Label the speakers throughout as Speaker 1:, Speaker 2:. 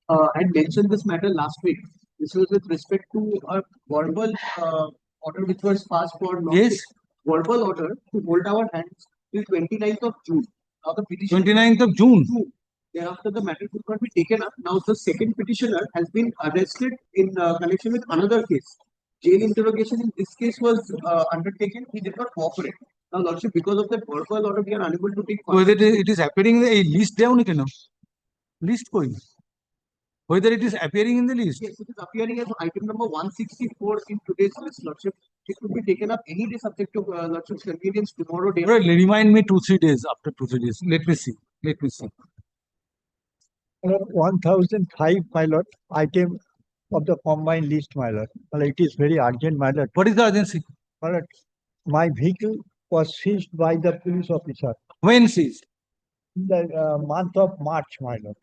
Speaker 1: had mentioned this matter last week. This was with respect to a verbal order which was passed for
Speaker 2: Yes.
Speaker 1: verbal order to hold our hands till 29th of June. Now the petition
Speaker 2: 29th of June.
Speaker 1: Thereafter, the matter could not be taken up. Now the second petitioner has been arrested in connection with another case. Jail interrogation in this case was undertaken. He did not cooperate. Now, Lordship, because of that verbal order, we are unable to take.
Speaker 2: Whether it is appearing in a list down, list koi. Whether it is appearing in the list.
Speaker 1: Yes, it is appearing as item number 164 in today's list, Lordship. It could be taken up any day subject to Lordship's convenience tomorrow day.
Speaker 2: Right, remind me 2-3 days after 2-3 days. Let me see.
Speaker 3: 1005, my lord, item of the combined list, my lord. Well, it is very urgent, my lord.
Speaker 2: What is the urgency?
Speaker 3: My lord, my vehicle was seized by the police officer
Speaker 2: When seized?
Speaker 3: in the month of March, my lord.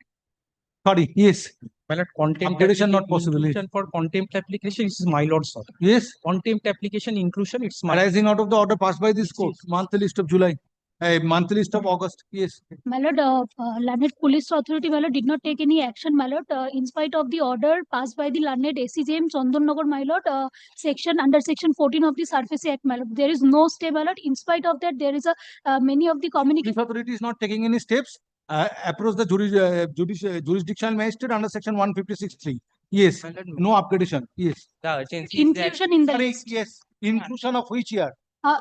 Speaker 2: Sorry, yes.
Speaker 4: My lord, contempt
Speaker 2: Upgradation not possible.
Speaker 4: inclusion for contempt application is my lord's order.
Speaker 2: Yes.
Speaker 4: Contempt application inclusion, it's my
Speaker 2: Arising out of the order passed by this court.
Speaker 4: Yes.
Speaker 2: Monthly list of July. Monthly list of August. Yes.
Speaker 5: My lord, landed police authority, my lord, did not take any action, my lord, in spite of the order passed by the landed ACJM Chandannagar, my lord, under section 14 of the Surface Act, my lord. There is no stay, my lord. In spite of that, there is a many of the communication.
Speaker 2: Police authority is not taking any steps. Approach the jurisdictional magistrate under section 156(3). Yes. No upgradation. Yes.
Speaker 4: the urgency is that
Speaker 5: Inclusion in the
Speaker 2: Sorry,
Speaker 5: list.
Speaker 2: yes. Inclusion of which year?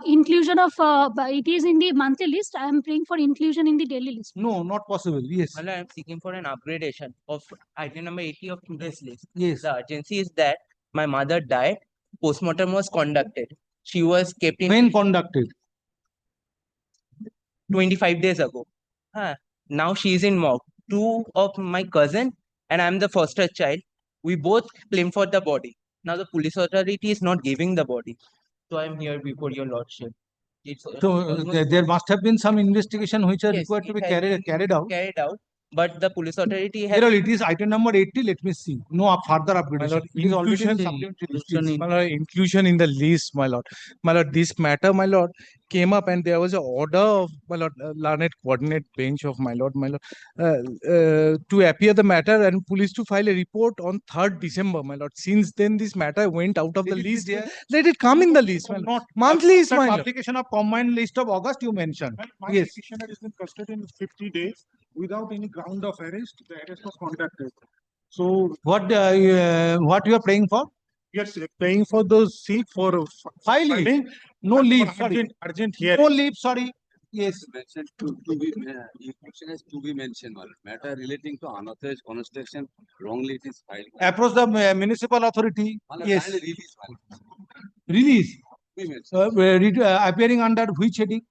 Speaker 5: Inclusion of it is in the monthly list. I am praying for inclusion in the daily list.
Speaker 2: No, not possible. Yes.
Speaker 4: my lord, I am seeking for an upgradation of item number 80 of today's list.
Speaker 2: Yes.
Speaker 4: The urgency is that my mother died, postmortem was conducted. She was kept in
Speaker 2: When conducted?
Speaker 4: 25 days ago. Now she is in morgue. Two of my cousin and I am the foster child. We both claim for the body. Now the police authority is not giving the body. So I am here before your lordship. It's
Speaker 2: So
Speaker 4: almost
Speaker 2: there must have been some investigation which are
Speaker 4: Yes,
Speaker 2: required to
Speaker 4: it
Speaker 2: be
Speaker 4: has been
Speaker 2: carried out.
Speaker 4: carried out, but the police authority has
Speaker 2: Here it is item number 80. Let me see. No further upgradation.
Speaker 6: lord,
Speaker 2: It is already in
Speaker 6: inclusion-
Speaker 2: supplementary list.
Speaker 4: inclusion
Speaker 2: Yes.
Speaker 4: in-
Speaker 6: My lord, inclusion in the list, my lord. My lord, this matter, my lord, came up and there was an order of my lord, learned coordinate bench of my lord, to appear the matter and police to file a report on 3rd December, my lord. Since then, this matter went out of the
Speaker 2: Let it be
Speaker 6: list.
Speaker 2: there.
Speaker 6: Let it come in the list, my lord.
Speaker 2: Not
Speaker 6: Monthly is
Speaker 2: after
Speaker 6: my lord.
Speaker 2: publication of combined list of August you mentioned.
Speaker 7: My
Speaker 2: Yes.
Speaker 7: petitioner is in custody in 50 days without any ground of arrest. The arrest was conducted. So
Speaker 2: What you are praying for?
Speaker 7: yes, paying for those seat for
Speaker 2: Filing. No
Speaker 7: but
Speaker 2: leave.
Speaker 7: for
Speaker 2: Sorry.
Speaker 7: urgent hearing.
Speaker 2: No leave. Sorry. Yes.
Speaker 8: Mentioned to be inclusion has to be mentioned. Matter relating to unauthorized construction wrongly it is filed.
Speaker 2: Approach the municipal authority. Yes.
Speaker 8: Kindly release.
Speaker 2: Release.
Speaker 8: To be mentioned.
Speaker 2: Appearing under which heading?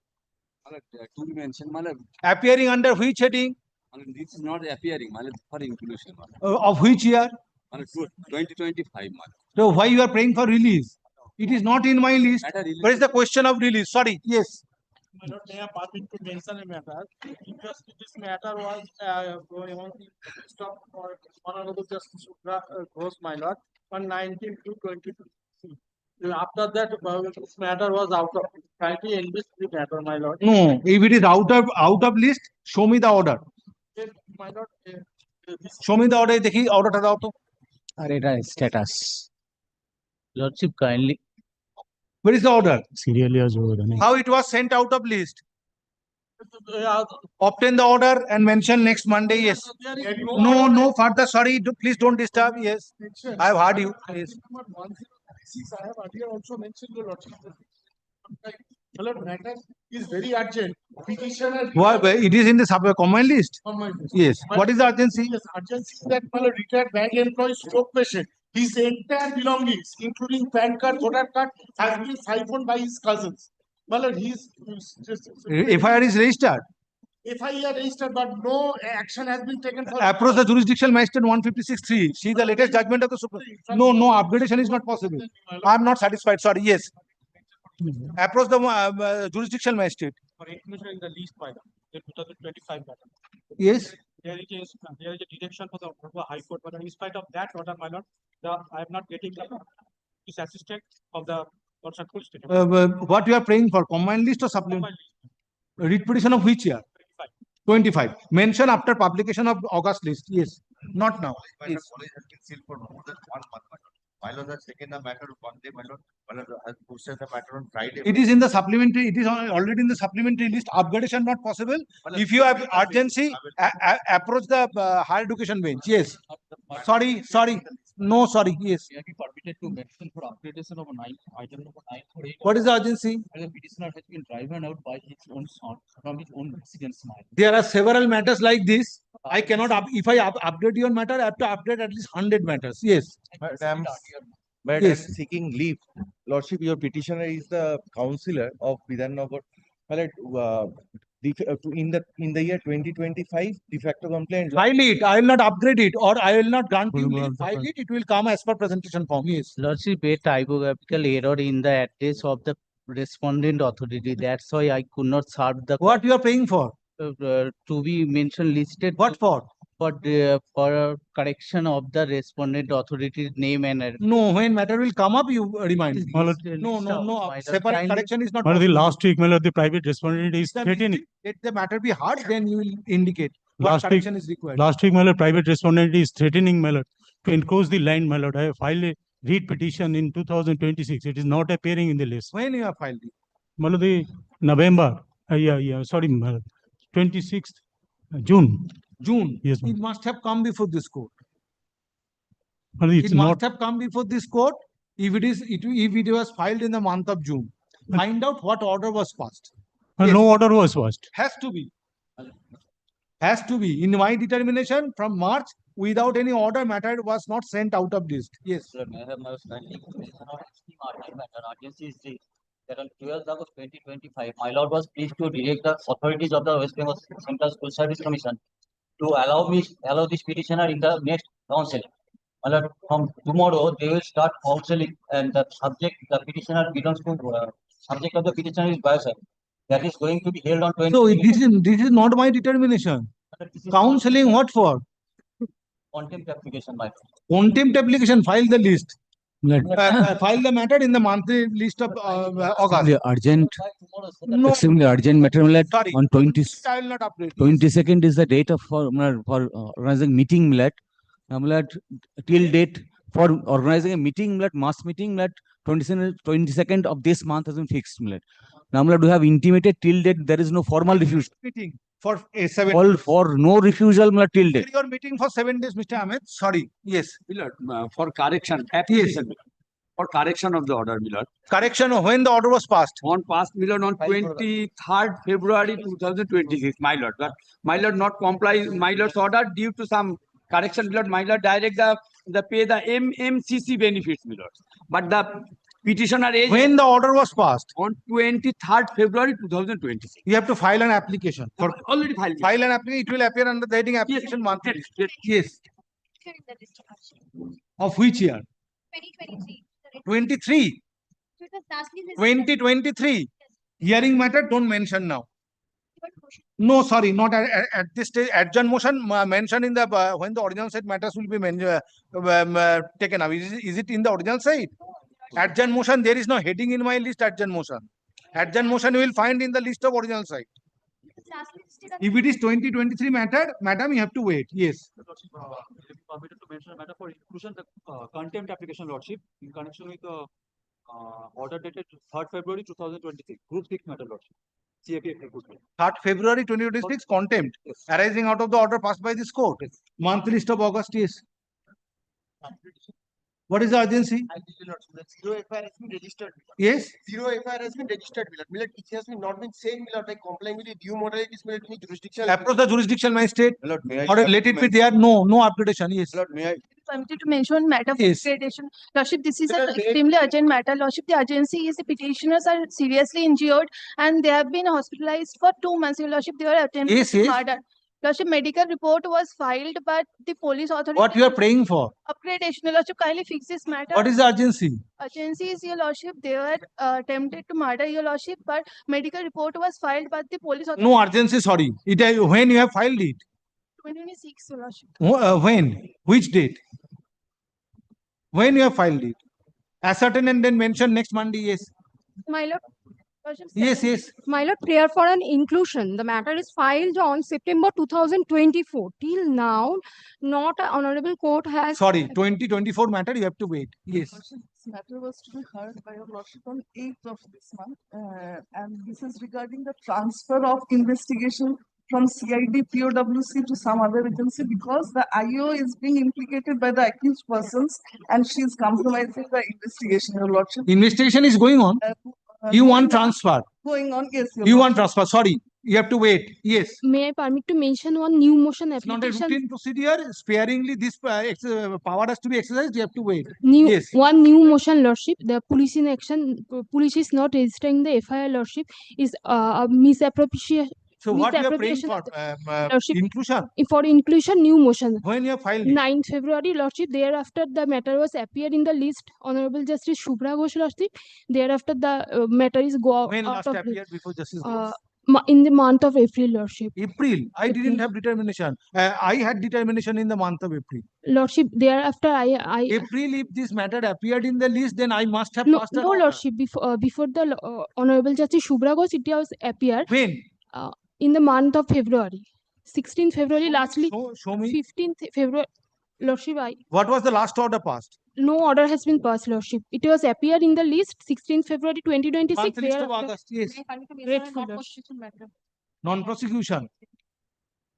Speaker 8: To be mentioned.
Speaker 2: Appearing under which heading?
Speaker 8: This is not appearing. For inclusion.
Speaker 2: Of which year?
Speaker 8: 2025.
Speaker 2: So why you are praying for release? It is not in my list.
Speaker 8: Matter
Speaker 2: What is the question of release? Sorry. Yes.
Speaker 7: My lord, may I pass it to mention a matter? Because this matter was going on the stop for Honorable Justice Ghosh, my lord, on 19 to 22. After that, this matter was out of kindly enlist the matter, my lord.
Speaker 2: No. If it is out of list, show me the order.
Speaker 7: Yes, my lord, this
Speaker 2: Show me the order. देखिए order था तो.
Speaker 4: status. Lordship kindly.
Speaker 2: Where is the order?
Speaker 6: Serially as well.
Speaker 2: How it was sent out of list?
Speaker 7: uh,
Speaker 2: Obtain the order and mention next Monday. Yes.
Speaker 7: there is
Speaker 2: No further. Sorry. Please don't disturb. Yes.
Speaker 7: mention.
Speaker 2: I have heard you. Yes.
Speaker 7: Number 106, I have earlier also mentioned your lordship. My lord, matter is very urgent. Petitioner.
Speaker 2: It is in the common list.
Speaker 7: On my list.
Speaker 2: Yes. What is the urgency?
Speaker 7: Yes, urgency is that my lord, retired bank employee stroke patient. His entire belongings, including PAN card, voter card, has been siphoned by his cousins. My lord, he's just
Speaker 2: FIR is registered.
Speaker 7: FIR registered, but no action has been taken for.
Speaker 2: Approach the jurisdictional magistrate 156(3). See the latest judgment of the Supreme. No upgradation is not possible. I am not satisfied. Sorry. Yes. Approach the jurisdictional magistrate.
Speaker 7: For inclusion in the list by the 2025 matter.
Speaker 2: Yes.
Speaker 7: There is a deduction for the High Court, but in spite of that order, my lord, I am not getting this assistant of the full state.
Speaker 2: What you are praying for? Combined list or supplement? Read petition of which year? 25. Mention after publication of August list. Yes. Not now. Yes.
Speaker 9: College has been sealed for more than 1 month. My lord has taken the matter of 1 day. My lord has posted the matter on Friday.
Speaker 2: It is in the supplementary, it is already in the supplementary list. Upgradation not possible. If you have urgency, approach the higher education bench. Yes. Sorry. No, sorry. Yes.
Speaker 10: May I be permitted to mention for upgradation of item number 948?
Speaker 2: What is the urgency?
Speaker 10: The petitioner has been driven out by his own son from his own residence.
Speaker 2: There are several matters like this. I cannot, if I upgrade your matter, I have to upgrade at least 100 matters. Yes.
Speaker 9: Madam,
Speaker 2: Yes.
Speaker 9: seeking leave. Lordship, your petitioner is the councillor of Bidhannagar. In the year 2025, de facto complaint.
Speaker 2: File it. I will not upgrade it, or I will not grant you leave. File it. It will come as per presentation form. Yes.
Speaker 11: Lordship, a typographical error in the address of the respondent authority. That's why I could not serve the
Speaker 2: What you are paying for?
Speaker 11: to be mentioned listed
Speaker 2: What for?
Speaker 11: for correction of the respondent authority name and address.
Speaker 2: No, when matter will come up, you remind me.
Speaker 6: Well,
Speaker 2: No. Separate correction is not
Speaker 6: But the
Speaker 2: possible.
Speaker 6: last week, my lord, the private respondent is threatening.
Speaker 2: Let the matter be hard, then you will indicate what
Speaker 6: Last week-
Speaker 2: correction is required.
Speaker 6: Last week, my lord, private respondent is threatening, my lord, to encroach the land, my lord. I have filed a read petition in 2026. It is not appearing in the list.
Speaker 2: When you have filed it?
Speaker 6: My lord, the November, sorry, my lord, 26th June.
Speaker 2: June.
Speaker 6: Yes, ma'am.
Speaker 2: It must have come before this court.
Speaker 6: My lord, it's
Speaker 2: It
Speaker 6: not.
Speaker 2: must have come before this court if it was filed in the month of June. Find out what order was passed.
Speaker 6: No order was passed.
Speaker 2: Has to be. Has to be. In my determination, from March, without any order, matter was not sent out of list. Yes.
Speaker 10: Sir, may I have my standing information on esteem urgent matter? Urgency is this, that on 12th August 2025, my lord was pleased to direct the authorities of the West Bengal Central School Service Commission to allow this petitioner in the next council. My lord, from tomorrow, they will start counseling, and the petitioner belongs to, subject of the petitioner is biocide. That is going to be held on 20.
Speaker 2: So this is not my determination. Counseling what for?
Speaker 10: Contempt application, my lord.
Speaker 2: Contempt application, file the list. File the matter in the monthly list of August.
Speaker 11: The urgent,
Speaker 2: No,
Speaker 11: extremely urgent matter.
Speaker 2: sorry.
Speaker 11: On 20,
Speaker 2: I will not update.
Speaker 11: 22nd is the date of for organizing meeting, till date for organizing a meeting, mass meeting, 22nd of this month has been fixed. Now, we have intimated till date there is no formal refusal.
Speaker 2: Meeting for a 7
Speaker 11: Call for no refusal till date.
Speaker 2: Your meeting for 7 days, Mr. Ahmed. Sorry. Yes.
Speaker 8: Milord, for correction, application, for correction of the order, Milord.
Speaker 2: Correction of when the order was passed.
Speaker 8: On passed, Milord, on 23rd February 2026, my lord. But my lord not comply, my lord's order due to some correction, Milord, my lord direct the pay the MMCC benefits, Milord. But the petitioner is
Speaker 2: When the order was passed,
Speaker 8: on 23rd February 2026.
Speaker 2: you have to file an application. For
Speaker 8: Already filed.
Speaker 2: file an application, it will appear under the heading application monthly. Yes. Of which year? 23. 2023. Hearing matter, don't mention now. No, sorry, not at this stage. Adjourn motion mentioned in the when the original site matters will be taken up. Is it in the original site? Adjourn motion, there is no heading in my list. Adjourn motion. Adjourn motion you will find in the list of original site. If it is 2023 matter, madam, you have to wait. Yes.
Speaker 10: Permitted to mention a matter for inclusion, the contempt application, lordship, in connection with the order dated 3rd February 2026, group 6 matter, lordship. CAP
Speaker 2: 3rd February 2026, contempt arising out of the order passed by this court. Monthly list of August, yes. What is the urgency?
Speaker 1: Zero FIR has been registered.
Speaker 2: Yes.
Speaker 1: Zero FIR has been registered. Milord, it has been not been saying by complying with the due modalities, Milord, any jurisdiction.
Speaker 2: Approach the jurisdictional magistrate.
Speaker 9: Milord, may I?
Speaker 2: Or let it be there. No upgradation. Yes.
Speaker 9: Milord, may I?
Speaker 12: Permitted to mention matter for
Speaker 2: Yes.
Speaker 12: upgradation. Lordship, this is an
Speaker 1: Milord, may I-
Speaker 12: extremely urgent matter. Lordship, the urgency is the petitioners are seriously injured and they have been hospitalized for 2 months. Your Lordship, they were attempted
Speaker 2: Yes,
Speaker 12: to
Speaker 2: yes.
Speaker 12: murder. Lordship, medical report was filed, but the police authority.
Speaker 2: What you are praying for?
Speaker 12: Upgradation. Your Lordship, kindly fix this matter.
Speaker 2: What is the urgency?
Speaker 12: Urgency is, Your Lordship, they were attempted to murder, Your Lordship, but medical report was filed, but the police authority.
Speaker 2: No urgency. Sorry. When you have filed it?
Speaker 12: 2026, Your Lordship.
Speaker 2: When? Which date? When you have filed it? Ascertain and then mention next Monday. Yes.
Speaker 12: My lord,
Speaker 2: Yes, yes.
Speaker 13: My lord, prayer for an inclusion. The matter is filed on September 2024. Till now, not an honorable court has.
Speaker 2: Sorry, 2024 matter, you have to wait. Yes.
Speaker 14: This matter was to be heard by your lordship on 8th of this month, and this is regarding the transfer of investigation from CID POWC to some other agency because the IO is being implicated by the accused persons and she is compromising the investigation, your lordship.
Speaker 2: Investigation is going on. You want transfer.
Speaker 14: Going on, yes. Your
Speaker 2: You want
Speaker 14: lordship.
Speaker 2: transfer. Sorry, you have to wait. Yes.
Speaker 13: May I permit to mention one new motion
Speaker 2: It's not a
Speaker 13: application?
Speaker 2: routine procedure. Sparingly, this power has to be exercised. You have to wait.
Speaker 13: New
Speaker 2: Yes.
Speaker 13: one new motion, lordship. The police in action. Police is not registering the FIR, lordship. Is a misappropriation.
Speaker 2: So what you are praying
Speaker 13: misappropriation
Speaker 2: for?
Speaker 13: of lordship.
Speaker 2: Inclusion.
Speaker 13: For inclusion, new motion.
Speaker 2: When you have filed it?
Speaker 13: 9th February, lordship. Thereafter, the matter was appeared in the list. Honorable Justice Shubhra Ghosh, lordship. Thereafter, the matter is go
Speaker 2: When
Speaker 13: out
Speaker 2: last
Speaker 13: of
Speaker 2: appeared before Justice
Speaker 13: uh,
Speaker 2: Ghosh?
Speaker 13: in the month of April, lordship.
Speaker 2: April. I didn't
Speaker 13: April.
Speaker 2: have determination. I had determination in the month of April.
Speaker 13: Lordship, thereafter, I
Speaker 2: April, if this matter appeared in the list, then I must have
Speaker 13: no,
Speaker 2: passed an
Speaker 13: no,
Speaker 2: order.
Speaker 13: lordship. Before the Honorable Justice Shubhra Ghosh, it was appeared
Speaker 2: When?
Speaker 13: in the month of February. 16th February, lastly,
Speaker 2: Show me.
Speaker 13: 15th February, lordship.
Speaker 2: What was the last order passed?
Speaker 13: No order has been passed, lordship. It was appeared in the list 16th February 2026.
Speaker 2: Month list of
Speaker 13: thereafter-
Speaker 2: August. Yes.
Speaker 13: Grateful, lordship.
Speaker 2: Non-prosecution.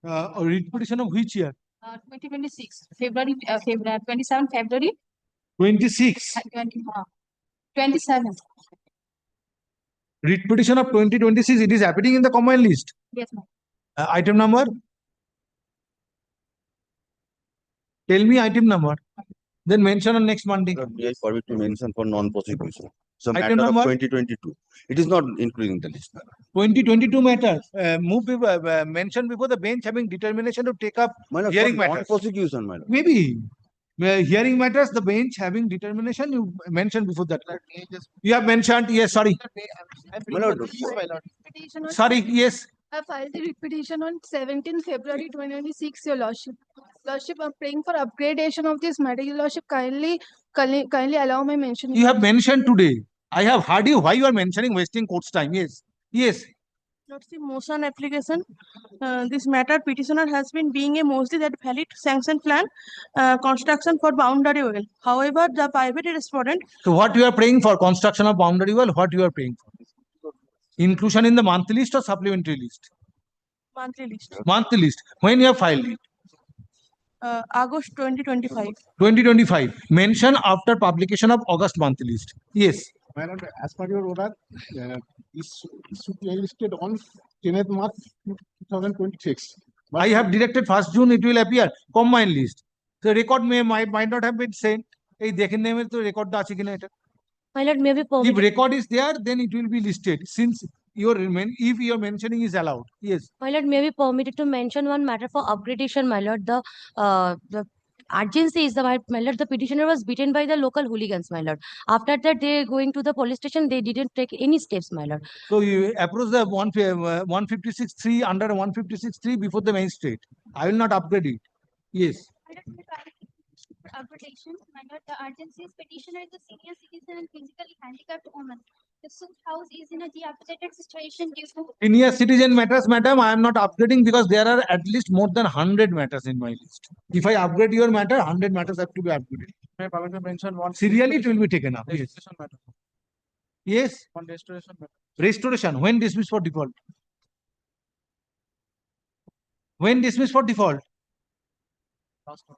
Speaker 2: Writ petition of which year?
Speaker 15: 2026, February, 27 February
Speaker 2: 26.
Speaker 15: 27.
Speaker 2: Writ petition of 2026. It is happening in the combined list.
Speaker 15: Yes, ma'am.
Speaker 2: Item number? Tell me item number. Then mention on next Monday.
Speaker 9: I forward to mention for non-prosecution. So
Speaker 2: Item
Speaker 9: matter of
Speaker 2: number?
Speaker 9: 2022. It is not including the list.
Speaker 2: 2022 matter. Mentioned before the bench having determination to take up hearing matters.
Speaker 9: Non-prosecution, madam.
Speaker 2: Maybe. Hearing matters, the bench having determination, you mentioned before that. You have mentioned, yes, sorry.
Speaker 12: Petition on-
Speaker 2: Sorry, yes.
Speaker 12: I filed the writ petition on 17th February 2026, your lordship. Lordship, I'm praying for upgradation of this matter. Your lordship, kindly allow my mention.
Speaker 2: You have mentioned today. I have heard you. Why you are mentioning wasting court's time? Yes. Yes.
Speaker 16: Lordship, motion application. This matter petitioner has been being a mostly that valid sanction plan construction for boundary well. However, the private respondent.
Speaker 2: So what you are praying for? Construction of boundary wall? What you are praying for? Inclusion in the monthly list or supplementary list?
Speaker 16: Monthly list.
Speaker 2: Monthly list. When you have filed it?
Speaker 16: August 2025.
Speaker 2: 2025. Mention after publication of August monthly list. Yes.
Speaker 7: Madam, as per your order, this should be listed on 10th March 2026.
Speaker 2: I have directed 1st June it will appear combined list. So record might not have been sent. এই দেখেন নেমে তো রেকর্ডটা আছে কিনা এটা?
Speaker 17: My lord, may I be
Speaker 2: If
Speaker 17: permitted?
Speaker 2: record is there, then it will be listed. Since if your mentioning is allowed. Yes.
Speaker 17: My lord, may I be permitted to mention one matter for upgradation, my lord. The urgency is my lord, the petitioner was beaten by the local hooligans, my lord. After that, they going to the police station, they didn't take any steps, my lord.
Speaker 2: So you approach the 156.3 under 156.3 before the magistrate. I will not upgrade it. Yes.
Speaker 5: Upgradation, my lord, the urgency is petitioner is a senior citizen and physically handicapped woman. The suit house is in a dilapidated situation due to
Speaker 2: Senior citizen matters, madam, I am not upgrading because there are at least more than 100 matters in my list. If I upgrade your matter, 100 matters have to be upgraded.
Speaker 7: May I permit to mention one?
Speaker 2: Serially, it will be taken up. Yes.
Speaker 7: Restoration matter.
Speaker 2: Yes.
Speaker 7: One restoration matter.
Speaker 2: Restoration. When dismissed for default? When dismissed for default?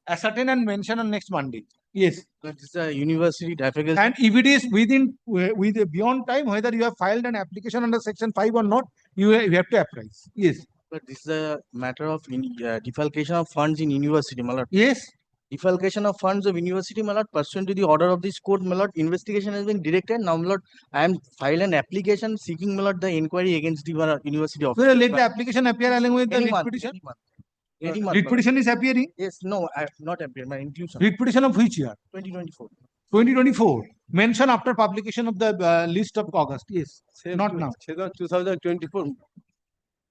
Speaker 2: Ascertain and mention on next Monday. Yes.
Speaker 6: This is a university defecation.
Speaker 2: And if it is beyond time, whether you have filed an application under section 5 or not, you have to apprise. Yes.
Speaker 6: But this is a matter of defalcation of funds in university, my lord.
Speaker 2: Yes.
Speaker 6: Defalcation of funds of university, my lord, pursuant to the order of this court, my lord, investigation has been directed. Now, my lord, I am filed an application seeking, my lord, the inquiry against the university officer.
Speaker 2: So let the application appear along with the
Speaker 6: Any
Speaker 2: writ
Speaker 6: month,
Speaker 2: petition.
Speaker 6: any month. Any month,
Speaker 2: Writ
Speaker 6: my lord.
Speaker 2: petition is appearing.
Speaker 6: Yes, no, I have not appeared. My inclusion.
Speaker 2: Writ petition of which year?
Speaker 6: 2024.
Speaker 2: 2024. Mention after publication of the list of August. Yes. Not now.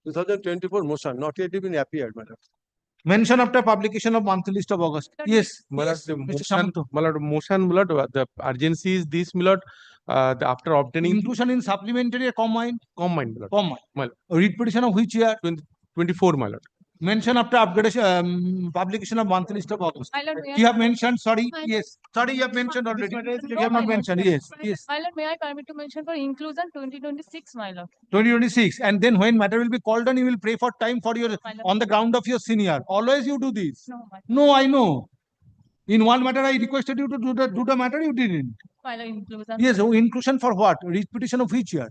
Speaker 18: 2024 motion, not yet even appeared, madam.
Speaker 2: Mention after publication of monthly list of August. Yes.
Speaker 18: My lord,
Speaker 2: Yes.
Speaker 18: the
Speaker 2: Mr.
Speaker 18: motion,
Speaker 2: Samanto.
Speaker 18: my lord, the urgency is this, my lord. After obtaining
Speaker 2: Inclusion in supplementary or combined?
Speaker 18: combined, my lord.
Speaker 2: Combined.
Speaker 18: My lord.
Speaker 2: Read petition of which year?
Speaker 18: 24, my lord.
Speaker 2: Mention after upgradation, publication of monthly list of August.
Speaker 15: My lord, may I
Speaker 2: You have
Speaker 15: permit-
Speaker 2: mentioned, sorry,
Speaker 15: My-
Speaker 2: yes. Sorry, you have mentioned already.
Speaker 15: No,
Speaker 2: You have
Speaker 15: my
Speaker 2: not
Speaker 15: lord.
Speaker 2: mentioned, yes, yes.
Speaker 15: My lord, may I permit to mention for inclusion 2026, my lord?
Speaker 2: 2026. And then when matter will be called on, you will pray for time for your, on the ground of your senior. Always you do this.
Speaker 15: No, my
Speaker 2: No, I know. In one matter, I requested you to do the matter, you didn't.
Speaker 15: my lord, inclusion.
Speaker 2: Yes, oh, inclusion for what? Repetition of which year?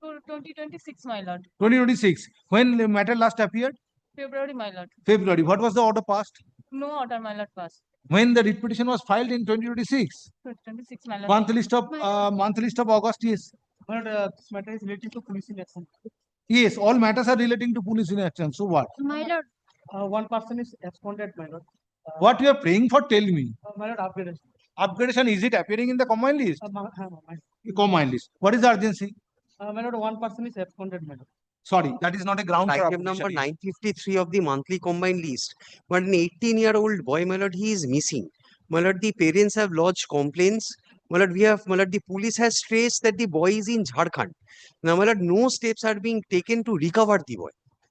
Speaker 15: 2026, my lord.
Speaker 2: 2026. When the matter last appeared?
Speaker 15: February, my lord.
Speaker 2: February. What was the order passed?
Speaker 15: No order, my lord, passed.
Speaker 2: When the writ petition was filed in 2026?
Speaker 15: 2026, my lord.
Speaker 2: Monthly list of August, yes.
Speaker 7: But this matter is related to police election.
Speaker 2: Yes, all matters are relating to police in action. So what?
Speaker 15: My lord.
Speaker 7: One person is absconded, my lord.
Speaker 2: What you are praying for, tell me.
Speaker 7: My lord, upgradation.
Speaker 2: Upgradation, is it appearing in the combined list?
Speaker 7: My
Speaker 2: Combined list. What is the urgency?
Speaker 7: my lord, one person is absconded, my lord.
Speaker 2: Sorry, that is not a ground for
Speaker 19: Item number
Speaker 2: upgradation.
Speaker 19: 953 of the monthly combined list. But an 18-year-old boy, my lord, he is missing. My lord, the parents have lodged complaints. My lord, my lord, the police has traced that the boy is in Jharkhand. Now, my lord, no steps are being taken to recover the boy.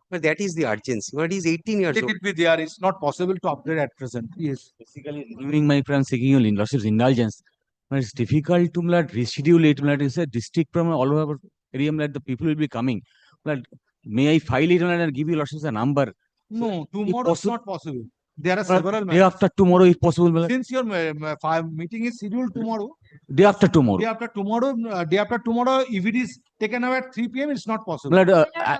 Speaker 19: But that is the urgency. My lord, he is 18 years
Speaker 2: Let
Speaker 19: old.
Speaker 2: it be there. It's not possible to upgrade at present. Yes.
Speaker 11: Basically, reviewing my friend seeking your lordship's indulgence. But it's difficult to reschedule it. It's a district from all over area. The people will be coming. May I file it and give you lordship's a number?
Speaker 2: No, tomorrow is not possible. There are several
Speaker 11: Day after tomorrow, if possible.
Speaker 2: Since your meeting is scheduled tomorrow.
Speaker 11: Day after tomorrow.
Speaker 2: Day after tomorrow, if it is taken away at 3 p.m., it's not possible.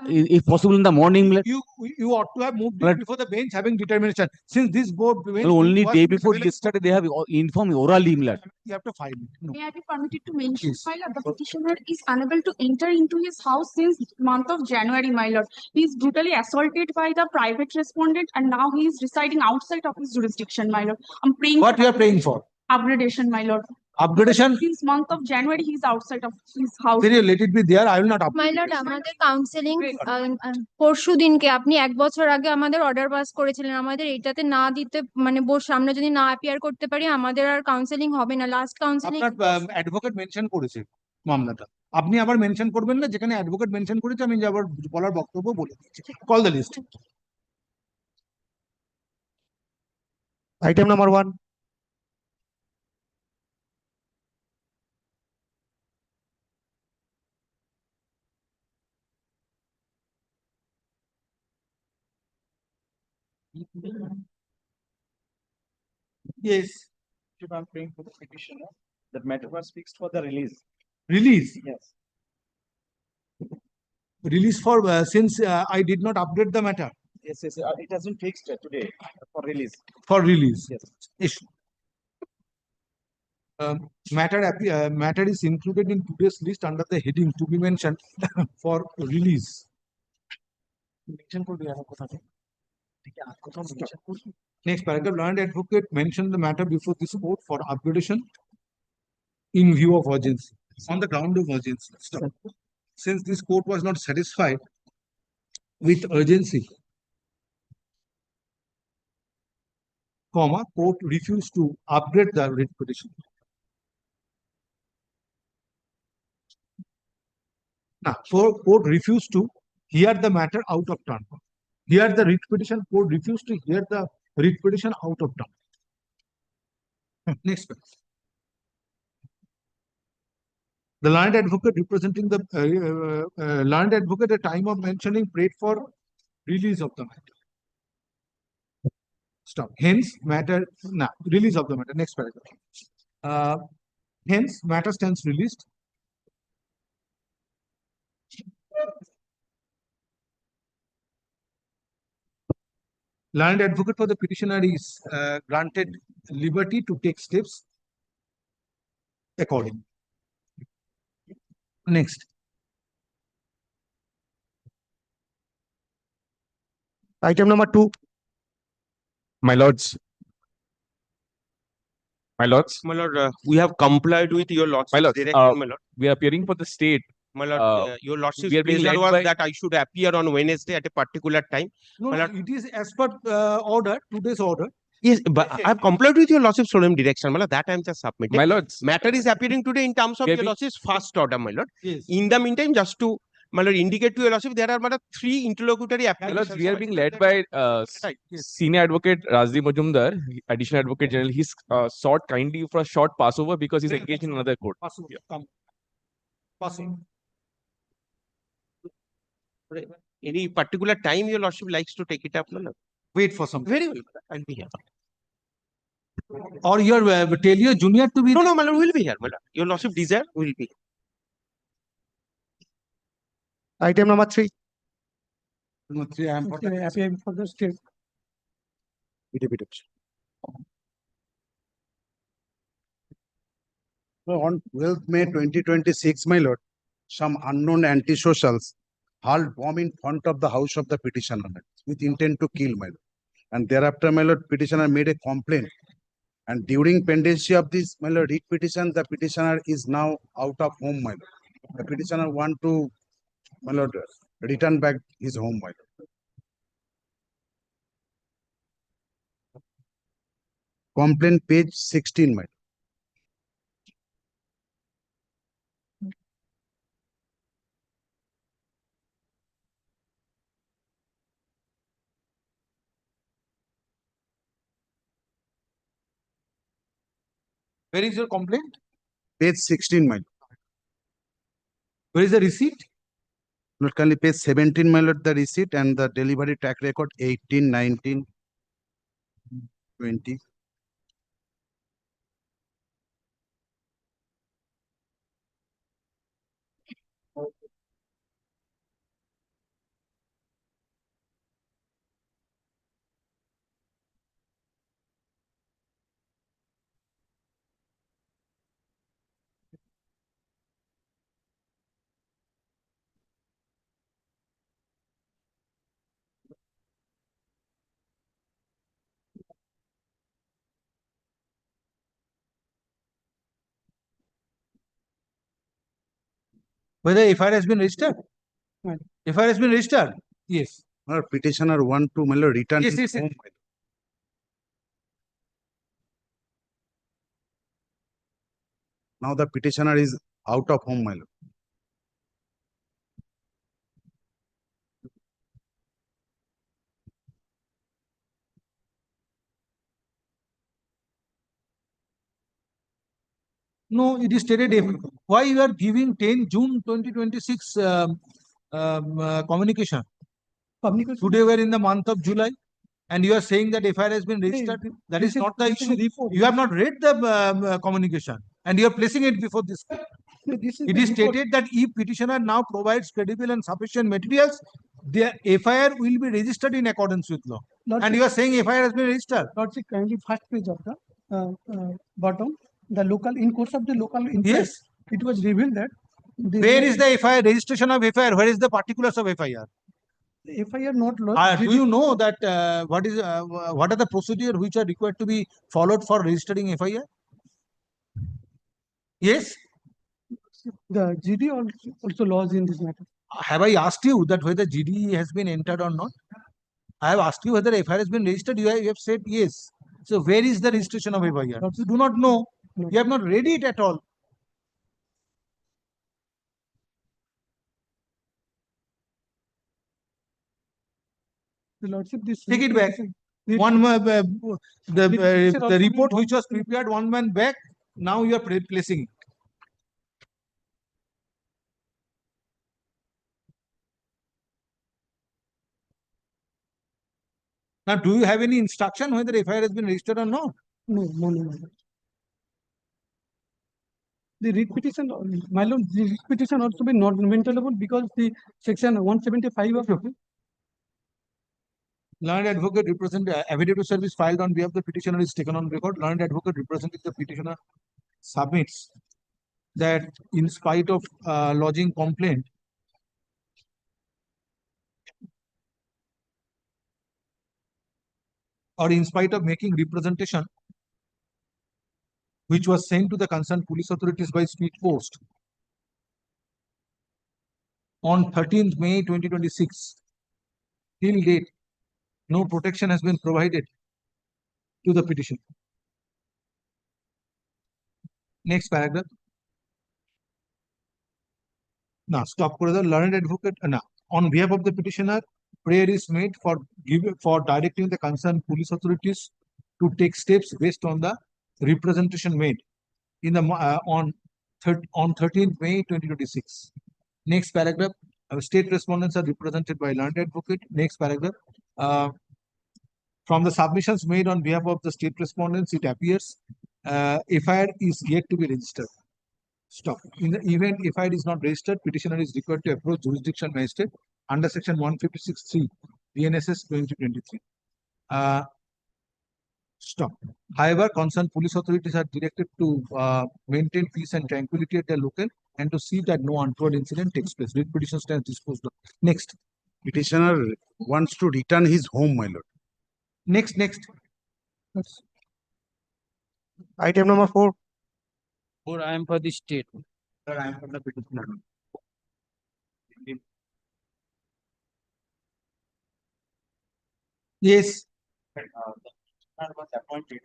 Speaker 11: If possible in the morning.
Speaker 2: You ought to have moved it before the bench having determination. Since this board bench
Speaker 11: only
Speaker 2: was
Speaker 11: day before
Speaker 2: available-
Speaker 11: yesterday, they have informed me orally.
Speaker 2: You have to file it. No.
Speaker 20: May I be permitted to mention,
Speaker 2: Yes.
Speaker 20: my lord, the petitioner is unable to enter into his house since month of January, my lord. He is brutally assaulted by the private respondent and now he is residing outside of his jurisdiction, my lord. I'm praying
Speaker 2: What
Speaker 20: for
Speaker 2: you are praying for?
Speaker 20: upgradation, my lord.
Speaker 2: Upgradation?
Speaker 20: Since month of January, he is outside of his house.
Speaker 2: Then you let it be there. I will not upgrade.
Speaker 13: My lord আমাদের counselling পরশু দিনকে আপনি 1 বছর আগে আমাদের order pass করেছিলেন আমাদের এটাতে না দিতে মানে সামনে যদি না অ্যাপিয়ার করতে পারি আমাদের আর কাউন্সিলিং হবে না লাস্ট কাউন্সিলিং
Speaker 2: আপনার অ্যাডভোকেট মেনশন করেছে মামলাটা। আপনি আবার মেনশন করবেন না, যেখানে অ্যাডভোকেট মেনশন করেছে আমি আবার বলার বক্তব্য বলে দিচ্ছি। Call the list.
Speaker 21: Item number 1.
Speaker 2: Yes.
Speaker 7: If I'm praying for the petitioner, the matter was fixed for the release.
Speaker 2: Release.
Speaker 7: Yes.
Speaker 2: Release for since I did not update the matter.
Speaker 7: Yes, yes. It has been fixed today for release.
Speaker 2: For release.
Speaker 7: Yes.
Speaker 2: Issue. Matter is included in today's list under the heading to be mentioned for release.
Speaker 7: Mention could be
Speaker 2: Next paragraph, learned advocate mentioned the matter before this court for upgradation in view of urgency, on the ground of urgency. Stop. Since this court was not satisfied with urgency, court refused to upgrade the writ petition. Now, court refused to hear the matter out of turn. Here the writ petition, court refused to hear the writ petition out of turn. Next page. The learned advocate representing the learned advocate at the time of mentioning prayed for release of the matter. Stop. Hence, release of the matter. Next paragraph. Hence, matter stands released. Learned advocate for the petitioner is granted liberty to take steps accordingly. Next.
Speaker 21: Item number 2.
Speaker 22: My lords. My lords.
Speaker 23: My lord, we have complied with your lordship's
Speaker 22: My lords,
Speaker 23: direction, my lord.
Speaker 22: we are appearing for the state.
Speaker 23: My lord, your lordship's
Speaker 22: we are being
Speaker 23: pleasure
Speaker 22: led
Speaker 23: was
Speaker 22: by-
Speaker 23: that I should appear on Wednesday at a particular time.
Speaker 2: No,
Speaker 23: My lord,
Speaker 2: it is as per order, today's order.
Speaker 23: Yes, but I've complied with your lordship's solemn direction, my lord. That I'm just submitting.
Speaker 22: My lords.
Speaker 23: Matter is appearing today in terms of
Speaker 22: There
Speaker 23: your
Speaker 22: be-
Speaker 23: lordship's first order, my lord.
Speaker 2: Yes.
Speaker 23: In the meantime, just to, my lord, indicate to your lordship, there are, my lord, 3 interlocutory
Speaker 22: My
Speaker 23: applications.
Speaker 22: lords, we are being led by Senior Advocate Rajdi Majumdar, Additional Advocate General. He's sought kindly for a short passover because he's engaged in another court.
Speaker 2: Come. Passing.
Speaker 23: Any particular time your lordship likes to take it up, my lord?
Speaker 2: Wait for some.
Speaker 23: Very well, I'll be here.
Speaker 2: Or your tell your junior to be.
Speaker 23: No, no, my lord, we'll be here, my lord. Your lordship desire, will be.
Speaker 21: Item number 3.
Speaker 2: No, 3, I am for that.
Speaker 21: Happy for the state.
Speaker 3: On 12th May 2026, my lord, some unknown anti-socials hurled bomb in front of the house of the petitioner with intent to kill, my lord. And thereafter, my lord, petitioner made a complaint. And during pendency of this, my lord, writ petition, the petitioner is now out of home, my lord. The petitioner want to, my lord, return back his home, my lord. Complaint page 16, my lord.
Speaker 2: Where is your complaint?
Speaker 3: Page 16, my lord.
Speaker 2: Where is the receipt?
Speaker 3: Lord, kindly page 17, my lord, the receipt and the delivery track record 18, 19, 20.
Speaker 2: Whether FIR has been registered? FIR has been registered? Yes.
Speaker 3: Our petitioner want to, my lord, return
Speaker 2: Yes,
Speaker 3: his
Speaker 2: yes, yes.
Speaker 3: home, my lord. Now the petitioner is out of home, my lord.
Speaker 2: No, it is stated why you are giving 10 June 2026 communication. Today we are in the month of July and you are saying that FIR has been registered. That is not the issue. You have not read the communication and you are placing it before this. It is stated that if petitioner now provides credible and sufficient materials, the FIR will be registered in accordance with law. And you are saying FIR has been registered.
Speaker 21: Lordship, kindly first page of the bottom, the local, in course of the local inquest,
Speaker 2: Yes.
Speaker 21: it was revealed that
Speaker 2: Where is the FIR, registration of FIR? Where is the particulars of FIR?
Speaker 21: FIR not lodged.
Speaker 2: Do you know that what are the procedures which are required to be followed for registering FIR? Yes.
Speaker 21: The GD also lodged in this matter.
Speaker 2: Have I asked you that whether GD has been entered or not? I have asked you whether FIR has been registered. You have said yes. So where is the registration of FIR? You do not know. You have not read it at all.
Speaker 21: The Lordship, this
Speaker 2: Take it back. One the report which was prepared 1 month back. Now you are placing it. Now, do you have any instruction whether FIR has been registered or not?
Speaker 21: No. The writ petition, my lord, the writ petition also be not maintainable because the section 175 of
Speaker 2: Learned advocate represent affidavit of service filed on behalf of the petitioner is taken on record. Learned advocate representing the petitioner submits that in spite of lodging complaint, or in spite of making representation which was sent to the concerned police authorities by speed post on 13th May 2026, till date, no protection has been provided to the petition. Next paragraph. Now, stop for the learned advocate. Now, on behalf of the petitioner, prayer is made for directing the concerned police authorities to take steps based on the representation made in the on 13th May 2026. Next paragraph. State respondents are represented by learned advocate. Next paragraph. From the submissions made on behalf of the state respondents, it appears FIR is yet to be registered. Stop. In the event FIR is not registered, petitioner is required to approach jurisdiction magistrate under section 156(3) BNSS 2023. Stop. However, concerned police authorities are directed to maintain peace and tranquility at their local and to see that no untoward incident takes place. Writ petition stands disposed of. Next.
Speaker 3: Petitioner wants to return his home, my lord.
Speaker 2: Next.
Speaker 23: Item number 4.
Speaker 4: Or I am for the state.
Speaker 1: Sir, I am from the petitioner.
Speaker 2: Yes.
Speaker 1: The petitioner was appointed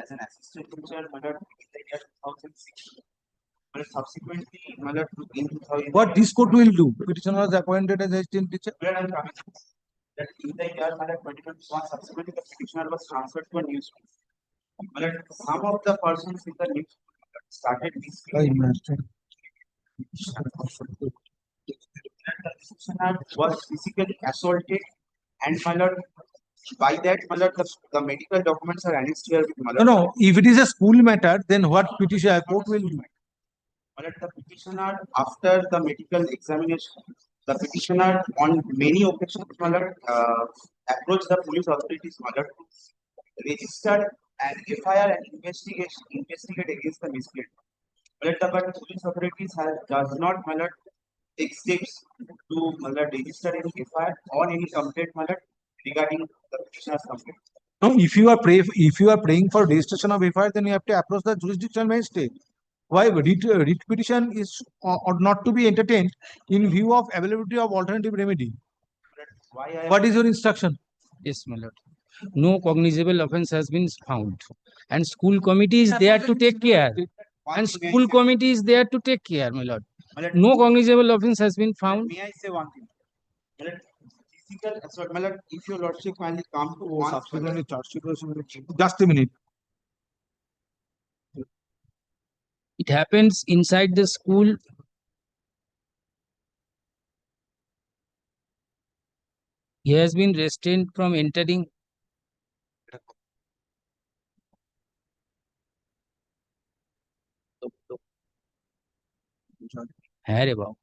Speaker 1: as an assistant teacher, my lord, in the year 2006. But subsequently, my lord, in 2000.
Speaker 2: What this court will do? Petitioner was appointed as assistant teacher.
Speaker 1: Where I am coming from, that in the year, my lord, 2021, subsequently the petitioner was transferred to a new school. My lord, some of the persons in the new school started this. The petitioner was physically assaulted, and my lord, by that, my lord, the medical documents are annexed here with my lord.
Speaker 2: No. If it is a school matter, then what petitioner court will do?
Speaker 1: My lord, the petitioner, after the medical examination, the petitioner on many occasions, my lord, approached the police authorities, my lord, registered an FIR and investigate against the miscreant. But the police authorities does not, my lord, take steps to, my lord, register any FIR or any complaint, my lord, regarding the petitioner's complaint.
Speaker 2: No, if you are praying for registration of FIR, then you have to approach the jurisdiction magistrate. Why writ petition is or not to be entertained in view of availability of alternative remedy? What is your instruction?
Speaker 4: Yes, my lord. No cognizable offense has been found. And school committee is there to take care. And school committee is there to take care, my lord. No cognizable offense has been found.
Speaker 1: May I say one thing? My lord, physical assault, my lord, if your lordship kindly come to one.
Speaker 2: Just a minute.
Speaker 4: It happens inside the school. He has been restrained from entering. হ্যাঁ রে বাবু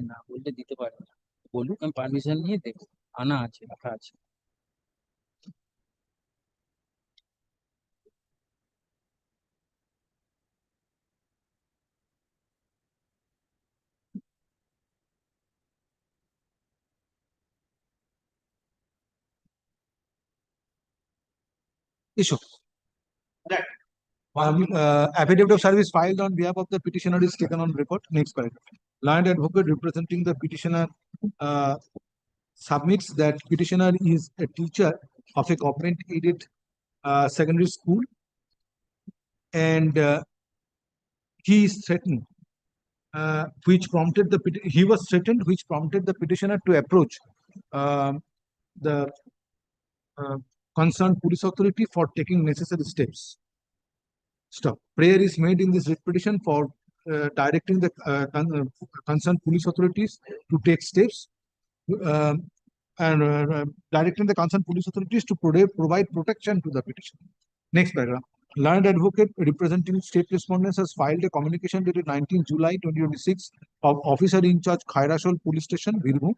Speaker 4: না বললে দিতে পারবে না বলুক আমি permission নিয়ে দেখো আনা আছে রাখা আছে
Speaker 2: Issue. Affidavit of service filed on behalf of the petitioner is taken on record. Next paragraph. Learned advocate representing the petitioner submits that petitioner is a teacher of a government aided secondary school and he is threatened, he was threatened, which prompted the petitioner to approach the concerned police authority for taking necessary steps. Stop. Prayer is made in this writ petition for directing the concerned police authorities to take steps directing the concerned police authorities to provide protection to the petition. Next paragraph. Learned advocate representing state respondents has filed a communication dated 19 July 2026 of officer in charge Khairashol Police Station, Birbhum,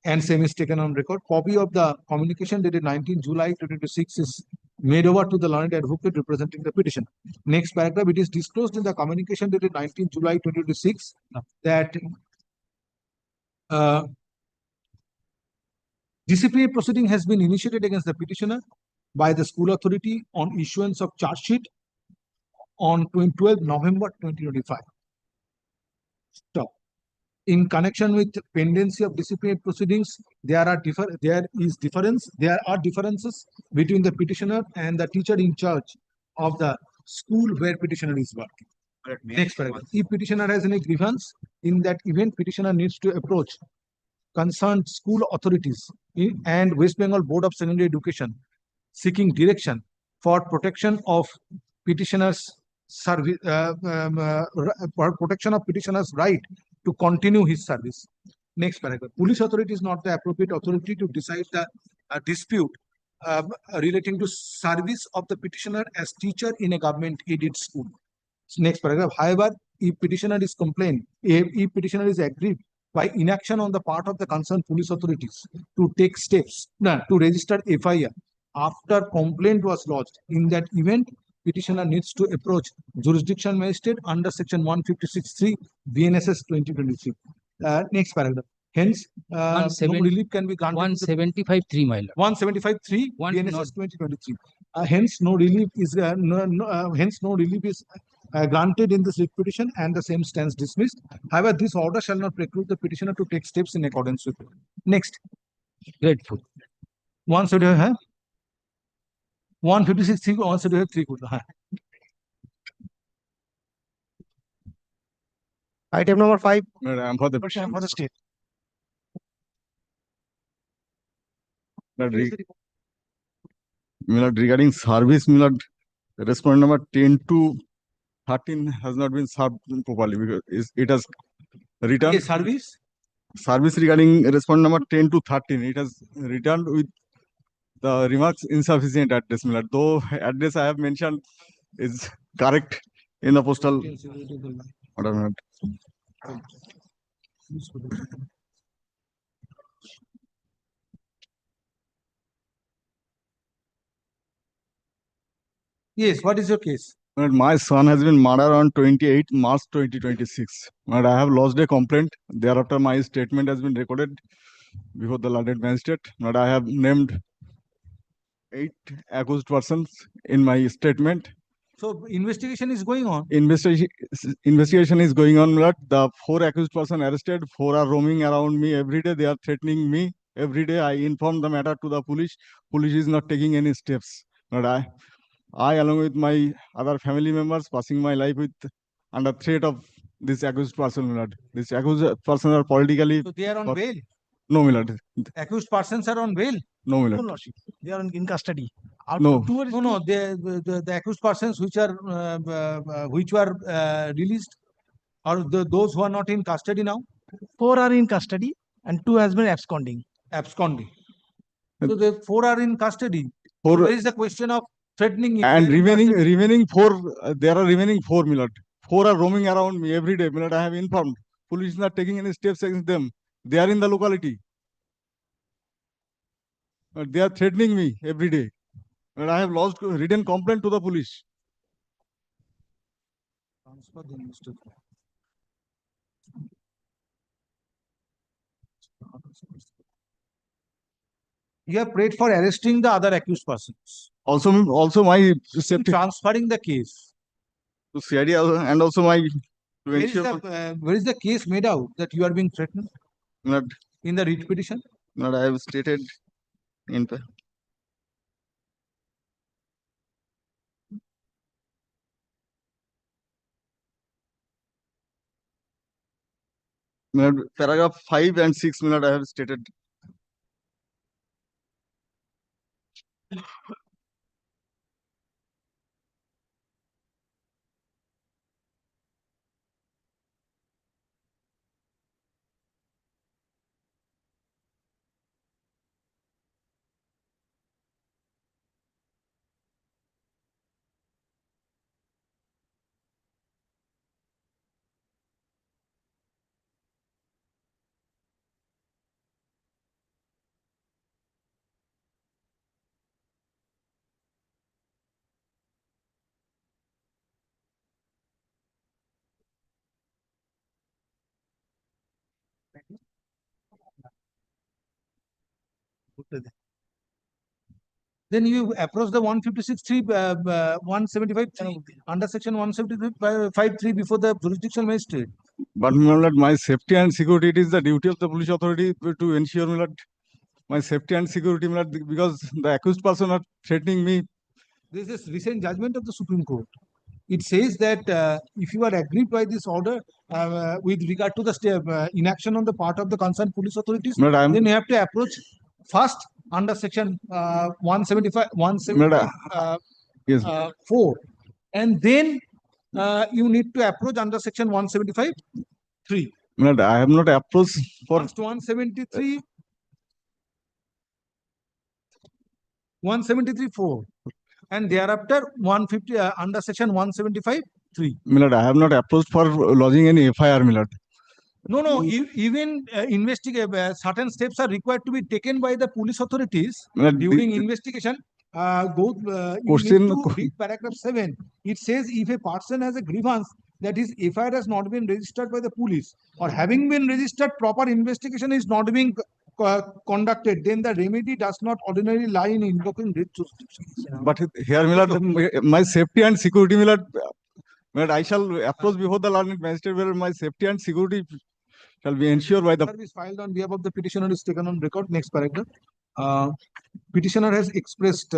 Speaker 2: and same is taken on record. Copy of the communication dated 19 July 2026 is made over to the learned advocate representing the petition. Next paragraph. It is disclosed in the communication dated 19 July 2026 that disciplinary proceeding has been initiated against the petitioner by the school authority on issuance of charge sheet on 12 November 2025. Stop. In connection with pendency of disciplinary proceedings, there are differences between the petitioner and the teacher in charge of the school where petitioner is working. Next paragraph. If petitioner has any grievance, in that event, petitioner needs to approach concerned school authorities and West Bengal Board of Secondary Education seeking direction for protection of petitioner's service, protection of petitioner's right to continue his service. Next paragraph. Police authority is not the appropriate authority to decide the dispute relating to service of the petitioner as teacher in a government-aided school. Next paragraph. However, if petitioner is petitioner is aggrieved by inaction on the part of the concerned police authorities to take steps to register FIR after complaint was lodged, in that event, petitioner needs to approach jurisdiction magistrate under section 156(3) BNSS 2023. Next paragraph. Hence, no relief can be granted.
Speaker 4: 175(3), my lord.
Speaker 2: 175(3) BNSS 2023. Hence, no relief is granted in this writ petition, and the same stands dismissed. However, this order shall not preclude the petitioner to take steps in accordance with it. Next.
Speaker 4: Grateful.
Speaker 2: One should have 156(3), one should have 3.
Speaker 8: Item number 5.
Speaker 18: I'm for the
Speaker 8: Question for the state.
Speaker 18: Regarding service, respondent number 10 to 13 has not been served properly because it has returned.
Speaker 2: Service
Speaker 18: regarding respondent number 10 to 13, it has returned with the remarks insufficient address. Though address I have mentioned is correct in the postal order.
Speaker 2: Yes, what is your case?
Speaker 18: My son has been murdered on 28 March 2026. I have lodged a complaint. Thereafter, my statement has been recorded before the learned magistrate. I have named 8 accused persons in my statement.
Speaker 2: So investigation is going on.
Speaker 18: Investigation is going on. The 4 accused persons arrested, 4 are roaming around me every day. They are threatening me every day. I inform the matter to the police. Police is not taking any steps. I, along with my other family members, passing my life with under threat of this accused person. These accused persons are politically.
Speaker 2: So they are on bail.
Speaker 18: No, milord.
Speaker 2: Accused persons are on bail.
Speaker 18: No, milord.
Speaker 8: They are in custody.
Speaker 18: No.
Speaker 2: No. The accused persons which were released are those who are not in custody now.
Speaker 8: 4 are in custody and 2 has been absconding.
Speaker 2: So the 4 are in custody. So there is the question of threatening.
Speaker 18: And remaining 4, there are remaining 4, milord. 4 are roaming around me every day, milord. I have informed. Police is not taking any steps against them. They are in the locality. They are threatening me every day. And I have lodged written complaint to the police.
Speaker 2: You have prayed for arresting the other accused persons.
Speaker 18: Also my
Speaker 2: transferring the case
Speaker 18: to CID and also my.
Speaker 2: Where is the case made out that you are being threatened?
Speaker 18: Not
Speaker 2: in the writ petition.
Speaker 18: Not I have stated in paragraph 5 and 6 I have stated.
Speaker 2: Then you approach the 175 under section 175 before the jurisdiction magistrate.
Speaker 18: But my lord, my safety and security, it is the duty of the police authority to ensure my lord, my safety and security, my lord, because the accused person are threatening me.
Speaker 2: This is recent judgment of the Supreme Court. It says that if you are aggrieved by this order with regard to the inaction on the part of the concerned police authorities, then you have to approach first under section 175, 174, and then you need to approach under section 175(3).
Speaker 18: I have not approached for
Speaker 2: First 173, 173(4), and thereafter 150 under section 175(3).
Speaker 18: My lord, I have not approached for lodging any FIR, my lord.
Speaker 2: No, even certain steps are required to be taken by the police authorities during investigation. You need to read paragraph 7. It says if a person has a grievance that his FIR has not been registered by the police, or having been registered, proper investigation is not being conducted, then the remedy does not ordinarily lie in invoking writ jurisdiction.
Speaker 18: But here, my lord, my safety and security, my lord, I shall approach before the learned magistrate where my safety and security shall be ensured by the
Speaker 2: service filed on behalf of the petitioner is taken on record. Next paragraph. Petitioner has expressed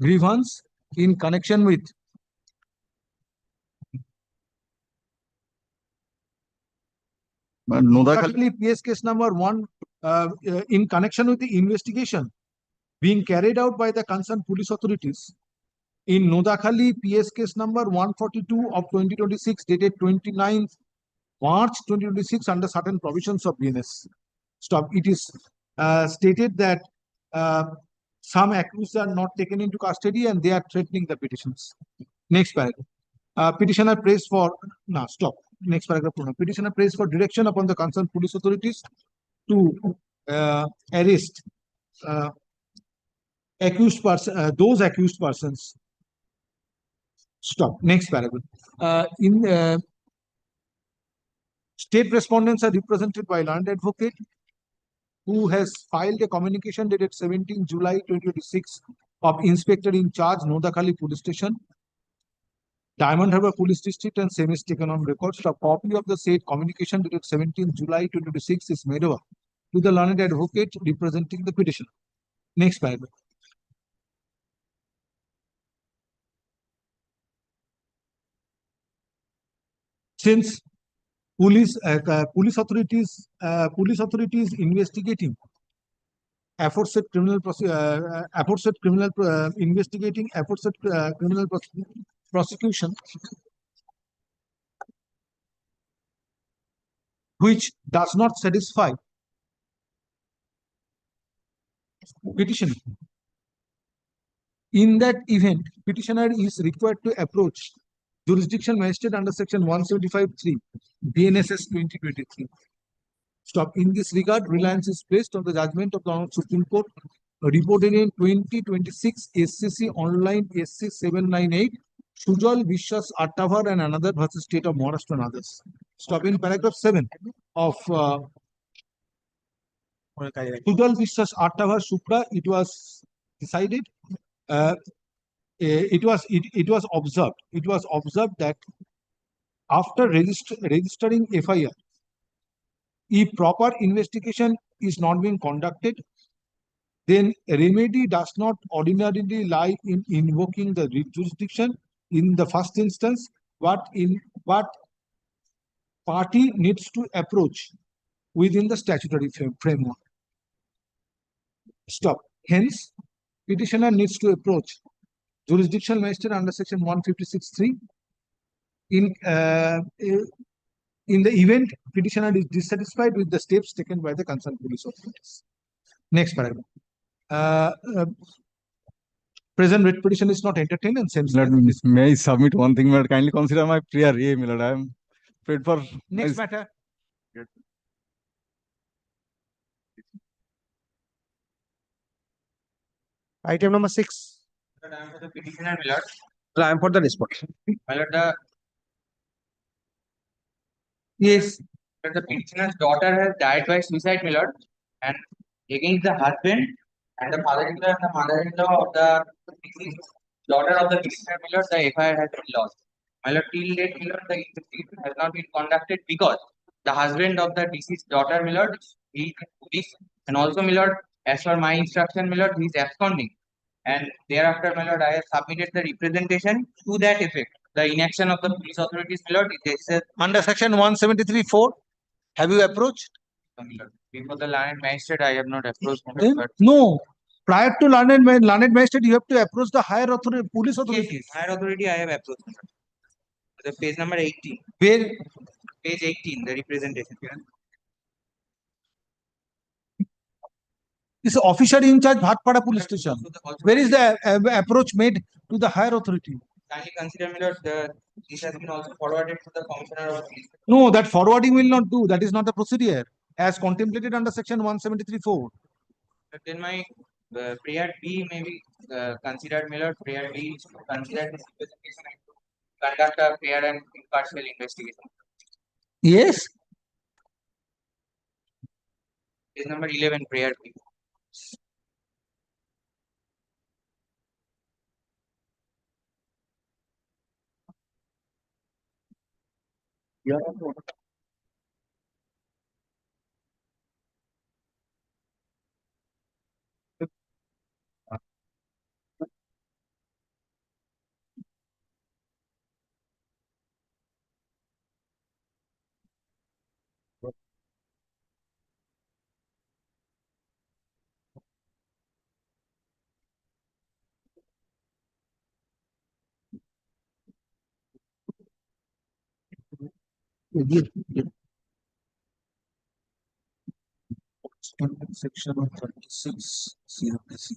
Speaker 2: grievance in connection with Nodakhali PS case number 1 in connection with the investigation being carried out by the concerned police authorities. In Nodakhali PS case number 142 of 2026 dated 29th March 2026 under certain provisions of BNS. Stop. It is stated that some accused are not taken into custody and they are threatening the petitions. Next paragraph. Petitioner prays for Next paragraph. Petitioner prays for direction upon the concerned police authorities to arrest those accused persons. Stop. Next paragraph. State respondents are represented by learned advocate who has filed a communication dated 17 July 2026 of Inspector in Charge, Nodakhali Police Station, Diamond Harbour Police District, and same is taken on record. So a copy of the said communication dated 17 July 2026 is made over to the learned advocate representing the petitioner. Next paragraph. Since police authorities investigating aforesaid criminal prosecution which does not satisfy petitioner. In that event, petitioner is required to approach jurisdiction magistrate under section 175(3) BNSS 2023. Stop. In this regard, reliance is placed on the judgment of the Supreme Court reported in 2026 SCC online SC 798 Sujal Vishwas Attavar and another versus State of Maharashtra and others. Stop. In paragraph 7 of Sujal Vishwas Attavar Supra, it was decided. It was observed. That after registering FIR, If proper investigation is not being conducted, then remedy does not ordinarily lie in invoking the jurisdiction in the first instance, but party needs to approach within the statutory framework. Stop. Hence, petitioner needs to approach jurisdictional magistrate under section 156(3). In the event petitioner is dissatisfied with the steps taken by the concerned police authorities. Next paragraph. Present writ petition is not entertained and same.
Speaker 18: May I submit one thing, but kindly consider my prayer. My lord, I am prayed for.
Speaker 2: Next matter.
Speaker 7: Item number 6.
Speaker 9: I am for the petitioner, my lord.
Speaker 7: I am for the response.
Speaker 9: My lord,
Speaker 2: Yes.
Speaker 9: the petitioner's daughter has died by suicide, my lord, and against the husband and the father-in-law and the mother-in-law of the deceased daughter of the petitioner, my lord, the FIR has been lost. My lord, till date, my lord, the investigation has not been conducted because the husband of the deceased daughter, my lord, he is in police, and also, my lord, as per my instruction, my lord, he is absconding. And thereafter, my lord, I have submitted the representation to that effect. The inaction of the police authorities, my lord, is
Speaker 2: under section 173(4). Have you approached?
Speaker 9: Before the learned magistrate, I have not approached. But
Speaker 2: No. Prior to learned magistrate, you have to approach the higher authority, police authorities.
Speaker 9: Yes, higher authority, I have approached. The page number 18.
Speaker 2: Where?
Speaker 9: Page 18, the representation.
Speaker 2: This officer in charge, Bhatpada police station. Where is the approach made to the higher authority?
Speaker 9: Kindly consider, my lord, this has been also forwarded to the commissioner of police.
Speaker 2: No, that forwarding will not do. That is not the procedure as contemplated under section 173(4).
Speaker 9: But then my prayer B may be considered, my lord. Prayer B is to consider this investigation and to conduct a fair and impartial investigation.
Speaker 2: Yes.
Speaker 9: Page number 11, prayer B.
Speaker 2: Yeah. Section 36 CRPC.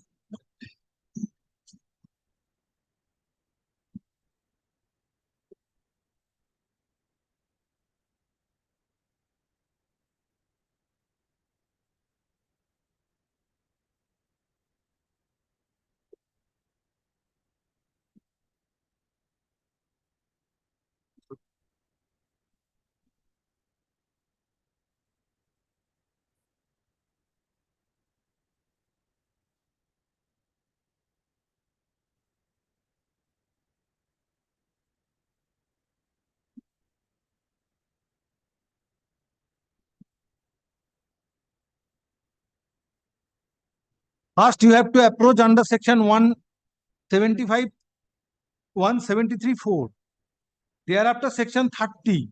Speaker 2: First, you have to approach under section 175, 173(4). Thereafter, section 30.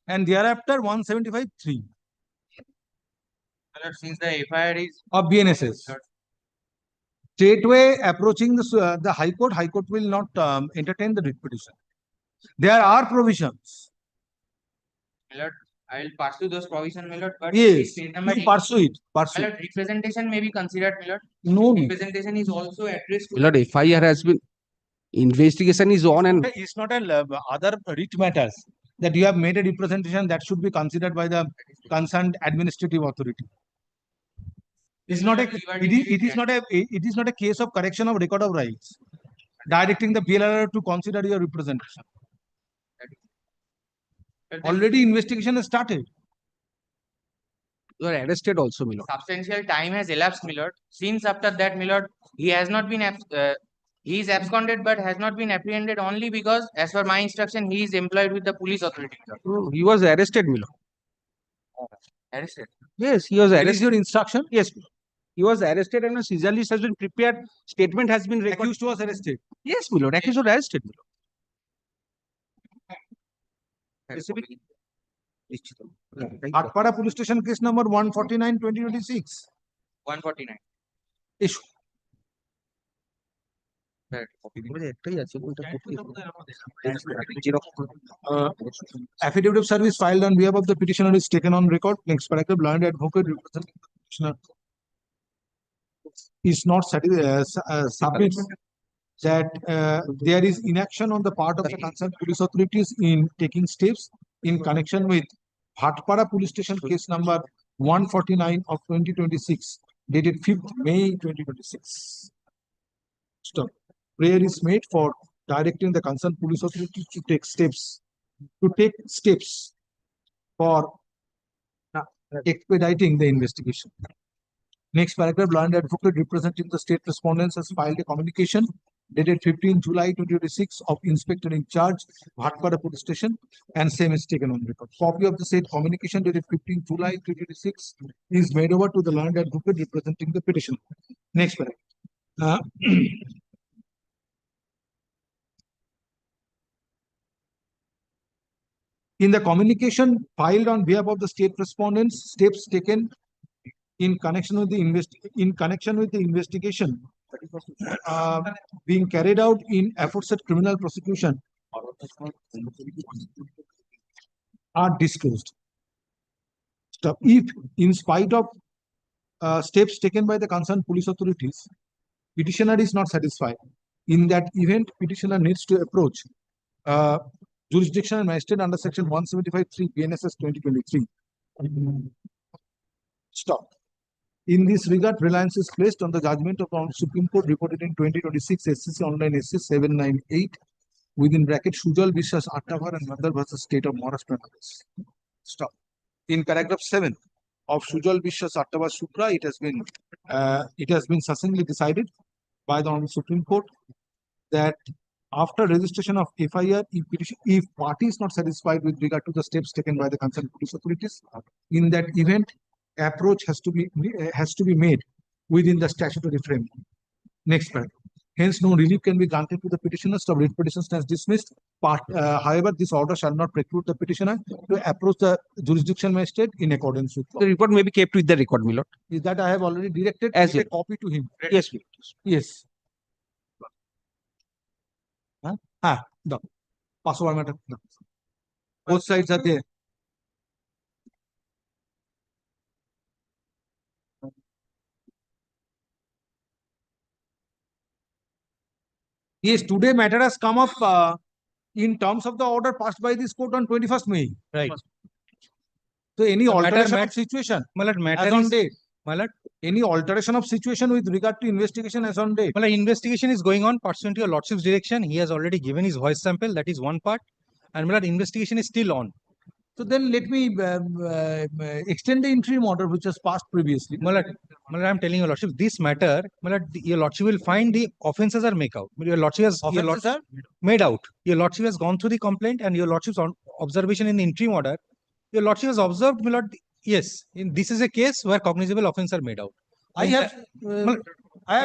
Speaker 2: And thereafter, 175(3).
Speaker 9: Since the FIR is
Speaker 2: of BNSS. Straightway approaching the High Court will not entertain the writ petition. There are provisions.
Speaker 9: My lord, I will pursue those provisions, my lord. But
Speaker 2: Yes,
Speaker 9: page number
Speaker 2: you pursue it. Pursue.
Speaker 9: My lord, representation may be considered, my lord.
Speaker 2: No.
Speaker 9: Representation is also addressed to
Speaker 23: My lord, FIR has been, investigation is on and
Speaker 2: it's not a other writ matters that you have made a representation that should be considered by the concerned administrative authority. It's not it is not a case of correction of record of rights. Directing the PLR to consider your representation. Already investigation has started.
Speaker 23: you are arrested also, my lord.
Speaker 9: Substantial time has elapsed, my lord. Since after that, my lord, he has not been he is absconded but has not been apprehended only because, as per my instruction, he is employed with the police authority.
Speaker 23: No, he was arrested, my lord.
Speaker 9: Arrested.
Speaker 2: Yes, he was
Speaker 10: That is
Speaker 2: arrested.
Speaker 10: your instruction? Yes. He was arrested and a seizure list has been prepared. Statement has been recorded.
Speaker 2: Accused was arrested.
Speaker 10: Yes, my lord. Accused was arrested, my lord.
Speaker 2: Atpara Police Station case number 149/2026.
Speaker 9: 149.
Speaker 2: Issue. Affidavit of service filed on behalf of the petitioner is taken on record. Next paragraph, learned advocate representing the petitioner is not submits that there is inaction on the part of the concerned police authorities in taking steps in connection with Bhatpara Police Station case number 149 of 2026, dated 5th May 2026. Stop. Prayer is made for directing the concerned police authorities to take steps for expediting the investigation. Next paragraph, learned advocate representing the state respondents has filed a communication dated 15 July 2026 of Inspector in Charge, Bhatpara Police Station, and same is taken on record. Copy of the said communication dated 15 July 2026 is made over to the learned advocate representing the petitioner. Next paragraph. In the communication filed on behalf of the state respondents, steps taken in connection with the investigation being carried out in aforesaid criminal prosecution are disclosed. If, in spite of steps taken by the concerned police authorities, petitioner is not satisfied, in that event, petitioner needs to approach jurisdictional magistrate under section 175(3) BNSS 2023. Stop. In this regard, reliance is placed on the judgment of the Supreme Court reported in 2026 SCC Online SC 798 within bracket Sujal Bishwas Attavar and Mandal versus State of Maharashtra. Stop. In paragraph 7 of Sujal Bishwas Attavar Sutra, it has been succinctly decided by the Supreme Court that after registration of FIR, if party is not satisfied with regard to the steps taken by the concerned police authorities, in that event, approach has to be made within the statutory framework. Next paragraph. Hence, no relief can be granted to the petitioner. So, writ petition stands dismissed. However, this order shall not preclude the petitioner to approach the jurisdiction magistrate in accordance with law.
Speaker 10: The report may be kept with the record, my lord.
Speaker 2: Is that I have already directed
Speaker 10: As
Speaker 2: a copy to him.
Speaker 10: Yes,
Speaker 2: yes. The password matter. No. Both sides are there. Yes, today matter has come up in terms of the order passed by this court on 21st May.
Speaker 4: Right.
Speaker 2: So any
Speaker 4: The
Speaker 2: alteration
Speaker 4: matter-
Speaker 2: of situation
Speaker 4: matter
Speaker 2: as on
Speaker 4: is-
Speaker 2: date? Any alteration of situation with regard to investigation as on date?
Speaker 4: Well, investigation is going on pursuant to your lordship's direction. He has already given his voice sample. That is one part. And my lord, investigation is still on.
Speaker 2: So then let me extend the interim order which was passed previously.
Speaker 4: My lord, I'm telling your lordship, this matter, my lord, your lordship will find the offences are made out. Your lordship has
Speaker 2: Offences are
Speaker 4: made out. Your lordship has gone through the complaint and your lordship's observation in the interim order. Your lordship has observed, my lord, yes, this is a case where cognizable offences are made out.
Speaker 2: I have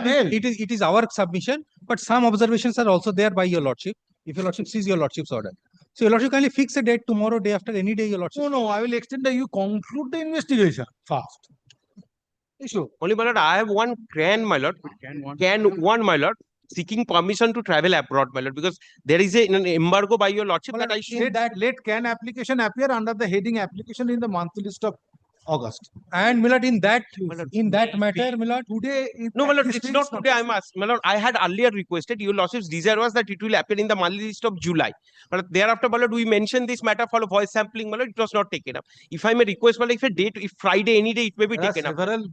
Speaker 2: held.
Speaker 4: It is our submission, but some observations are also there by your lordship. If your lordship sees your lordship's order. So your lordship kindly fix a date tomorrow, day after, any day your lordship.
Speaker 2: No, I will extend you conclude the investigation fast.
Speaker 23: Issue. Only, my lord, I have one can, my lord. One, my lord, seeking permission to travel abroad, my lord, because there is an embargo by your lordship that I should.
Speaker 2: Let can application appear under the heading application in the monthly list of August.
Speaker 4: And my lord, in that matter, my lord,
Speaker 2: today.
Speaker 23: No, my lord, it's not today. I'm asking, my lord. I had earlier requested your lordship's desire was that it will appear in the monthly list of July. But thereafter, my lord, we mentioned this matter for voice sampling, my lord. It was not taken up. If I may request, my lord, if Friday, any day, it may be taken up.
Speaker 2: Several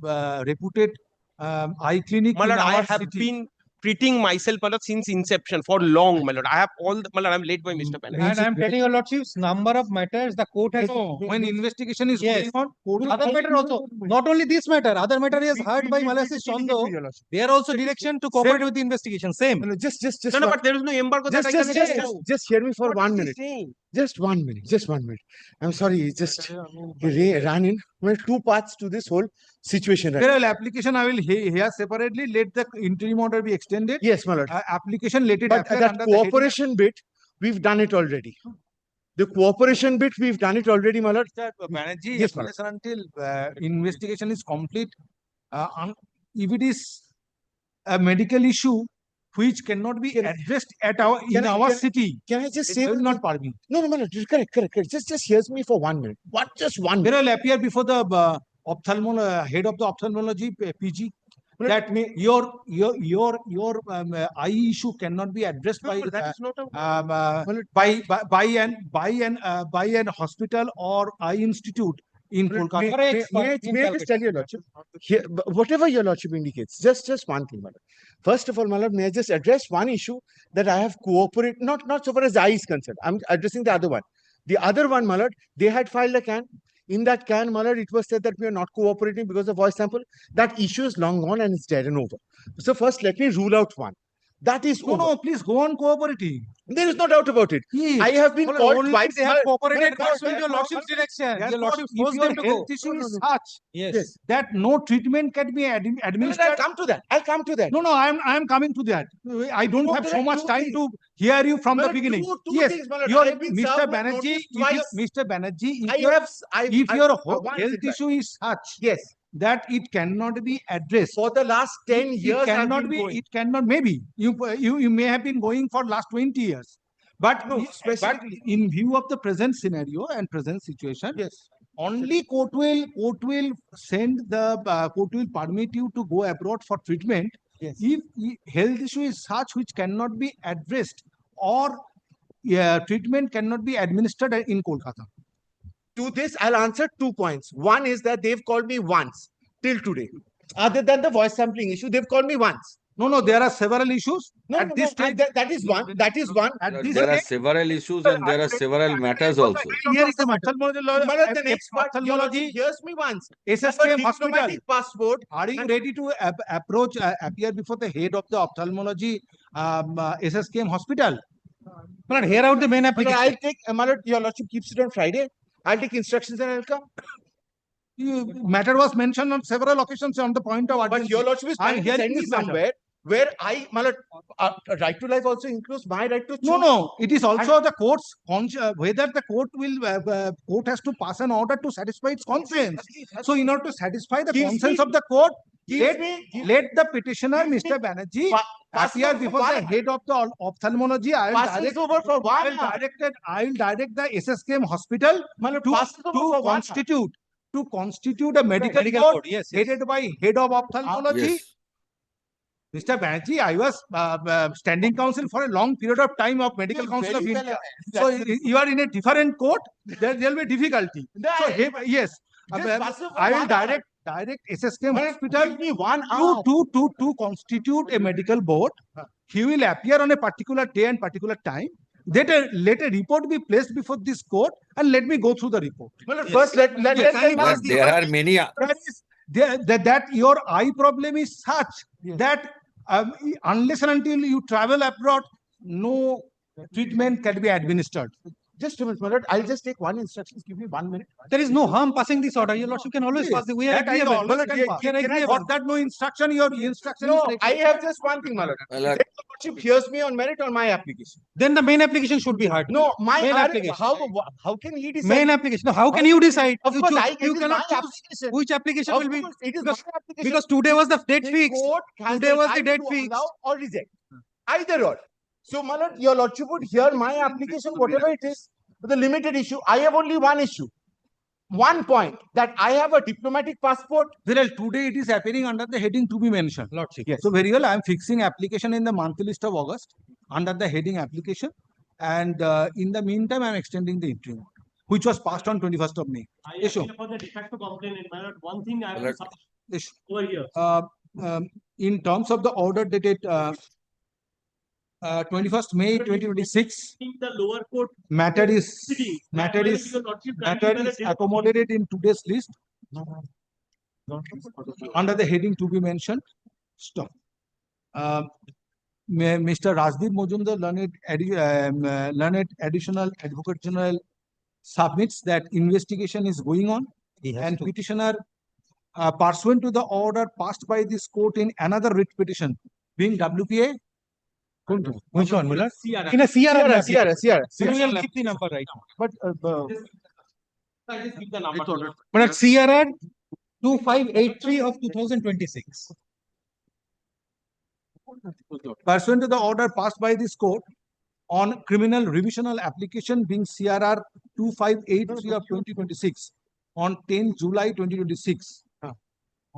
Speaker 2: reputed eye clinic.
Speaker 23: My lord,
Speaker 2: in
Speaker 23: I
Speaker 2: our
Speaker 23: have
Speaker 2: city.
Speaker 23: been treating myself, my lord, since inception for long, my lord. I have all the, my lord, I'm late by Mr. Panel.
Speaker 4: and I'm telling your lordship's number of matters the court has.
Speaker 2: When investigation is
Speaker 4: Yes.
Speaker 2: going on,
Speaker 4: Other matter also. Not only this matter, other matter is heard by Malasis Chondo. They are also direction to cooperate with the investigation. Same.
Speaker 23: No, but there is no embargo that I can
Speaker 8: Just hear me for 1 minute.
Speaker 12: Just 1 minute, just 1 minute. I'm sorry, it just ran in. Well, two parts to this whole situation. Right?
Speaker 2: Well, application I will hear separately. Let the interim order be extended.
Speaker 12: Yes, my lord.
Speaker 2: Application let it
Speaker 12: But
Speaker 2: appear
Speaker 12: that
Speaker 2: under the heading of-
Speaker 12: cooperation bit, we've done it already. The cooperation bit, we've done it already, my lord.
Speaker 2: Mr. Banerjee,
Speaker 12: Yes, my lord.
Speaker 2: unless and until investigation is complete, if it is a medical issue which cannot be addressed at in our city,
Speaker 12: Can I just
Speaker 2: it
Speaker 12: say
Speaker 2: will
Speaker 12: one
Speaker 2: not
Speaker 12: thing?
Speaker 2: permit.
Speaker 12: No, my lord. Correct. Just hears me for 1 minute. What? Just 1 minute.
Speaker 2: Then I'll appear before the head of the ophthalmology PG that your eye issue cannot be addressed by an hospital or eye institute in Kolkata.
Speaker 12: May I just tell your lordship, here, whatever your lordship indicates, just one thing, my lord. First of all, my lord, may I just address one issue that I have cooperated, not so far as I is concerned. I'm addressing the other one. The other one, my lord, they had filed a can. In that can, my lord, it was said that we are not cooperating because of voice sample. That issue is long gone and it's dead and over. So first, let me rule out one. That is over.
Speaker 2: No, please go on cooperating.
Speaker 12: There is no doubt about it.
Speaker 2: Yes.
Speaker 12: I have been
Speaker 2: Well,
Speaker 12: called
Speaker 2: only
Speaker 12: twice.
Speaker 2: they have cooperated
Speaker 12: Well,
Speaker 2: pursuant to your lordship's direction. Your lordship forced them to go. Issue is such
Speaker 12: Yes.
Speaker 2: that no treatment can be administered.
Speaker 12: I'll come to that. I'll come to that.
Speaker 2: No, I am coming to that. I don't
Speaker 12: No,
Speaker 2: have
Speaker 12: there
Speaker 2: so
Speaker 12: are
Speaker 2: much
Speaker 12: two
Speaker 2: time
Speaker 12: things.
Speaker 2: to hear you from the
Speaker 12: Well,
Speaker 2: beginning.
Speaker 12: two
Speaker 2: Yes,
Speaker 12: things, my lord.
Speaker 2: your
Speaker 12: I have been
Speaker 2: Mr.
Speaker 12: served with
Speaker 2: Banerjee,
Speaker 12: notice twice.
Speaker 2: Mr. Banerjee,
Speaker 12: I have
Speaker 2: your
Speaker 12: one
Speaker 2: health
Speaker 12: feedback.
Speaker 2: issue is such
Speaker 12: Yes.
Speaker 2: that it cannot be addressed
Speaker 12: For the last 10
Speaker 2: It
Speaker 12: years, I've
Speaker 2: cannot
Speaker 12: been
Speaker 2: be.
Speaker 12: going.
Speaker 2: It cannot. Maybe you may have been going for last 20 years, but but in view of the present scenario and present situation,
Speaker 12: yes,
Speaker 2: only court will send the court will permit you to go abroad for treatment if health issue is such which cannot be addressed or treatment cannot be administered in Kolkata.
Speaker 12: To this, I'll answer 2 points. One is that they've called me once till today. Other than the voice sampling issue, they've called me once.
Speaker 2: No, there are several issues.
Speaker 12: At this stage, that is one. That is one.
Speaker 2: At this
Speaker 14: There are
Speaker 2: stage,
Speaker 14: several issues and there are several matters also.
Speaker 2: here is the
Speaker 12: The next part, your lordship hears me once.
Speaker 2: SSKM hospital.
Speaker 12: Diplomatic passport.
Speaker 2: Are you ready to appear before the head of the ophthalmology SSKM hospital?
Speaker 8: But hear out the main
Speaker 12: But
Speaker 8: application.
Speaker 12: I'll take, your lordship keeps it on Friday. I'll take instructions and I'll come.
Speaker 2: Matter was mentioned on several occasions on the point of urgency.
Speaker 12: But your lordship is trying to send me somewhere where right to life also includes my right to choose.
Speaker 2: No. It is also the court's whether the court will court has to pass an order to satisfy its conscience. So, in order to satisfy the conscience of the court, let the petitioner, Mr. Banerjee, appear before the head of the ophthalmology. I will direct the SSKM hospital to constitute a medical board headed by head of ophthalmology. Mr. Banerjee, I was standing counsel for a long period of time of Medical Council of India. So you are in a different court, there will be difficulty. So yes, I will direct SSKM hospital to constitute a medical board. He will appear on a particular day and particular time. Let a report be placed before this court and let me go through the report.
Speaker 12: First, let
Speaker 14: There are many.
Speaker 2: That your eye problem is such that unless and until you travel abroad, no treatment can be administered.
Speaker 12: Just a minute, my lord. I'll just take one instruction. Give me 1 minute.
Speaker 8: There is no harm passing this order. Your lordship can always pass. We are agreeable.
Speaker 2: For that no instruction, your instruction
Speaker 12: No,
Speaker 2: is
Speaker 12: I have just one thing, my lord. Your lordship hears me on merit on my application.
Speaker 8: Then the main application should be heard.
Speaker 12: No, my
Speaker 8: main
Speaker 12: application.
Speaker 8: application.
Speaker 12: How can he decide?
Speaker 8: Main application. No, how can you decide?
Speaker 12: Of
Speaker 8: You
Speaker 12: course,
Speaker 8: choose-
Speaker 12: I can
Speaker 8: you
Speaker 12: use
Speaker 8: cannot
Speaker 12: my
Speaker 8: choose
Speaker 12: application.
Speaker 8: which application
Speaker 12: Of
Speaker 8: will be.
Speaker 12: course, it is my application.
Speaker 8: Because today was the date
Speaker 12: The
Speaker 8: fixed.
Speaker 12: court has
Speaker 8: Today was the
Speaker 12: right
Speaker 8: date
Speaker 12: to
Speaker 8: fixed.
Speaker 12: allow or reject. Either or. So, my lord, your lordship would hear my application, whatever it is, with the limited issue. I have only one issue. 1 point that I have a diplomatic passport.
Speaker 2: Well, today it is appearing under the heading to be mentioned.
Speaker 8: Lordship.
Speaker 2: Yes. So very well, I am fixing application in the monthly list of August under the heading application, and in the meantime, I am extending the interim order, which was passed on 21st of May. Yes, sure.
Speaker 7: For the de facto complaint, my lord, one thing I
Speaker 14: Well,
Speaker 7: will over here.
Speaker 2: In terms of the order dated 21st May 2026,
Speaker 7: The lower court
Speaker 2: matter is
Speaker 7: Your lordship
Speaker 2: accommodated in today's list under the heading to be mentioned. Stop. Mr. Rajdeep Majumdar, learned additional advocate general submits that investigation is going on and petitioner pursuant to the order passed by this court in another writ petition being WPA.
Speaker 8: Which one, Miller?
Speaker 2: CRR.
Speaker 8: In a CRR.
Speaker 12: CRR.
Speaker 8: We will keep the number right now.
Speaker 2: But
Speaker 23: Just give the number.
Speaker 8: But at CRR 2583 of 2026.
Speaker 2: pursuant to the order passed by this court on criminal revisional application being CRR 2583 of 2026 on 10 July 2026.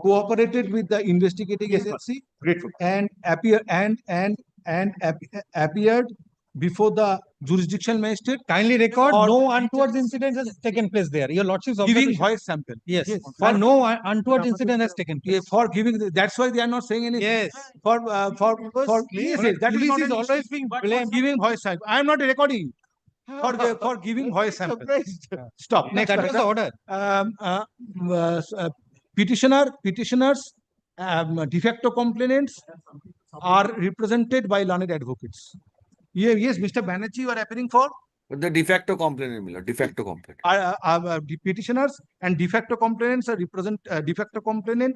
Speaker 2: Cooperated with the investigating agency and appeared before the jurisdictional magistrate.
Speaker 8: Kindly record
Speaker 2: for
Speaker 8: no untoward incident has taken place there. Your lordship's
Speaker 2: giving
Speaker 8: observation.
Speaker 2: voice sample.
Speaker 8: Yes.
Speaker 2: For
Speaker 8: And no untoward incident has taken place.
Speaker 2: for giving that's why they are not saying anything.
Speaker 8: Yes.
Speaker 2: For yes, yes, that
Speaker 8: Police
Speaker 2: not
Speaker 8: is
Speaker 2: an
Speaker 8: always
Speaker 2: issue.
Speaker 8: being
Speaker 2: But
Speaker 8: blamed.
Speaker 2: for giving voice sample. I am not recording for giving voice sample. Stop. Next
Speaker 8: That was the order.
Speaker 2: Petitioners de facto complainants are represented by learned advocates. Yes, Mr. Banerjee, you are appearing for
Speaker 14: The de facto complaint, Miller, de facto complaint.
Speaker 2: the petitioners and de facto complainants are de facto complainant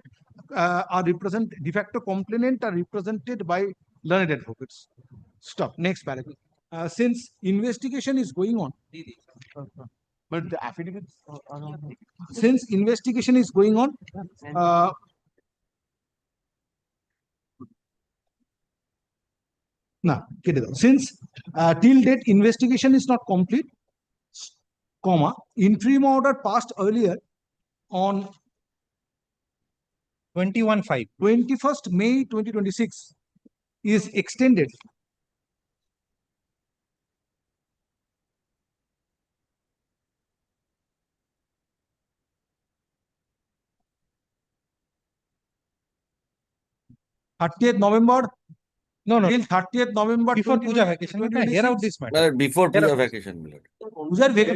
Speaker 2: de facto complainant are represented by learned advocates. Stop. Next paragraph. Since investigation is going on,
Speaker 12: But the affidavits.
Speaker 2: since investigation is going on, since till date investigation is not complete, comma, interim order passed earlier on 21st May 2026 is extended November.
Speaker 8: No.
Speaker 2: Till 30th November.
Speaker 8: Before Puja vacation, we can hear out this matter.
Speaker 14: Well, before Puja vacation, Miller.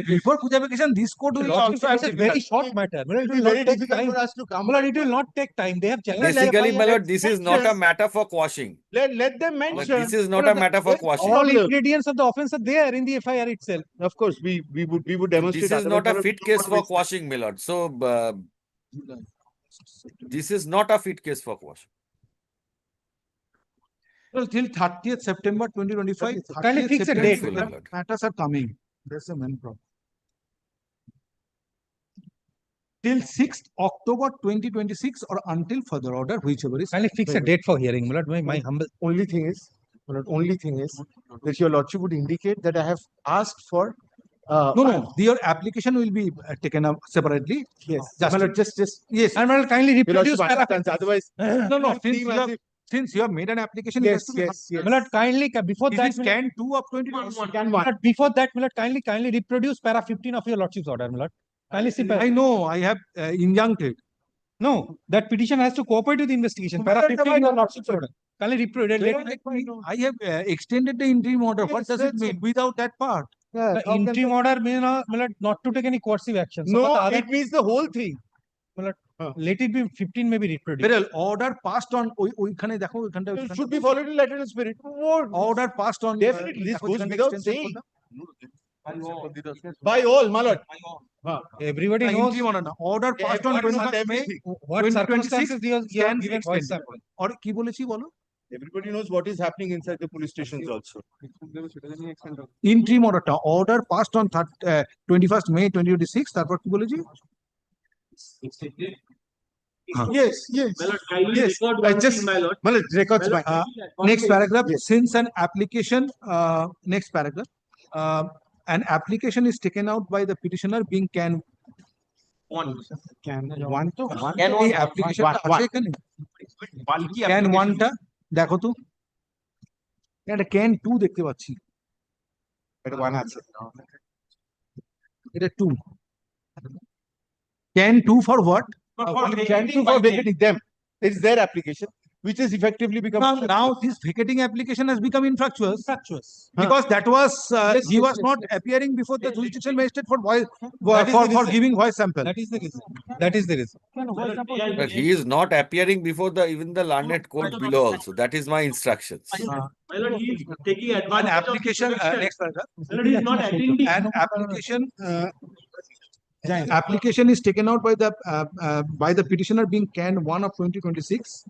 Speaker 2: Before Puja vacation, this court will also have
Speaker 8: It's a very short matter. It will
Speaker 12: Very
Speaker 8: not take
Speaker 12: difficult
Speaker 8: time.
Speaker 12: for us to come.
Speaker 8: It will not take time. They have challenged.
Speaker 14: Basically, my lord, this is not a matter for quashing.
Speaker 12: Let them
Speaker 14: But
Speaker 12: mention.
Speaker 14: this is not a matter for quashing.
Speaker 8: All ingredients of the offense are there in the FIR itself.
Speaker 12: Of course, we would demonstrate.
Speaker 14: This is not a
Speaker 12: otherwise
Speaker 14: fit case for quashing, my lord. So, this is not a fit case for quashing.
Speaker 2: Well, till 30th September 2025.
Speaker 8: Kindly fix a date.
Speaker 2: Matters are coming. That's the main problem. Till 6th October 2026 or until further order, whichever is.
Speaker 8: Kindly fix a date for hearing. My humble.
Speaker 12: Only thing is that your lordship would indicate that I have asked for.
Speaker 2: No. Your application will be taken up separately.
Speaker 12: Yes.
Speaker 2: Just
Speaker 8: yes. And will kindly reproduce.
Speaker 12: Otherwise,
Speaker 2: no. Since you have made an application,
Speaker 12: yes.
Speaker 8: Milord, kindly before
Speaker 2: this
Speaker 8: that.
Speaker 2: is Can 2 of 2021.
Speaker 8: Milord, before that, Milord, kindly reproduce para 15 of your lordship's order, Milord. Kindly see.
Speaker 2: I know. I have injuncted.
Speaker 8: No, that petition has to cooperate with the investigation. Para 15 your lordship's order. Kindly reproduce.
Speaker 2: I have extended the interim order. What does it mean without that part?
Speaker 8: The interim order means not to take any coercive action.
Speaker 12: No, it means the whole thing.
Speaker 8: Let it be 15 may be reproduced.
Speaker 2: Well, order passed on.
Speaker 12: It should be followed in letter and spirit.
Speaker 2: Order passed on.
Speaker 12: Definitely, this goes without saying. By all, my lord.
Speaker 8: Everybody knows.
Speaker 2: Order passed on 21st May.
Speaker 8: What circumstances you have given voice sample.
Speaker 2: Or ki bolechi bolo?
Speaker 12: Everybody knows what is happening inside the police stations also.
Speaker 2: Interim order passed on 21st May 2026. তারপর কি বলেছি? Yes. Next paragraph. Since an application, next paragraph. An application is taken out by the petitioner being can one টা দেখো তো এটা can 2 দেখতে পাচ্ছি
Speaker 12: এটা 1 আছে
Speaker 2: এটা 2 can 2 for what?
Speaker 12: Can 2 for vacating them. It is their application, which is effectively become.
Speaker 2: Now this vacating application has become infractuous. Because that was he was not appearing before the jurisdictional magistrate for giving voice sample.
Speaker 8: That is the reason. That is the reason.
Speaker 14: But he is not appearing before even the learned court below also. That is my instructions.
Speaker 7: My lord, he is taking
Speaker 2: An
Speaker 7: advantage of
Speaker 2: application,
Speaker 7: situation.
Speaker 2: next paragraph.
Speaker 7: My lord, he is not attending.
Speaker 2: An application is taken out by the petitioner being Can 1 of 2026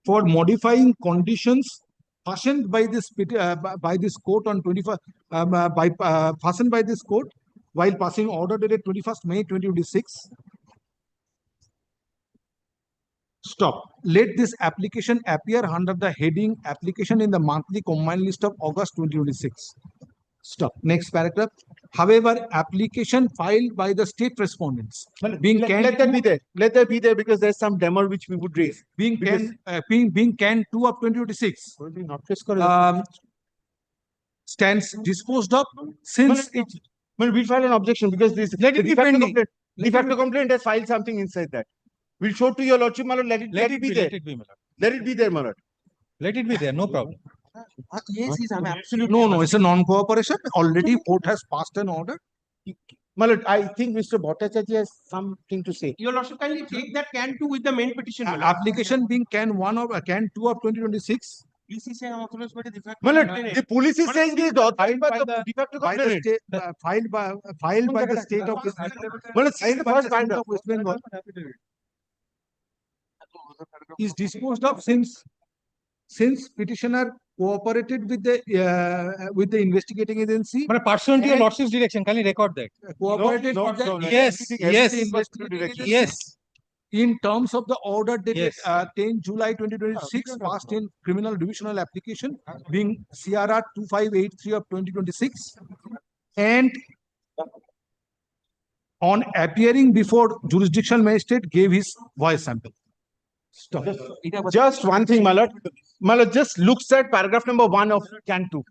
Speaker 2: for modifying conditions fashioned by this court on 21st fashioned by this court while passing order dated 21st May 2026. Stop. Let this application appear under the heading application in the monthly combined list of August 2026. Stop. Next paragraph. However, application filed by the state respondents being
Speaker 12: Let that be there. Let that be there because there's some demo which we would raise.
Speaker 2: being Can 2 of 2026 stands disposed of since it.
Speaker 12: Well, we'll file an objection because this
Speaker 2: Let it be pending.
Speaker 12: De facto complaint has filed something inside that. We'll show to your lordship, my lord. Let it be there.
Speaker 8: Let it be, my lord.
Speaker 12: Let it be there, my lord.
Speaker 8: Let it be there, no problem.
Speaker 12: Yes, I'm absolutely.
Speaker 2: No, it's a non-cooperation. Already court has passed an order.
Speaker 12: My lord, I think Mr. Bhattacharya has something to say.
Speaker 23: Your lordship, kindly take that Can 2 with the main petition. my lord.
Speaker 2: Application being Can 1 of Can 2 of 2026
Speaker 23: Please say I'm authorized by the de facto
Speaker 12: My lord,
Speaker 23: complainant.
Speaker 12: the police is saying this authorized by the de facto
Speaker 2: by the
Speaker 12: complainant.
Speaker 2: state filed by the state of West
Speaker 12: Well, it's
Speaker 2: filed
Speaker 12: the
Speaker 2: by
Speaker 12: first
Speaker 2: the state
Speaker 12: binder.
Speaker 2: of West Bengal is disposed of since petitioner cooperated with the investigating agency.
Speaker 8: But pursuant to your
Speaker 2: and
Speaker 8: lordship's direction, can you record that?
Speaker 2: cooperated
Speaker 12: No,
Speaker 2: with the
Speaker 12: no, no.
Speaker 8: Yes,
Speaker 12: Everything
Speaker 8: yes,
Speaker 2: investigating agency
Speaker 8: yes.
Speaker 2: in terms of the order dated
Speaker 8: Yes.
Speaker 2: 10 July 2026 passed in criminal divisional application being CRR 2583 of 2026 and on appearing before jurisdictional magistrate gave his voice sample. Stop.
Speaker 12: Just one thing, my lord. My lord, just looks at paragraph number 1 of Can 2.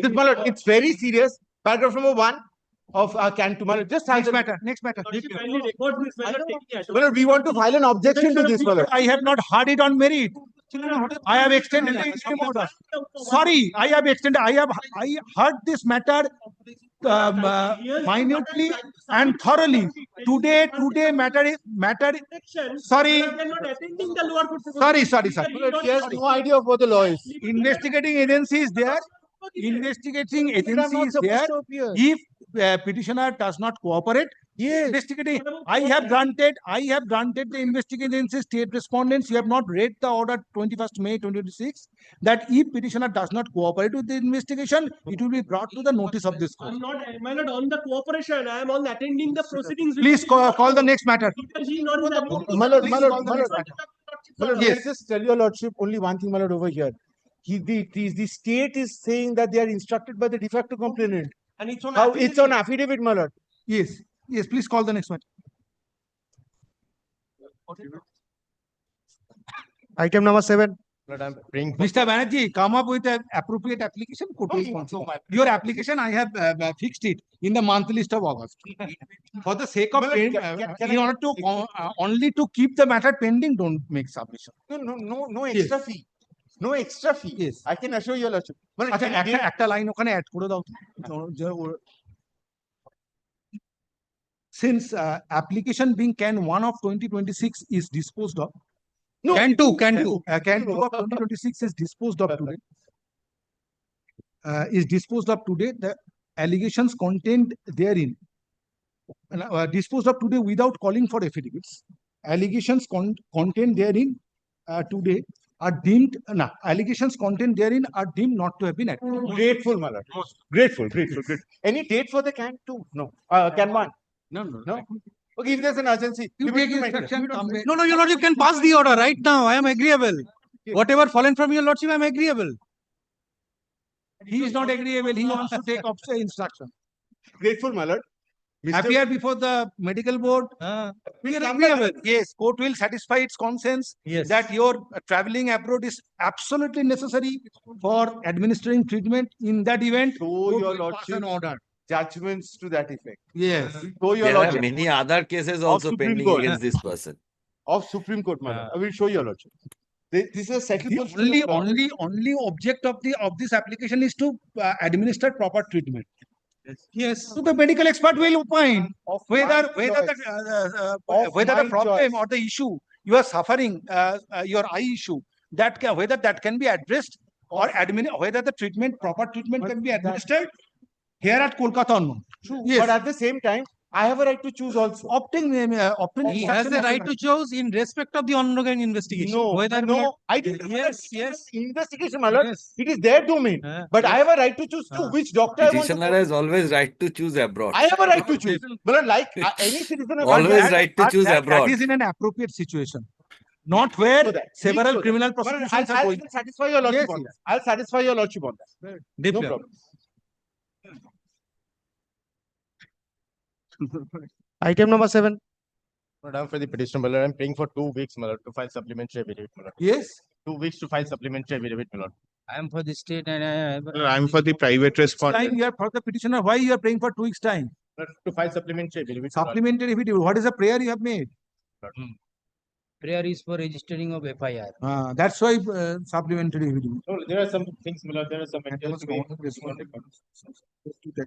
Speaker 12: This, my lord, it's very serious. Paragraph number 1 of Can 2. My lord, just
Speaker 2: Next matter. Next matter.
Speaker 7: Lordship, kindly record this. My lord, taking advantage.
Speaker 12: My lord, we want to file an objection to this, my lord.
Speaker 2: I have not heard it on merit. I have extended the interim order. Sorry, I have extended. I heard this matter minutely and thoroughly. Today matter. Sorry.
Speaker 7: They are not attending the lower court.
Speaker 2: Sorry.
Speaker 12: He has no idea of what the law is.
Speaker 2: Investigating agency is there. Investigating agency is there. If petitioner does not cooperate, investigating. I have granted the investigating agency state respondents. You have not read the order 21st May 2026 that if petitioner does not cooperate with the investigation, it will be brought to the notice of this court.
Speaker 7: I'm not, my lord, on the cooperation. I am on attending the proceedings.
Speaker 2: Please call the next matter.
Speaker 12: My lord, yes. Just tell your lordship only one thing, my lord, over here. The state is saying that they are instructed by the de facto complainant.
Speaker 23: And it's on
Speaker 12: How
Speaker 23: affidavit.
Speaker 12: it's on affidavit, my lord.
Speaker 2: Yes, please call the next one.
Speaker 12: Item number 7.
Speaker 2: Mr. Banerjee, come up with an appropriate application. Your application, I have fixed it in the monthly list of August. For the sake of in order to only to keep the matter pending, don't make submission.
Speaker 12: No extra fee. No extra fee.
Speaker 2: Yes.
Speaker 12: I can assure your lordship.
Speaker 2: আচ্ছা একটা line ওখানে add করে দাও since application being Can 1 of 2026 is disposed of.
Speaker 12: No.
Speaker 8: Can 2
Speaker 2: Can 2 of 2026 is disposed of today. The allegations contained therein disposed of today without calling for affidavits. Allegations contained therein today are deemed allegations contained therein are deemed not to have been acted.
Speaker 12: Grateful, my lord. Grateful. Any date for the Can 2? No. Can 1?
Speaker 2: No.
Speaker 12: Okay, if there's an urgency,
Speaker 2: You take instruction.
Speaker 8: No, your lordship can pass the order right now. I am agreeable. Whatever fallen from your lordship, I am agreeable.
Speaker 2: He is not agreeable. He wants to take instruction.
Speaker 12: Grateful, my lord.
Speaker 2: Appear before the medical board.
Speaker 8: We are agreeable.
Speaker 2: Yes, court will satisfy its conscience that your traveling abroad is absolutely necessary for administering treatment. In that event,
Speaker 12: So
Speaker 2: court
Speaker 12: your
Speaker 2: will pass
Speaker 12: lordship
Speaker 2: an order.
Speaker 12: judgments to that effect.
Speaker 2: Yes.
Speaker 12: So your
Speaker 14: There are
Speaker 12: lordship
Speaker 14: many other cases also
Speaker 12: Supreme
Speaker 14: pending
Speaker 12: Court.
Speaker 14: against this person.
Speaker 12: of Supreme Court, my lord. I will show your lordship. This is a settled
Speaker 2: Only object of this application is to administer proper treatment.
Speaker 8: Yes.
Speaker 2: So the medical expert will opine
Speaker 12: Of
Speaker 2: whether
Speaker 12: my choice.
Speaker 2: the
Speaker 12: Of my
Speaker 2: problem
Speaker 12: choice.
Speaker 2: or the issue you are suffering your eye issue, that whether that can be addressed or whether the proper treatment can be administered here at Kolkata or not.
Speaker 12: True,
Speaker 2: Yes.
Speaker 12: but at the same time, I have a right to choose also.
Speaker 2: Opting
Speaker 8: He has the right to choose in respect of the ongoing investigation.
Speaker 12: No,
Speaker 8: Whether
Speaker 12: no, I didn't.
Speaker 8: Yes, yes.
Speaker 12: Investigation, my lord.
Speaker 8: Yes.
Speaker 12: It is their domain. But I have a right to choose too, which doctor I want to
Speaker 14: Petitioner
Speaker 12: go.
Speaker 14: has always right to choose abroad.
Speaker 12: I have a right to choose. But like any citizen,
Speaker 14: Always right to choose abroad.
Speaker 2: That is in an appropriate situation, not where several criminal prosecutions are going.
Speaker 12: I'll satisfy your lordship on that. I'll satisfy your lordship on that. No problem.
Speaker 5: Item number 7. Madam, for the petitioner, my lord, I'm praying for 2 weeks, my lord, to file supplementary affidavit, my lord.
Speaker 2: Yes.
Speaker 5: 2 weeks to file supplementary affidavit, my lord.
Speaker 4: I am for the state and
Speaker 5: I'm for the private respondent.
Speaker 2: You are for the petitioner. Why you are praying for 2 weeks time?
Speaker 5: To file supplementary affidavit.
Speaker 2: Supplementary affidavit. What is the prayer you have made?
Speaker 4: prayer is for registering of FIR.
Speaker 2: That's why supplementary affidavit.
Speaker 5: No, there are some things, my lord, there are some matters to be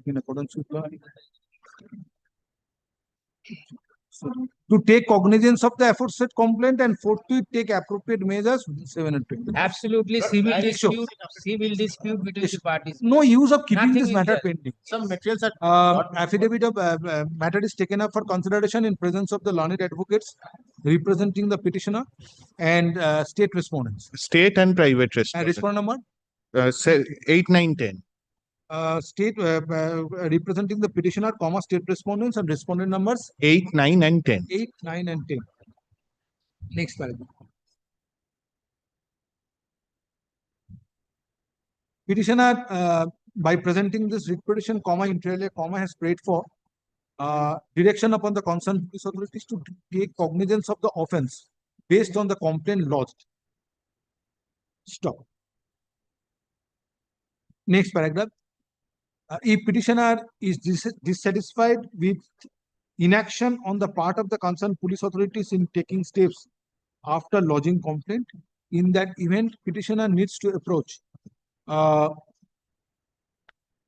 Speaker 2: in accordance with law. To take cognizance of the aforesaid complaint and forthwith take appropriate measures. 7 and 20.
Speaker 4: Absolutely civil dispute between the parties.
Speaker 2: No use of keeping
Speaker 4: Nothing
Speaker 2: this
Speaker 4: is
Speaker 2: matter
Speaker 4: there.
Speaker 2: pending.
Speaker 5: Some materials are
Speaker 2: Affidavit of matter is taken up for consideration in presence of the learned advocates representing the petitioner and state respondents.
Speaker 5: state and private respondent.
Speaker 2: Respondent number?
Speaker 5: 8, 9, 10.
Speaker 2: State representing the petitioner, state respondents, and respondent numbers
Speaker 5: 8, 9, and 10.
Speaker 2: 8, 9, and 10. Next paragraph. Petitioner, by presenting this writ petition, inter alia, has prayed for direction upon the concerned police authorities to take cognizance of the offence based on the complaint lodged. Stop. Next paragraph. If petitioner is dissatisfied with inaction on the part of the concerned police authorities in taking steps after lodging complaint, in that event, petitioner needs to approach.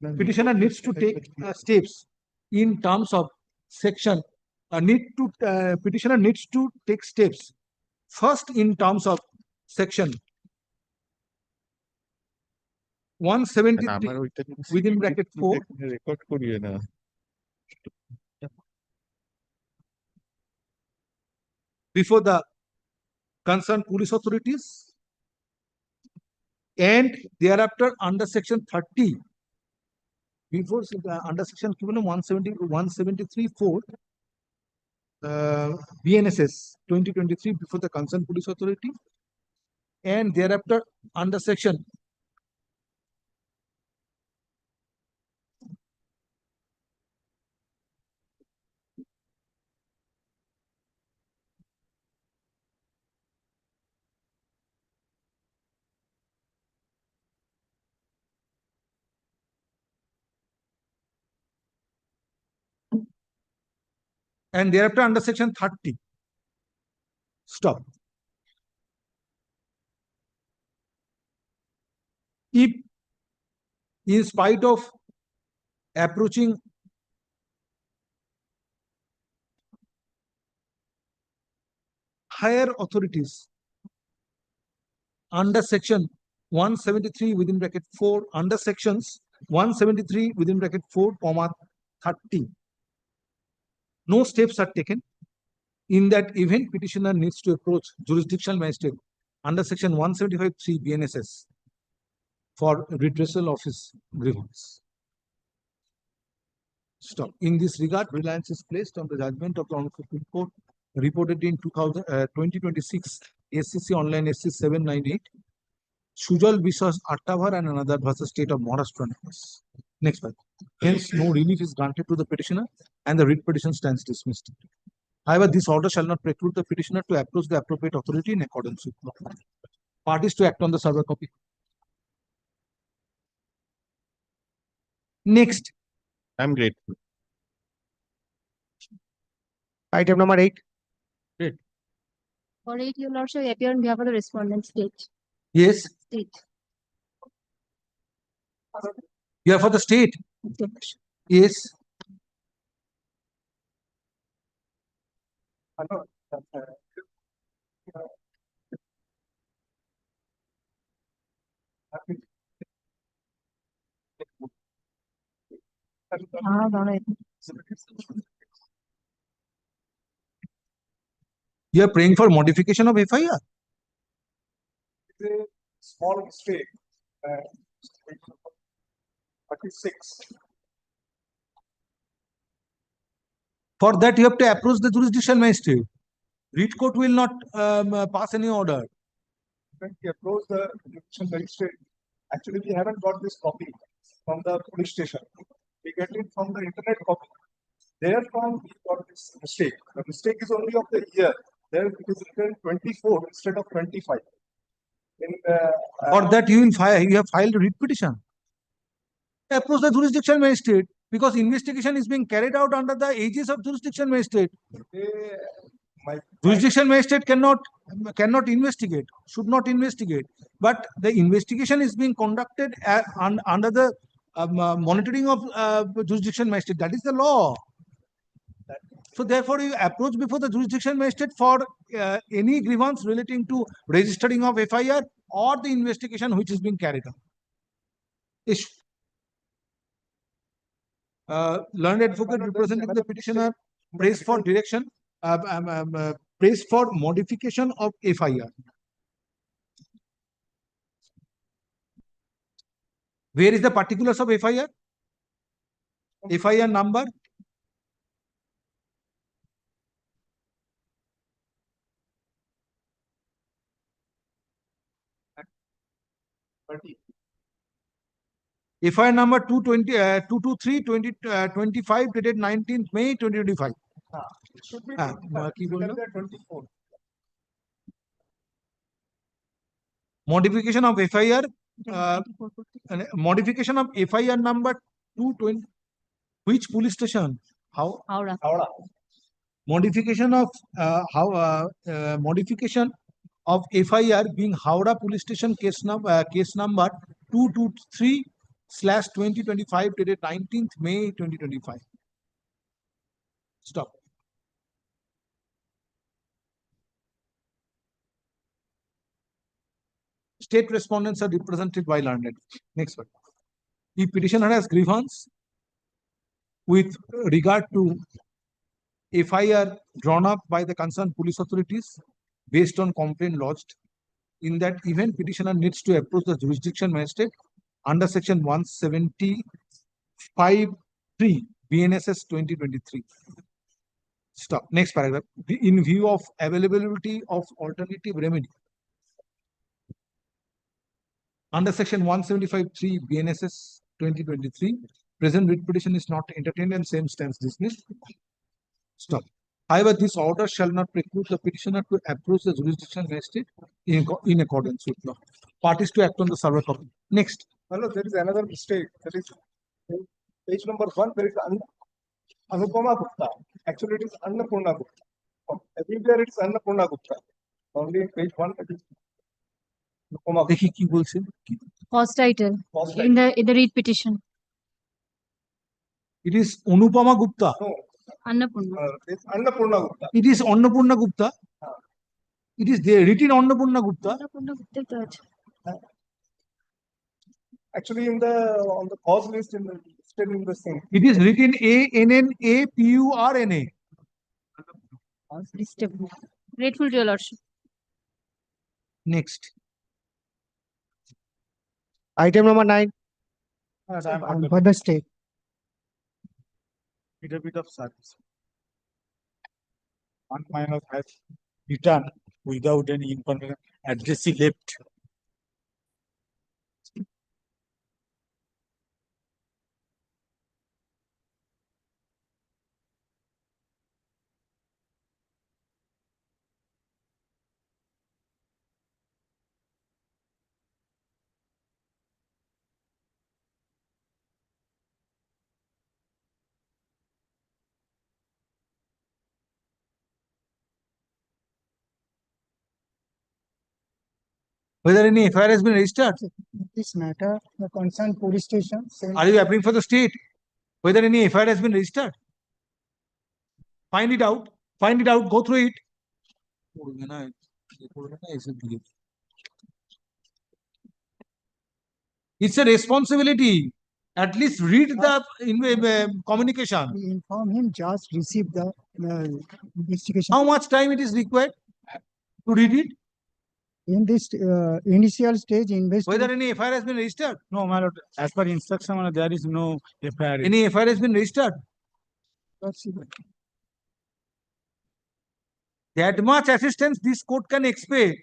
Speaker 2: Petitioner needs to take steps in terms of section. Petitioner needs to take steps first in terms of section 173 within bracket 4. Before the concerned police authorities, and thereafter under section 30, before under section 173(4), BNSS 2023 before the concerned police authority, and thereafter under section and thereafter under section 30. Stop. If in spite of approaching higher authorities under section 173 within bracket 4, under sections 173 within bracket 4, 30, no steps are taken. In that event, petitioner needs to approach jurisdictional magistrate under section 175(3) BNSS for redressal of his grievance. Stop. In this regard, reliance is placed on the judgment of the Honorable Supreme Court reported in 2026 SCC Online SC 798, Sujal versus Attavar and another versus State of Maharashtra. Next slide. Hence, no relief is granted to the petitioner and the writ petition stands dismissed. However, this order shall not preclude the petitioner to approach the appropriate authority in accordance with law. Parties to act on the server copy. Next.
Speaker 5: I'm grateful. Item number 8.
Speaker 13: For 8, you will also appear on behalf of the respondent state.
Speaker 2: Yes.
Speaker 13: State.
Speaker 2: You are for the state. Yes. You are praying for modification of FIR.
Speaker 6: A small mistake. 36.
Speaker 2: For that, you have to approach the jurisdiction magistrate. Read court will not pass any order.
Speaker 6: When we approach the jurisdiction magistrate, actually we haven't got this copy from the police station. We get it from the internet copy. Therefrom, we got this mistake. The mistake is only of the year. There it is written 24 instead of 25.
Speaker 2: For that, you have filed a writ petition. Approach the jurisdiction magistrate because investigation is being carried out under the aegis of jurisdiction magistrate. Jurisdiction magistrate cannot investigate, should not investigate, but the investigation is being conducted under the monitoring of jurisdiction magistrate. That is the law. So therefore, you approach before the jurisdiction magistrate for any grievance relating to registering of FIR or the investigation which is being carried out. Issue. Learned advocate representing the petitioner prays for direction, prays for modification of FIR. Where is the particulars of FIR? FIR number. FIR number 223/2025 dated 19th May 2025.
Speaker 6: It should be 24.
Speaker 2: Modification of FIR. Modification of FIR number 220. Which police station? How?
Speaker 15: Howrah.
Speaker 2: Modification of modification of FIR being Howrah police station case number 223/2025 dated 19th May 2025. Stop. State respondents are represented by learned. Next one. The petitioner has grievance with regard to FIR drawn up by the concerned police authorities based on complaint lodged. In that event, petitioner needs to approach the jurisdiction magistrate under section 175(3) BNSS 2023. Stop. Next paragraph. In view of availability of alternative remedy. Under section 175(3) BNSS 2023, present writ petition is not entertained and same stands dismissed. Stop. However, this order shall not preclude the petitioner to approach the jurisdiction magistrate in accordance with law. Parties to act on the server copy. Next.
Speaker 6: Hello, there is another mistake. That is page number 1. There is Anupama Gupta. Actually, it is Annapurna Gupta. Everywhere it is Annapurna Gupta. Only in page 1 it is Anupama Gupta.
Speaker 2: দেখি কি বলছেন
Speaker 13: First title in the read petition.
Speaker 2: It is Anupama Gupta.
Speaker 6: No.
Speaker 13: Annapurna.
Speaker 6: It's Annapurna Gupta.
Speaker 2: It is Annapurna Gupta. It is there written Annapurna Gupta.
Speaker 13: Annapurna Gupta to acha.
Speaker 6: Actually, on the cause list, still in the same.
Speaker 2: It is written ANNAPURNA.
Speaker 13: Grateful to your lordship.
Speaker 2: Next.
Speaker 16: Item number 9.
Speaker 21: For the state.
Speaker 6: Bit of service. One minor has returned without any information. Address he left.
Speaker 2: Whether any FIR has been registered.
Speaker 21: This matter, the concerned police station.
Speaker 2: Are you appealing for the state? Whether any FIR has been registered? Find it out. Find it out. Go through it. It's a responsibility. At least read the communication.
Speaker 21: We inform him just receive the investigation.
Speaker 2: How much time it is required to read it?
Speaker 21: In this initial stage,
Speaker 2: Whether
Speaker 21: investigation.
Speaker 2: any FIR has been registered?
Speaker 8: No, my lord, as per instruction, there is no FIR.
Speaker 2: Any FIR has been registered? That much assistance this court can expect.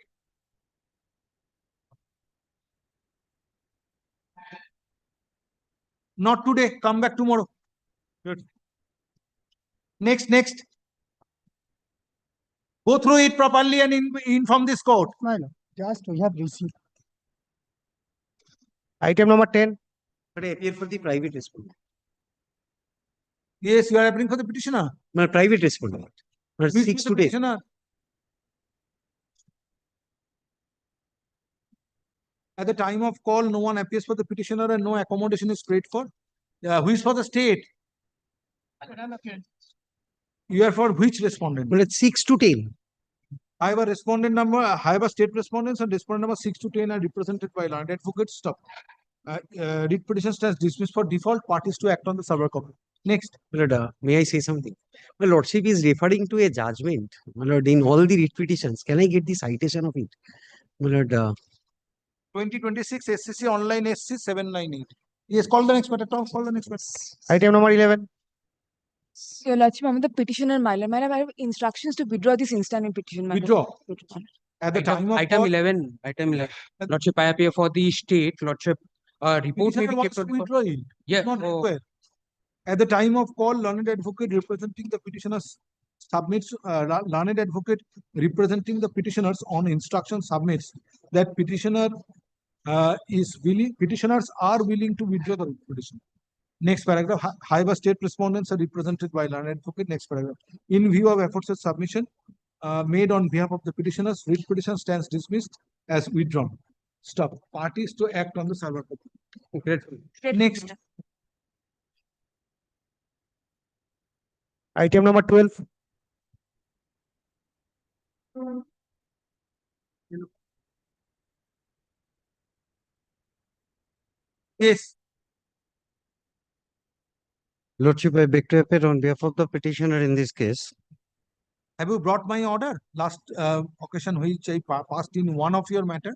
Speaker 2: Not today, come back tomorrow. Good. Next. Go through it properly and inform this court.
Speaker 21: My lord, just we have received.
Speaker 16: Item number 10.
Speaker 10: But I appear for the private respondent.
Speaker 2: Yes, you are appearing for the petitioner.
Speaker 10: My private respondent. But
Speaker 2: Which
Speaker 10: 6
Speaker 2: is the
Speaker 10: today.
Speaker 2: petitioner? At the time of call, no one appears for the petitioner and no accommodation is paid for. Who is for the state? You are for which respondent?
Speaker 10: Well, it's 6 to 10.
Speaker 2: I have a respondent number, I have a state respondents and respondent number 6 to 10 are represented by learned advocates. Stop. Writ petition stands dismissed for default parties to act on the server copy. Next.
Speaker 10: My lord, may I say something? My lordship is referring to a judgment. My lord, in all the writ petitions, can I get the citation of it? My lord,
Speaker 2: 2026 SCC online SC 798. Yes, call the next matter. Tom, call the next matter.
Speaker 16: Item number 11.
Speaker 15: Your Lordship, I'm the petitioner, my lord. My lord, I have instructions to withdraw this instant petition, my lord.
Speaker 2: Withdraw. At the time of
Speaker 10: item
Speaker 2: call,
Speaker 10: 11. Item 11. Lordship, I appear for the state. Lordship, report may
Speaker 2: petitioner
Speaker 10: be
Speaker 2: wants
Speaker 10: kept
Speaker 2: to
Speaker 10: on.
Speaker 2: withdraw it.
Speaker 10: Yeah.
Speaker 2: It's not required. At the time of call, learned advocate representing the petitioners submits, learned advocate representing the petitioners on instruction submits that petitioners are willing to withdraw the petition. Next paragraph, however, state respondents are represented by learned advocate. Next paragraph, in view of efforts of submission made on behalf of the petitioners, writ petition stands dismissed as withdrawn. Stop. Parties to act on the server copy. Next.
Speaker 16: Item number 12.
Speaker 2: Yes.
Speaker 10: Lordship, I beg to appear on behalf of the petitioner in this case.
Speaker 2: Have you brought my order last occasion which I passed in one of your matter?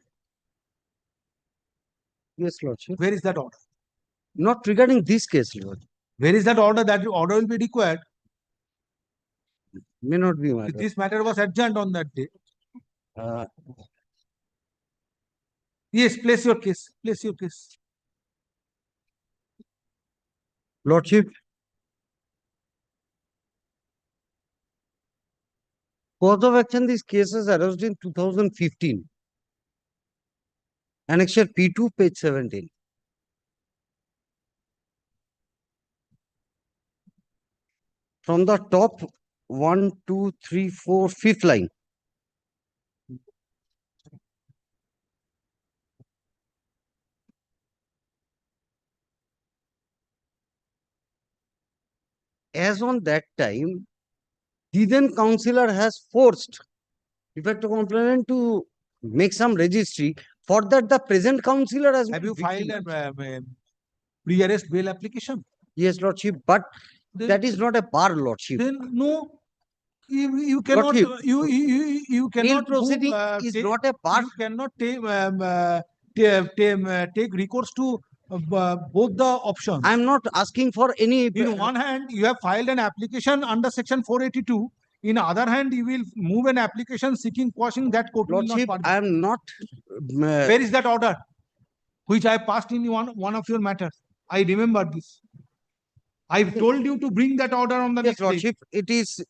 Speaker 10: Yes, Lordship.
Speaker 2: Where is that order?
Speaker 10: Not regarding this case, Lord.
Speaker 2: Where is that order? That order will be required.
Speaker 10: May not be, my lord.
Speaker 2: This matter was adjourned on that day.
Speaker 10: Uh,
Speaker 2: Yes, place your case. Place your case.
Speaker 10: Lordship, cause of action, this case is arose in 2015. Annexure P2, page 17. From the top, 1, 2, 3, 4, 5th line. As on that time, the then councillor has forced defective complainant to make some registry. For that, the present councillor has.
Speaker 2: Have you filed a pre-arrest bail application?
Speaker 10: Yes, Lordship, but
Speaker 2: Then-
Speaker 10: that is not a bar, Lordship.
Speaker 2: Then no, you cannot
Speaker 10: Lordship,
Speaker 2: you cannot
Speaker 10: bail proceeding is not a bar.
Speaker 2: You cannot take recourse to both the options.
Speaker 10: I am not asking for any.
Speaker 2: In one hand, you have filed an application under section 482. In other hand, you will move an application seeking quashing that court. will not
Speaker 10: Lordship,
Speaker 2: permit.
Speaker 10: I am not.
Speaker 2: Where is that order? Which I passed in one of your matters. I remember this. I've told you to bring that order on the
Speaker 10: Yes,
Speaker 2: next day.
Speaker 10: Lordship, it is.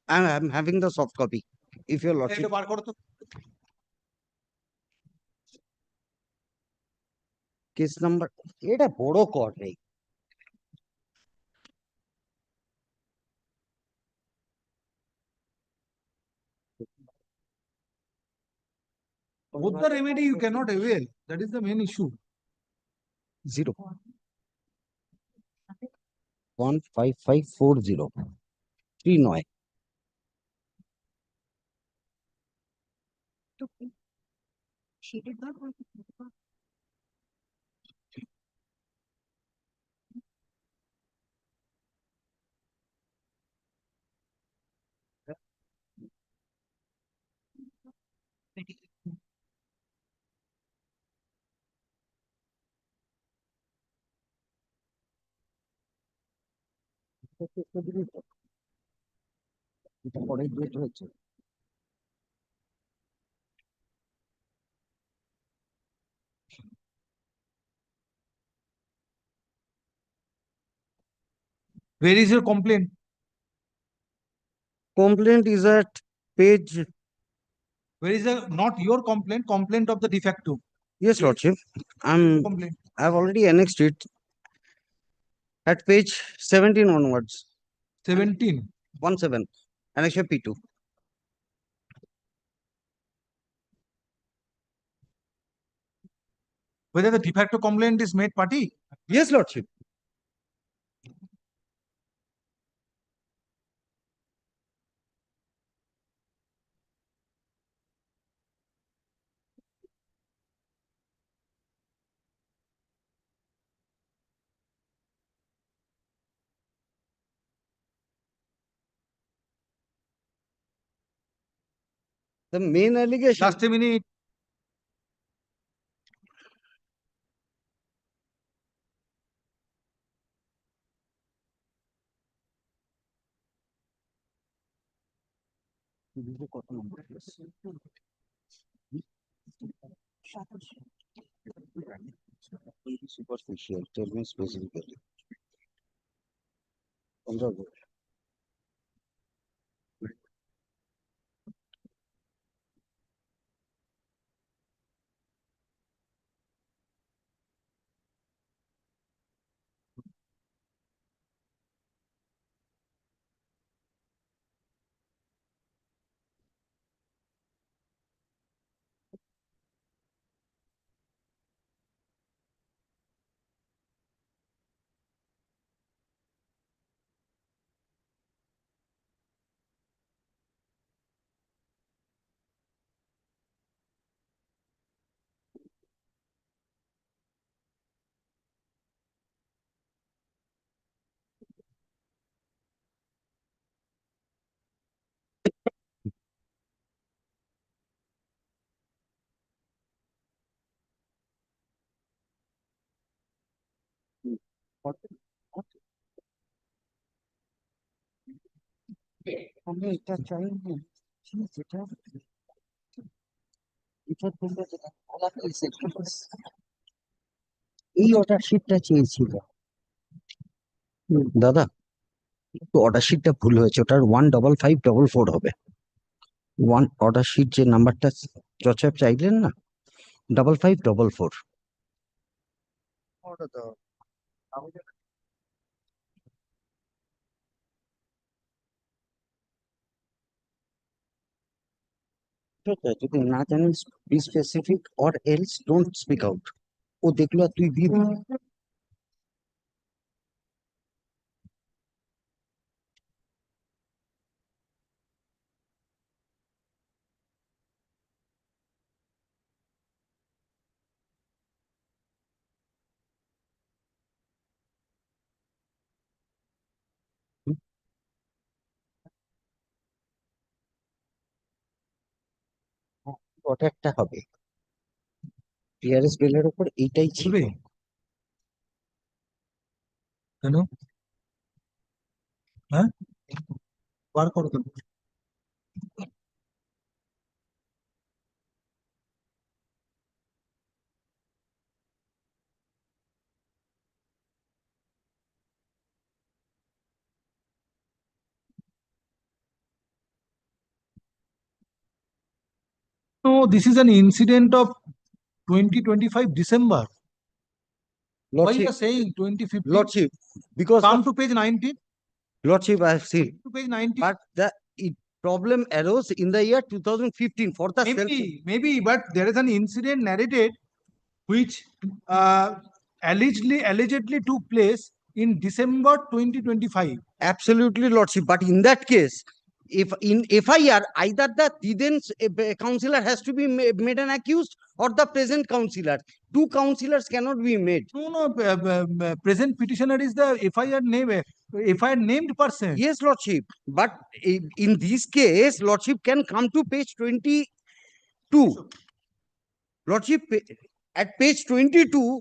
Speaker 10: I am having the soft copy. If your Lordship.
Speaker 2: এটা বার করো তো।
Speaker 10: Case number. এটা বড় court রে।
Speaker 2: Both the remedy you cannot avail. That is the main issue.
Speaker 10: 0. 15540. 3 নয়।
Speaker 13: She did not want to.
Speaker 10: এটা পরে date হয়েছে।
Speaker 2: Where is your complaint?
Speaker 10: Complaint is at page.
Speaker 2: Where is the, not your complaint, complaint of the de facto?
Speaker 10: Yes, Lordship.
Speaker 2: Complaint.
Speaker 10: I've already annexed it at page 17 onwards.
Speaker 2: 17.
Speaker 10: 17. Annexure P2.
Speaker 2: Whether the de facto complaint is made party?
Speaker 10: Yes, Lordship. The main allegation.
Speaker 2: Last a minute.
Speaker 10: Superficial, tell me specifically. আমি এটা চাই না যেটা এই order শিটটা চেয়েছিল দাদা, একটু order শিটটা ভুল হয়েছে, ওটার 15544 হবে। ওয়ান অর্ডার শিট যে নাম্বারটা যচেপ চাইলেন না, 5544। যদি না জানিস be specific or else don't speak out. ও দেখলো আর তুই দিয়ে দিবি। ওটা একটা হবে, টিআরএস বিলের উপর এইটাই ছিল।
Speaker 2: কেন? হ্যাঁ, বার করো কেন? No, this is an incident of 2025 December. Why you are saying 2015?
Speaker 10: Lordship, because
Speaker 2: come to page 19.
Speaker 10: Lordship, I have seen.
Speaker 2: To page 19.
Speaker 10: But the problem arose in the year 2015 for the
Speaker 2: Maybe, but there is an incident narrated which allegedly took place in December 2025.
Speaker 10: Absolutely, Lordship. But in that case, if in FIR, either the then councillor has to be made an accused or the present councillor. Two councillors cannot be made.
Speaker 2: No, present petitioner is the FIR name, FIR named person.
Speaker 10: Yes, Lordship. But in this case, Lordship can come to page 22. Lordship, at page 22,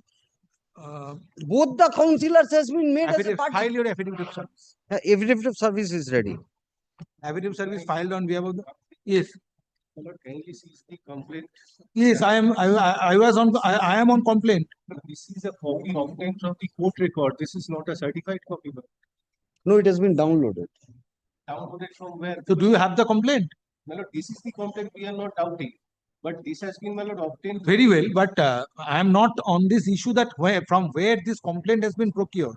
Speaker 10: both the councillors has been made as a party.
Speaker 2: File your affidavit of service.
Speaker 10: Affidavit of service is ready.
Speaker 2: Affidavit of service filed on behalf of the, yes.
Speaker 6: Kindly sees the complaint.
Speaker 2: Yes, I am on complaint.
Speaker 6: This is a copy obtained from the court record. This is not a certified copy.
Speaker 10: No, it has been downloaded.
Speaker 6: Downloaded from where?
Speaker 2: So do you have the complaint?
Speaker 6: My lord, this is the complaint we are not doubting. But this has been, my lord, obtained.
Speaker 2: Very well, but I am not on this issue that from where this complaint has been procured.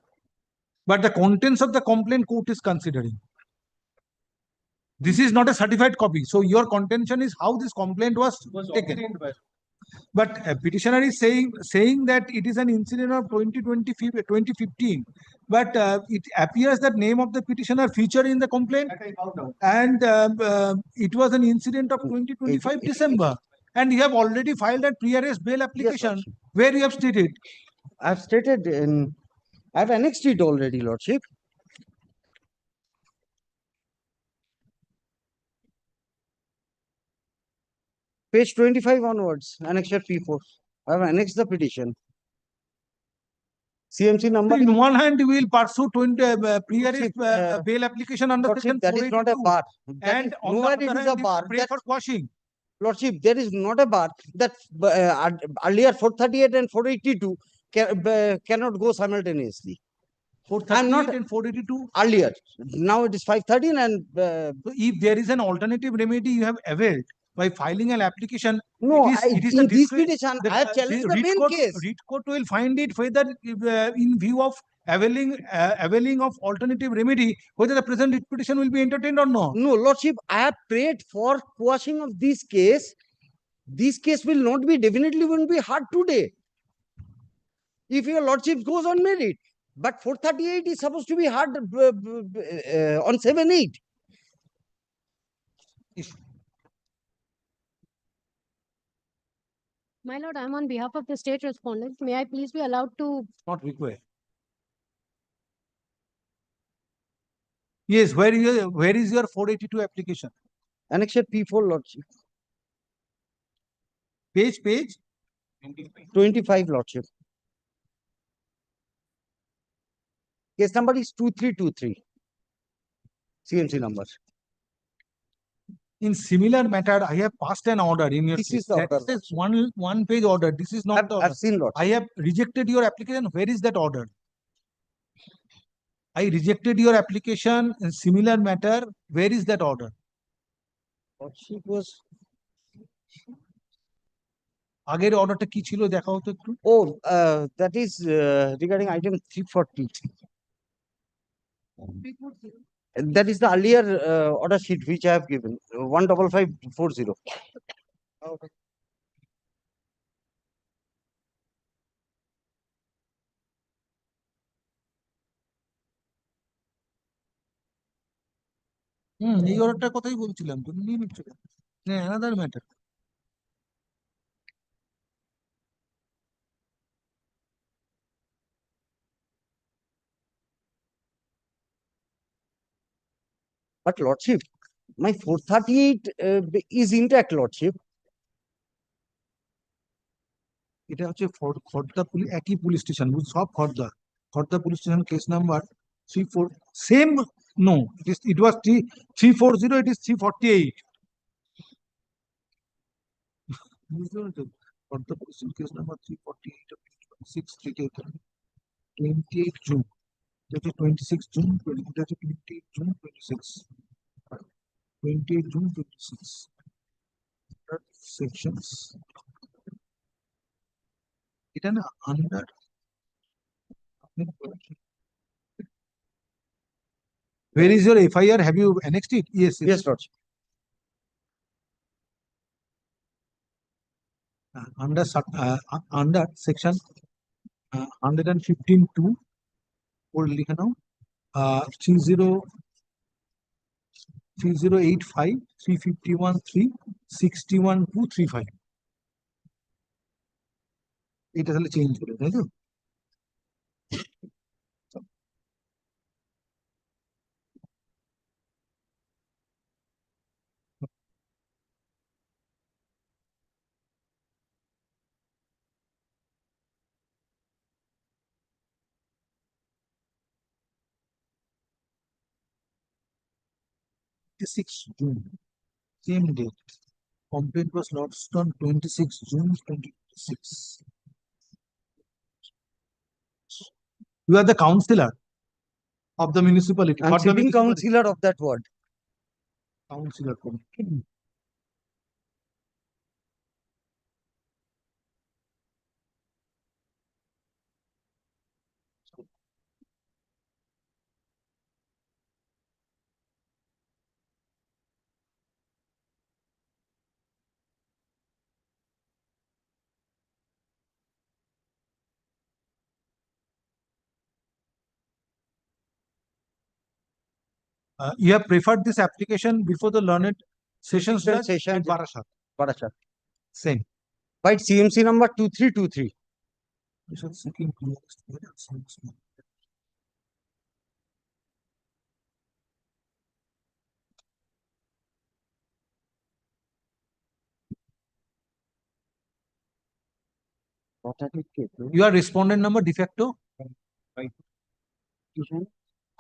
Speaker 2: But the contents of the complaint court is considering. This is not a certified copy. So your contention is how this complaint was taken.
Speaker 6: Obtained by.
Speaker 2: But petitioner is saying that it is an incident of 2015. But it appears that name of the petitioner featured in the complaint. And it was an incident of 2025 December. And you have already filed a pre-arrest bail application.
Speaker 10: Yes,
Speaker 2: where you have stated.
Speaker 10: I have stated in, I have annexed it already, Lordship. Page 25 onwards, annexure P4. I have annexed the petition. CMC number.
Speaker 2: In one hand, we will pursue pre-arrest bail application under section
Speaker 10: That is not a bar.
Speaker 2: And on
Speaker 10: nowhere
Speaker 2: the
Speaker 10: it
Speaker 2: other
Speaker 10: is
Speaker 2: hand,
Speaker 10: a bar.
Speaker 2: pray for quashing.
Speaker 10: Lordship, there is not a bar that earlier 438 and 482 cannot go simultaneously.
Speaker 2: 438 and 482?
Speaker 10: Earlier. Now it is 513 and...
Speaker 2: if there is an alternative remedy you have availed by filing an application,
Speaker 10: no,
Speaker 2: it is
Speaker 10: in this petition, I have challenged the main case.
Speaker 2: Read court will find it whether in view of availing of alternative remedy, whether the present writ petition will be entertained or not.
Speaker 10: No, Lordship, I have prayed for quashing of this case. This case will not be, definitely won't be heard today. If your Lordship goes on merit. But 438 is supposed to be heard on 7-8.
Speaker 11: My lord, I am on behalf of the state respondent. May I please be allowed to...
Speaker 2: Not required. Yes, where is your 482 application?
Speaker 10: Annexure P4, Lordship.
Speaker 2: Page?
Speaker 10: 25, Lordship. Case number is 2323. CMC number.
Speaker 2: In similar matter, I have passed an order in your
Speaker 10: This
Speaker 2: case.
Speaker 10: is the order.
Speaker 2: That is one page order. This is not the order.
Speaker 10: I've seen, Lord.
Speaker 2: I have rejected your application. Where is that order? I rejected your application in similar matter. Where is that order?
Speaker 10: Lordship was...
Speaker 2: আগের অর্ডারটা কি ছিল দেখা হতো একটু?
Speaker 10: Oh, that is regarding item 340. That is the earlier order sheet which I have given, 15540. Okay.
Speaker 2: এই অর্ডারটার কথাই বলছিলাম, তুমি নিয়ে নিচ্ছ কেন? Another matter.
Speaker 10: But Lordship, my 438 is intact, Lordship.
Speaker 2: এটা হচ্ছে খর্দা একই পুলিশ স্টেশন, সব Khardah police station case number 34 same. No, it was 340, it is 348. Khardah police station case number 348 of 28 June. That is 26 June, that is 28 June 26. 28 June 26. Sections. It an under. Where is your FIR? Have you annexed it? Yes.
Speaker 10: Yes, Lordship.
Speaker 2: Under section 115(2). और लिखा ना 30 3085, 351, 3, 61, 2, 35. এটা তাহলে change করে, তাই তো? June, same date. Complaint was lodged on 26 June 2026. You are the councillor of the municipality.
Speaker 10: I'm
Speaker 2: for the
Speaker 10: sitting
Speaker 2: municipality.
Speaker 10: councillor of that ward.
Speaker 2: Councillor. You have preferred this application before the learned sessions judge at Barasat.
Speaker 10: Barasat.
Speaker 2: Same.
Speaker 10: By CMC number 2323.
Speaker 2: You are respondent number de facto.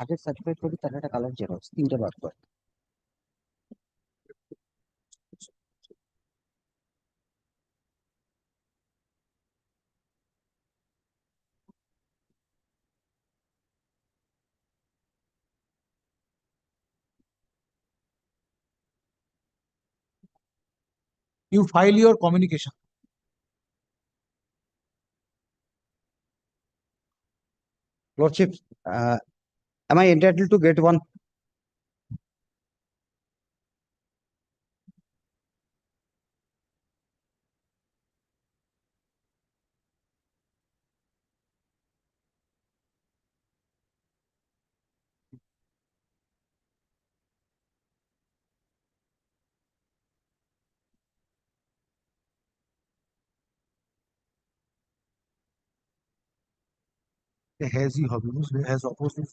Speaker 10: আগের certified copy তার একটা colour xerox তিনটা বার কর
Speaker 2: You file your communication.
Speaker 10: Lordship, am I entitled to get one?
Speaker 2: Has he hobby? Has opposite.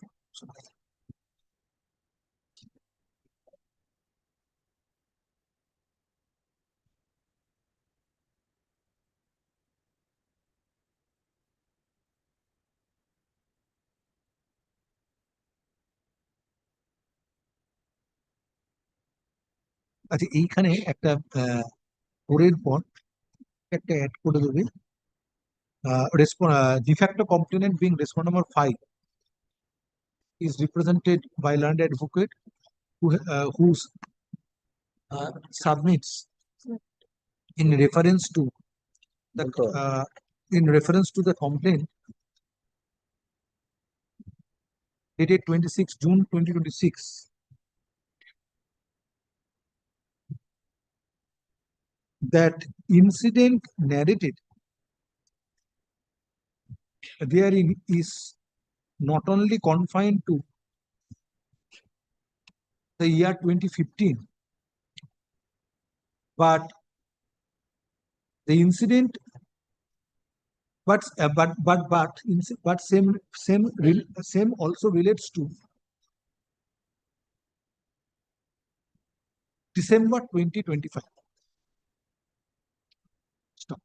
Speaker 2: আচ্ছা এইখানে একটা পরের পর একটা অ্যাড করে দেবে de facto complainant being respondent number 5 is represented by learned advocate who submits in reference to the complaint dated 26 June 2026 that incident narrated therein is not only confined to the year 2015, but the incident, but same also relates to December 2025. Stop.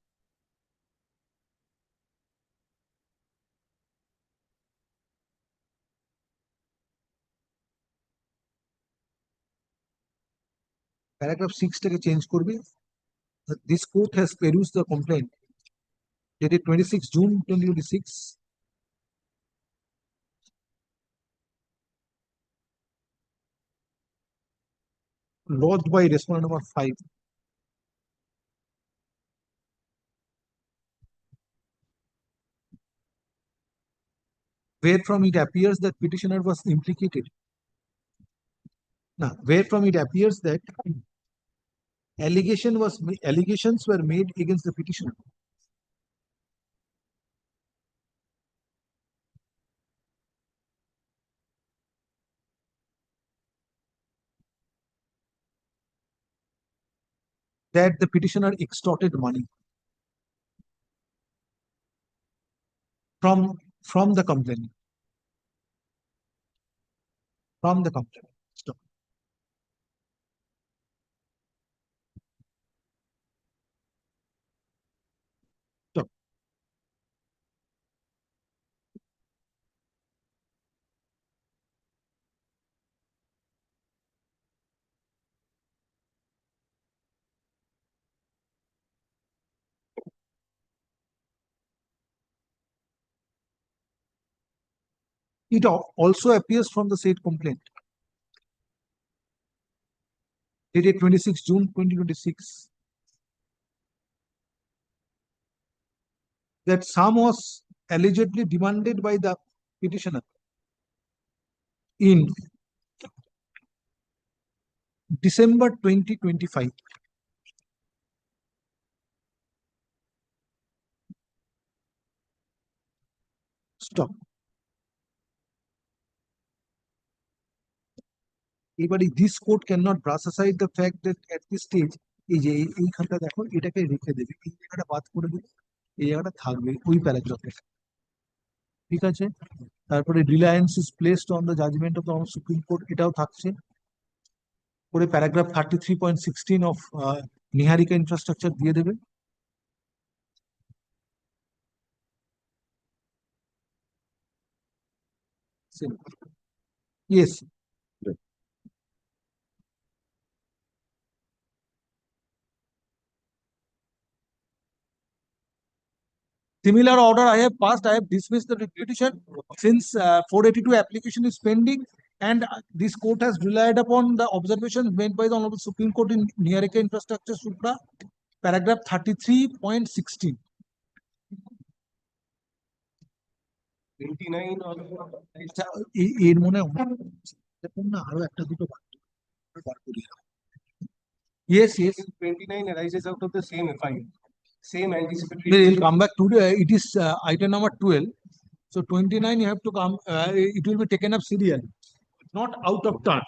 Speaker 2: Paragraph 6 টাকে change করবে this court has perused the complaint dated 26 June 2026 lodged by respondent number 5 wherefrom it appears that petitioner was implicated. Now, wherefrom it appears that allegations were made against the petitioner.
Speaker 17: that the petitioner extorted money from the complainant. From the complainant. Stop. Stop. It also appears from the said complaint dated 26 June 2026 that sum was allegedly demanded by the petitioner in December 2025. Stop. এবারে this court cannot brush aside the fact that at this stage এই যে এইখানটা দেখো এটাকে রেখে দেবে, এই জায়গাটা বাদ করে দেবে, এই জায়গাটা থাকবে ওই প্যারাগ্রাফে, ঠিক আছে? তারপরে reliance is placed on the judgment of the Supreme Court, এটাও থাকছে। করে প্যারাগ্রাফ 33.16 অফ নিহারিকা ইনফ্রাস্ট্রাকচার দিয়ে দেবে। Yes. Similar order I have passed, I have dismissed the petition since 482 application is pending, and this court has relied upon the observations made by the Honorable Supreme Court in Niharika Infrastructure Supra, paragraph 33.16.
Speaker 6: 29 or
Speaker 17: এর মনে হয় দেখুন না আরো একটা দুটো বার করি। Yes, yes.
Speaker 6: 29 arises out of the same FIR, same anticipatory.
Speaker 17: We'll come back to it is item number 12. So 29 you have to come, it will be taken up serial, not out of turn.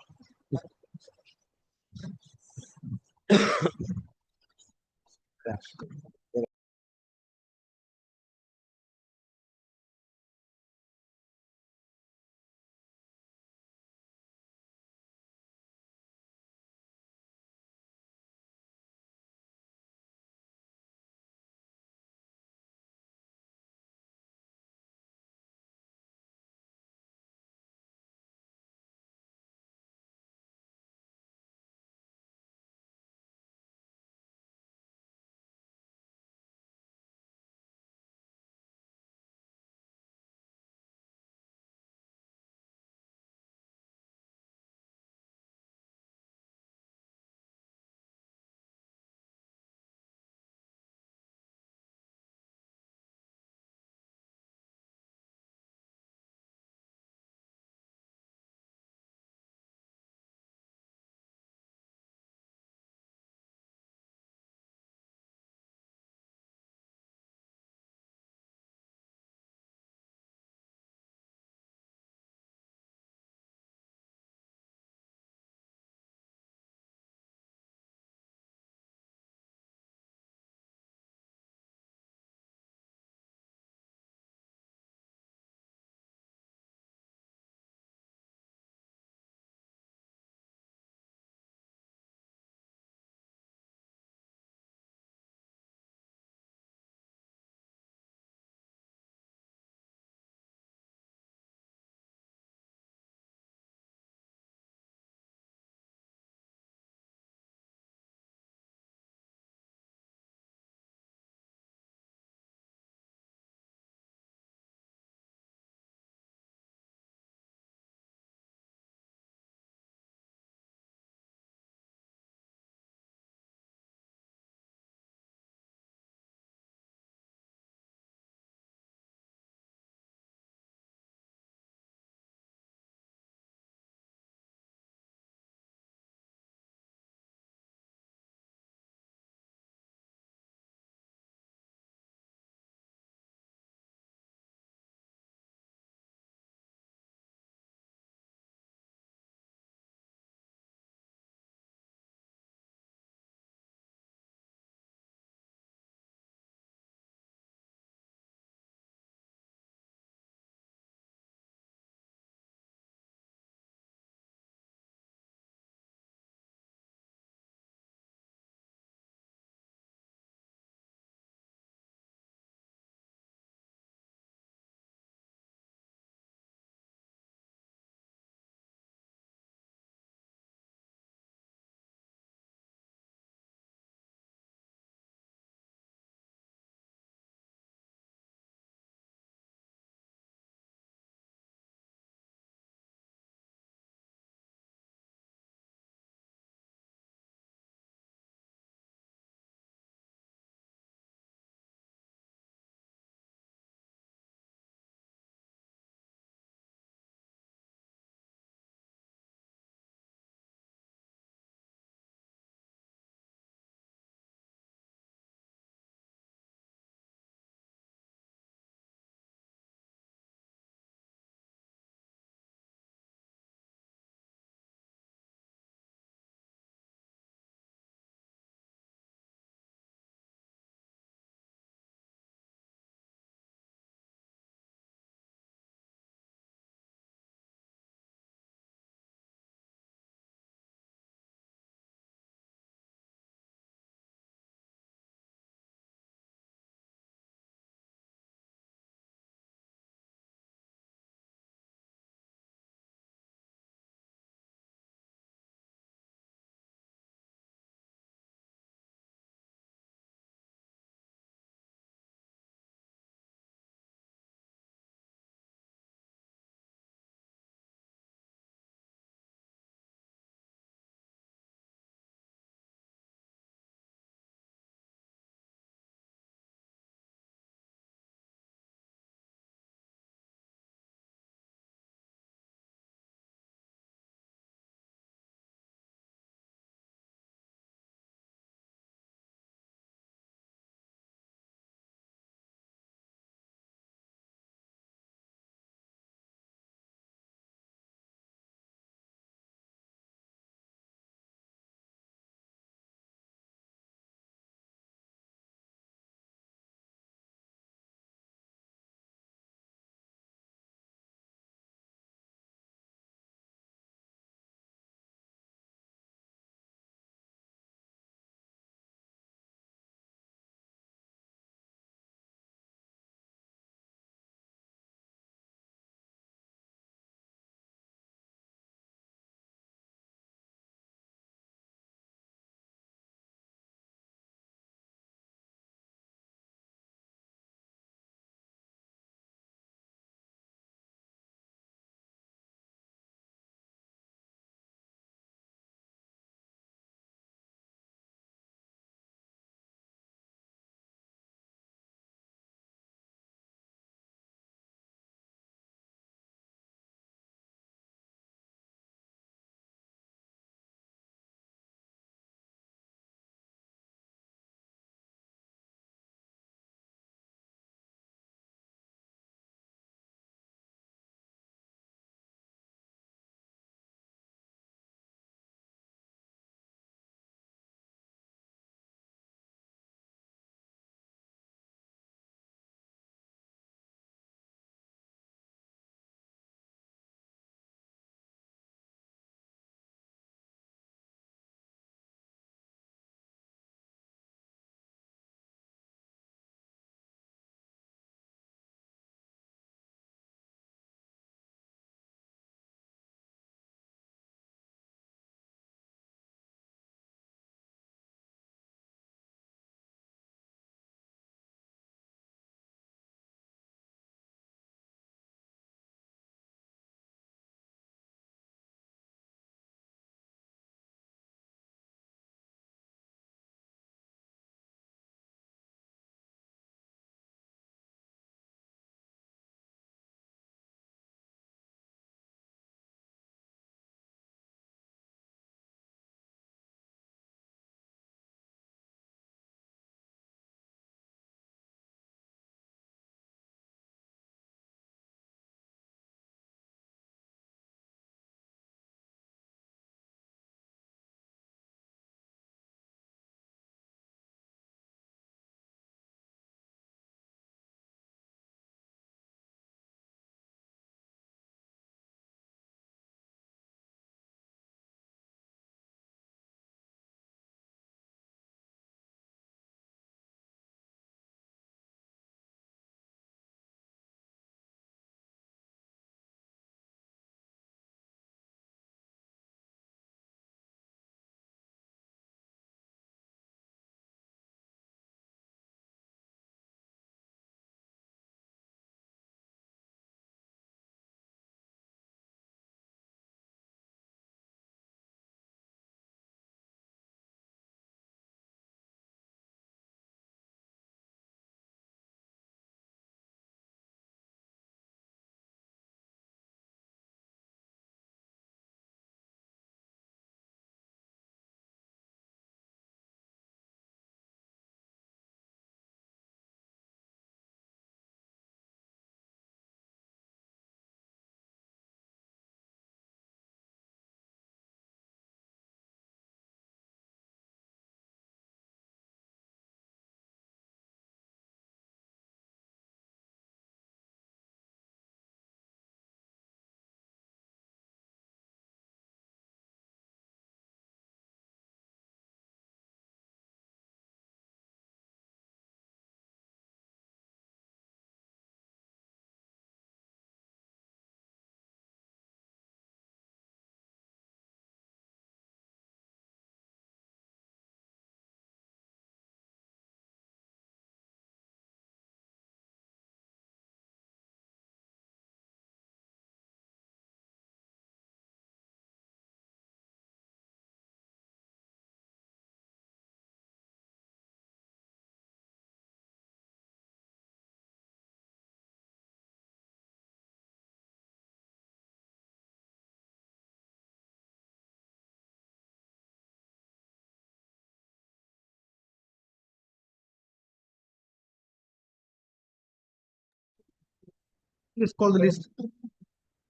Speaker 21: Let's call the list.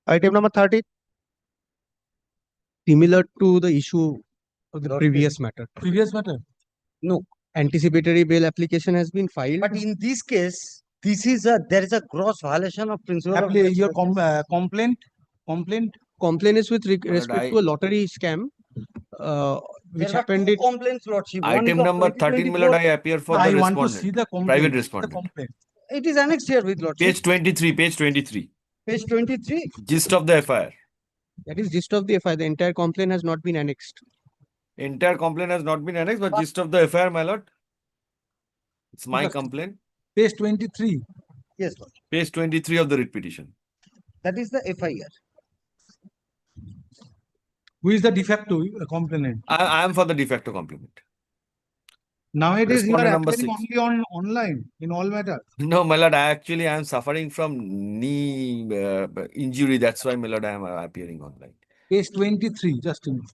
Speaker 16: Item number 30.
Speaker 10: Similar to the issue of the previous matter.
Speaker 21: Previous matter.
Speaker 10: No, anticipatory bail application has been filed. But in this case, there is a gross violation of principle of
Speaker 21: Your complaint
Speaker 10: complaint is with respect
Speaker 14: I-
Speaker 10: to a lottery scam, which happened in
Speaker 1: complaints, Lordship. One is
Speaker 14: Item
Speaker 1: of
Speaker 14: number 13, my lord, I
Speaker 1: 2024.
Speaker 14: appear for
Speaker 21: I
Speaker 14: the
Speaker 21: want to see
Speaker 14: respondent,
Speaker 21: the complaint.
Speaker 14: private
Speaker 21: The
Speaker 14: respondent.
Speaker 21: complaint.
Speaker 1: It is annexed here with Lordship.
Speaker 14: Page 23, page 23.
Speaker 1: Page 23.
Speaker 14: Gist of the FIR.
Speaker 10: that is gist of the FIR. The entire complaint has not been annexed.
Speaker 14: Entire complaint has not been annexed, but gist of the FIR, my lord. It's my
Speaker 21: Just-
Speaker 14: complaint.
Speaker 21: Page 23.
Speaker 1: Yes, Lord.
Speaker 14: Page 23 of the writ petition.
Speaker 1: That is the FIR.
Speaker 21: Who is the de facto complainant?
Speaker 14: I am for the de facto complaint.
Speaker 21: Nowadays, you are
Speaker 14: Respondent number
Speaker 21: appearing
Speaker 14: 6.
Speaker 21: only on online in all matters.
Speaker 14: No, my lord, I am suffering from knee injury. That's why, my lord, I am appearing online.
Speaker 21: Page 23, just a minute.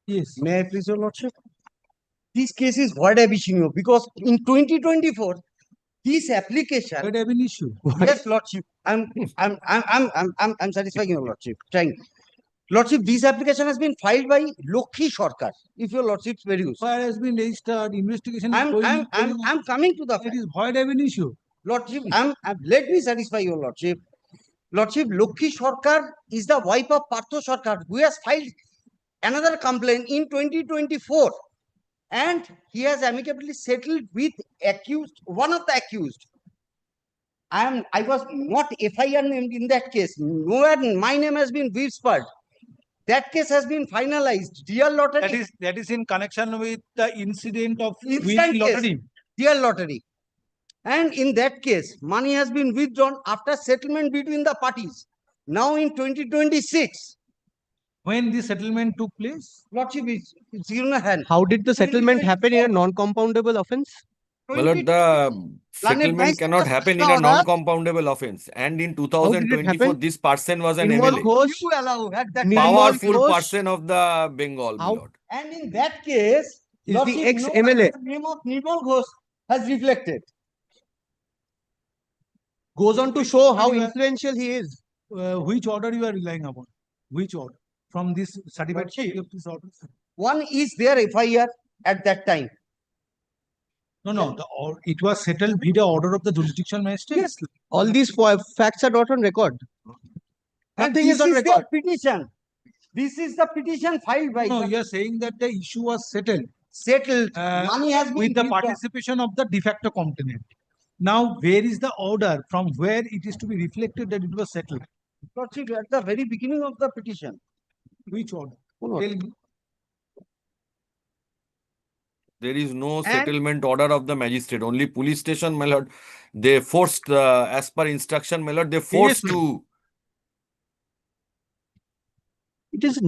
Speaker 21: Yes.
Speaker 1: May I please, Your Lordship? This case is void ab initio because in 2024, this application.
Speaker 21: Void ab initio.
Speaker 1: Yes, Lordship. I'm satisfying Your Lordship. Trying. Lordship, this application has been filed by Lokhi Sarkar. If Your Lordship's very useful.
Speaker 21: FIR has been registered, investigation is going on.
Speaker 1: I'm coming to the
Speaker 21: It is void ab initio.
Speaker 1: Lordship, let me satisfy Your Lordship. Lordship, Lokhi Sarkar is the wife of Partho Sarkar, who has filed another complaint in 2024, and he has amicably settled with one of the accused. I was not FIR named in that case. Nowhere my name has been whispered. That case has been finalized. Dear lottery.
Speaker 21: That is in connection with the incident of
Speaker 1: Instant
Speaker 21: winning lottery.
Speaker 1: case. Dear lottery. And in that case, money has been withdrawn after settlement between the parties. Now in 2026.
Speaker 21: When the settlement took place?
Speaker 1: Lordship, it's in a hand.
Speaker 10: How did the settlement happen in a non-compoundable offense?
Speaker 14: My lord, the settlement cannot happen in a non-compoundable offense. And in 2024,
Speaker 10: happen?
Speaker 14: this person was an
Speaker 10: Nirmal
Speaker 14: MLA.
Speaker 10: Ghosh,
Speaker 1: You allow at that
Speaker 14: Powerful
Speaker 10: Ghosh.
Speaker 14: person of the Bengal, my
Speaker 10: How-
Speaker 14: lord.
Speaker 1: And in that case,
Speaker 10: Is the
Speaker 1: Lordship,
Speaker 10: ex-MLA.
Speaker 1: the name of Nirmal Ghosh has reflected.
Speaker 10: goes on to show how influential he is.
Speaker 21: Which order you are relying upon? Which order? From this certified
Speaker 1: Lordship.
Speaker 21: copy of this order?
Speaker 1: One is their FIR at that time.
Speaker 21: No. It was settled with the order of the jurisdictional magistrate.
Speaker 10: Yes, all these facts are not on record.
Speaker 1: And
Speaker 10: Nothing
Speaker 1: this
Speaker 10: is on record.
Speaker 1: their petition. This is the petition filed by
Speaker 21: No,
Speaker 1: the
Speaker 21: you are saying that the issue was settled.
Speaker 10: settled, money has been
Speaker 2: with the
Speaker 10: withdrawn.
Speaker 2: participation of the de facto complainant. Now, where is the order from where it is to be reflected that it was settled?
Speaker 10: Lordship, at the very beginning of the petition.
Speaker 2: Which order?
Speaker 10: What?
Speaker 2: Tell me.
Speaker 14: There is no
Speaker 10: And-
Speaker 14: settlement order of the magistrate, only police station, my lord. They forced, as per instruction, my lord, they forced to.
Speaker 16: It is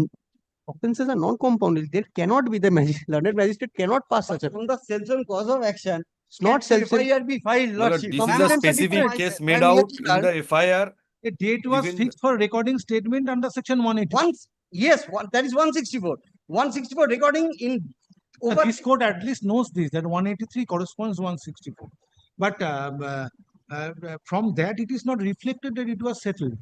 Speaker 16: offences are non-compounded. There cannot be the learned magistrate cannot pass such a.
Speaker 10: On the self-same cause of action.
Speaker 16: It's not self.
Speaker 10: FIR be filed,
Speaker 14: My lord,
Speaker 10: Lordship.
Speaker 14: this is a specific case made out in the FIR.
Speaker 2: A date was
Speaker 14: Given
Speaker 2: fixed for recording statement under section 180.
Speaker 10: Once, yes, that is 164. 164 recording in over.
Speaker 2: This court at least knows this, that 183 corresponds to 164. But from that, it is not reflected that it was settled.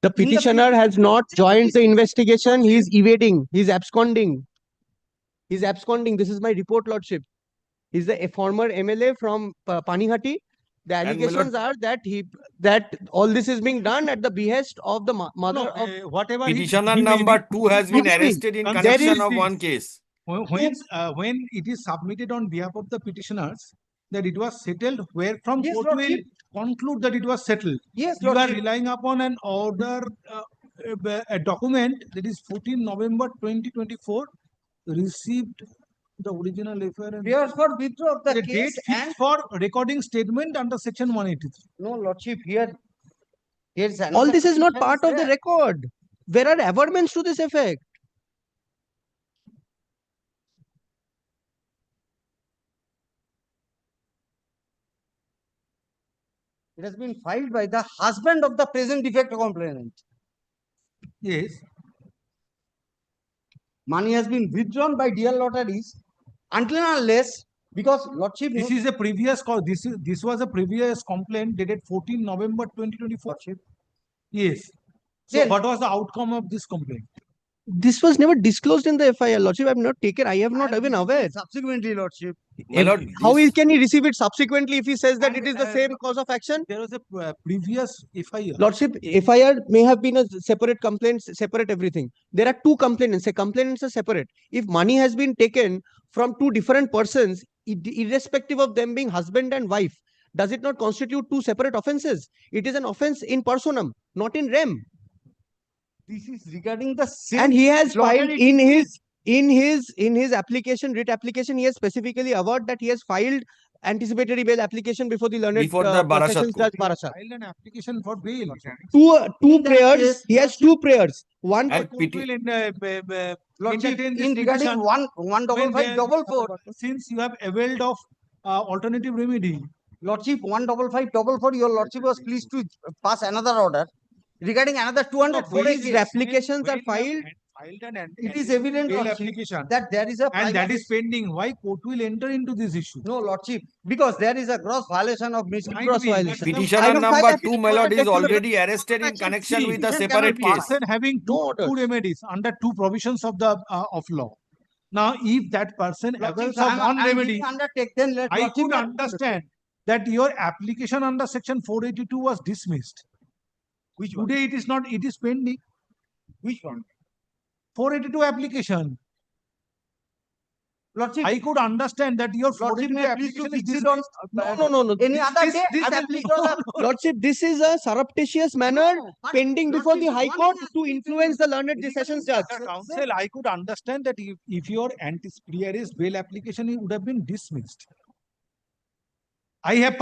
Speaker 16: The petitioner has not joined the investigation. He is evading. He is absconding. He is absconding. This is my report, Lordship. He is a former MLA from Panihati. The
Speaker 14: And my
Speaker 16: allegations are that all this is being done at the behest of the mother of
Speaker 2: Whatever
Speaker 14: Petitioner number 2 has been arrested in
Speaker 2: There
Speaker 14: connection
Speaker 2: is
Speaker 14: of
Speaker 2: this.
Speaker 14: one case.
Speaker 2: When it is submitted on behalf of the petitioners that it was settled, where from
Speaker 10: Yes,
Speaker 2: court will
Speaker 10: Lordship.
Speaker 2: conclude that it was settled.
Speaker 10: Yes,
Speaker 2: You are
Speaker 10: Lordship.
Speaker 2: relying upon an order, a document that is 14 November 2024 received the original FIR and
Speaker 10: Prayers for withdrawal of the
Speaker 2: the
Speaker 10: case
Speaker 2: date fixed
Speaker 10: and
Speaker 2: for recording statement under section 183.
Speaker 10: no, Lordship, here's
Speaker 16: all this is not
Speaker 10: another
Speaker 16: part of the
Speaker 10: there.
Speaker 16: record. There are averments to this effect.
Speaker 10: It has been filed by the husband of the present de facto complainant.
Speaker 2: Yes.
Speaker 10: Money has been withdrawn by DL lotteries until and unless, because Lordship.
Speaker 2: This is a previous call. This was a previous complaint dated 14 November 2024. Yes. So
Speaker 10: Then-
Speaker 2: what was the outcome of this complaint?
Speaker 16: This was never disclosed in the FIR, Lordship. I have not taken. I have not even aware.
Speaker 10: Subsequently, Lordship.
Speaker 14: My lord,
Speaker 16: How
Speaker 14: this-
Speaker 16: can he receive it subsequently if he says that it is the same cause of action?
Speaker 2: There was a previous FIR.
Speaker 16: Lordship, FIR may have been a separate complaint, separate everything. There are two complainants. The complainants are separate. If money has been taken from two different persons, irrespective of them being husband and wife, does it not constitute two separate offences? It is an offence in personam, not in rem.
Speaker 10: This is regarding the same.
Speaker 16: And he has filed
Speaker 10: lottery
Speaker 16: in his application, writ application, he has specifically averred that he has filed anticipatory bail application before the learned
Speaker 14: Before the Barasat
Speaker 16: Sessions
Speaker 14: court.
Speaker 16: Judge Barasat.
Speaker 2: Filed an application for bail.
Speaker 16: Two prayers. He has two prayers. One
Speaker 14: And
Speaker 2: Court will
Speaker 10: Lordship,
Speaker 2: entertain this
Speaker 10: in regarding
Speaker 2: petition
Speaker 10: one
Speaker 2: when
Speaker 10: double
Speaker 2: they-
Speaker 10: five double four.
Speaker 2: Since you have availed of alternative remedy.
Speaker 10: Lordship, 15544, your Lordship was pleased to pass another order regarding another 204
Speaker 16: these
Speaker 10: cases.
Speaker 16: applications are filed.
Speaker 10: It is evident,
Speaker 2: bail
Speaker 10: Lordship,
Speaker 2: application
Speaker 10: that there is a
Speaker 2: and that
Speaker 10: private-
Speaker 2: is pending. Why court will enter into this issue?
Speaker 10: No, Lordship, because there is a gross violation of
Speaker 2: Might
Speaker 10: gross
Speaker 2: be, but
Speaker 10: violation.
Speaker 2: the-
Speaker 14: Petitioner
Speaker 16: I will file
Speaker 14: number
Speaker 16: a
Speaker 14: 2, my lord, is
Speaker 16: petition
Speaker 14: already arrested in connection with a
Speaker 10: petition
Speaker 14: separate
Speaker 10: cannot
Speaker 14: case.
Speaker 2: Person having two remedies under two provisions of the of law. Now, if that person avails of one remedy,
Speaker 10: Undertake, then let
Speaker 2: I
Speaker 10: Lordship
Speaker 2: could
Speaker 10: have-
Speaker 2: understand that your application under section 482 was dismissed.
Speaker 10: Which one?
Speaker 2: Today it is not, it is pending.
Speaker 10: Which one?
Speaker 2: 482 application.
Speaker 10: Lordship,
Speaker 2: I could understand that your
Speaker 10: Lordship
Speaker 2: 482
Speaker 10: may please to
Speaker 2: application is
Speaker 10: fix it on
Speaker 2: dismissed.
Speaker 16: No.
Speaker 10: any
Speaker 16: This-
Speaker 10: other
Speaker 16: this-
Speaker 10: day.
Speaker 16: this
Speaker 10: I will
Speaker 16: appli-
Speaker 10: withdraw the-
Speaker 16: Lordship, this is a surreptitious manner
Speaker 10: No, but
Speaker 16: pending before the
Speaker 10: Lordship,
Speaker 16: High
Speaker 10: one
Speaker 16: Court
Speaker 10: is
Speaker 16: to influence the learned sessions judge.
Speaker 2: Sir, counsel, I could understand that if your anti-PRS bail application it would have been dismissed. I have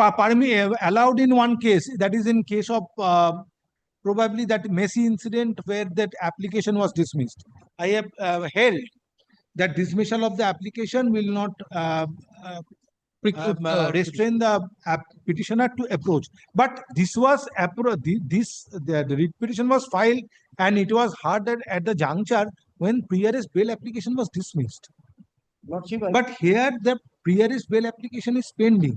Speaker 2: allowed in one case, that is in case of probably that messy incident where that application was dismissed. I have held that dismissal of the application will not restrain the petitioner to approach. But this was the writ petition was filed and it was heard at the juncture when PRS bail application was dismissed.
Speaker 10: Lordship,
Speaker 2: But here the PRS bail application is pending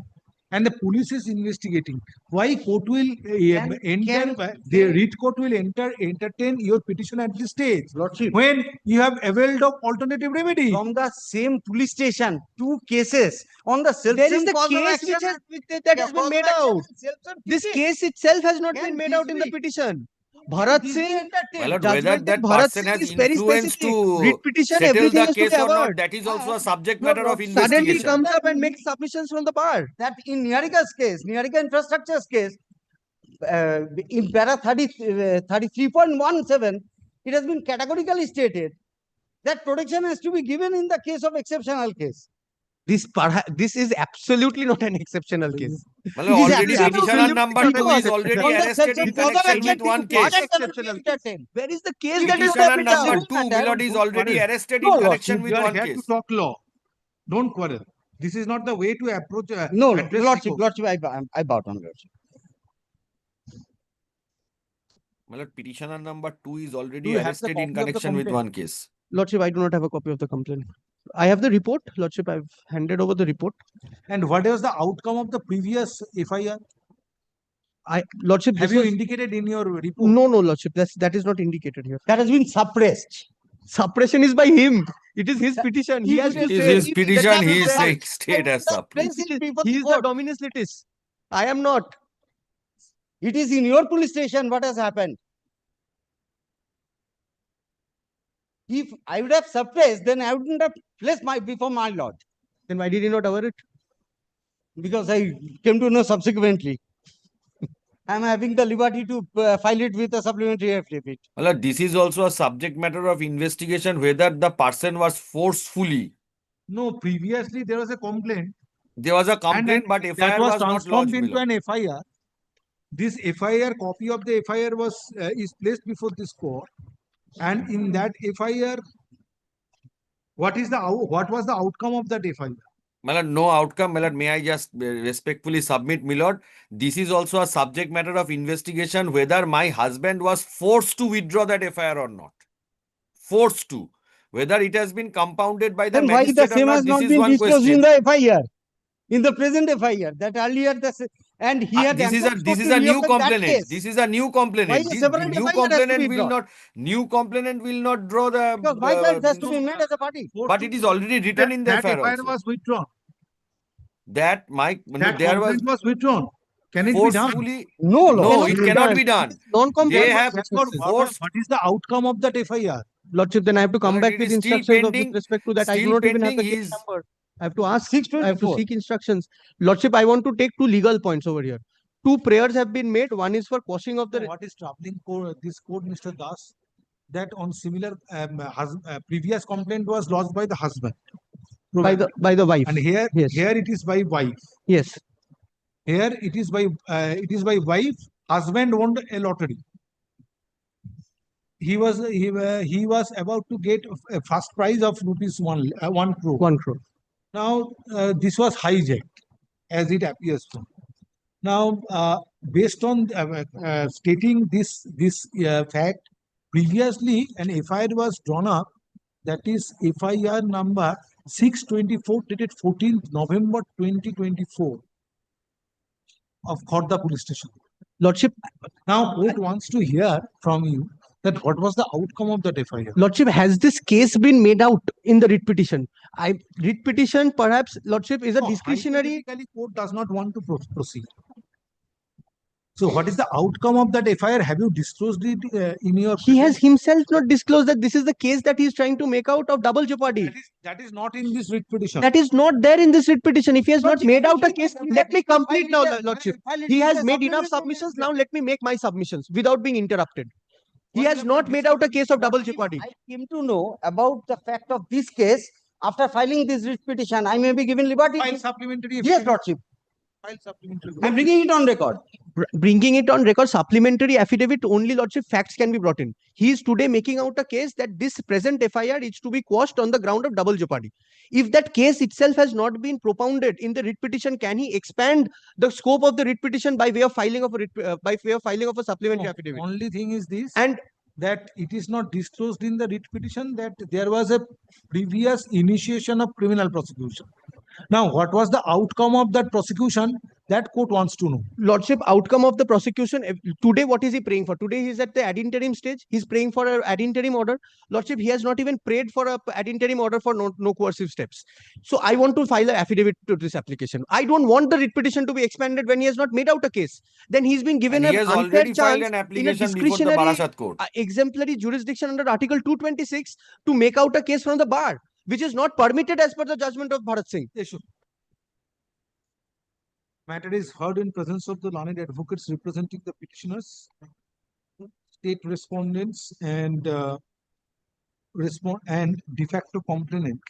Speaker 2: and the police is investigating. Why court will the writ court will entertain your petition at this stage
Speaker 10: Lordship,
Speaker 2: when you have availed of alternative remedy?
Speaker 10: from the same police station, two cases on the self
Speaker 16: There is the
Speaker 10: cause of
Speaker 16: case
Speaker 10: action.
Speaker 16: that has been
Speaker 10: Cause of
Speaker 16: made
Speaker 10: action
Speaker 16: out.
Speaker 10: and self-same
Speaker 16: This
Speaker 10: case.
Speaker 16: case itself has not
Speaker 10: Can
Speaker 16: been made
Speaker 10: this
Speaker 16: out in the
Speaker 10: be?
Speaker 16: petition. Bharat Singh,
Speaker 14: My lord, whether
Speaker 16: judgment in
Speaker 14: that
Speaker 16: Bharat
Speaker 14: person
Speaker 16: Singh
Speaker 14: has
Speaker 16: is very
Speaker 14: influence
Speaker 16: specific.
Speaker 14: to
Speaker 16: Writ petition,
Speaker 14: settle
Speaker 16: everything
Speaker 14: the
Speaker 16: has to
Speaker 14: case
Speaker 16: be
Speaker 14: or not,
Speaker 16: avoided.
Speaker 14: that is also a subject
Speaker 16: Your
Speaker 14: matter of
Speaker 16: lordship suddenly
Speaker 14: investigation.
Speaker 16: comes up and makes submissions from the bar. That in Niharika's case, Niharika Infrastructure's case, in para 33.17, it has been categorically stated that protection has to be given in the case of exceptional case. This is absolutely not an exceptional case.
Speaker 14: My lord,
Speaker 16: It is
Speaker 14: already
Speaker 16: absolutely
Speaker 14: petitioner number 2 is
Speaker 16: because
Speaker 14: already
Speaker 16: on the
Speaker 14: arrested in
Speaker 16: section further
Speaker 14: connection with one case.
Speaker 16: exceptional case. Where is the case that is
Speaker 14: Petitioner
Speaker 16: not
Speaker 14: number
Speaker 16: done?
Speaker 14: 2, my lord, is already arrested
Speaker 2: No,
Speaker 14: in connection
Speaker 2: lordship,
Speaker 14: with
Speaker 2: we are
Speaker 14: one
Speaker 2: here
Speaker 14: case.
Speaker 2: to talk law. Don't quarrel. This is not the way to approach.
Speaker 16: No,
Speaker 2: address the
Speaker 16: lordship,
Speaker 2: court.
Speaker 16: I bow down, lordship.
Speaker 14: My lord, petitioner number 2 is
Speaker 2: Do
Speaker 14: already
Speaker 2: you have the
Speaker 14: arrested in
Speaker 2: copy of the
Speaker 14: connection with
Speaker 2: complaint?
Speaker 14: one case.
Speaker 16: Lordship, I do not have a copy of the complaint. I have the report, lordship. I've handed over the report.
Speaker 2: And what was the outcome of the previous FIR?
Speaker 16: Lordship,
Speaker 2: Have
Speaker 16: this
Speaker 2: you
Speaker 16: was-
Speaker 2: indicated in your report?
Speaker 16: No, lordship. That is not indicated here. That has been suppressed. Suppression is by him. It is his petition. He has to
Speaker 14: It is
Speaker 16: say.
Speaker 14: his petition, he is saying state as suppressed.
Speaker 16: He is the dominus litis. I am not. It is in your police station what has happened. If I would have suppressed, then I wouldn't have placed before my lord. Then why did he not cover it? Because I came to know subsequently. I am having the liberty to file it with a supplementary affidavit.
Speaker 14: My lord, this is also a subject matter of investigation whether the person was forcefully.
Speaker 2: No, previously there was a complaint.
Speaker 14: There was a complaint, but
Speaker 2: that
Speaker 14: FIR was not
Speaker 2: transformed
Speaker 14: lodged.
Speaker 2: into
Speaker 14: my lord.
Speaker 2: an FIR. This FIR, copy of the FIR is placed before this court, and in that FIR, what was the outcome of that FIR?
Speaker 14: My lord, no outcome. My lord, may I just respectfully submit, my lord, this is also a subject matter of investigation whether my husband was forced to withdraw that FIR or not. Forced to. Whether it has been compounded by the
Speaker 16: Then why the
Speaker 14: magistrate or
Speaker 16: same
Speaker 14: not,
Speaker 16: has
Speaker 14: this
Speaker 16: not
Speaker 14: is
Speaker 16: been
Speaker 14: one
Speaker 16: disclosed in
Speaker 14: question.
Speaker 16: the FIR? In the present FIR, that earlier and he had
Speaker 14: This is a new complainant. This is a new complainant.
Speaker 16: Why a
Speaker 14: The
Speaker 16: separate
Speaker 14: new
Speaker 16: FIR has to
Speaker 14: complainant
Speaker 16: be
Speaker 14: will
Speaker 16: brought?
Speaker 14: not. New complainant will not draw the.
Speaker 16: Because my client has to be made as a party.
Speaker 14: But it is already written in the
Speaker 2: That
Speaker 14: FIR
Speaker 2: FIR
Speaker 14: also.
Speaker 2: was withdrawn.
Speaker 14: That
Speaker 2: That
Speaker 14: there
Speaker 2: complaint was withdrawn. Can it be
Speaker 14: forcefully.
Speaker 2: done?
Speaker 14: No, it cannot be done. They have forced.
Speaker 2: What is the outcome of that FIR?
Speaker 16: Lordship, then I have to come
Speaker 14: Lord,
Speaker 16: back
Speaker 14: it
Speaker 16: with
Speaker 14: is still
Speaker 16: instructions with
Speaker 14: pending.
Speaker 16: respect to that. I do
Speaker 14: Still
Speaker 16: not even have
Speaker 14: pending.
Speaker 16: the
Speaker 14: He
Speaker 16: case
Speaker 14: is.
Speaker 16: number. I have to ask, I have to seek instructions. Lordship, I want to take two legal points over here. Two prayers have been made. One is for quashing of the.
Speaker 2: What is troubling this court, Mr. Das? That on similar previous complaint was lodged by the husband.
Speaker 16: By the wife.
Speaker 2: And here
Speaker 16: Yes.
Speaker 2: it is by wife.
Speaker 16: Yes.
Speaker 2: Here it is by wife. Husband won a lottery. He was about to get a first prize of rupees 1 crore.
Speaker 16: 1 crore.
Speaker 2: Now this was hijacked, as it appears from. Now, based on stating this fact, previously an FIR was drawn up. That is FIR number 624 dated 14th November 2024 of Khordha police station.
Speaker 16: Lordship.
Speaker 2: Now, court wants to hear from you that what was the outcome of that FIR.
Speaker 16: Lordship, has this case been made out in the writ petition? Writ petition, perhaps, Lordship, is a discretionary.
Speaker 2: Hypothetically, court does not want to proceed. So, what is the outcome of that FIR? Have you disclosed it in your?
Speaker 16: He has himself not disclosed that this is the case that he is trying to make out of double jeopardy.
Speaker 2: That is not in this writ petition.
Speaker 16: That is not there in this writ petition. If he has not made out a case, let me complete now, Lordship. He has made enough submissions. Now let me make my submissions without being interrupted. He has not made out a case of double jeopardy. I came to know about the fact of this case after filing this writ petition. I may be given liberty.
Speaker 2: File supplementary.
Speaker 16: Yes, Lordship.
Speaker 2: File supplementary.
Speaker 16: I'm bringing it on record. Bringing it on record, supplementary affidavit only, Lordship, facts can be brought in. He is today making out a case that this present FIR is to be quashed on the ground of double jeopardy. If that case itself has not been propounded in the writ petition, can he expand the scope of the writ petition by way of filing of a supplementary affidavit?
Speaker 2: Only thing is this,
Speaker 16: and
Speaker 2: that it is not disclosed in the writ petition that there was a previous initiation of criminal prosecution. Now, what was the outcome of that prosecution? That court wants to know.
Speaker 16: Lordship, outcome of the prosecution, today what is he praying for? Today he's at the ad interim stage. He's praying for an ad interim order. Lordship, he has not even prayed for a ad interim order for no coercive steps. So I want to file an affidavit to this application. I don't want the writ petition to be expanded when he has not made out a case. Then he's been given
Speaker 14: And he
Speaker 16: an
Speaker 14: has
Speaker 16: unfair
Speaker 14: already filed
Speaker 16: chance
Speaker 14: an
Speaker 16: in a
Speaker 14: application before the
Speaker 16: discretionary
Speaker 14: Barasat court.
Speaker 16: exemplary jurisdiction under Article 226 to make out a case from the bar, which is not permitted as per the judgment of Bharat Singh.
Speaker 2: Matter is heard in presence of the learned advocates representing the petitioners, state respondents, and de facto complainant,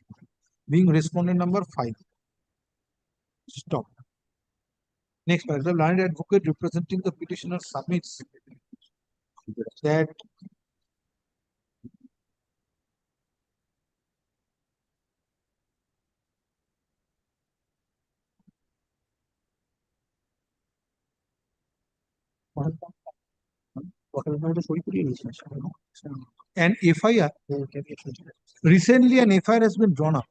Speaker 2: being respondent number 5. Stop. Next paragraph. The learned advocate representing the petitioner submits that an FIR, recently an FIR has been drawn up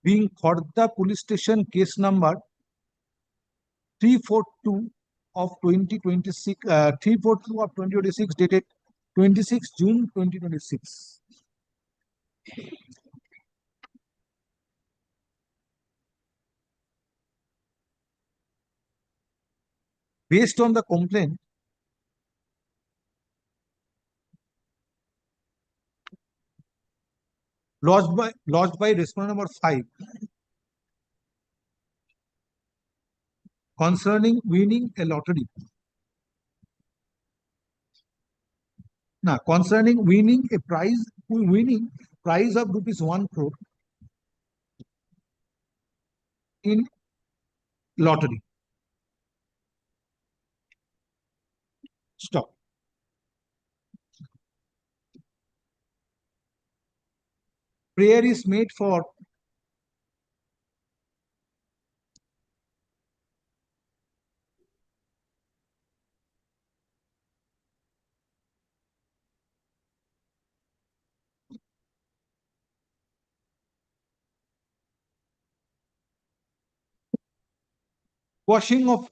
Speaker 2: being Khordha police station case number 342 of 2026, 342 of 2026 dated 26 June 2026. Based on the complaint, lodged by respondent number 5 concerning winning a lottery. Now, concerning winning a prize, of rupees 1 crore in lottery. Stop. Prayer is made for quashing of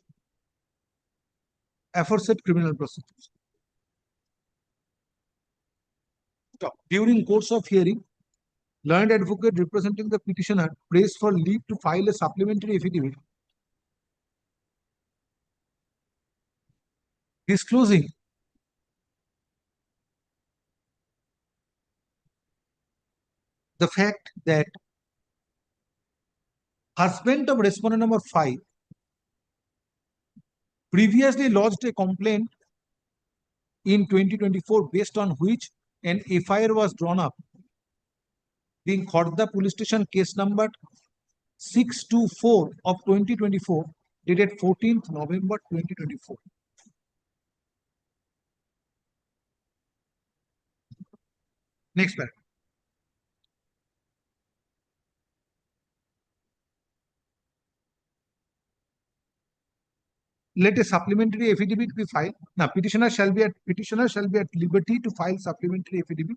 Speaker 2: aforesaid criminal prosecution. Stop. During course of hearing, learned advocate representing the petitioner prays for leave to file a supplementary affidavit disclosing the fact that husband of respondent number 5 previously lodged a complaint in 2024 based on which an FIR was drawn up, being Khordha police station case number 624 of 2024 dated 14th November 2024. Next paragraph. Let a supplementary affidavit be filed. Now, petitioner shall be at liberty to file supplementary affidavit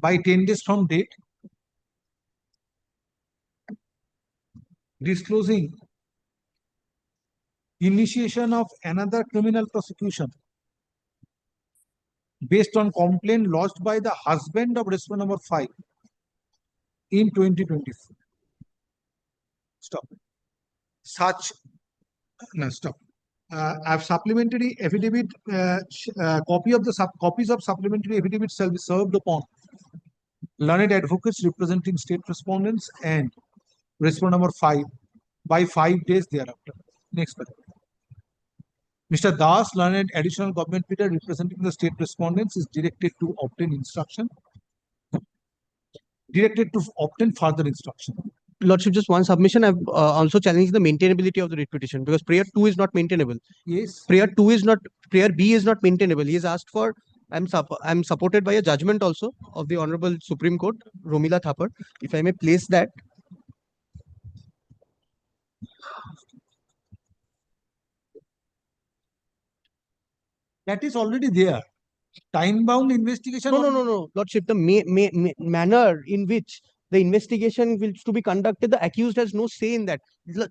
Speaker 2: by 10 days from date disclosing initiation of another criminal prosecution based on complaint lodged by the husband of respondent number 5 in 2024. Stop. Stop. A supplementary affidavit, copies of supplementary affidavit shall be served upon learned advocates representing state respondents and respondent number 5 by 5 days thereafter. Next paragraph. Mr. Das, learned additional government pleader representing the state respondents, is directed to obtain further instruction.
Speaker 16: Lordship, just one submission. I've also challenged the maintainability of the writ petition because prayer 2 is not maintainable.
Speaker 2: Yes.
Speaker 16: Prayer B is not maintainable. He has asked for, I'm supported by a judgment also of the Honorable Supreme Court, Romila Thapar. If I may place that.
Speaker 2: That is already there. time-bound investigation.
Speaker 16: No, Lordship, the manner in which the investigation will to be conducted, the accused has no say in that.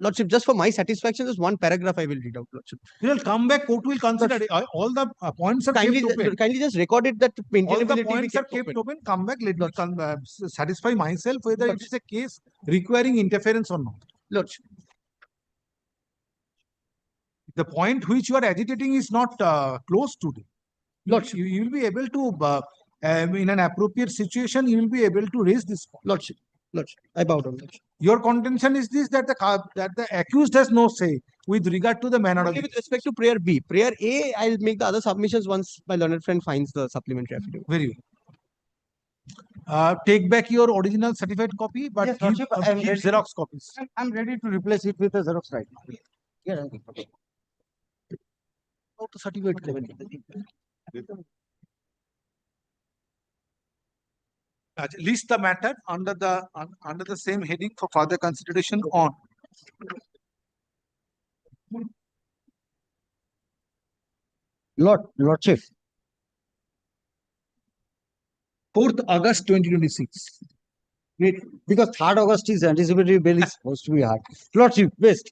Speaker 16: Lordship, just for my satisfaction, just one paragraph I will read out, Lordship.
Speaker 2: We will come back, court will consider it. All the points are kept open.
Speaker 16: Kindly just record it that
Speaker 2: All the
Speaker 16: maintainability be
Speaker 2: points are
Speaker 16: kept
Speaker 2: kept open. Come back, let me satisfy myself whether it is a case requiring interference or not.
Speaker 16: Lordship.
Speaker 2: The point which you are agitating is not close to it.
Speaker 16: Lordship.
Speaker 2: You will be able to, in an appropriate situation, you will be able to raise this point.
Speaker 16: Lordship, I bow down, Lordship.
Speaker 2: Your contention is this, that the accused has no say with regard to the manner of.
Speaker 16: Only with respect to prayer B. Prayer A, I'll make the other submissions once my learned friend finds the supplementary affidavit.
Speaker 2: Very well. Take back your original certified copy, but
Speaker 16: Yes,
Speaker 2: keep,
Speaker 16: Lordship, I am
Speaker 2: keep
Speaker 16: ready.
Speaker 2: Xerox copies.
Speaker 16: I'm ready to replace it with a Xerox right now. Yeah,
Speaker 2: How to certificate list the matter under the same heading for further consideration on.
Speaker 16: Lordship.
Speaker 2: 4th August 2026.
Speaker 16: Great, because 3rd August is anticipatory bail is supposed to be hard. Lordship, best.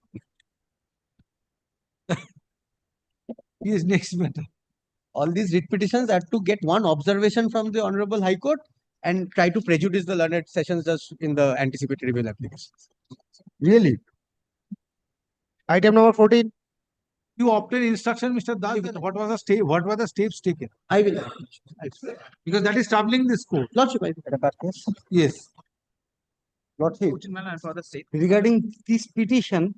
Speaker 2: Yes, next matter.
Speaker 16: All these writ petitions had to get one observation from the Honorable High Court and try to prejudice the learned sessions just in the anticipatory bail applications. Really? Item number 14.
Speaker 2: You obtained instruction, Mr. Das, what was the step? What were the steps taken?
Speaker 16: I will.
Speaker 2: Because that is troubling this court.
Speaker 16: Lordship,
Speaker 2: Yes.
Speaker 16: Lordship, regarding this petition,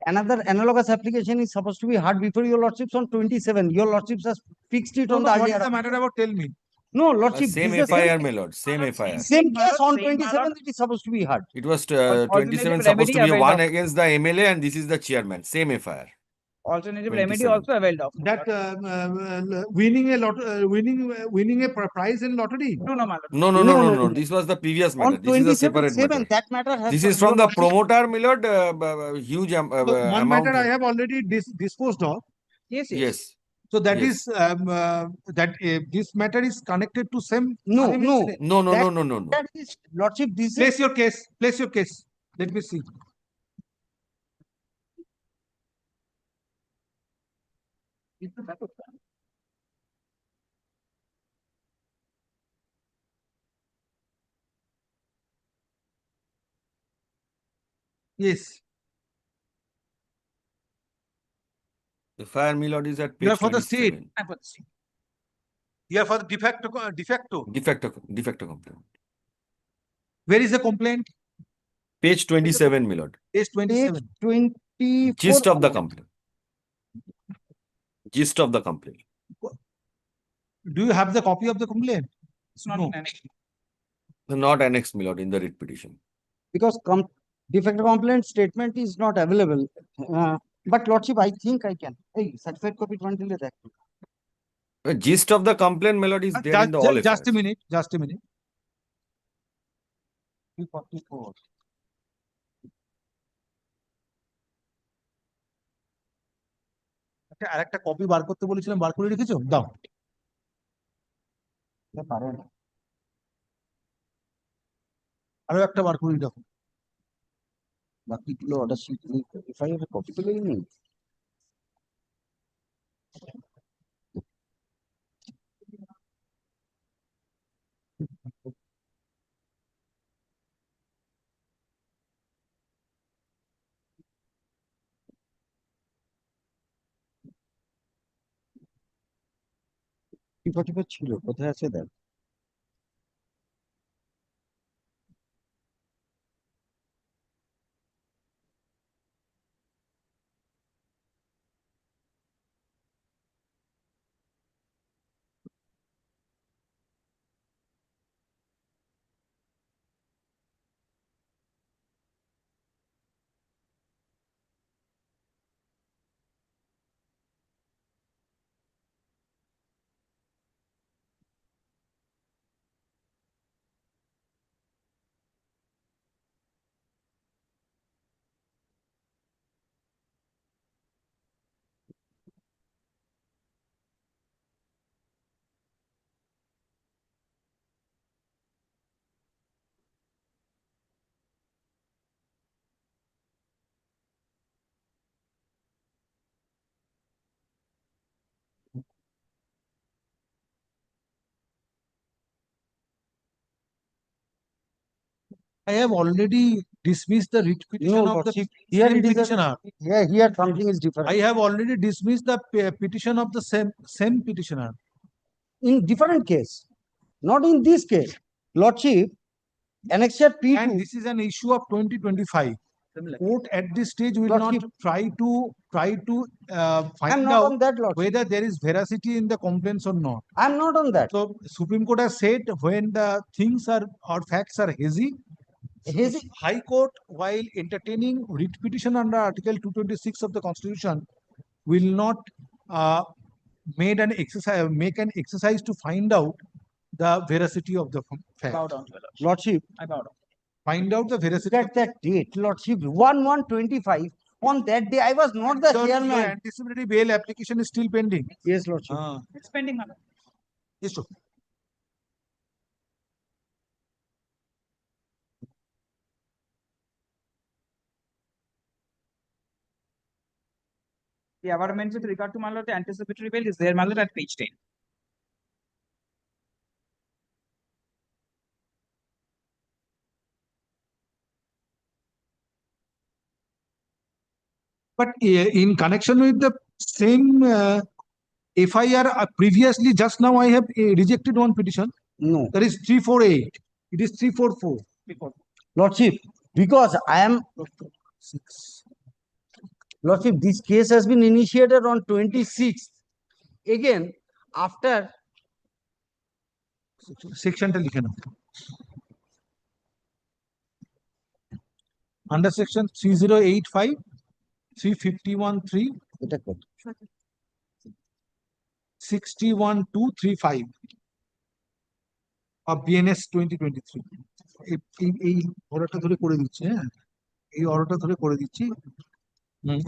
Speaker 16: another analogous application is supposed to be heard before your Lordships on 27. Your Lordships has fixed it
Speaker 2: No,
Speaker 16: on
Speaker 2: no,
Speaker 16: the
Speaker 2: what
Speaker 16: earlier.
Speaker 2: is the matter about? Tell me.
Speaker 16: No, Lordship.
Speaker 14: Same
Speaker 16: this is the
Speaker 14: FIR, my lord. Same FIR.
Speaker 16: Same case on 27 it is supposed to be heard.
Speaker 14: It was 27 supposed to be one against the MLA, and this is the chairman. Same FIR.
Speaker 19: Alternative
Speaker 14: 27.
Speaker 19: remedy also availed of.
Speaker 2: That winning a prize in lottery.
Speaker 19: No, my lord.
Speaker 14: No. This was the previous matter.
Speaker 16: On
Speaker 14: This is a
Speaker 16: 27,
Speaker 14: separate matter.
Speaker 16: that matter has.
Speaker 14: This is from the promoter, my lord. Huge
Speaker 2: So one
Speaker 14: amount.
Speaker 2: matter I have already disposed of.
Speaker 14: Yes.
Speaker 2: So that
Speaker 14: Yes.
Speaker 2: is this matter is connected to same.
Speaker 16: No.
Speaker 14: No.
Speaker 16: That is, Lordship, this
Speaker 2: Place your case. Place your case. Let me see. Yes.
Speaker 14: The FIR, my lord, is at
Speaker 2: You are
Speaker 14: page
Speaker 2: for the state.
Speaker 14: 27.
Speaker 19: I'm for the state.
Speaker 2: You are for the de facto.
Speaker 14: Defecto complaint.
Speaker 2: Where is the complaint?
Speaker 14: Page 27, my lord.
Speaker 2: Page 27.
Speaker 16: 24.
Speaker 14: Gist of the complaint. Gist of the complaint.
Speaker 2: Do you have the copy of the complaint?
Speaker 19: It's not
Speaker 2: No.
Speaker 19: an annex.
Speaker 14: Not annexed, my lord, in the writ petition.
Speaker 16: Because defect complaint statement is not available. But Lordship, I think I can. Hey, certified copy 20 that.
Speaker 14: The gist of the complaint, my lord, is there in the all
Speaker 2: Just a
Speaker 14: FIRs.
Speaker 2: minute. Just a minute.
Speaker 16: 344.
Speaker 2: আরেকটা copy বার করতে বলেছিলাম, বার করে রেখেছো? দাও। আরো একটা বার করে রাখো।
Speaker 16: বাকিগুলো অর্ডার শিট এফআইআর কপি পেলেই নেই। টিপা ছিল, কোথায় আছে দেখ।
Speaker 2: I have already dismissed the writ petition
Speaker 10: No,
Speaker 2: of the
Speaker 10: Lordship, here
Speaker 2: same
Speaker 10: it is a,
Speaker 2: petitioner.
Speaker 10: here something is different.
Speaker 2: I have already dismissed the petition of the same petitioner.
Speaker 10: In different case, not in this case. Lordship, annexure P2.
Speaker 2: And this is an issue of 2025. Court at this stage will not
Speaker 10: Lordship,
Speaker 2: try to
Speaker 10: I'm
Speaker 2: find
Speaker 10: not on
Speaker 2: out
Speaker 10: that, Lordship.
Speaker 2: whether there is veracity in the complaints or not.
Speaker 10: I'm not on that.
Speaker 2: So Supreme Court has said when the things are or facts are hazy, High Court, while entertaining writ petition under Article 226 of the Constitution, will not make an exercise to find out the veracity of the fact.
Speaker 7: Bow down to your lordship.
Speaker 10: Lordship,
Speaker 7: I bow down.
Speaker 2: Find out the veracity.
Speaker 10: at that date, Lordship, 1/1/25, on that day, I was not the
Speaker 2: Your
Speaker 10: chairman.
Speaker 2: anticipatory bail application is still pending.
Speaker 10: Yes, Lordship.
Speaker 7: It's pending, madam.
Speaker 2: Yes, sir.
Speaker 7: The amendment with regard to my lord, the anticipatory bail is there, my lord, at page 10.
Speaker 2: But in connection with the same FIR, previously, just now I have rejected one petition.
Speaker 10: No.
Speaker 2: That is 348. It is 344.
Speaker 10: Lordship, because I am, Lordship, this case has been initiated on 26th. Again, after
Speaker 2: Section under section 3085, 351(3), 61(2)(35 of BNS 2023. এই অর্ডারটা ধরে করে দিচ্ছি, হ্যাঁ, এই অর্ডারটা ধরে করে দিচ্ছি।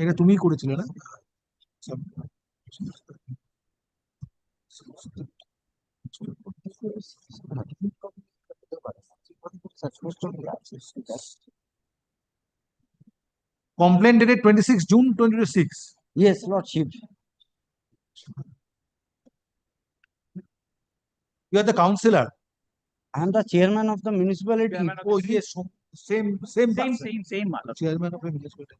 Speaker 2: এটা তুমিই করেছিলে না? Complaint dated 26 June 2026.
Speaker 10: Yes, Lordship.
Speaker 2: You are the councillor.
Speaker 10: I am the chairman of the municipality.
Speaker 2: Oh, yes, same, person.
Speaker 7: Same, my lord.
Speaker 2: Chairman of a municipality.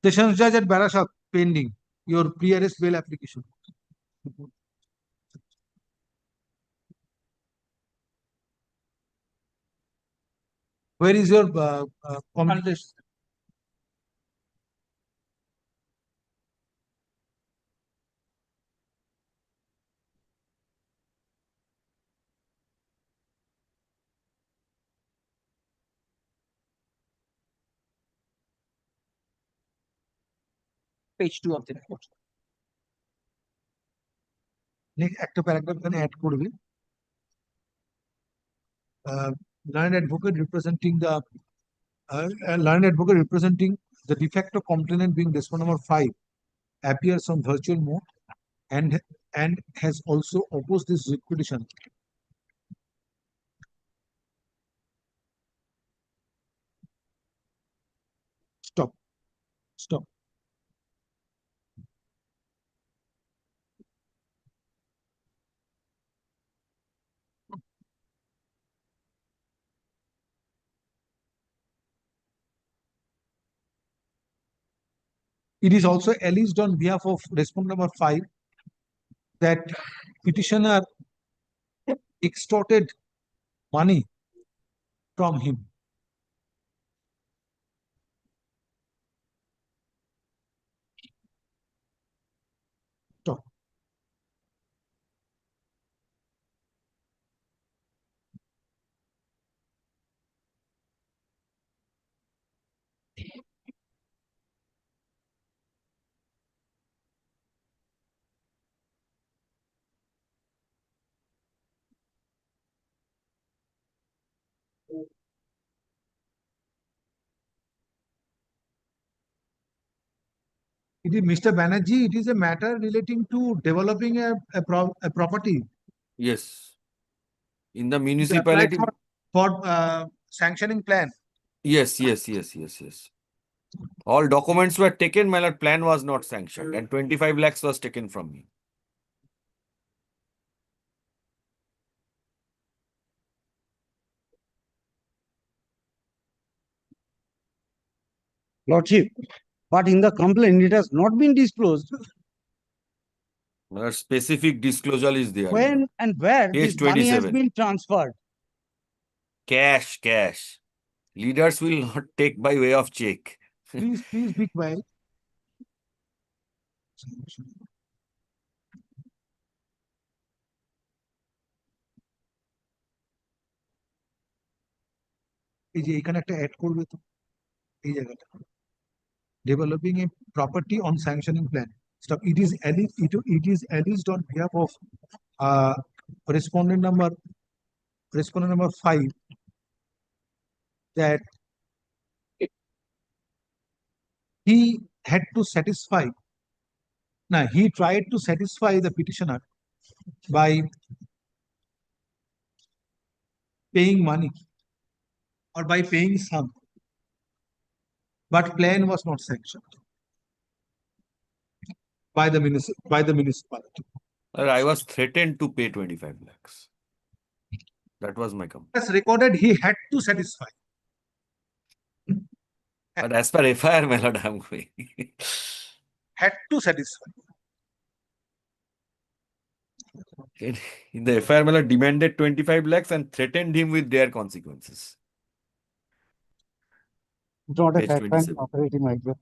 Speaker 2: Sessions Judge at Barasat pending your pre-arrest bail application. Where is your communication?
Speaker 7: Page 2 of the report.
Speaker 2: একটা paragraph এখানে add করবে। Learned advocate representing the de facto complainant being respondent number 5 appears on virtual mode and has also opposed this writ petition. Stop. It is also alleged on behalf of respondent number 5 that petitioner extorted money from him. Stop. It is Mr. Banerjee, it is a matter relating to developing a property
Speaker 14: Yes. In the
Speaker 2: They applied
Speaker 14: municipality.
Speaker 2: for sanctioning plan.
Speaker 14: Yes. All documents were taken, my lord, plan was not sanctioned, and 25 lakhs was taken from me.
Speaker 10: Lordship, but in the complaint, it has not been disclosed
Speaker 14: My lord, specific disclosure is there. my lord.
Speaker 10: when and where
Speaker 14: Page
Speaker 10: this money has
Speaker 14: 27.
Speaker 10: been transferred.
Speaker 14: Cash. Leaders will not take by way of check.
Speaker 17: Please be quiet. এই যে এখানে একটা add করবে তো এই জায়গাটা developing a property on sanctioning plan. Stop. It is alleged on behalf of respondent number 5 that he had to satisfy. Now he tried to satisfy the petitioner by paying money or by paying some, but plan was not sanctioned by the municipality.
Speaker 14: I was threatened to pay 25 lakhs. That was my complaint.
Speaker 17: As recorded, he had to satisfy.
Speaker 14: But as per FIR, my lord, I am going.
Speaker 17: Had to satisfy.
Speaker 14: In the FIR, my lord, demanded 25 lakhs and threatened him with their consequences.
Speaker 10: Not a
Speaker 14: Page
Speaker 10: fact find
Speaker 14: 27.
Speaker 10: operating like that.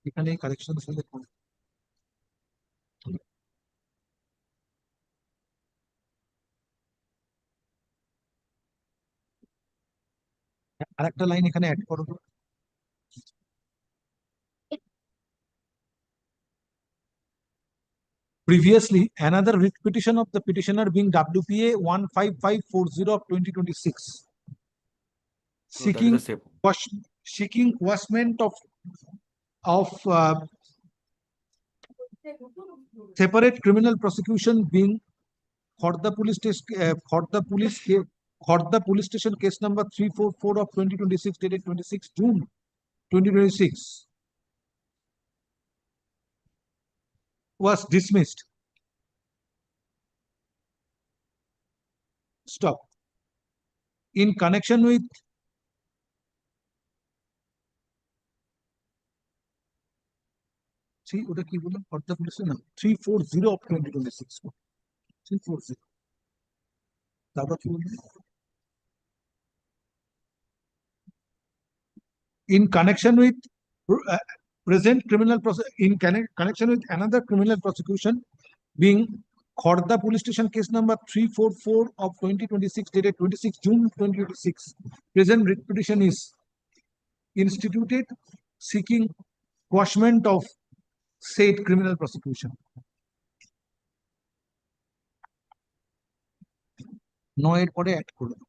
Speaker 17: এখানে correction হলে আরেকটা line এখানে add করো তো। Previously, another writ petition of the petitioner being WPA 15540 of 2026 seeking quashment of separate criminal prosecution being Khordha police station case number 344 of 2026 dated 26 June 2026 was dismissed. Stop. In connection with see ওটা কি বললাম Khordha police না 340 of 2026 340 তারপর কি বললাম in connection with present criminal process in connection with another criminal prosecution being Khordha police station case number 344 of 2026 dated 26 June 2026. Present writ petition is instituted seeking quashment of said criminal prosecution. নয়ের পরে add করুন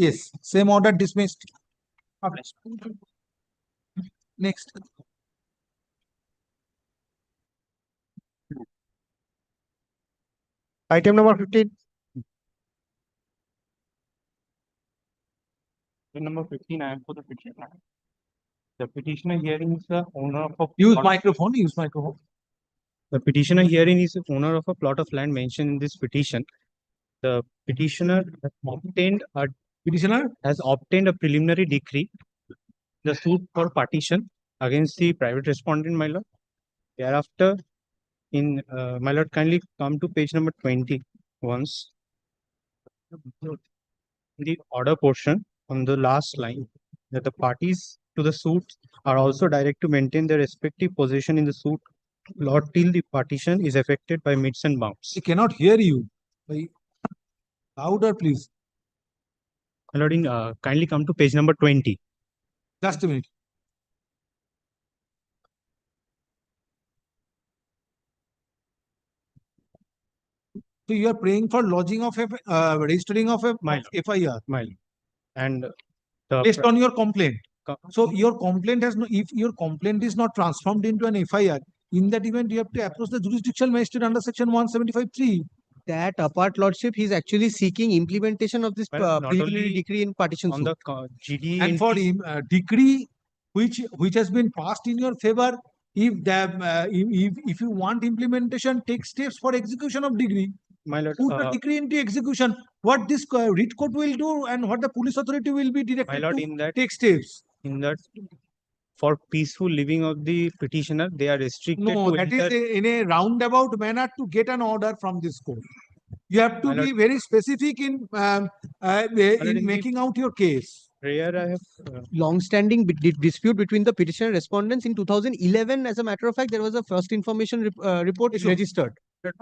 Speaker 17: yes same order dismissed published next
Speaker 16: Item number 15.
Speaker 8: Number 15, I am for the petitioner. The petitioner hearing is the owner of a.
Speaker 2: Use
Speaker 8: plot-
Speaker 2: microphone, use microphone.
Speaker 8: The petitioner hearing is the owner of a plot of land mentioned in this petition. The petitioner has obtained a preliminary decree, the suit for partition against the private respondent, my lord. Thereafter, my lord, kindly come to page number 20 once. The order portion on the last line, that the parties to the suit are also directed to maintain their respective position in the suit lot till the partition is effected by meets and bounds.
Speaker 2: I cannot hear you. Louder, please.
Speaker 8: My lord, kindly come to page number 20.
Speaker 2: Just a minute. So you are praying for lodging of registering of a FIR.
Speaker 8: And
Speaker 2: based on your complaint. So your complaint has no, if your complaint is not transformed into an FIR, in that event you have to approach the jurisdictional magistrate under section 175(3).
Speaker 16: That apart, Lordship, he's actually seeking implementation of this
Speaker 8: not
Speaker 16: preliminary
Speaker 8: only
Speaker 16: decree in partition
Speaker 8: on
Speaker 16: suit.
Speaker 8: the GD
Speaker 2: And for decree which has been passed in your favor, if the if you want implementation, take steps for execution of decree.
Speaker 8: My lord,
Speaker 2: Put the decree into execution. What this writ court will do and what the police authority will be directed
Speaker 8: my lord,
Speaker 2: to
Speaker 8: in that
Speaker 2: take steps.
Speaker 8: in that for peaceful living of the petitioner, they are restricted
Speaker 2: No,
Speaker 8: to
Speaker 2: that is
Speaker 8: enter.
Speaker 2: in a roundabout manner to get an order from this court. You have to
Speaker 8: My
Speaker 2: be
Speaker 8: lord,
Speaker 2: very specific in making out your case.
Speaker 8: Prayer I have
Speaker 16: Long-standing dispute between the petitioner and respondents in 2011. As a matter of fact, there was a first information report registered,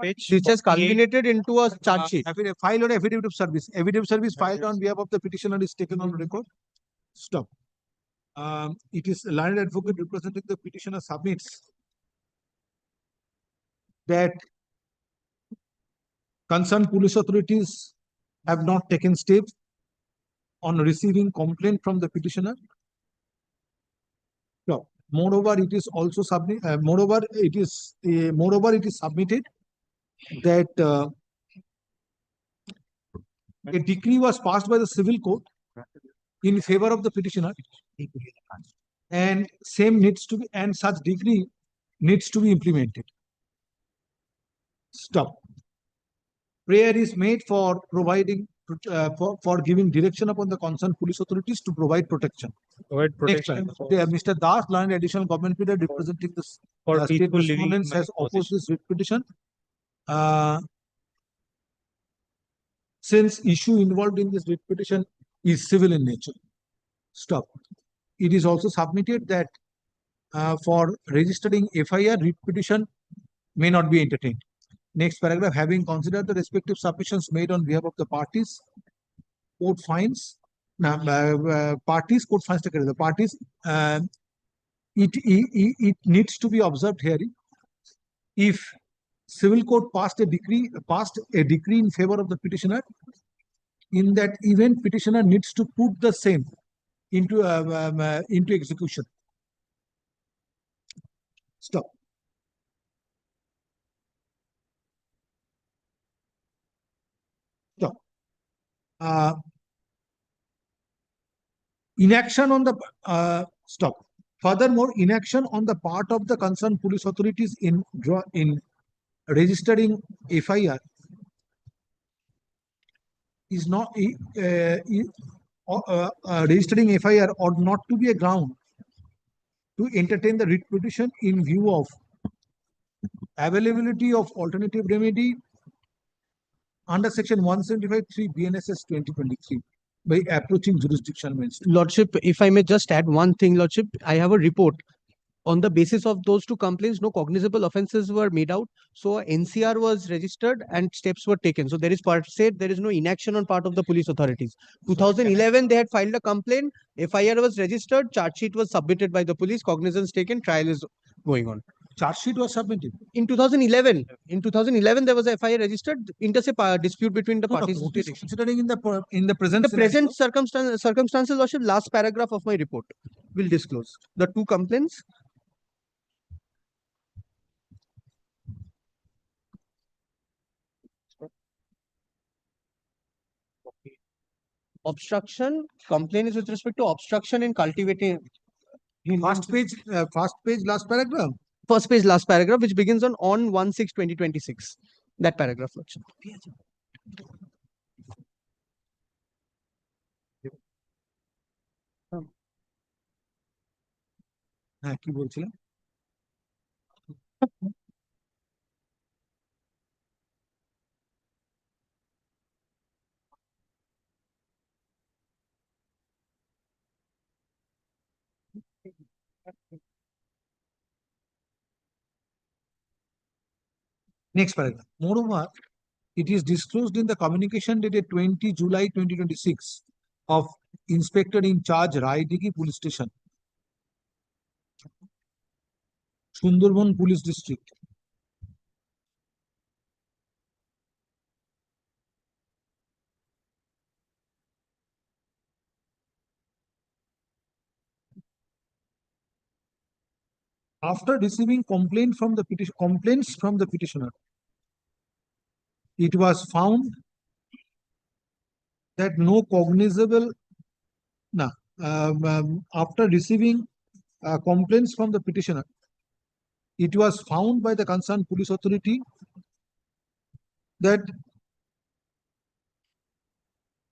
Speaker 8: page
Speaker 16: which has
Speaker 8: 48.
Speaker 16: culminated into a charge sheet.
Speaker 2: File or affidavit of service. Affidavit of service filed on behalf of the petitioner is taken on record. Stop. It is a learned advocate representing the petitioner submits that concerned police authorities have not taken steps on receiving complaint from the petitioner. No. Moreover, it is also moreover, it is submitted that a decree was passed by the civil court in favor of the petitioner, and such decree needs to be implemented. Stop. Prayer is made for providing for giving direction upon the concerned police authorities to provide protection.
Speaker 8: Provide
Speaker 2: Next
Speaker 8: protection
Speaker 2: line.
Speaker 8: for-
Speaker 2: Mr. Das, learned additional government period representing the
Speaker 8: for
Speaker 2: state
Speaker 8: peaceful living
Speaker 2: respondents,
Speaker 8: in
Speaker 2: has
Speaker 8: my
Speaker 2: opposed this writ petition. Since issue involved in this writ petition is civil in nature. Stop. It is also submitted that for registering FIR, writ petition may not be entertained. Next paragraph, having considered the respective submissions made on behalf of the parties, court finds parties, court finds the parties. It needs to be observed here. If civil court passed a decree in favor of the petitioner, in that event, petitioner needs to put the same into execution. Stop. Stop. Inaction on the stop. Furthermore, inaction on the part of the concerned police authorities in registering FIR is not registering FIR ought not to be a ground to entertain the writ petition in view of availability of alternative remedy under section 175(3) BNSS 2023 by approaching jurisdictional magistrate.
Speaker 16: Lordship, if I may just add one thing, Lordship, I have a report. On the basis of those two complaints, no cognizable offences were made out. So NCR was registered and steps were taken. So there is there is no inaction on part of the police authorities. 2011, they had filed a complaint. FIR was registered. Charge sheet was submitted by the police. Cognizance taken. Trial is going on.
Speaker 2: Charge sheet was submitted
Speaker 16: in 2011. In 2011, there was a FIR registered. Interstate dispute between the parties.
Speaker 2: Considering in the present
Speaker 16: the present circumstances, Lordship, last paragraph of my report will disclose the two complaints. Obstruction, complaint is with respect to obstruction in cultivating.
Speaker 17: First page, last paragraph.
Speaker 16: First page, last paragraph, which begins on 1/6/2026. That paragraph, Lordship.
Speaker 17: হ্যাঁ কি বলছিলাম? Next paragraph. Moreover, it is disclosed in the communication dated 20 July 2026 of Inspector in Charge Raidigi Police Station, Sundarban Police District. After receiving complaints from the petitioner, it was found that no cognizable after receiving complaints from the petitioner, it was found by the concerned police authority that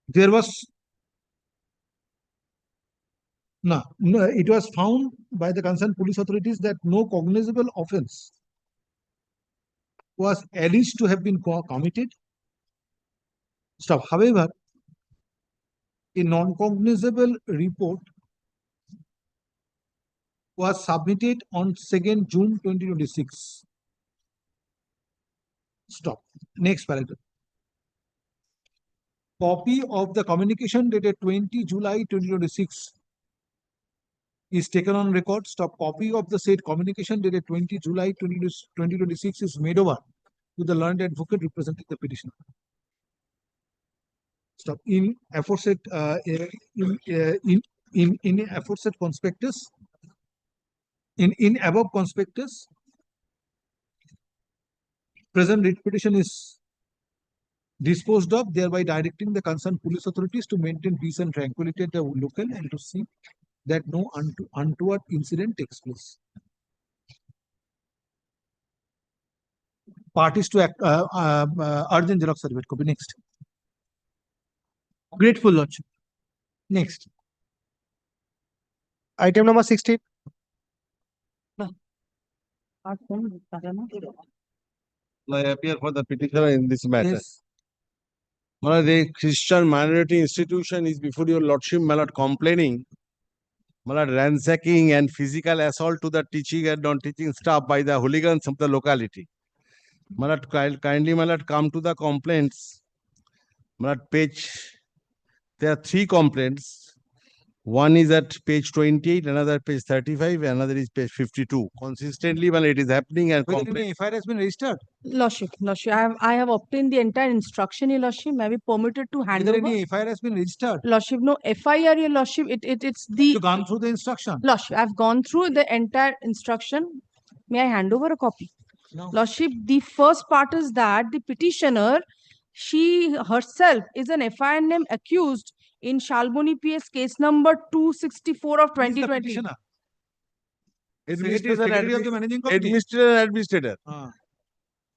Speaker 17: there was it was found by the concerned police authorities that no cognizable offense was alleged to have been committed. Stop. However, a non-cognizable report was submitted on 2nd June 2026. Stop. Next paragraph. Copy of the communication dated 20 July 2026 is taken on record. Stop. Copy of the said communication dated 20 July 2026 is made over to the learned advocate representing the petitioner. Stop. In aforesaid in aforesaid prospectus, in above prospectus, present writ petition is disposed of, thereby directing the concerned police authorities to maintain peace and tranquility at the local and to see that no untoward incident takes place. Parties to act, urgent xerox certificate copy. Next. Grateful, Lordship. Next.
Speaker 12: Item number 16.
Speaker 3: I appear for the petitioner in this matter.
Speaker 17: Yes.
Speaker 3: Well, the Christian minority institution is before your lordship, my lord, complaining, my lord, ransacking and physical assault to the teaching and non-teaching staff by the hooligans of the locality. My lord, kindly, my lord, come to the complaints. My lord, there are 3 complaints. One is at page 28, another page 35, another is page 52. Consistently, well, it is happening and
Speaker 17: Whether any FIR has been registered?
Speaker 15: Lordship, I have obtained the entire instruction, Your Lordship. May I be permitted to hand
Speaker 17: Whether
Speaker 15: over?
Speaker 17: any FIR has been registered?
Speaker 15: Lordship, no FIR, Your Lordship. It's the.
Speaker 17: You've gone through the instruction.
Speaker 15: Lordship, I've gone through the entire instruction. May I hand over a copy?
Speaker 17: No.
Speaker 15: Lordship, the first part is that the petitioner, she herself is an FIR name accused in Shalboni PS case number 264 of 2020.
Speaker 17: Secretary of the managing committee.
Speaker 3: Administrator.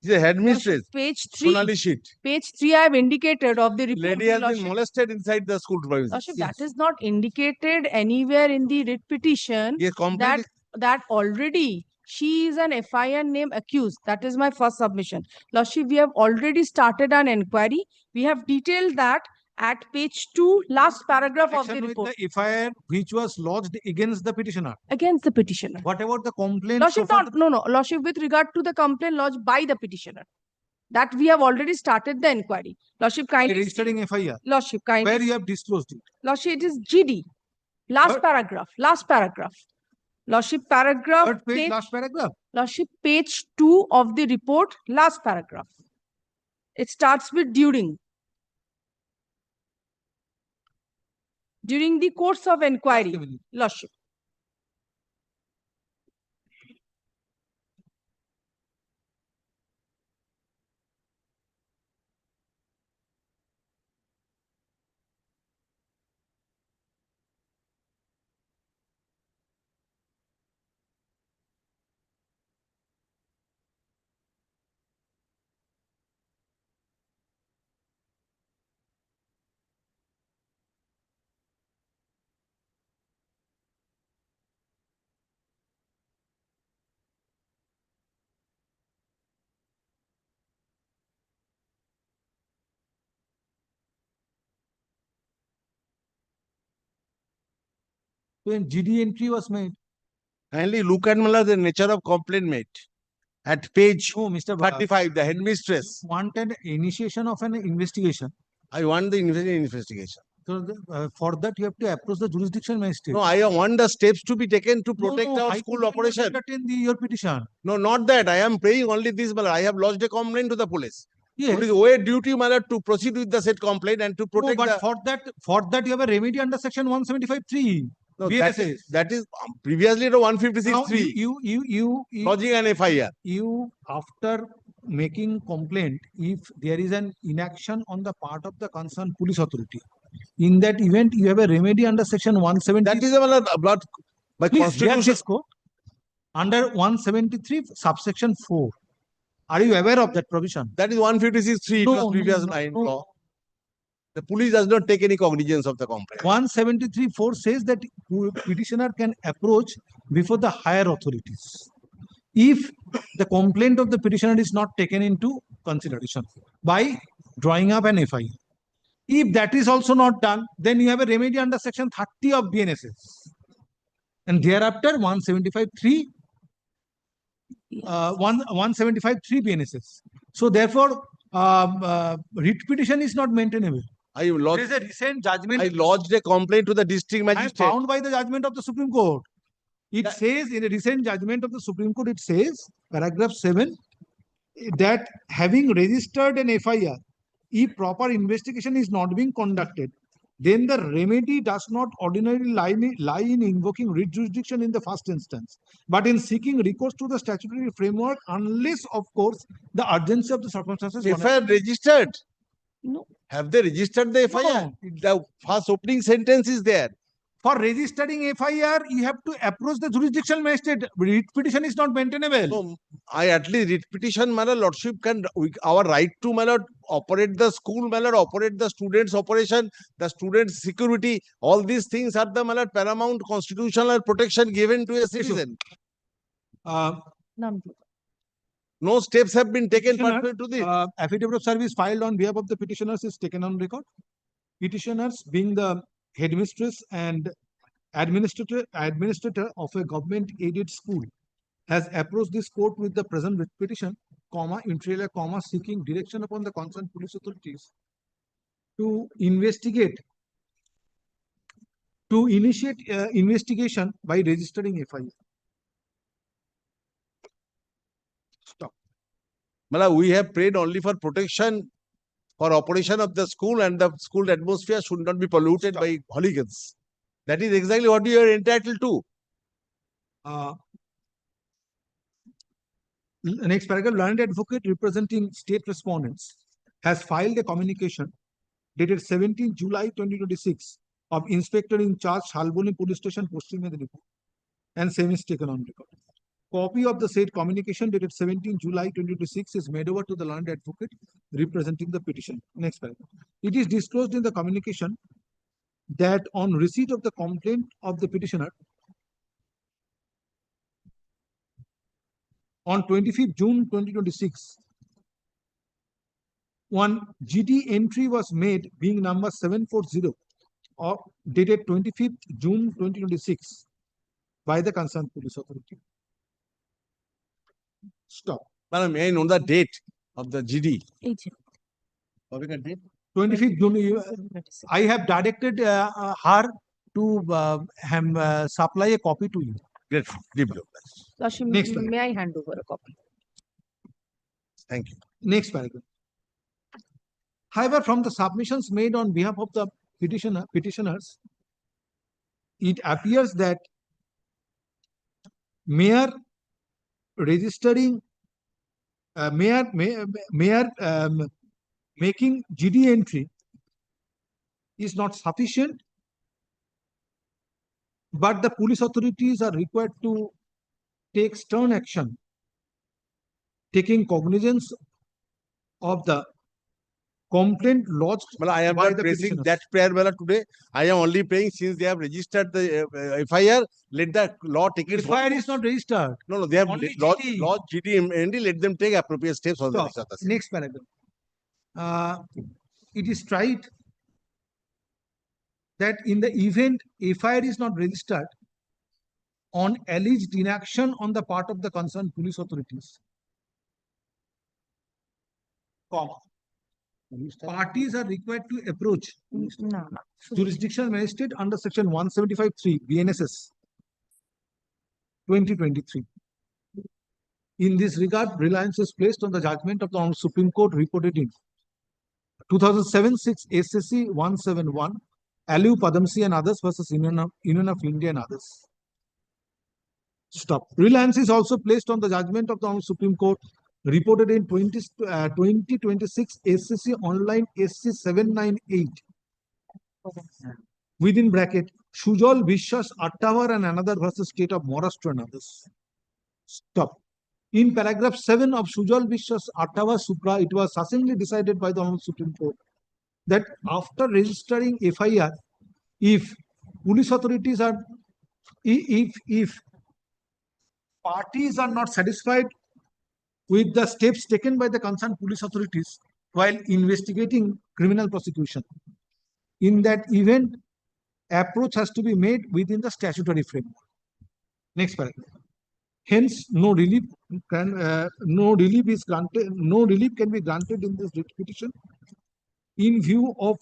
Speaker 3: He's a headmistress.
Speaker 15: Page 3.
Speaker 3: Sonali sheet.
Speaker 15: Page 3 I have indicated of the report.
Speaker 3: Lady has been molested inside the school premises.
Speaker 15: Lordship, that is not indicated anywhere in the writ petition.
Speaker 3: Yes, complaint
Speaker 15: that already she is an FIR name accused. That is my first submission. Lordship, we have already started an inquiry. We have detailed that at page 2, last paragraph of the
Speaker 17: Action with
Speaker 15: report.
Speaker 17: the FIR which was lodged against the petitioner.
Speaker 15: Against the petitioner.
Speaker 17: What about the complaint?
Speaker 15: Lordship, no. Lordship, with regard to the complaint lodged by the petitioner, that we have already started the inquiry. Lordship, kindly.
Speaker 17: Registering FIR.
Speaker 15: Lordship, kindly.
Speaker 17: Where you have disclosed it.
Speaker 15: Lordship, it is GD. Last paragraph. Last paragraph. Lordship, paragraph.
Speaker 17: Third page, last paragraph.
Speaker 15: Lordship, page 2 of the report, last paragraph. It starts with during. During the course of inquiry, Lordship.
Speaker 2: when GD entry was made.
Speaker 12: Kindly look at the nature of complaint made. At page
Speaker 2: Oh, Mr.
Speaker 12: 35, the headmistress.
Speaker 2: Want an initiation of an investigation.
Speaker 12: I want the investigation.
Speaker 2: So for that you have to approach the jurisdiction magistrate.
Speaker 12: No, I want the steps to be taken to protect our
Speaker 2: High
Speaker 12: school
Speaker 2: Court will not
Speaker 12: operation.
Speaker 2: entertain your petition.
Speaker 12: No, not that. I am praying only this, but I have lodged a complaint to the police.
Speaker 2: Yes.
Speaker 12: It is our duty, my lord, to proceed with the said complaint and to
Speaker 2: No,
Speaker 12: protect
Speaker 2: but
Speaker 12: the.
Speaker 2: for that you have a remedy under section 175(3).
Speaker 12: No,
Speaker 2: BNSS.
Speaker 12: that is previously the
Speaker 2: Now
Speaker 12: 156(3).
Speaker 2: you
Speaker 12: Lodging an FIR.
Speaker 2: You after making complaint, if there is an inaction on the part of the concerned police authority, in that event you have a remedy under section 170.
Speaker 12: That is a blood by
Speaker 2: Please hear
Speaker 12: constitution.
Speaker 2: this quote. Under 173 subsection 4. Are you aware of that provision?
Speaker 12: That is 156(3). It was previous law. The police does not take any cognizance of the complaint.
Speaker 2: 173(4) says that petitioner can approach before the higher authorities if the complaint of the petitioner is not taken into consideration by drawing up an FIR. If that is also not done, then you have a remedy under section 30 of BNSS. And thereafter 175(3) 175(3) BNSS. So therefore, writ petition is not maintainable. There is a recent judgment.
Speaker 12: I lodged a complaint to the district magistrate.
Speaker 2: Found by the judgment of the Supreme Court. It says in a recent judgment of the Supreme Court, it says, paragraph 7, that having registered an FIR, if proper investigation is not being conducted, then the remedy does not ordinarily lie in invoking writ jurisdiction in the first instance, but in seeking recourse to the statutory framework, unless, of course, the urgency of the circumstances.
Speaker 12: FIR registered.
Speaker 2: No.
Speaker 12: Have they registered the FIR? The first opening sentence is there.
Speaker 2: For registering FIR, you have to approach the jurisdictional magistrate. Writ petition is not maintainable.
Speaker 12: No, I at least writ petition, my lordship can, our right to, my lord, operate the school, my lord, operate the students' operation, the students' security, all these things are the, my lord, paramount constitutional protection given to a citizen. No steps have been taken pursuant to this.
Speaker 2: Affidavit of service filed on behalf of the petitioners is taken on record. Petitioners, being the headmistress and administrator of a government-aided school, has approached this court with the present writ petition, inter alia, seeking direction upon the concerned police authorities to initiate investigation by registering FIR.
Speaker 12: Stop. We have prayed only for protection for operation of the school, and the school atmosphere should not be polluted by hooligans. That is exactly what you are entitled to.
Speaker 2: Next paragraph, learned advocate representing state respondents has filed a communication dated 17 July 2026 of Inspector in Charge, HON'BLE Police Station, Paschim Medinipur, and same is taken on record. Copy of the said communication dated 17 July 2026 is made over to the learned advocate representing the petition. Next paragraph. It is disclosed in the communication that on receipt of the complaint of the petitioner on 25th June 2026, one GD entry was made being number 740 or dated 25th June 2026 by the concerned police authority. Stop.
Speaker 12: Madam, may I know the date of the GD?
Speaker 2: 25th June. I have directed her to supply a copy to you.
Speaker 12: Great.
Speaker 2: Next paragraph.
Speaker 15: May I hand over a copy?
Speaker 12: Thank you.
Speaker 2: Next paragraph. However, from the submissions made on behalf of the petitioners, it appears that mere registering, making GD entry is not sufficient, but the police authorities are required to take stern action, taking cognizance of the complaint lodged.
Speaker 12: I am not raising that prayer today. I am only praying since they have registered the FIR, let the law take it.
Speaker 2: FIR is not registered.
Speaker 12: No, they have lodged GD and let them take appropriate steps on the
Speaker 2: next paragraph. It is tried that in the event FIR is not registered, on alleged inaction on the part of the concerned police authorities. Comma. Parties are required to approach jurisdictional magistrate under section 175(3) BNSS 2023. In this regard, reliance is placed on the judgment of the Honorable Supreme Court reported in 2007-6 SSC 171, Aliu Padamsi and others versus Union of India and others. Stop. Reliance is also placed on the judgment of the Honorable Supreme Court reported in 2026 SCC online SC 798 within bracket Sujal Vishwas Attawar and another versus State of Maharashtra and others. Stop. In paragraph 7 of Sujal Vishwas Attawar Supra, it was succinctly decided by the Honorable Supreme Court that after registering FIR, if police authorities are, if parties are not satisfied with the steps taken by the concerned police authorities while investigating criminal prosecution, in that event, approach has to be made within the statutory framework. Next paragraph. Hence, no relief can be granted in this writ petition in view of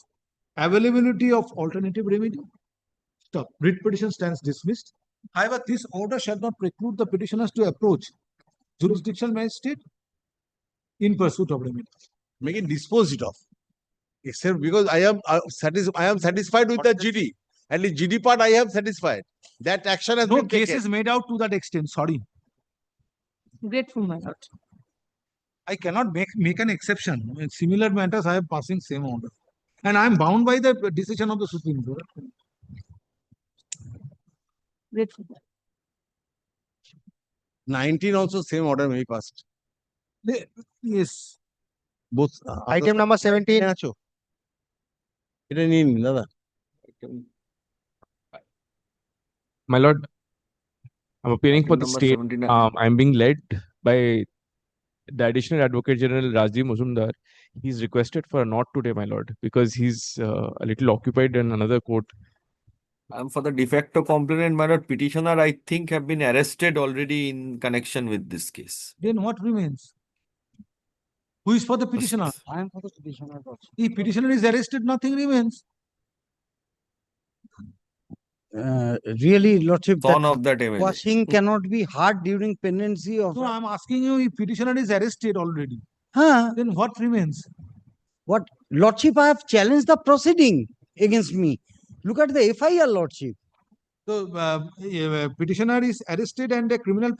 Speaker 2: availability of alternative remedy. Stop. Writ petition stands dismissed. However, this order shall not preclude the petitioners to approach jurisdictional magistrate in pursuit of remedy.
Speaker 3: Make it dispose it of. Except because I am satisfied with the GD. At least GD part I have satisfied. That action has
Speaker 2: No
Speaker 3: been
Speaker 2: case
Speaker 3: taken.
Speaker 2: is made out to that extent. Sorry.
Speaker 15: Grateful, my lord.
Speaker 2: I cannot make an exception. In similar matters, I am passing same order. And I am bound by the decision of the Supreme Court.
Speaker 15: Grateful.
Speaker 3: 19 also same order may be passed.
Speaker 2: Yes.
Speaker 3: Both.
Speaker 16: Item number 17.
Speaker 3: আছো? এটা নিয়ে নিন দাদা।
Speaker 19: My lord, I'm appearing for the
Speaker 14: Number
Speaker 19: state.
Speaker 14: 79.
Speaker 19: I'm being led by the Additional Advocate General Rajiv Mazumdar. He's requested for a not today, my lord, because he's a little occupied in another court.
Speaker 14: For the de facto complainant, my lord, petitioner, I think, have been arrested already in connection with this case.
Speaker 2: Then what remains? Who is for the petitioner?
Speaker 10: I am for the petitioner.
Speaker 2: If petitioner is arrested, nothing remains.
Speaker 10: Really, Lordship,
Speaker 14: Son
Speaker 10: that
Speaker 14: of that MLA.
Speaker 10: quashing cannot be heard during pendency of.
Speaker 2: No, I'm asking you if petitioner is arrested already.
Speaker 10: Huh?
Speaker 2: Then what remains?
Speaker 10: What? Lordship, I have challenged the proceeding against me. Look at the FIR, Lordship.
Speaker 2: So, petitioner is arrested and a criminal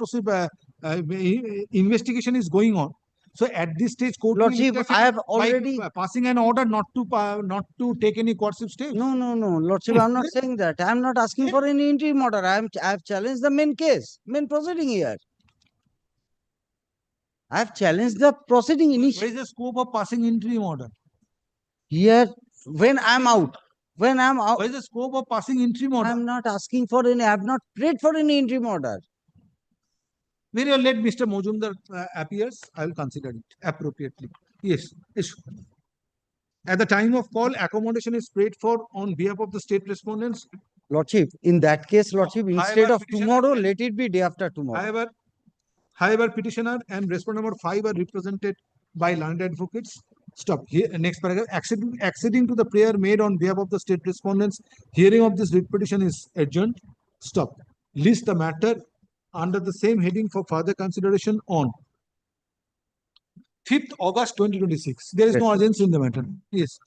Speaker 2: investigation is going on. So, at this stage, court will
Speaker 10: Lordship,
Speaker 2: interfere
Speaker 10: I have
Speaker 2: by
Speaker 10: already
Speaker 2: passing an order not to take any coercive steps.
Speaker 10: No, Lordship, I'm not saying that. I'm not asking for any interim order. I have challenged the main case, main proceeding here. I have challenged the proceeding
Speaker 2: Where
Speaker 10: initially.
Speaker 2: is the scope of passing interim order?
Speaker 10: Here, when I'm out,
Speaker 2: Where is the scope of passing interim order?
Speaker 10: I'm not asking for any, I have not prayed for any interim order.
Speaker 2: When you let Mr. Mojumdar appears, I will consider it appropriately. Yes. At the time of call, accommodation is prayed for on behalf of the state respondents.
Speaker 10: Lordship, in that case, Lordship, instead
Speaker 2: However,
Speaker 10: of tomorrow, let it be day after tomorrow.
Speaker 2: However, petitioner and respondent number 5 are represented by learned advocates. Stop. Here, next paragraph. Acceding to the prayer made on behalf of the state respondents, hearing of this writ petition is adjourned. Stop. List the matter under the same heading for further consideration on 5th August 2026. There is no urgency in the matter. Yes.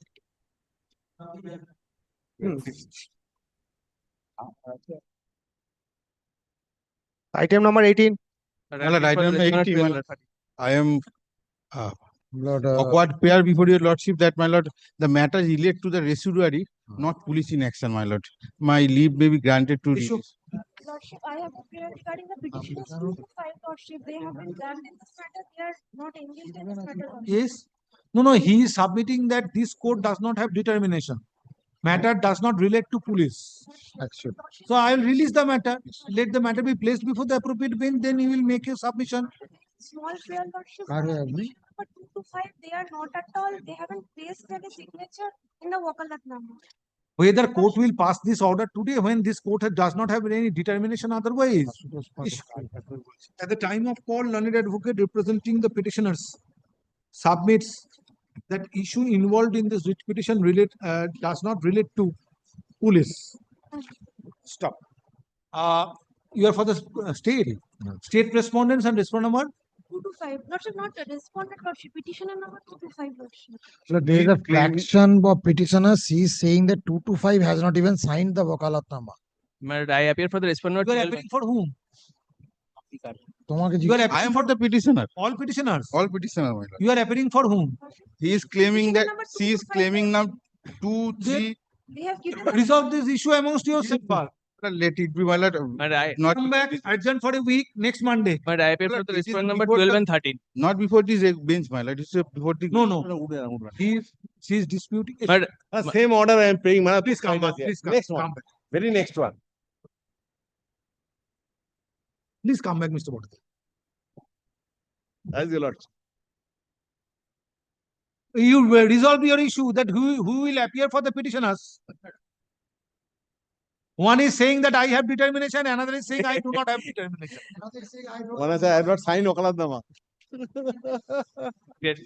Speaker 16: Item number 18.
Speaker 3: I am awkward pair before your lordship that my lord, the matter is related to the residuary, not police in action, my lord. My leave may be granted to
Speaker 2: Issue.
Speaker 20: Lordship, I have appeared regarding the petitions 2 to 5, Lordship. They have been done in this matter. They are not engaged in this matter. Lordship.
Speaker 2: Yes. No, he is submitting that this court does not have determination. Matter does not relate to police action. So I will release the matter. Let the matter be placed before the appropriate bench. Then he will make a submission.
Speaker 20: Small prayer, Lordship. But 2 to 5, they are not at all. They haven't placed any signature in the vocal number.
Speaker 2: whether court will pass this order today when this court does not have any determination otherwise. At the time of call, learned advocate representing the petitioners submits that issue involved in this writ petition does not relate to police. Stop. You are for the state respondents and respondent number
Speaker 20: 225. Not a respondent, but petitioner number 225 version.
Speaker 9: So there is a fraction of petitioners. She is saying that 225 has not even signed the wakalatnama.
Speaker 19: But I appear for the respondent.
Speaker 2: You are appealing for whom?
Speaker 9: তোমাকে
Speaker 2: You are
Speaker 9: জিজ্ঞেস-
Speaker 2: appealing
Speaker 3: I am for the petitioner.
Speaker 2: all petitioners.
Speaker 3: All petitioner, my lord.
Speaker 2: You are appealing for whom?
Speaker 3: He is claiming that, she is claiming now 2, 3.
Speaker 20: They have given.
Speaker 2: Resolve this issue amongst yourself.
Speaker 3: Let it be, my lord.
Speaker 19: But I
Speaker 3: Not,
Speaker 2: Come back, adjourn for a week, next Monday.
Speaker 19: but I appear for
Speaker 3: Lord,
Speaker 19: the
Speaker 3: this is
Speaker 19: respondent number
Speaker 3: before
Speaker 19: 12
Speaker 3: the-
Speaker 19: and 13.
Speaker 3: not before this bench, my lord. It's before the.
Speaker 2: No. She is disputing.
Speaker 19: But
Speaker 12: Same order I am paying, madam.
Speaker 2: Please come back. Please come.
Speaker 12: Next
Speaker 2: Come
Speaker 12: one,
Speaker 2: back.
Speaker 12: very next one.
Speaker 2: Please come back, Mr. Bhatt.
Speaker 12: As your lordship.
Speaker 2: You will resolve your issue that who will appear for the petitioners. One is saying that I have determination, another is saying I do not have determination.
Speaker 12: One has I have not signed wakalatnama.
Speaker 19: yes.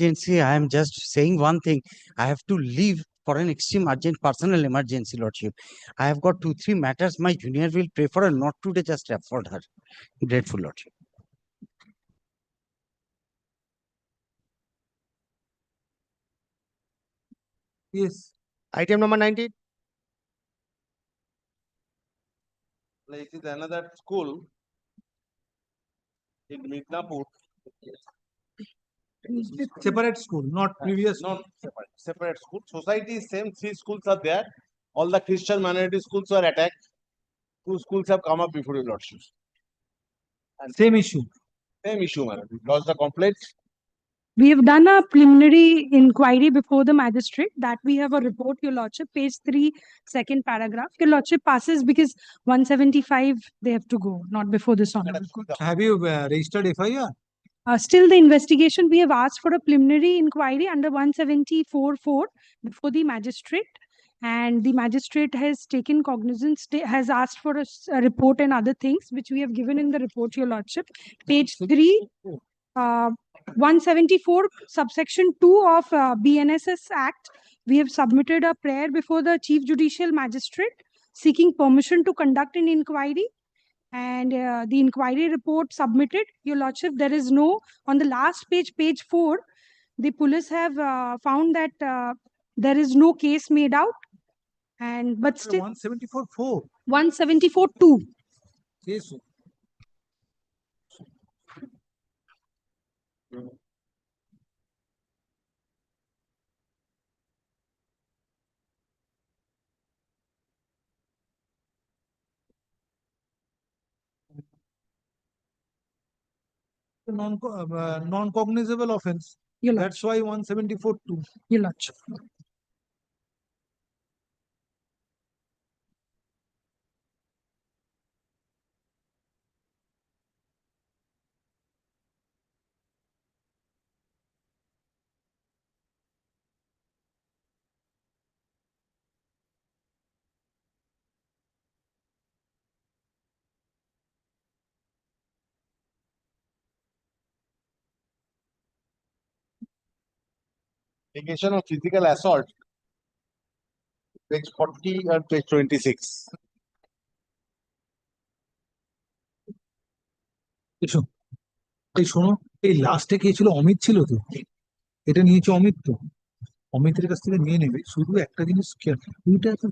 Speaker 10: emergency. I am just saying one thing. I have to leave for an extreme urgent personal emergency, Lordship. I have got 2-3 matters. My junior will pray for her, not today, just afford her. Grateful, Lordship.
Speaker 1: Yes.
Speaker 12: Item number 19.
Speaker 3: Like it is another school in Midnapur.
Speaker 2: Separate school, not previous.
Speaker 3: Not separate school. Society is same, 3 schools are there. All the Christian minority schools were attacked. 2 schools have come up before your lordship. And
Speaker 2: Same issue.
Speaker 3: same issue, madam. We lodged the complaint.
Speaker 21: We have done a preliminary inquiry before the magistrate that we have a report, Your Lordship, page 3, second paragraph. Your Lordship passes because 175 they have to go, not before this honorable court.
Speaker 2: Have you registered FIR?
Speaker 21: Still the investigation, we have asked for a preliminary inquiry under 174(4) before the magistrate. And the magistrate has taken cognizance, has asked for a report and other things, which we have given in the report, Your Lordship. Page 3, 174 subsection 2 of BNSS Act. We have submitted a prayer before the Chief Judicial Magistrate seeking permission to conduct an inquiry. And the inquiry report submitted, Your Lordship, there is no, on the last page, page 4, the police have found that there is no case made out. And but still
Speaker 2: 174(4).
Speaker 21: 174(2).
Speaker 2: Yes. Non-cognizable offense. That's why 174(2).
Speaker 21: Your Lordship.
Speaker 3: Allegation of physical assault. Page 40 and page 26.
Speaker 2: এসো এই শোনো, এই লাস্টে কে ছিল? অমিত ছিল তো? এটা নিয়েছে অমিত তো? অমিতের কাছ থেকে নিয়ে নেবে, শুধু একটা জিনিস ওইটা এখন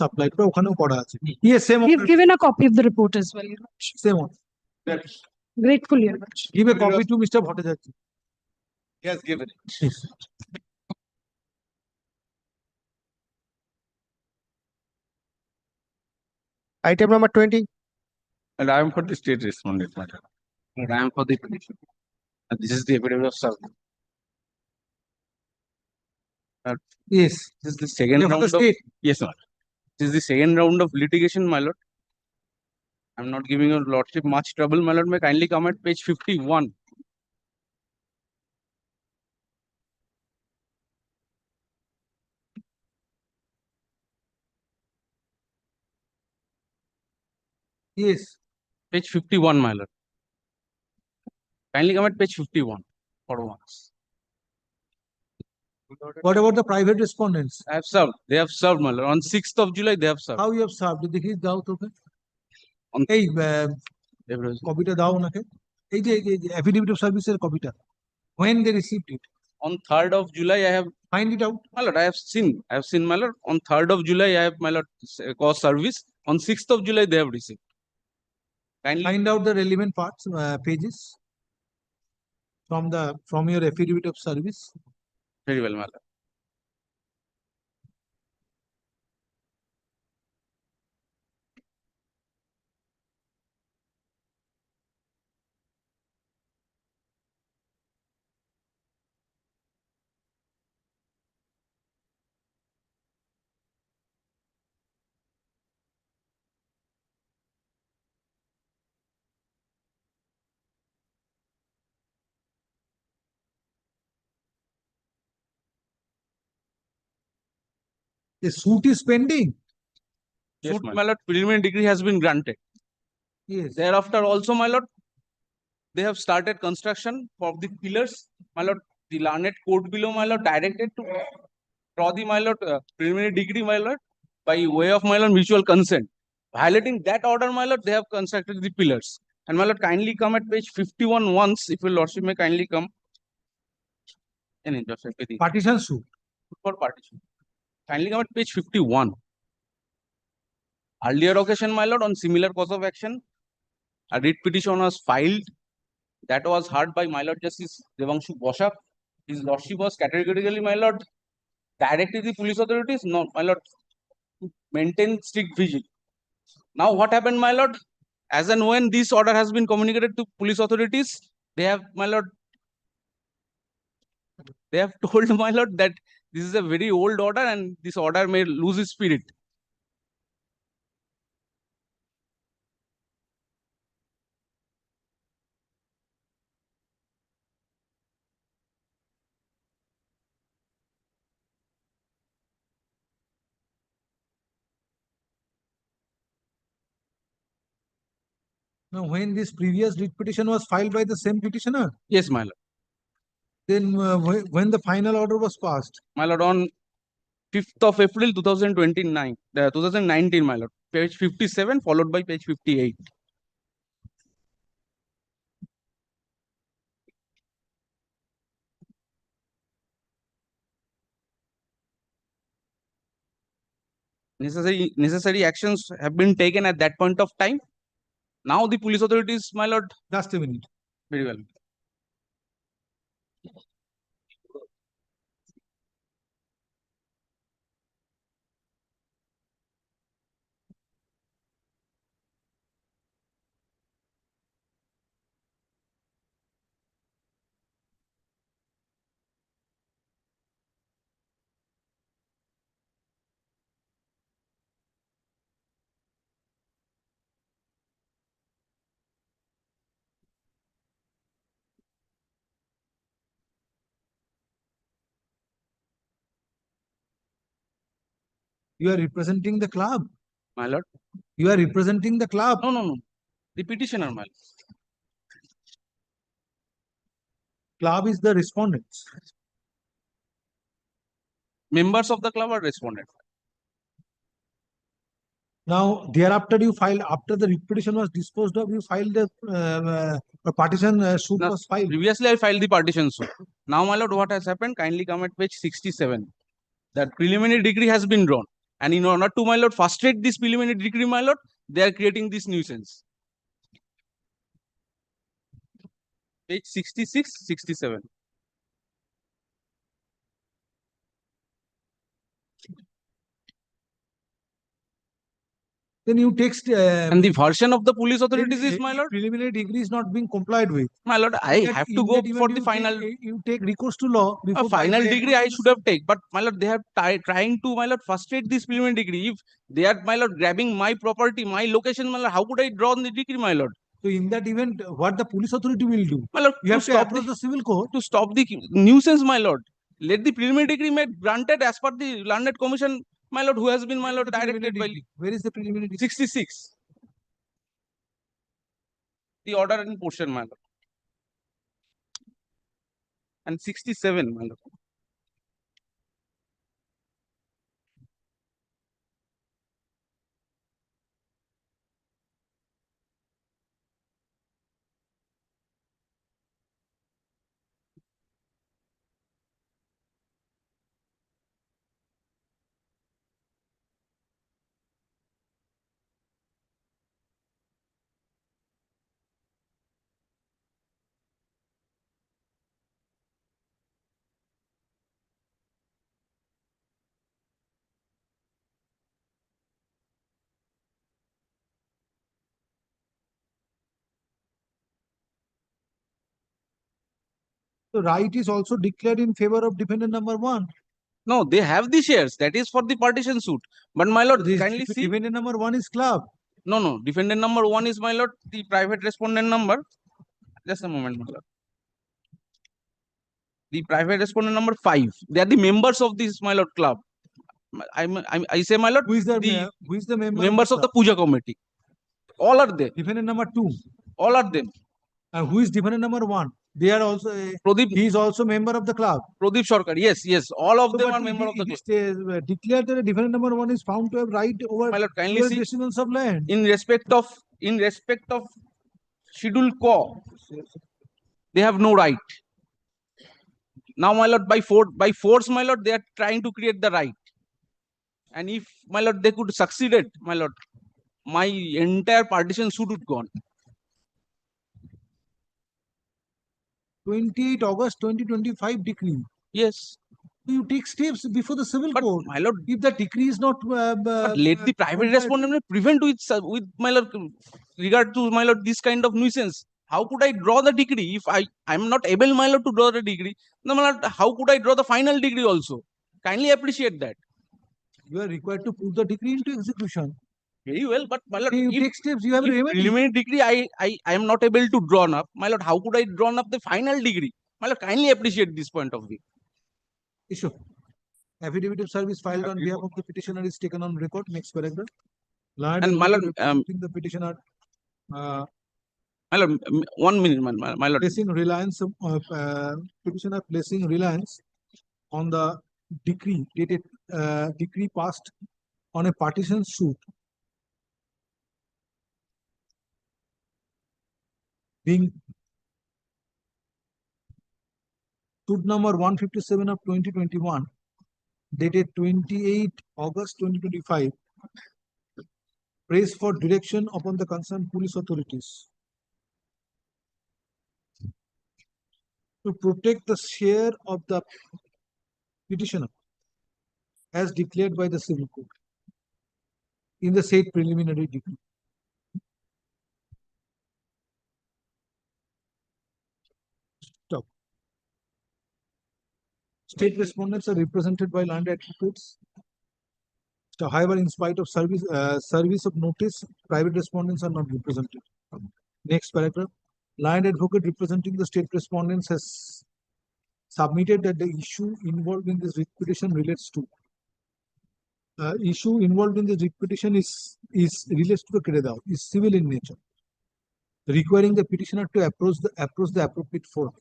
Speaker 2: সাপ্লাই করে ওখানেও করা আছে। Yes, same.
Speaker 21: We've given a copy of the report as well, Your Lordship.
Speaker 2: Same one.
Speaker 21: Grateful, Your Lordship.
Speaker 2: Give a copy to Mr. Bhattacharya.
Speaker 3: Yes, given it.
Speaker 2: Yes.
Speaker 12: Item number 20.
Speaker 18: And I am for the state respondent matter. And I am for the petition. And this is the affidavit of service.
Speaker 2: Yes.
Speaker 18: This is the second
Speaker 2: You are for
Speaker 18: round
Speaker 2: the state.
Speaker 18: Yes, sir. This is the second round of litigation, my lord. I'm not giving your lordship much trouble, my lord. May kindly come at page 51.
Speaker 2: Yes.
Speaker 18: Page 51, my lord. Kindly come at page 51 for once.
Speaker 2: What about the private respondents?
Speaker 18: I have served. They have served, my lord. On 6th of July, they have served.
Speaker 2: How you have served? দেখি দাও তোকে।
Speaker 18: On
Speaker 2: এই কপিটা দাও ওনাকে। এই যে affidavit of service এর কপিটা। When they received it?
Speaker 18: On 3rd of July, I have
Speaker 17: Find it out.
Speaker 18: My lord, I have seen, my lord, on 3rd of July, I have, my lord, cause service. On 6th of July, they have received. Kindly
Speaker 17: Find out the relevant parts, pages from your affidavit of service.
Speaker 18: very well, my lord.
Speaker 17: The suit is pending.
Speaker 18: Yes, my lord, preliminary degree has been granted.
Speaker 17: Yes.
Speaker 18: Thereafter, also, my lord, they have started construction of the pillars. My lord, the learned court below, my lord, directed to draw the, my lord, preliminary degree, my lord, by way of, my lord, mutual consent. Violating that order, my lord, they have constructed the pillars. And my lord, kindly come at page 51 once, if your lordship may kindly come.
Speaker 17: Partition suit.
Speaker 18: For partition. Kindly come at page 51. Earlier occasion, my lord, on similar cause of action, a writ petition was filed. That was heard by my lord Justice Devanshu Boshak. His lordship was categorically, my lord, directed the police authorities, no, my lord, to maintain strict vigil. Now, what happened, my lord? As and when this order has been communicated to police authorities, they have, my lord, they have told, my lord, that this is a very old order and this order may lose its spirit.
Speaker 17: Now, when this previous writ petition was filed by the same petitioner,
Speaker 18: Yes, my lord.
Speaker 17: then when the final order was passed,
Speaker 18: My lord, on 5th of April 2019, my lord, page 57 followed by page 58. Necessary actions have been taken at that point of time. Now the police authorities, my lord.
Speaker 17: Just a minute.
Speaker 18: Very well.
Speaker 17: You are representing the club.
Speaker 18: My lord.
Speaker 17: You are representing the club.
Speaker 18: No, no, no. The petitioner, my lord.
Speaker 17: Club is the respondents.
Speaker 18: Members of the club are respondent.
Speaker 17: Now, thereafter you filed, after the writ petition was disposed of, you filed the partition suit
Speaker 18: Now,
Speaker 17: was filed.
Speaker 18: previously, I filed the partition suit. Now, my lord, what has happened? Kindly come at page 67. That preliminary degree has been drawn. And in order to, my lord, frustrate this preliminary degree, my lord, they are creating this nuisance. Page 66, 67.
Speaker 17: Then you text.
Speaker 18: And the version of the police authorities is, my lord.
Speaker 17: Preliminary degree is not being complied with.
Speaker 18: My lord, I have to go for the final.
Speaker 17: You take recourse to law before.
Speaker 18: A final degree I should have taken, but my lord, they have trying to, my lord, frustrate this preliminary degree. If they are, my lord, grabbing my property, my location, my lord, how could I draw the degree, my lord?
Speaker 17: So in that event, what the police authority will do?
Speaker 18: My lord,
Speaker 17: you have to approach the civil court
Speaker 18: to stop the nuisance, my lord. Let the preliminary degree made granted as per the learned commission, my lord, who has been, my lord, directed by.
Speaker 17: Where is the preliminary degree?
Speaker 18: 66. The order in portion, my lord. And 67, my lord.
Speaker 17: The right is also declared in favor of defendant number one.
Speaker 18: No, they have the shares. That is for the partition suit. But my lord,
Speaker 17: This
Speaker 18: kindly see.
Speaker 17: defendant number one is club.
Speaker 18: No, defendant number one is, my lord, the private respondent number. Just a moment, my lord. The private respondent number 5. They are the members of this, my lord, club. I say, my lord,
Speaker 17: Who is the member
Speaker 18: members of the Puja committee. All are there.
Speaker 17: Defendant number 2.
Speaker 18: All are them.
Speaker 17: And who is defendant number 1? They are also
Speaker 18: Pradeep.
Speaker 17: He is also member of the club.
Speaker 18: Pradeep Sarkar. Yes. All of
Speaker 17: So,
Speaker 18: them
Speaker 17: but
Speaker 18: are member of the club.
Speaker 17: It is declared that a defendant number 1 is found to have right over
Speaker 18: My lord, kindly
Speaker 17: 12
Speaker 18: see.
Speaker 17: decimals of land.
Speaker 18: In respect of schedule co, they have no right. Now, my lord, by force, my lord, they are trying to create the right. And if, my lord, they could succeed it, my lord, my entire partition suit would gone.
Speaker 17: 28 August 2025 decree.
Speaker 18: Yes.
Speaker 17: You take steps before the civil court.
Speaker 18: My lord,
Speaker 17: if the decree is not
Speaker 18: but let the private respondent prevent with my lord regard to, my lord, this kind of nuisance. How could I draw the decree if I'm not able, my lord, to draw the decree? No, my lord, how could I draw the final decree also? Kindly appreciate that.
Speaker 17: You are required to put the decree into execution.
Speaker 18: Very well, but my lord,
Speaker 17: you take steps, you have a remedy.
Speaker 18: Preliminary decree, I am not able to draw up. My lord, how could I draw up the final degree? My lord, kindly appreciate this point of view.
Speaker 17: Issue. Affidavit of service filed on behalf of the petitioner is taken on record. Next paragraph.
Speaker 18: And my lord,
Speaker 17: the petitioner.
Speaker 18: My lord, 1 minute, my lord.
Speaker 17: Placing reliance, petitioner placing reliance on the decree dated decree passed on a partition suit being suit number 157 of 2021 dated 28 August 2025 praised for direction upon the concerned police authorities to protect the share of the petitioner as declared by the civil court in the said preliminary decree. Stop. State respondents are represented by land advocates. So, however, in spite of service of notice, private respondents are not represented. Next paragraph. Land advocate representing the state respondents has submitted that the issue involved in this petition relates to issue involved in this petition is relates to the Keredaw, is civil in nature, requiring the petitioner to approach the appropriate forum.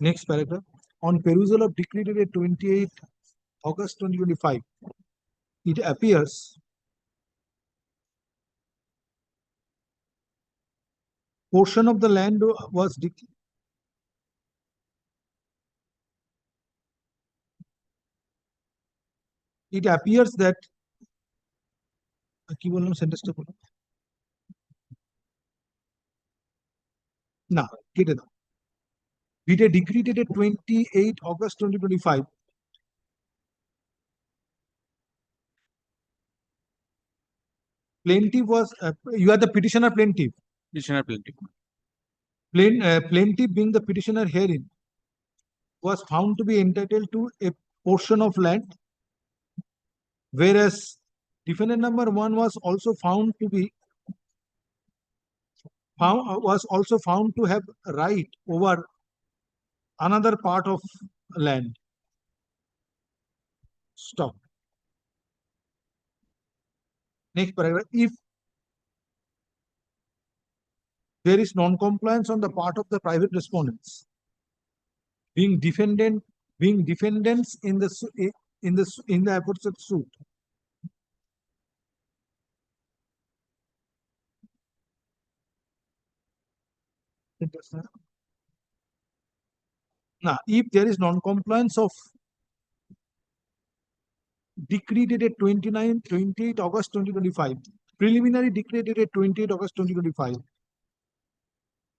Speaker 17: Next paragraph. On perusal of decree dated 28 August 2025, it appears portion of the land was declared. It appears that কি বললাম সেন্টেন্সটা বলো না কেটে দাও with a decree dated 28 August 2025 plaintiff was you are the petitioner plaintiff plaintiff being the petitioner herein was found to be entitled to a portion of land, whereas defendant number 1 was also found to have right over another part of land. Stop. Next paragraph. If there is non-compliance on the part of the private respondents, being defendants in the aforesaid suit, now, if there is non-compliance of decree dated 28 August 2025, preliminary decree dated 28 August 2025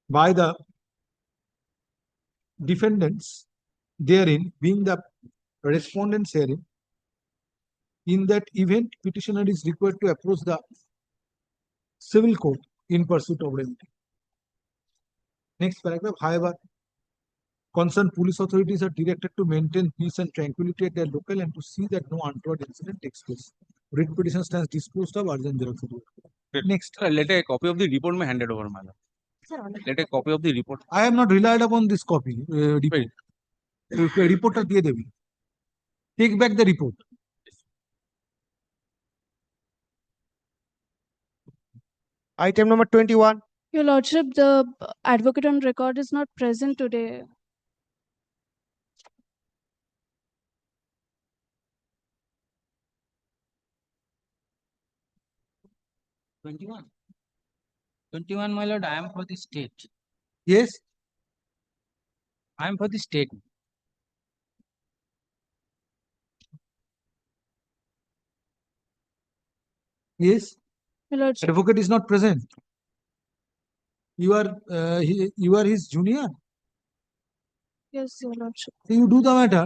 Speaker 17: by the defendants therein, being the respondents herein, in that event, petitioner is required to approach the civil court in pursuit of remedy. Next paragraph. Concerned police authorities are directed to maintain peace and tranquility at their local and to see that no untoward incident takes place. Writ petition stands disposed of. Urgent xerox. Next.
Speaker 18: Let a copy of the report may handed over, my lord. Let a copy of the report.
Speaker 17: I have not relied upon this copy. Report. Reporter দিয়ে দেবে. Take back the report.
Speaker 16: Item number 21.
Speaker 20: Your Lordship, the advocate on record is not present today.
Speaker 4: Twenty-one, my lord, I am for the state.
Speaker 17: Yes.
Speaker 4: I am for the state.
Speaker 17: Yes.
Speaker 20: Your Lordship.
Speaker 17: Advocate is not present. You are his junior.
Speaker 20: Yes, Your Lordship.
Speaker 17: You do the matter.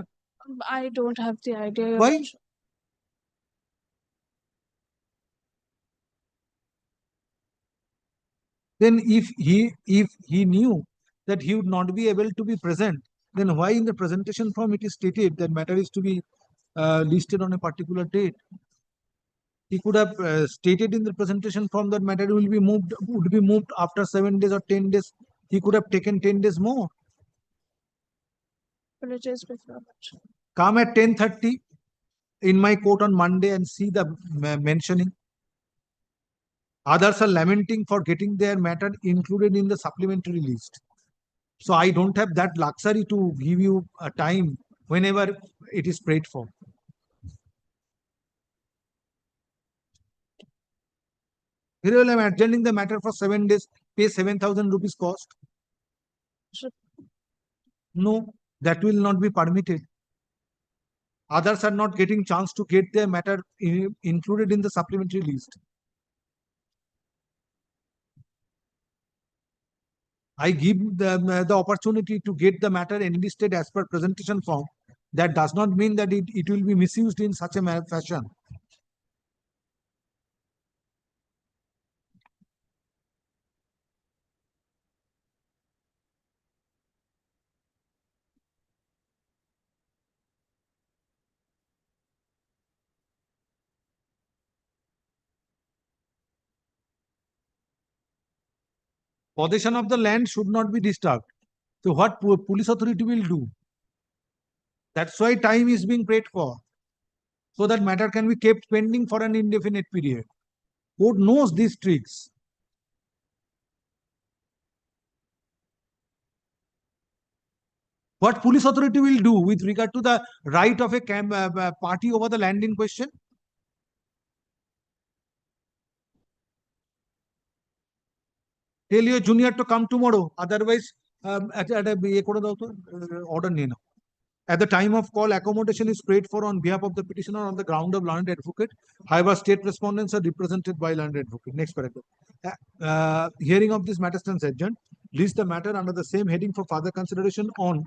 Speaker 20: I don't have the idea, Your
Speaker 17: Why?
Speaker 20: Lordship.
Speaker 17: Then if he knew that he would not be able to be present, then why in the presentation form it is stated that matter is to be listed on a particular date? He could have stated in the presentation form that matter would be moved after 7 days or 10 days. He could have taken 10 days more.
Speaker 20: Apologize before, Your Lordship.
Speaker 17: Come at 10:30 in my court on Monday and see the mentioning. Others are lamenting for getting their matter included in the supplementary list. So I don't have that luxury to give you a time whenever it is prayed for. Very well, I'm adjourning the matter for 7 days, pay 7,000 rupees cost. No, that will not be permitted. Others are not getting chance to get their matter included in the supplementary list. I give the opportunity to get the matter enlisted as per presentation form. That does not mean that it will be misused in such a fashion. Possession of the land should not be disturbed. So what police authority will do? That's why time is being prayed for. So that matter can be kept pending for an indefinite period. Court knows these tricks. What police authority will do with regard to the right of a party over the land in question? Tell your junior to come tomorrow. Otherwise, order near now. At the time of call, accommodation is prayed for on behalf of the petitioner on the ground of learned advocate. However, state respondents are represented by learned advocate. Next paragraph. Hearing of this matter stands adjourned. List the matter under the same heading for further consideration on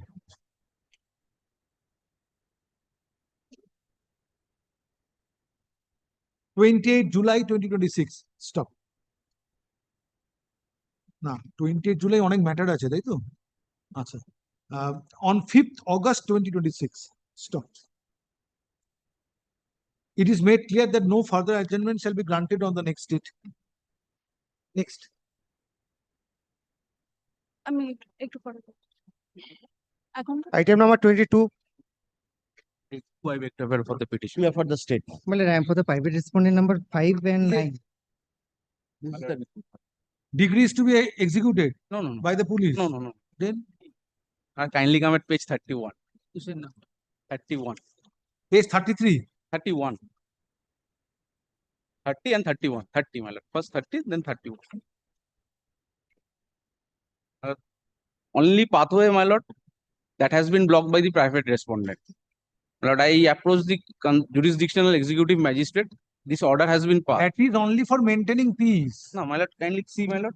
Speaker 17: 28 July 2026. Stop. না 28 July অনেক matter আছে তাই তো আচ্ছা on 5th August 2026. Stop. It is made clear that no further adjournment shall be granted on the next date. Next.
Speaker 20: আমি একটু পরে এখন
Speaker 16: Item number 22.
Speaker 18: I beg to differ for the petition.
Speaker 16: We are for the state.
Speaker 9: Well, I am for the private respondent number 5 and 9.
Speaker 17: Degree is to be executed
Speaker 18: No.
Speaker 17: by the police.
Speaker 18: No.
Speaker 17: Then
Speaker 18: Kindly come at page 31. 31.
Speaker 17: Page 33.
Speaker 18: 31. 30 and 31. 30, my lord. First 30, then 31. Only pathway, my lord, that has been blocked by the private respondent. My lord, I approached the jurisdictional executive magistrate. This order has been passed.
Speaker 17: That is only for maintaining peace.
Speaker 18: No, my lord, kindly see, my lord.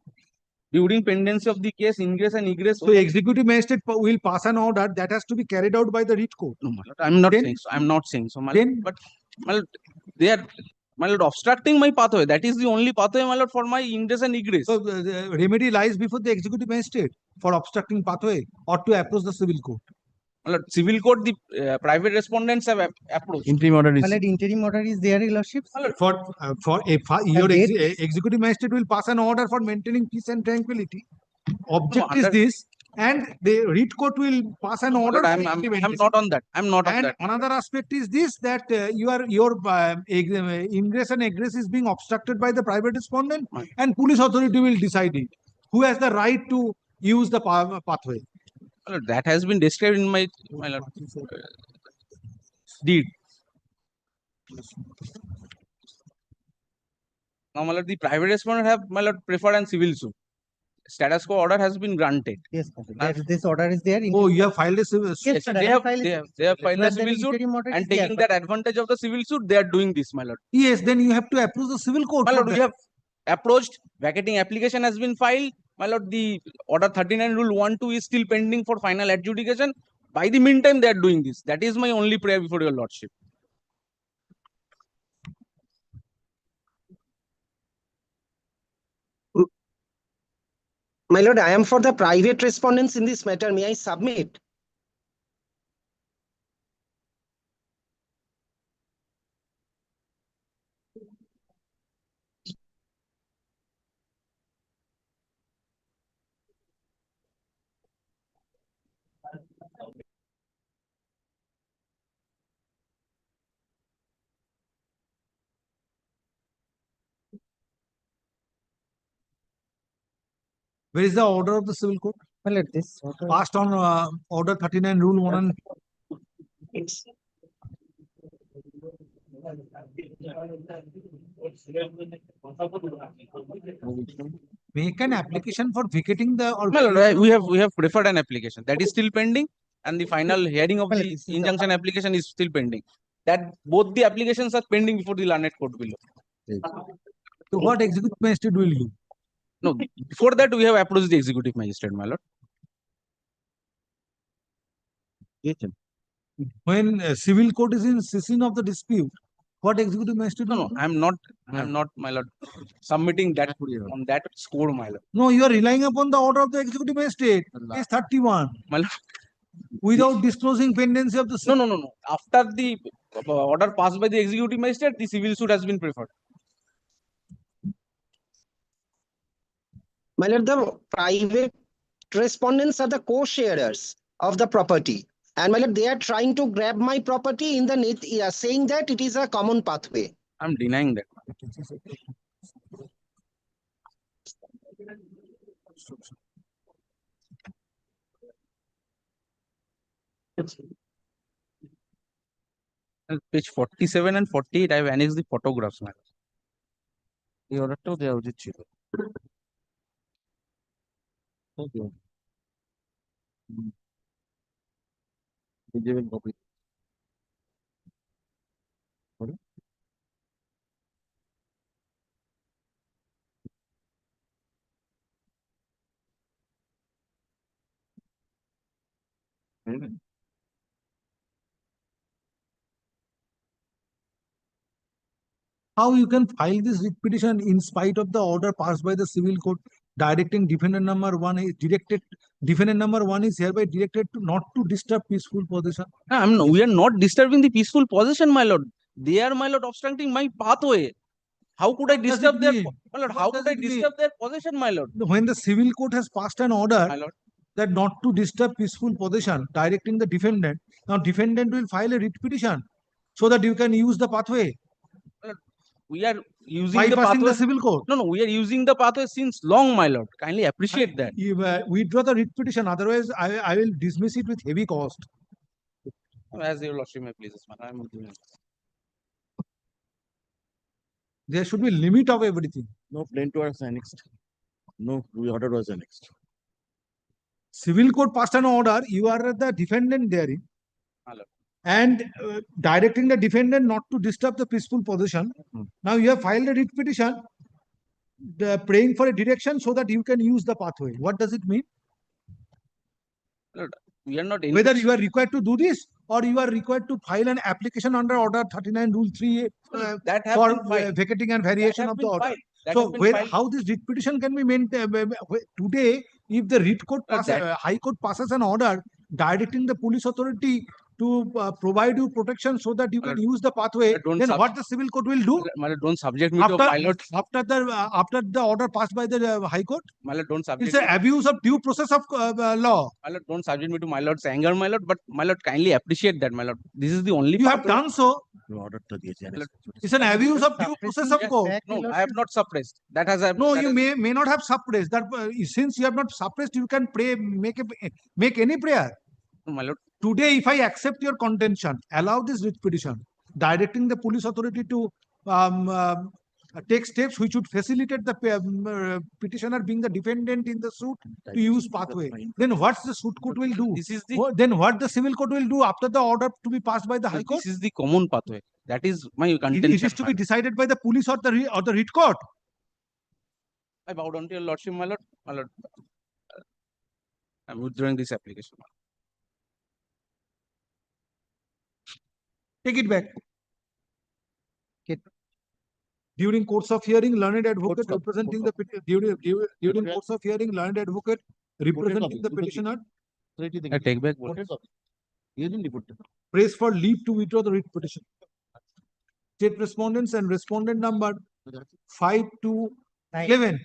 Speaker 18: During pendency of the case, ingress and egress.
Speaker 17: So executive magistrate will pass an order that has to be carried out by the writ court.
Speaker 18: No, my lord, I'm not saying so. I'm not saying so, my lord. But my lord, they are My lord, obstructing my pathway. That is the only pathway, my lord, for my ingress and egress.
Speaker 2: So the remedy lies before the executive magistrate for obstructing pathway or to approach the civil court.
Speaker 18: My lord, civil court, the private respondents have approached.
Speaker 16: Interim order
Speaker 18: My
Speaker 16: is.
Speaker 18: lord,
Speaker 16: Interim order is there, your lordships?
Speaker 2: For your executive magistrate will pass an order for maintaining peace and tranquility. Object is this, and the writ court will pass an order.
Speaker 18: I'm not on that. I'm not on
Speaker 2: And
Speaker 18: that.
Speaker 2: another aspect is this, that your ingress and egress is being obstructed by the private respondent, and police authority will decide it. Who has the right to use the pathway?
Speaker 18: My lord, that has been described in my lord, deed. Now, my lord, the private respondent have, my lord, preferred and civil suit. Status quo order has been granted.
Speaker 16: Yes, this order is there.
Speaker 2: Oh, you have filed a civil
Speaker 16: Yes,
Speaker 18: Yes,
Speaker 16: sir,
Speaker 18: they
Speaker 16: I
Speaker 18: have
Speaker 16: filed
Speaker 18: filed a civil suit and taking that advantage of the civil suit, they are doing this, my lord.
Speaker 2: Yes, then you have to approach the civil court.
Speaker 18: My
Speaker 2: for
Speaker 18: lord, we
Speaker 2: that.
Speaker 18: have approached, vacating application has been filed. My lord, the order 39 rule 1-2 is still pending for final adjudication. By the meantime, they are doing this. That is my only prayer before your lordship.
Speaker 10: My lord, I am for the private respondents in this matter. May I submit?
Speaker 2: Where is the order of the civil court?
Speaker 16: Well, at this order.
Speaker 2: Passed on order 39 rule 1 and make an application for vacating the or
Speaker 18: My lord, we have preferred an application that is still pending, and the final hearing of the injunction application is still pending. That both the applications are pending before the learned court below.
Speaker 2: So what executive magistrate will do?
Speaker 18: No, before that we have approached the executive magistrate, my lord.
Speaker 2: When civil court is in session of the dispute, what executive magistrate will
Speaker 18: No,
Speaker 2: do?
Speaker 18: I'm not, my lord, submitting that on that score, my lord.
Speaker 2: No, you are relying upon the order of the executive magistrate. Page 31.
Speaker 18: My lord.
Speaker 2: Without disclosing pendency of the
Speaker 18: No. After the order passed by the executive magistrate, the civil suit has been preferred.
Speaker 10: My lord, the private respondents are the co-sharers of the property. And my lord, they are trying to grab my property in the saying that it is a common pathway.
Speaker 18: I'm denying that. Page 47 and 48, I have annexed the photographs, my lord. The order to the audit chief. Okay. Copy.
Speaker 2: How you can file this writ petition in spite of the order passed by the civil court directing defendant number 1 is hereby directed to not to disturb peaceful possession?
Speaker 18: We are not disturbing the peaceful possession, my lord. They are, my lord, obstructing my pathway. How could I disturb their, my lord? How could I disturb their possession, my lord?
Speaker 2: When the civil court has passed an order that not to disturb peaceful possession, directing the defendant, now defendant will file a writ petition so that you can use the pathway.
Speaker 18: We are using
Speaker 2: Bypassing
Speaker 18: the pathway.
Speaker 2: the civil court.
Speaker 18: No, we are using the pathway since long, my lord. Kindly appreciate that.
Speaker 2: You withdraw the writ petition, otherwise I will dismiss it with heavy cost.
Speaker 18: As your lordship may please, man.
Speaker 2: There should be limit of everything.
Speaker 3: No plain to was annexed. No order was annexed.
Speaker 2: Civil court passed an order, you are the defendant therein, and directing the defendant not to disturb the peaceful possession. Now you have filed a writ petition, praying for a direction so that you can use the pathway. What does it mean?
Speaker 18: Lord, We are not.
Speaker 2: Whether you are required to do this or you are required to file an application under order 39 rule 3
Speaker 18: That have
Speaker 2: for
Speaker 18: been filed.
Speaker 2: vacating and variation
Speaker 18: have
Speaker 2: of the
Speaker 18: been
Speaker 2: order.
Speaker 18: filed. That
Speaker 2: So
Speaker 18: have been
Speaker 2: where
Speaker 18: filed.
Speaker 2: how this writ petition can be maintained today, if the writ court passes,
Speaker 18: that-
Speaker 2: High Court passes an order directing the police authority to provide you protection so that you can use the pathway,
Speaker 18: don't
Speaker 2: then
Speaker 18: sub-
Speaker 2: what the civil court will do
Speaker 18: My lord, don't subject me to pilot.
Speaker 2: after the order passed by the High Court?
Speaker 18: My lord, don't subject
Speaker 2: It's an
Speaker 18: me.
Speaker 2: abuse of due process of law.
Speaker 18: My lord, don't subject me to my lord's anger, my lord. But my lord, kindly appreciate that, my lord. This is the only.
Speaker 2: You have done so.
Speaker 18: Order to the
Speaker 2: It's an abuse of due process of court.
Speaker 18: No, I have not suppressed. That has.
Speaker 2: No, you may not have suppressed that. Since you have not suppressed, you can pray, make any prayer.
Speaker 18: My lord.
Speaker 2: Today, if I accept your contention, allow this writ petition, directing the police authority to take steps which would facilitate the petitioner being the defendant in the suit to use pathway. Then what's the suit court will do?
Speaker 18: This is the.
Speaker 2: Then what the civil court will do after the order to be passed by the High Court?
Speaker 18: This is the common pathway. That is my
Speaker 2: It
Speaker 18: contention.
Speaker 2: is to be decided by the police or the writ court.
Speaker 18: I bow down to your lordship, my lord. My lord. I'm withdrawing this application.
Speaker 2: Take it back. During course of hearing, learned advocate representing the during course of hearing, learned advocate representing the petitioner
Speaker 18: I take back what?
Speaker 2: prays for leave to withdraw the writ petition. State respondents and respondent number 5 to 11.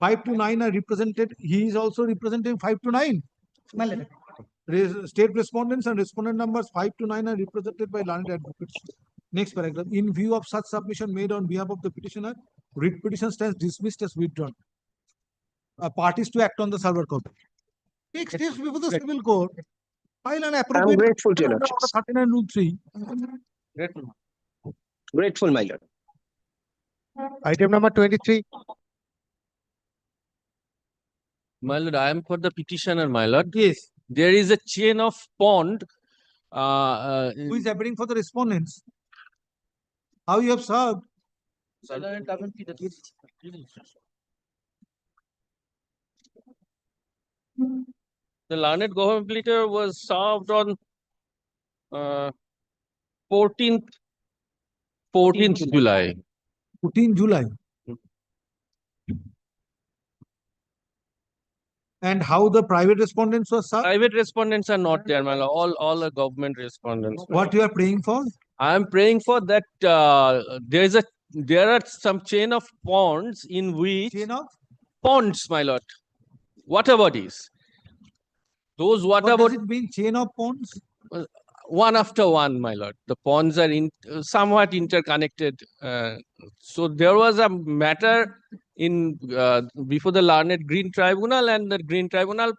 Speaker 2: 5 to 9 are represented. He is also representing 5 to 9. State respondents and respondent numbers 5 to 9 are represented by learned advocates. Next paragraph. In view of such submission made on behalf of the petitioner, writ petition stands dismissed as withdrawn. Parties to act on the server copy. Take steps before the civil court. File an appropriate.
Speaker 5: I'm grateful to your
Speaker 2: under
Speaker 5: lordships.
Speaker 2: order 39 rule 3.
Speaker 5: Grateful, my lord.
Speaker 9: Item number 23.
Speaker 22: My lord, I am for the petitioner, my lord.
Speaker 2: Yes.
Speaker 22: There is a chain of pond.
Speaker 2: Who is appearing for the respondents? How you have served?
Speaker 22: The learned government pleader was served on 14th July.
Speaker 2: 14 July. And how the private respondents were served?
Speaker 22: Private respondents are not there, my lord. All are government respondents.
Speaker 2: What you are praying for?
Speaker 22: I am praying for that. There are some chain of ponds in which ponds, my lord, water bodies. Those water
Speaker 2: What does
Speaker 22: bodies.
Speaker 2: it mean, chain of ponds?
Speaker 22: One after one, my lord. The ponds are somewhat interconnected. So there was a matter in before the learned Green Tribunal, and the Green Tribunal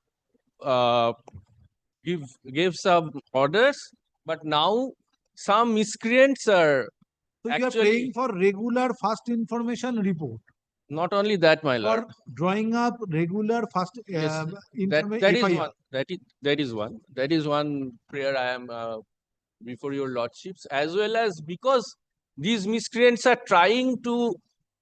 Speaker 22: gave some orders, but now some miscreants are
Speaker 2: So you are
Speaker 22: actually
Speaker 2: praying for regular fast information report.
Speaker 22: not only that, my lord.
Speaker 2: For drawing up regular fast
Speaker 22: Yes,
Speaker 2: information.
Speaker 22: that is one. That is one prayer I am before your lordships, as well as because these miscreants are trying to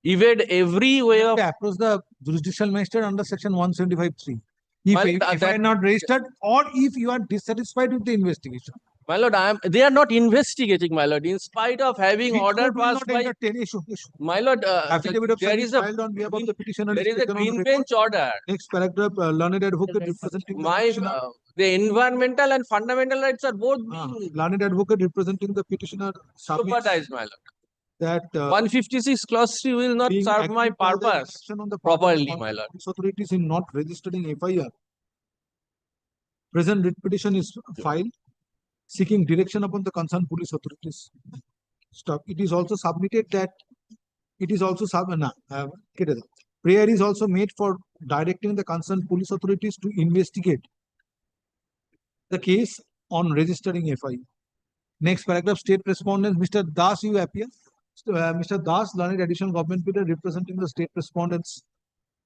Speaker 22: evade every way of.
Speaker 2: Approach the jurisdictional magistrate under section 175(3). If
Speaker 22: My-
Speaker 2: I
Speaker 22: that-
Speaker 2: am not registered, or if you are dissatisfied with the investigation.
Speaker 22: My lord, they are not investigating, my lord, in spite of having
Speaker 2: Which
Speaker 22: order
Speaker 2: court will
Speaker 22: passed
Speaker 2: not
Speaker 22: by.
Speaker 2: entertain issue.
Speaker 22: My lord,
Speaker 2: Affidavit of
Speaker 22: there
Speaker 2: service
Speaker 22: is a
Speaker 2: filed on behalf of the petitioner.
Speaker 22: there is a
Speaker 2: taken on
Speaker 22: green
Speaker 2: record.
Speaker 22: bench order.
Speaker 2: Next paragraph, learned advocate representing the
Speaker 22: My
Speaker 2: petitioner.
Speaker 22: the environmental and fundamental rights are both being
Speaker 2: Learned advocate representing the petitioner submits
Speaker 22: jeopardized, my lord.
Speaker 2: that
Speaker 22: 156 clause 3 will not
Speaker 2: being
Speaker 22: serve my
Speaker 2: acted for the
Speaker 22: purpose
Speaker 2: action on the part of the
Speaker 22: properly, my
Speaker 2: concerned
Speaker 22: lord.
Speaker 2: police authorities in not registering FIR. Present writ petition is filed seeking direction upon the concerned police authorities. Stop. It is also submitted that it is also prayer is also made for directing the concerned police authorities to investigate the case on registering FIR. Next paragraph, state respondents, Mr. Das, you appear. Mr. Das, learned additional government pleader representing the state respondents,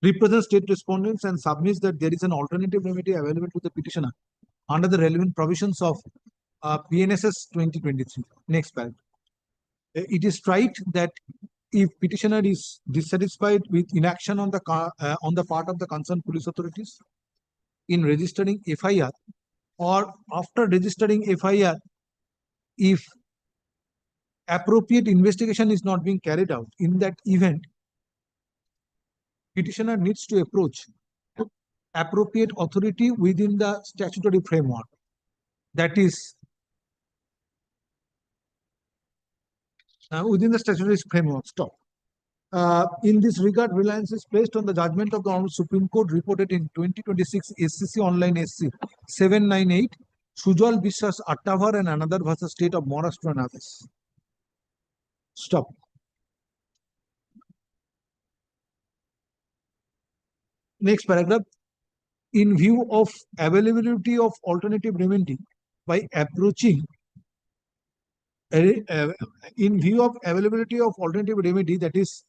Speaker 2: represents state respondents and submits that there is an alternative remedy available to the petitioner under the relevant provisions of PNSS 2023. Next paragraph. It is right that if petitioner is dissatisfied with inaction on the part of the concerned police authorities in registering FIR,
Speaker 17: or after registering FIR, if appropriate investigation is not being carried out, in that event, petitioner needs to approach appropriate authority within the statutory framework. That is, within the statutory framework. Stop. In this regard, reliance is placed on the judgment of the Honorable Supreme Court reported in 2026 SCC Online SC 798, Sujal Biswas Attavar and another versus State of Maharashtra and others. Stop. Next paragraph. In view of availability of alternative remedy by approaching in view of availability of alternative remedy, that is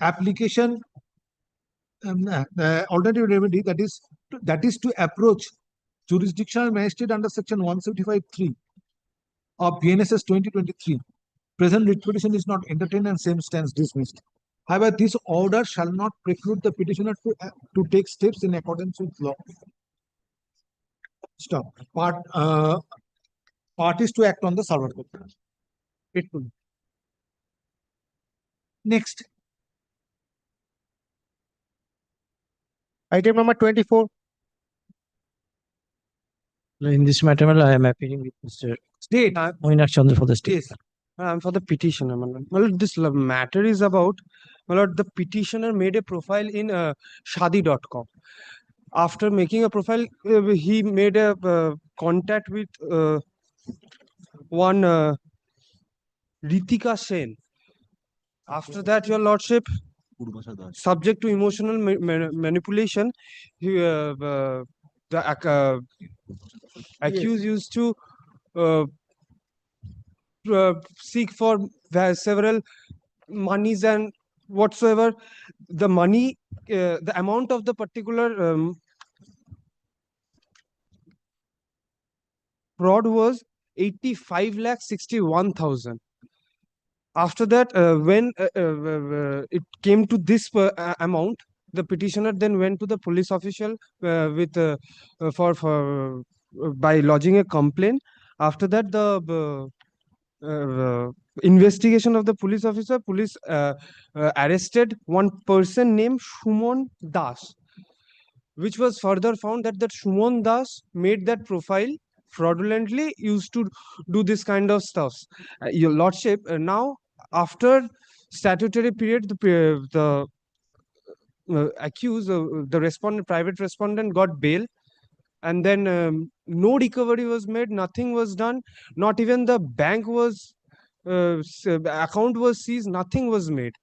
Speaker 17: application alternative remedy, that is to approach jurisdictional magistrate under section 175(3) of BNSS 2023. Present writ petition is not entertained and same stands dismissed. However, this order shall not preclude the petitioner to take steps in accordance with law. Stop. Parties to act on the server code. It will. Next.
Speaker 5: Item number 24.
Speaker 13: In this matter, I am appealing with Mr.
Speaker 17: State.
Speaker 13: Moinak Chandra for the state.
Speaker 5: Yes. I'm for the petitioner. Well, this matter is about, well, the petitioner made a profile in shadi.com. After making a profile, he made a contact with one Ritika Sen. After that, your lordship, subject to emotional manipulation, he, the accused used to seek for several monies and whatsoever. The money, the amount of the particular fraud was 85,61,000. After that, when it came to this amount, the petitioner then went to the police official with by lodging a complaint. After that, the investigation of the police officer, police arrested one person named Shumon Das, which was further found that Shumon Das made that profile fraudulently, used to do this kind of stuff. Your lordship, now after statutory period, the accused, the private respondent got bail, and then no recovery was made, nothing was done, not even the bank was account was seized, nothing was made.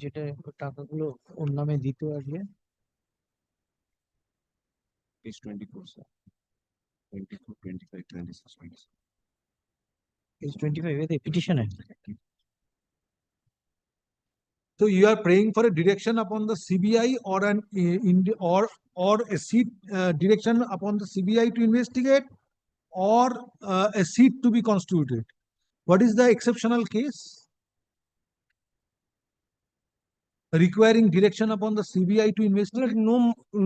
Speaker 13: যেটা টাকাগুলো ওর নামে দিত আগে
Speaker 14: Page 24, sir. 24, 25, 26, 27.
Speaker 13: page 25 A petition A
Speaker 17: So you are praying for a direction upon the CBI or an or a seat direction upon the CBI to investigate, or a seat to be constituted. What is the exceptional case? Requiring direction upon the CBI to investigate?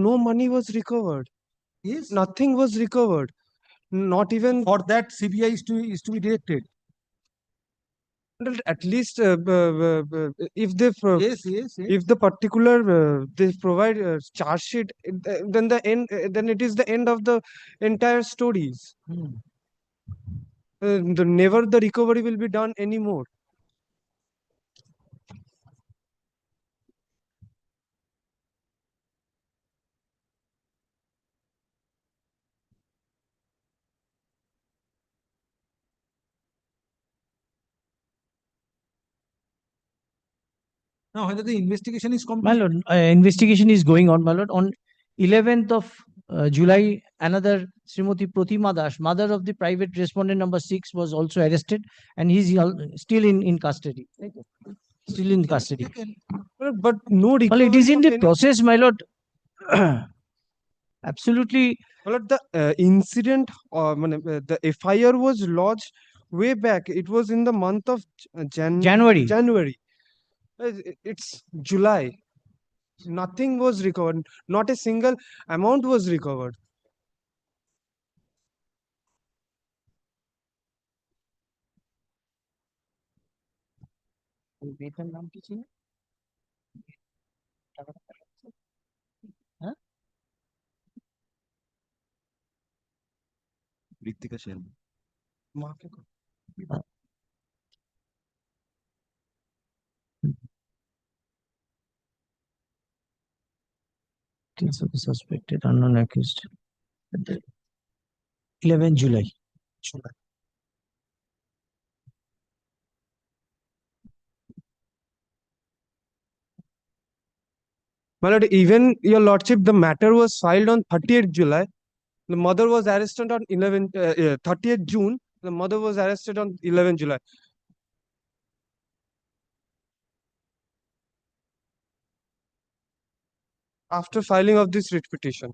Speaker 5: No money was recovered.
Speaker 17: Yes.
Speaker 5: Nothing was recovered. Not even
Speaker 17: for that CBI is to be directed.
Speaker 5: At least if they
Speaker 17: yes.
Speaker 5: If the particular they provide charge sheet, then the end, then it is the end of the entire stories. Never the recovery will be done anymore.
Speaker 17: Now, whether the investigation is complete.
Speaker 13: My lord, investigation is going on, my lord. On 11th of July, another Srimati Pratima Das, mother of the private respondent number 6, was also arrested, and he's still in custody. Still in custody.
Speaker 5: But no recovery.
Speaker 13: Well, it is in the process, my lord. Absolutely.
Speaker 5: Well, the incident, the FIR was lodged way back. It was in the month of
Speaker 13: January.
Speaker 5: January. It's July. Nothing was recovered. Not a single amount was recovered.
Speaker 13: বেতন নাম কি ছিল? টাকাটা পাঠাচ্ছে? হ্যাঁ?
Speaker 3: ঋত্বিকা শর্মা।
Speaker 5: মাকে
Speaker 13: Details of the suspected unknown accused. 11 July.
Speaker 5: My lord, even your lordship, the matter was filed on 30th July. The mother was arrested on 30th June. The mother was arrested on 11 July. After filing of this writ petition.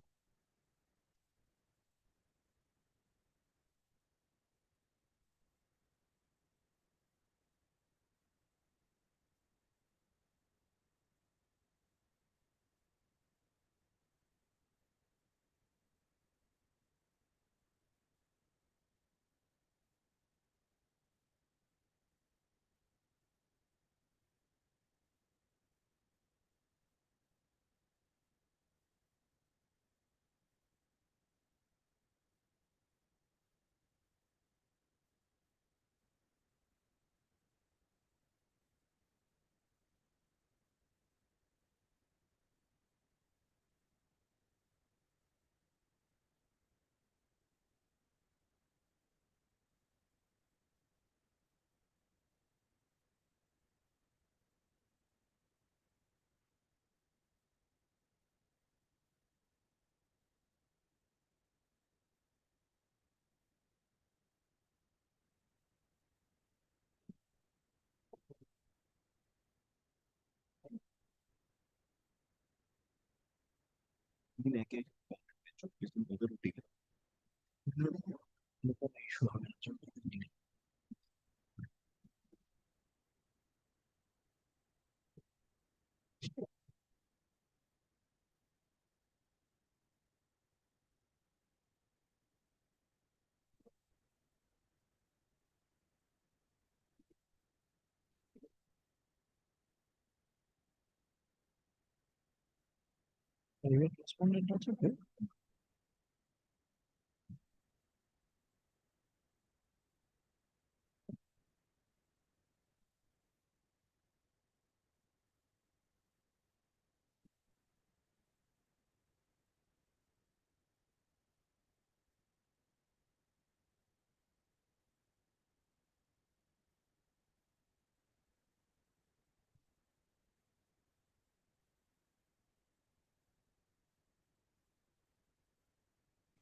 Speaker 13: Private respondent আছে কি?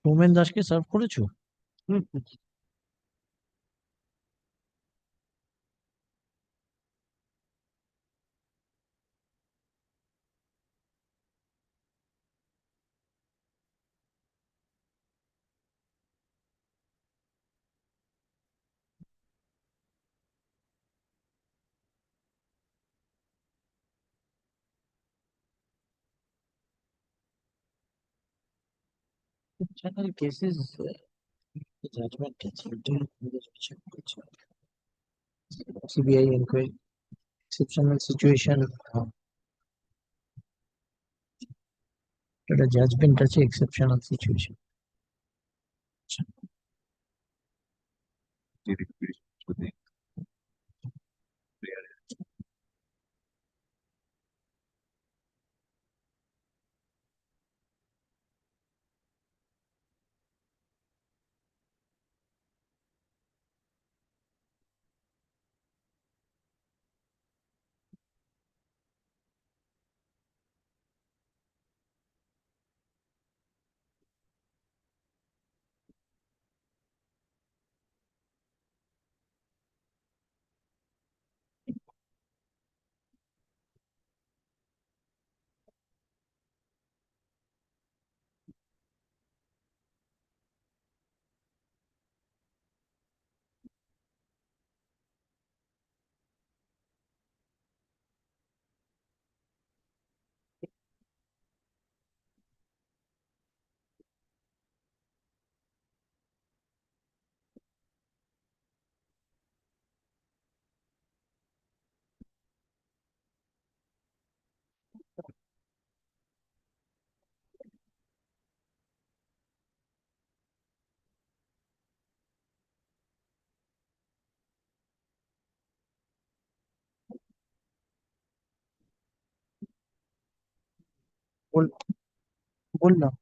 Speaker 13: সৌমেন দাসকে serve করেছো? General cases, judgment আছে, check করছে। CBI inquiry, exceptional situation, এটা judgment আছে, exceptional situation.
Speaker 17: বললাম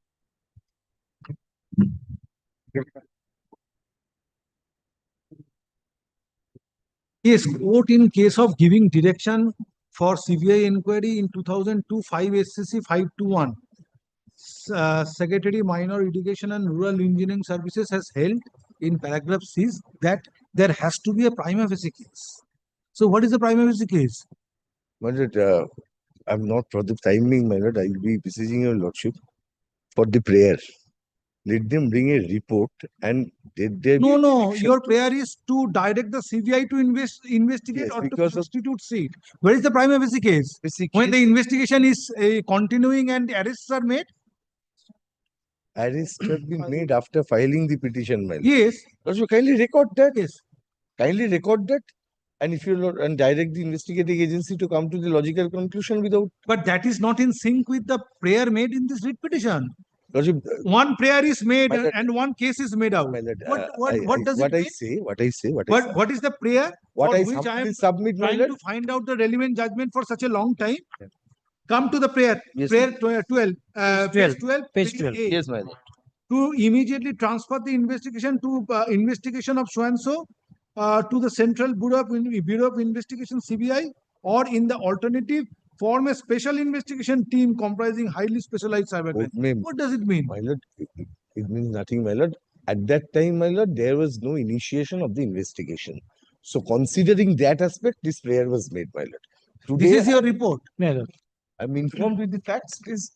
Speaker 17: Yes, court in case of giving direction for CBI inquiry in 2002 5 SCC 521. Secretary Minor Education and Rural Engineering Services has held in paragraph 6 that there has to be a prima facie case. So what is the prima facie case?
Speaker 6: My lord, I'm not for the timing, my lord. I will be beseeching your lordship for the prayer. Let them bring a report and let there be
Speaker 17: No,
Speaker 6: a
Speaker 17: no,
Speaker 6: direction
Speaker 17: your
Speaker 6: to-
Speaker 17: prayer is to direct the CBI to investigate
Speaker 6: Yes,
Speaker 17: or to
Speaker 6: because of-
Speaker 17: substitute seat. Where is the prima facie case? When the investigation is continuing and arrests are made?
Speaker 6: Arrest have been made after filing the petition, my lord.
Speaker 17: Yes.
Speaker 6: Also, kindly record that.
Speaker 17: Yes.
Speaker 6: Kindly record that. And if you and direct the investigating agency to come to the logical conclusion without.
Speaker 17: But that is not in sync with the prayer made in this writ petition.
Speaker 6: Lordship,
Speaker 17: One prayer is made
Speaker 6: my lord,
Speaker 17: and one case is made out. What does it mean?
Speaker 6: What I say.
Speaker 17: What is the prayer
Speaker 6: What
Speaker 17: for
Speaker 6: I
Speaker 17: which I am
Speaker 6: will submit, my
Speaker 17: trying
Speaker 6: lord.
Speaker 17: to find out the relevant judgment for such a long time? Come to the prayer.
Speaker 6: Yes,
Speaker 17: Prayer 12. Page 12.
Speaker 6: Page
Speaker 17: page
Speaker 6: 12.
Speaker 17: A.
Speaker 6: Yes, my lord.
Speaker 17: To immediately transfer the investigation to investigation of so-and-so to the Central Bureau of Investigation CBI, or in the alternative form a special investigation team comprising highly specialized cyber crime. What does it mean?
Speaker 6: My lord, it means nothing, my lord. At that time, my lord, there was no initiation of the investigation. So considering that aspect, this prayer was made, my lord. Today,
Speaker 17: This is your report.
Speaker 6: I'm informed with the facts. It is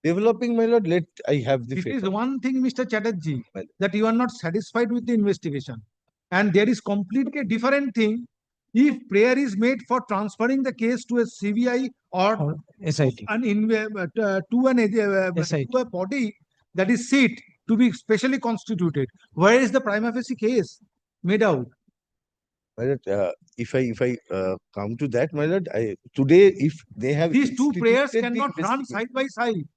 Speaker 6: developing, my lord. Let I have the
Speaker 17: It
Speaker 6: faith.
Speaker 17: is one thing, Mr. Chatterjee, that you are not satisfied with the investigation. And there is completely different thing if prayer is made for transferring the case to a CBI or
Speaker 13: SIT.
Speaker 17: to a body that is seat to be specially constituted. Where is the prima facie case made out?
Speaker 6: My lord, if I come to that, my lord, today if they have
Speaker 17: These two prayers
Speaker 6: instituted the
Speaker 17: cannot run
Speaker 6: investigation-
Speaker 17: side by side.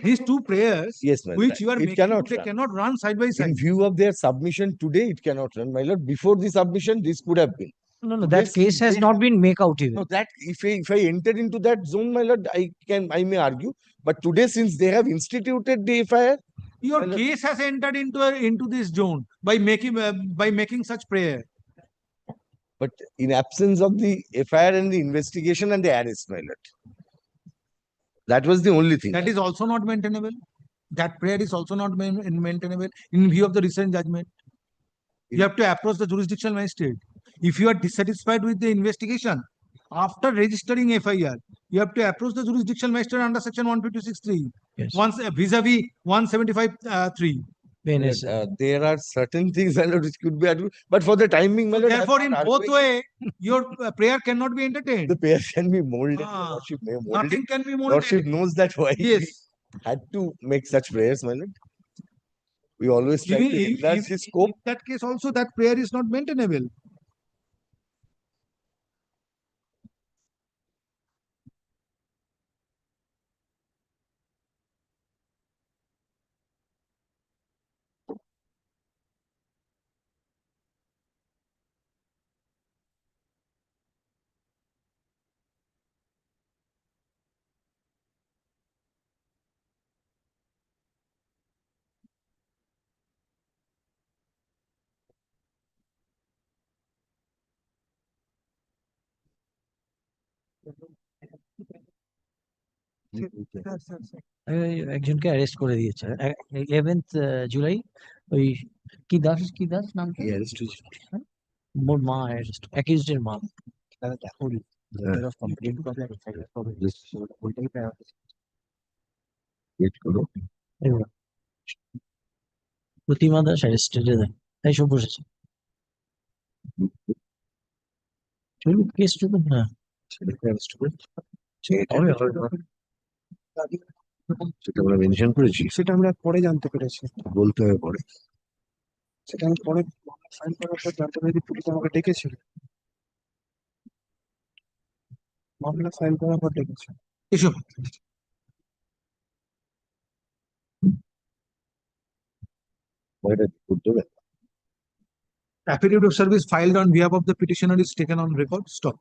Speaker 17: These two prayers,
Speaker 6: Yes, my lord.
Speaker 17: which you are
Speaker 6: It
Speaker 17: making,
Speaker 6: cannot
Speaker 17: they
Speaker 6: run.
Speaker 17: cannot run side by side.
Speaker 6: In view of their submission today, it cannot run, my lord. Before the submission, this could have been.
Speaker 13: No,
Speaker 6: Today,
Speaker 13: that case has not been make out even.
Speaker 6: No, that if I enter into that zone, my lord, I may argue. But today, since they have instituted the FIR,
Speaker 17: Your case has entered into this zone by making such prayer.
Speaker 6: but in absence of the FIR and the investigation and the arrest, my lord. That was the only thing.
Speaker 17: That is also not maintainable. That prayer is also not maintainable in view of the recent judgment. You have to approach the jurisdictional magistrate. If you are dissatisfied with the investigation, after registering FIR, you have to approach the jurisdictional magistrate under section 156(3).
Speaker 13: Yes.
Speaker 17: Once vis-a-vis 175(3).
Speaker 6: My lord, there are certain things, my lord, which could be argued, but for the timing, my lord, I'm
Speaker 17: Therefore, in
Speaker 6: not
Speaker 17: both
Speaker 6: arguing.
Speaker 17: way, your prayer cannot be entertained.
Speaker 6: The pair can be molded. Your lordship may mold
Speaker 17: Nothing
Speaker 6: it.
Speaker 17: can be molded.
Speaker 6: Lordship knows that why
Speaker 17: Yes.
Speaker 6: we had to make such prayers, my lord. We always try
Speaker 17: Even
Speaker 6: to enlarge the scope.
Speaker 17: in that case also, that prayer is not maintainable.
Speaker 13: একজনকে arrest করে দিয়েছে 11th July ওই কি দাস নাম কি? মোর মা arrest accused এর মা এগুলো। প্রতিমা দাস অ্যারেস্টেড তাই সব বসেছে কেস টুকু হ্যাঁ
Speaker 6: সেটা আমরা মেনশন করেছি।
Speaker 17: সেটা আমরা পরে জানতে পেরেছি।
Speaker 6: বলতে হবে পরে।
Speaker 17: সেটা আমি পরে ফাইল করার পর জানতে পেরেছি পুলিশ আমাকে ডেকেছিল। মামলা ফাইল করার পর ডেকেছিল। এসো। Affidavit of service filed on behalf of the petitioner is taken on record. Stop.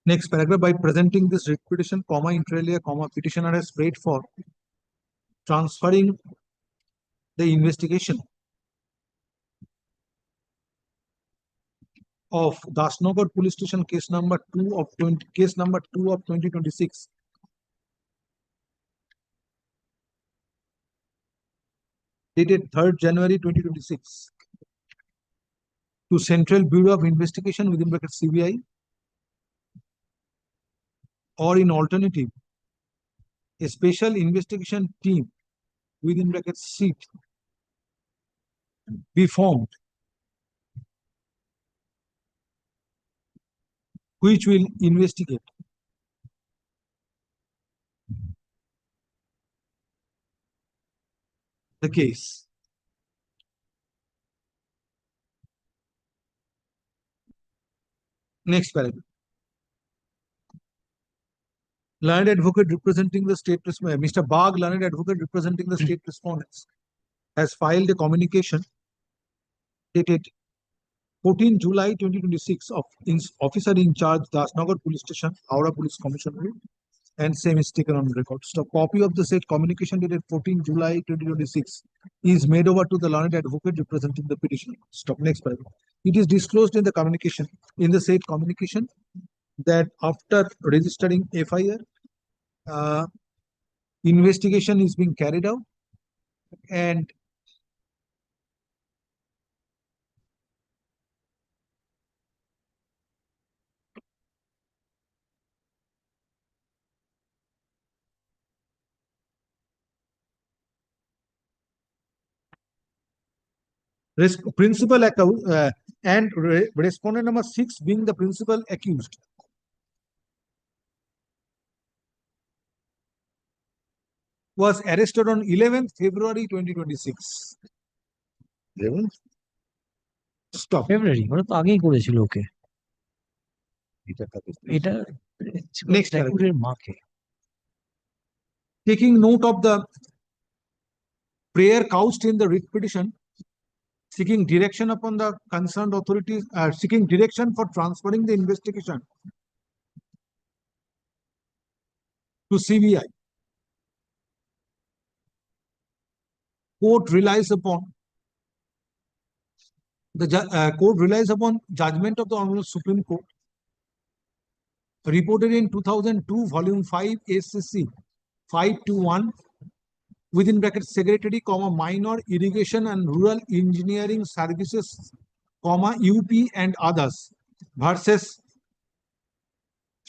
Speaker 17: Next paragraph, by presenting this writ petition, comma, inter alia, comma, petitioner has prayed for transferring the investigation of Dasnagar Police Station case number 2 of 2026 dated 3rd January 2026 to Central Bureau of Investigation within bracket CBI, or in alternative, a special investigation team within bracket SEAT be formed, which will investigate the case. Next paragraph. Learned advocate representing the state, Mr. Bagh, learned advocate representing the state respondents, has filed a communication dated 14 July 2026 of officer in charge, Dasnagar Police Station, Howrah Police Commissioner, and same is taken on record. So, copy of the said communication dated 14 July 2026 is made over to the learned advocate representing the petitioner. Stop. Next paragraph. It is disclosed in the communication, in the said communication, that after registering FIR, investigation is being carried out, and principal account and respondent number 6 being the principal accused was arrested on 11th February 2026.
Speaker 6: 11th?
Speaker 13: Stop. February, ওরা তো আগেই করেছিল ওকে। এটা
Speaker 17: Next
Speaker 13: ঠাকুরের মাকে।
Speaker 17: Taking note of the prayer couched in the writ petition, seeking direction upon the concerned authorities, seeking direction for transferring the investigation to CBI. Court relies upon judgment of the Honorable Supreme Court reported in 2002 volume 5 SCC 521 within bracket secretary, comma, minor irrigation and rural engineering services, comma, UP and others versus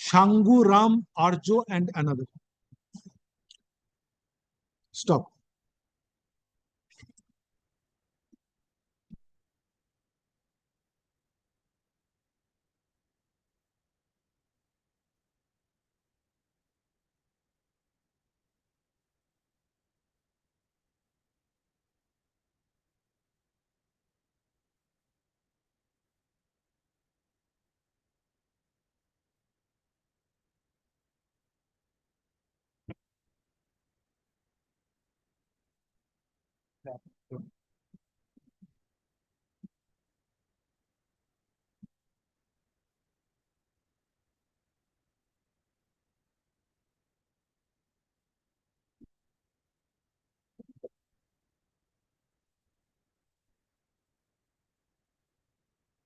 Speaker 17: Shangu Ram Arjo and another. Stop.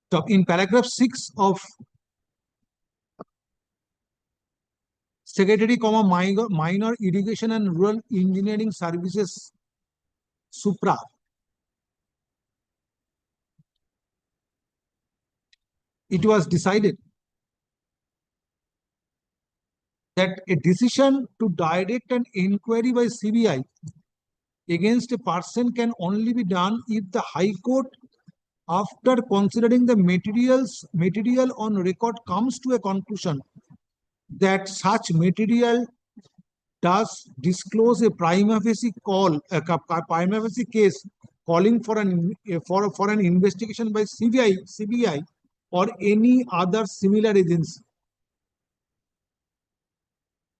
Speaker 17: Stop. In paragraph 6 of secretary, comma, minor irrigation and rural engineering services Supra, it was decided that a decision to direct an inquiry by CBI against a person can only be done if the High Court, after considering the material on record, comes to a conclusion that such material does disclose a prima facie case calling for an investigation by CBI or any other similar agency,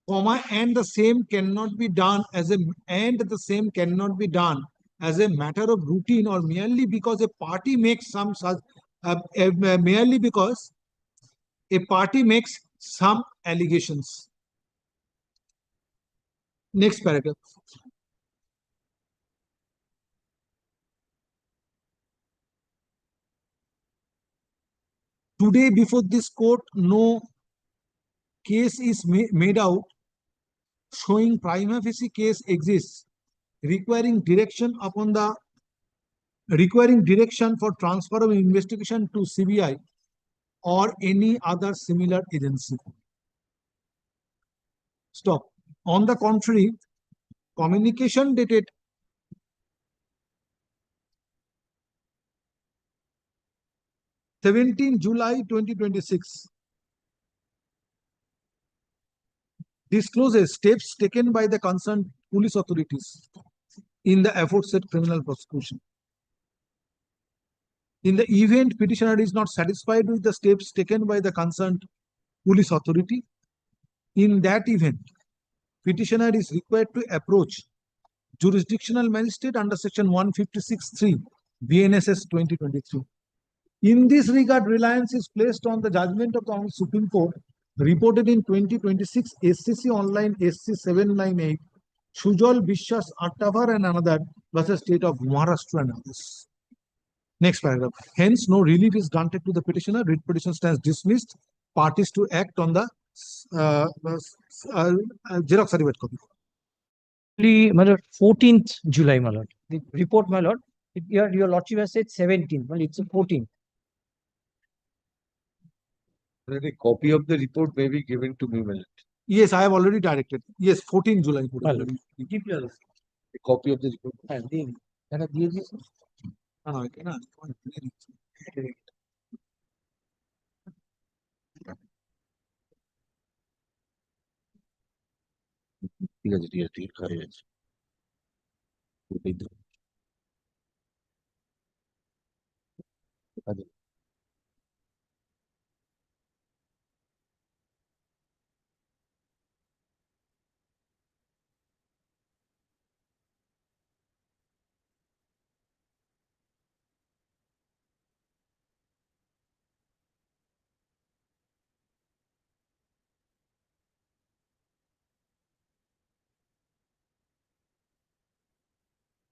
Speaker 17: comma, and the same cannot be done as a matter of routine or merely because a party makes some allegations. Next paragraph. Today, before this court, no case is made out showing prima facie case exists, requiring direction for transfer of investigation to CBI or any other similar agency. Stop. On the contrary, communication dated 17 July 2026 discloses steps taken by the concerned police authorities in the aforesaid criminal prosecution. In the event petitioner is not satisfied with the steps taken by the concerned police authority, in that event, petitioner is required to approach jurisdictional magistrate under section 156(3) BNSS 2023. In this regard, reliance is placed on the judgment of the Supreme Court reported in 2026 SCC Online SC 798, Sujal Bishwas Attavar and another versus State of Maharashtra and others. Next paragraph. Hence, no relief is granted to the petitioner. Writ petition stands dismissed. Parties to act on the xerox certificate copy.
Speaker 13: My lord, 14th July, my lord. The report, my lord. Your lordship has said 17th. Well, it's a 14th.
Speaker 6: A copy of the report may be given to me, my lord.
Speaker 17: Yes, I have already directed. Yes, 14 July.
Speaker 6: A copy of the report. ঠিক আছে ঠিক আছে ঠিক হয়ে গেছে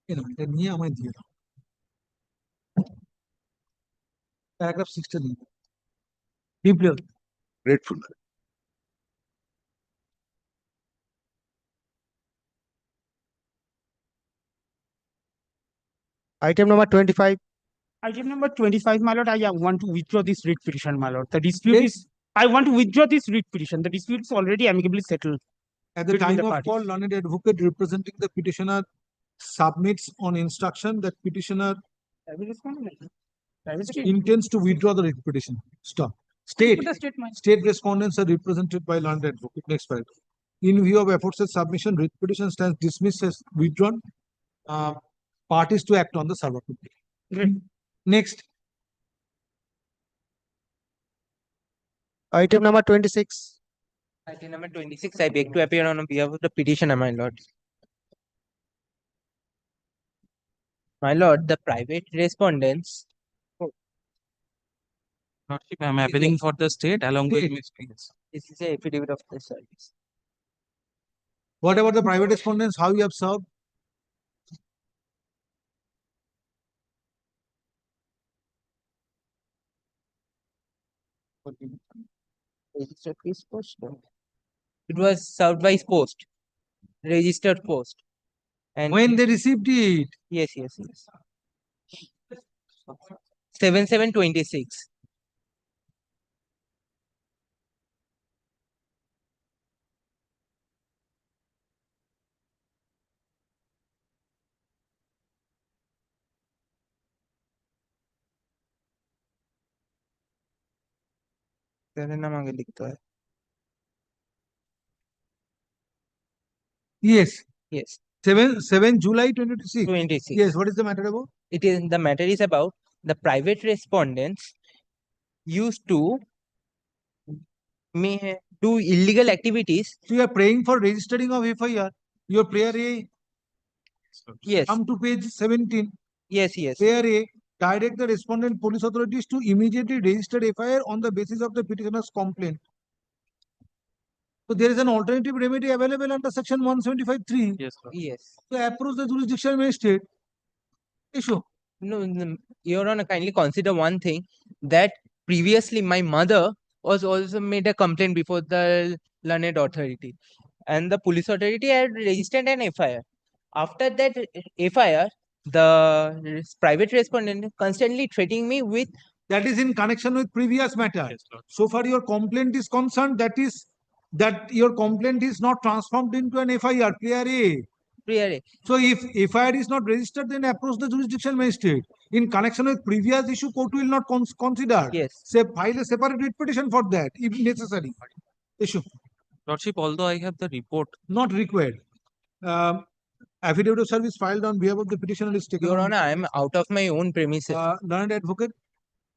Speaker 17: এটা নিয়ে আমায় দিয়ে দাও। Paragraph 16.
Speaker 6: Grateful.
Speaker 16: Item number 25.
Speaker 7: Item number 25, my lord, I want to withdraw this writ petition, my lord. The dispute is, I want to withdraw this writ petition. The dispute is already amicably settled.
Speaker 17: At the
Speaker 7: between
Speaker 17: time of
Speaker 7: parties.
Speaker 17: call, learned advocate representing the petitioner submits on instruction that petitioner intends to withdraw the writ petition. Stop. State respondents are represented by learned advocate. Next paragraph. In view of aforesaid submission, writ petition stands dismissed as withdrawn. Parties to act on the server. Next.
Speaker 16: Item number 26.
Speaker 11: Item number 26, I beg to appear on behalf of the petitioner, my lord. My lord, the private respondents.
Speaker 18: Lordship, I am appealing for the state along with Ms. Prince.
Speaker 11: This is a affidavit of the service.
Speaker 17: What about the private respondents? How you have served?
Speaker 11: Registered post. It was served by post, registered post. And
Speaker 17: when they received it?
Speaker 11: Yes. 7/7/26. नाम आगे लिखता है.
Speaker 17: Yes.
Speaker 11: Yes.
Speaker 17: 7 July 2026.
Speaker 11: 26.
Speaker 17: Yes. What is the matter about?
Speaker 11: The matter is about the private respondents used to may do illegal activities.
Speaker 17: So you are praying for registering of FIR. Your prayer A.
Speaker 11: Yes.
Speaker 17: Come to page 17.
Speaker 11: Yes.
Speaker 17: Prayer A. Direct the respondent police authorities to immediately register FIR on the basis of the petitioner's complaint. So there is an alternative remedy available under section 175(3).
Speaker 11: Yes, yes.
Speaker 17: To approach the jurisdictional magistrate. Issue.
Speaker 11: No, Your Honor, kindly consider one thing, that previously my mother was also made a complaint before the learned authority, and the police authority had registered an FIR. After that FIR, the private respondent constantly threatening me with.
Speaker 17: That is in connection with previous matter. So far your complaint is concerned, that your complaint is not transformed into an FIR,
Speaker 11: Prior.
Speaker 17: So if FIR is not registered, then approach the jurisdictional magistrate. In connection with previous issue, court will not consider.
Speaker 11: Yes.
Speaker 17: Say file a separate writ petition for that, if necessary. Issue.
Speaker 18: Lordship, although I have the report.
Speaker 17: Not required. Affidavit of service filed on behalf of the petitioner is taken.
Speaker 11: Your Honor, I am out of my own premises.
Speaker 17: Learned advocate.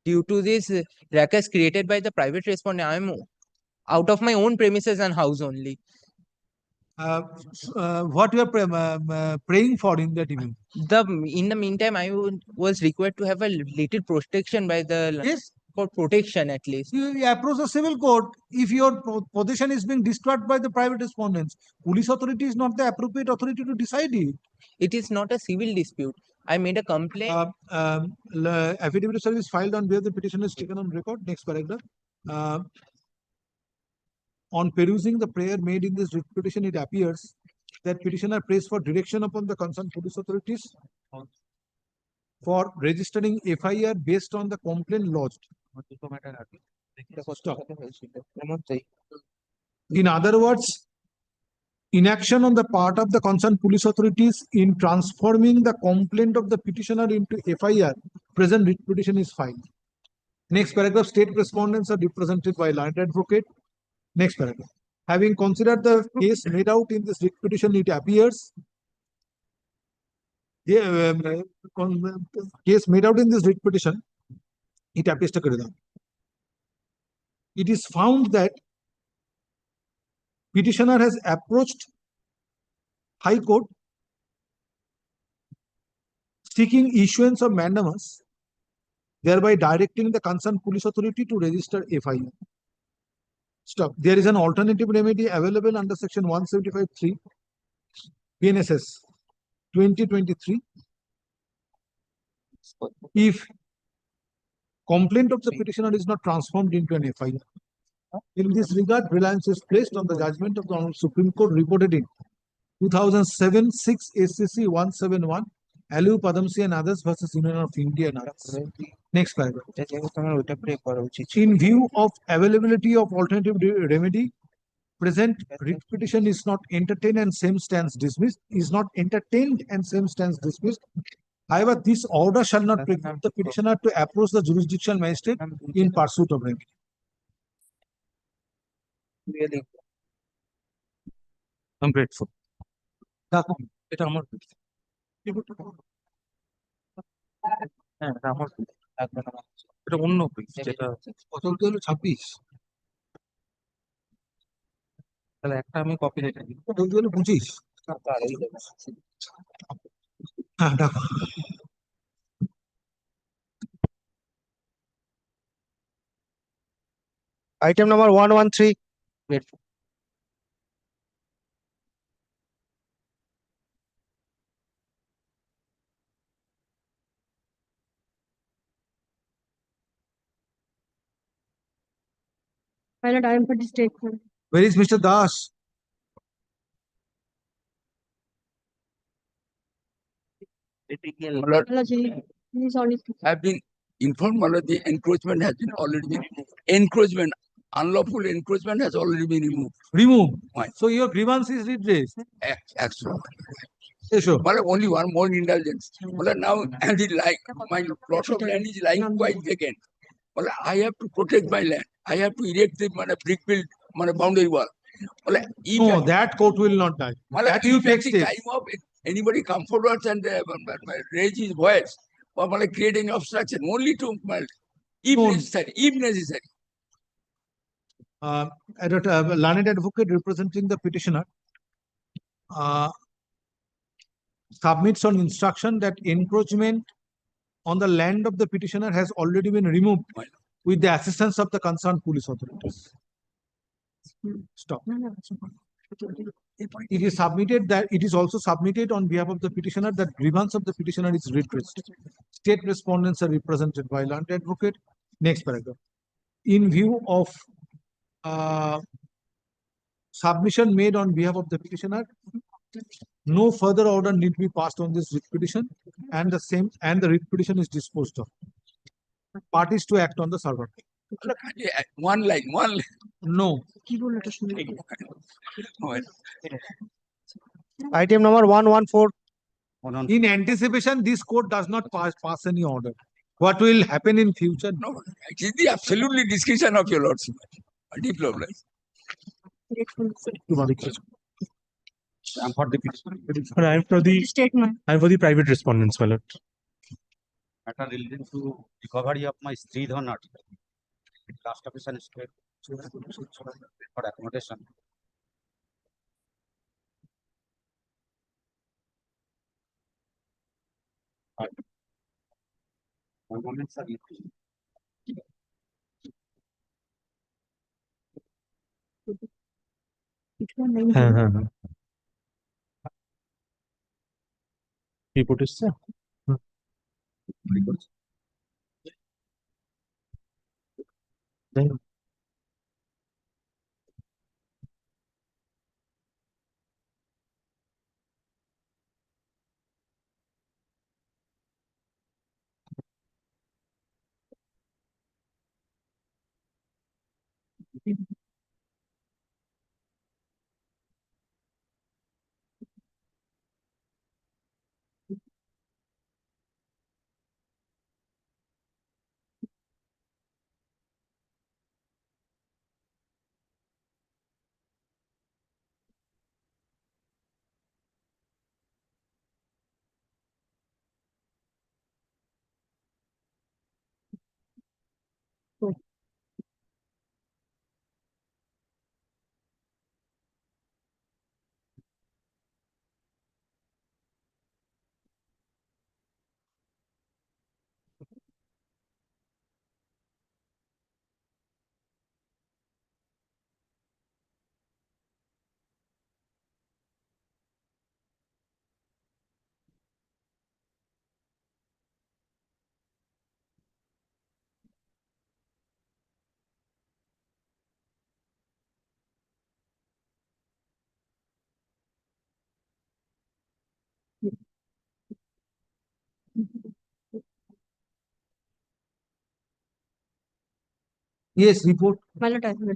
Speaker 11: Due to this ruckus created by the private respondent, I am out of my own premises and house only.
Speaker 17: What you are praying for in that event?
Speaker 11: In the meantime, I was required to have a little protection by the.
Speaker 17: Yes.
Speaker 11: For protection at least.
Speaker 17: You approach the civil court if your possession is being disturbed by the private respondents. Police authority is not the appropriate authority to decide it.
Speaker 11: It is not a civil dispute. I made a complaint.
Speaker 17: Affidavit of service filed on behalf of the petitioner is taken on record. Next paragraph. On perusing the prayer made in this writ petition, it appears that petitioner prays for direction upon the concerned police authorities for registering FIR based on the complaint lodged. Stop. In other words, inaction on the part of the concerned police authorities in transforming the complaint of the petitioner into FIR, present writ petition is filed. Next paragraph, state respondents are represented by learned advocate. Next paragraph. Having considered the case made out in this writ petition, it appears case made out in this writ petition, it appears to it is found that petitioner has approached High Court seeking issuance of mandamus, thereby directing the concerned police authority to register FIR. Stop. There is an alternative remedy available under section 175(3) PNSS 2023. If complaint of the petitioner is not transformed into an FIR. In this regard, reliance is placed on the judgment of the Honorable Supreme Court reported in 2007 6 SCC 171, Alu Padamsi and others versus Union of India and others. Next paragraph. In view of availability of alternative remedy, present writ petition is not entertained and same stands dismissed. Is not entertained and same stands dismissed. However, this order shall not preclude the petitioner to approach the jurisdictional magistrate in pursuit of remedy.
Speaker 11: Really,
Speaker 18: I'm grateful. এটা আমার এটা অন্য piece যেটা
Speaker 17: কত হলো 26
Speaker 18: তাহলে একটা আমি কপি রেখে দিই
Speaker 17: কত হলো 25 হ্যাঁ দেখো
Speaker 5: Item number 113.
Speaker 21: My lord, I am for the statement.
Speaker 17: Where is Mr. Das?
Speaker 8: Have been informed that the encroachment has been already been removed. Encroachment, unlawful encroachment has already been removed.
Speaker 17: Removed.
Speaker 8: Why?
Speaker 17: So your grievance is redressed.
Speaker 8: Excellent.
Speaker 17: Sure.
Speaker 8: But only one more indulgence. But now my plot of land is lying quite vacant. But I have to protect my land. I have to erect the brick built boundary wall.
Speaker 17: No, that court will not die. That you take
Speaker 8: the
Speaker 17: steps.
Speaker 8: time of anybody come forward and raise his voice or create any obstruction, only to if necessary, if necessary.
Speaker 17: Learned advocate representing the petitioner submits on instruction that encroachment on the land of the petitioner has already been removed with the assistance of the concerned police authorities. Stop. It is submitted that it is also submitted on behalf of the petitioner that grievance of the petitioner is redressed. State respondents are represented by learned advocate. Next paragraph. In view of submission made on behalf of the petitioner, no further order need be passed on this writ petition, and the writ petition is disposed of. Parties to act on the server.
Speaker 8: One line.
Speaker 17: No.
Speaker 5: Item number 114.
Speaker 17: In anticipation, this court does not pass any order. What will happen in future?
Speaker 8: No, it is the absolutely discretion of your lordship. Deep lawless.
Speaker 15: I'm for the I'm for the
Speaker 21: Statement.
Speaker 15: I'm for the private respondents, my lord. Matter relating to recovery of my Stridhan article. Last officer state for accommodation. One moment, sir. Report is sir. Then
Speaker 17: Yes, report.
Speaker 21: My lord, I will.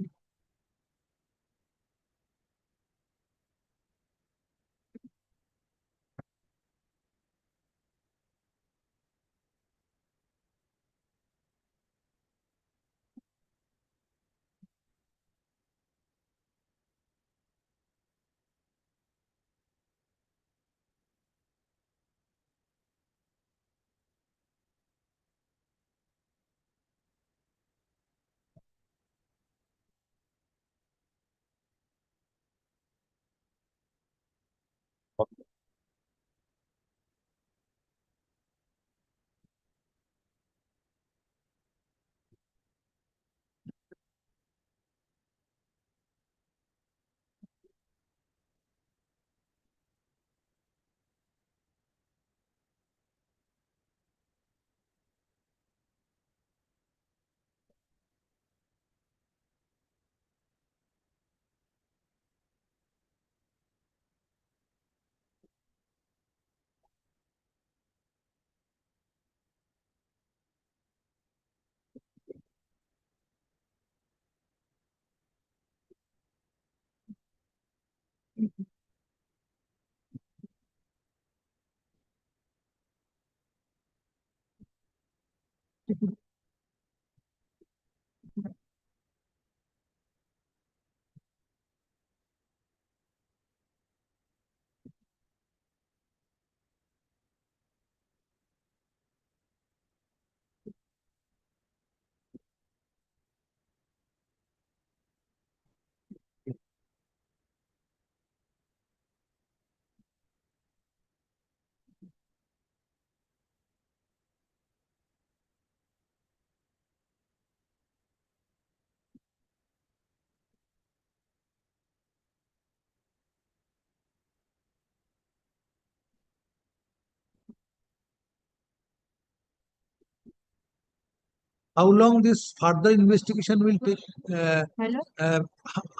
Speaker 17: How long this further investigation will take?
Speaker 21: Hello?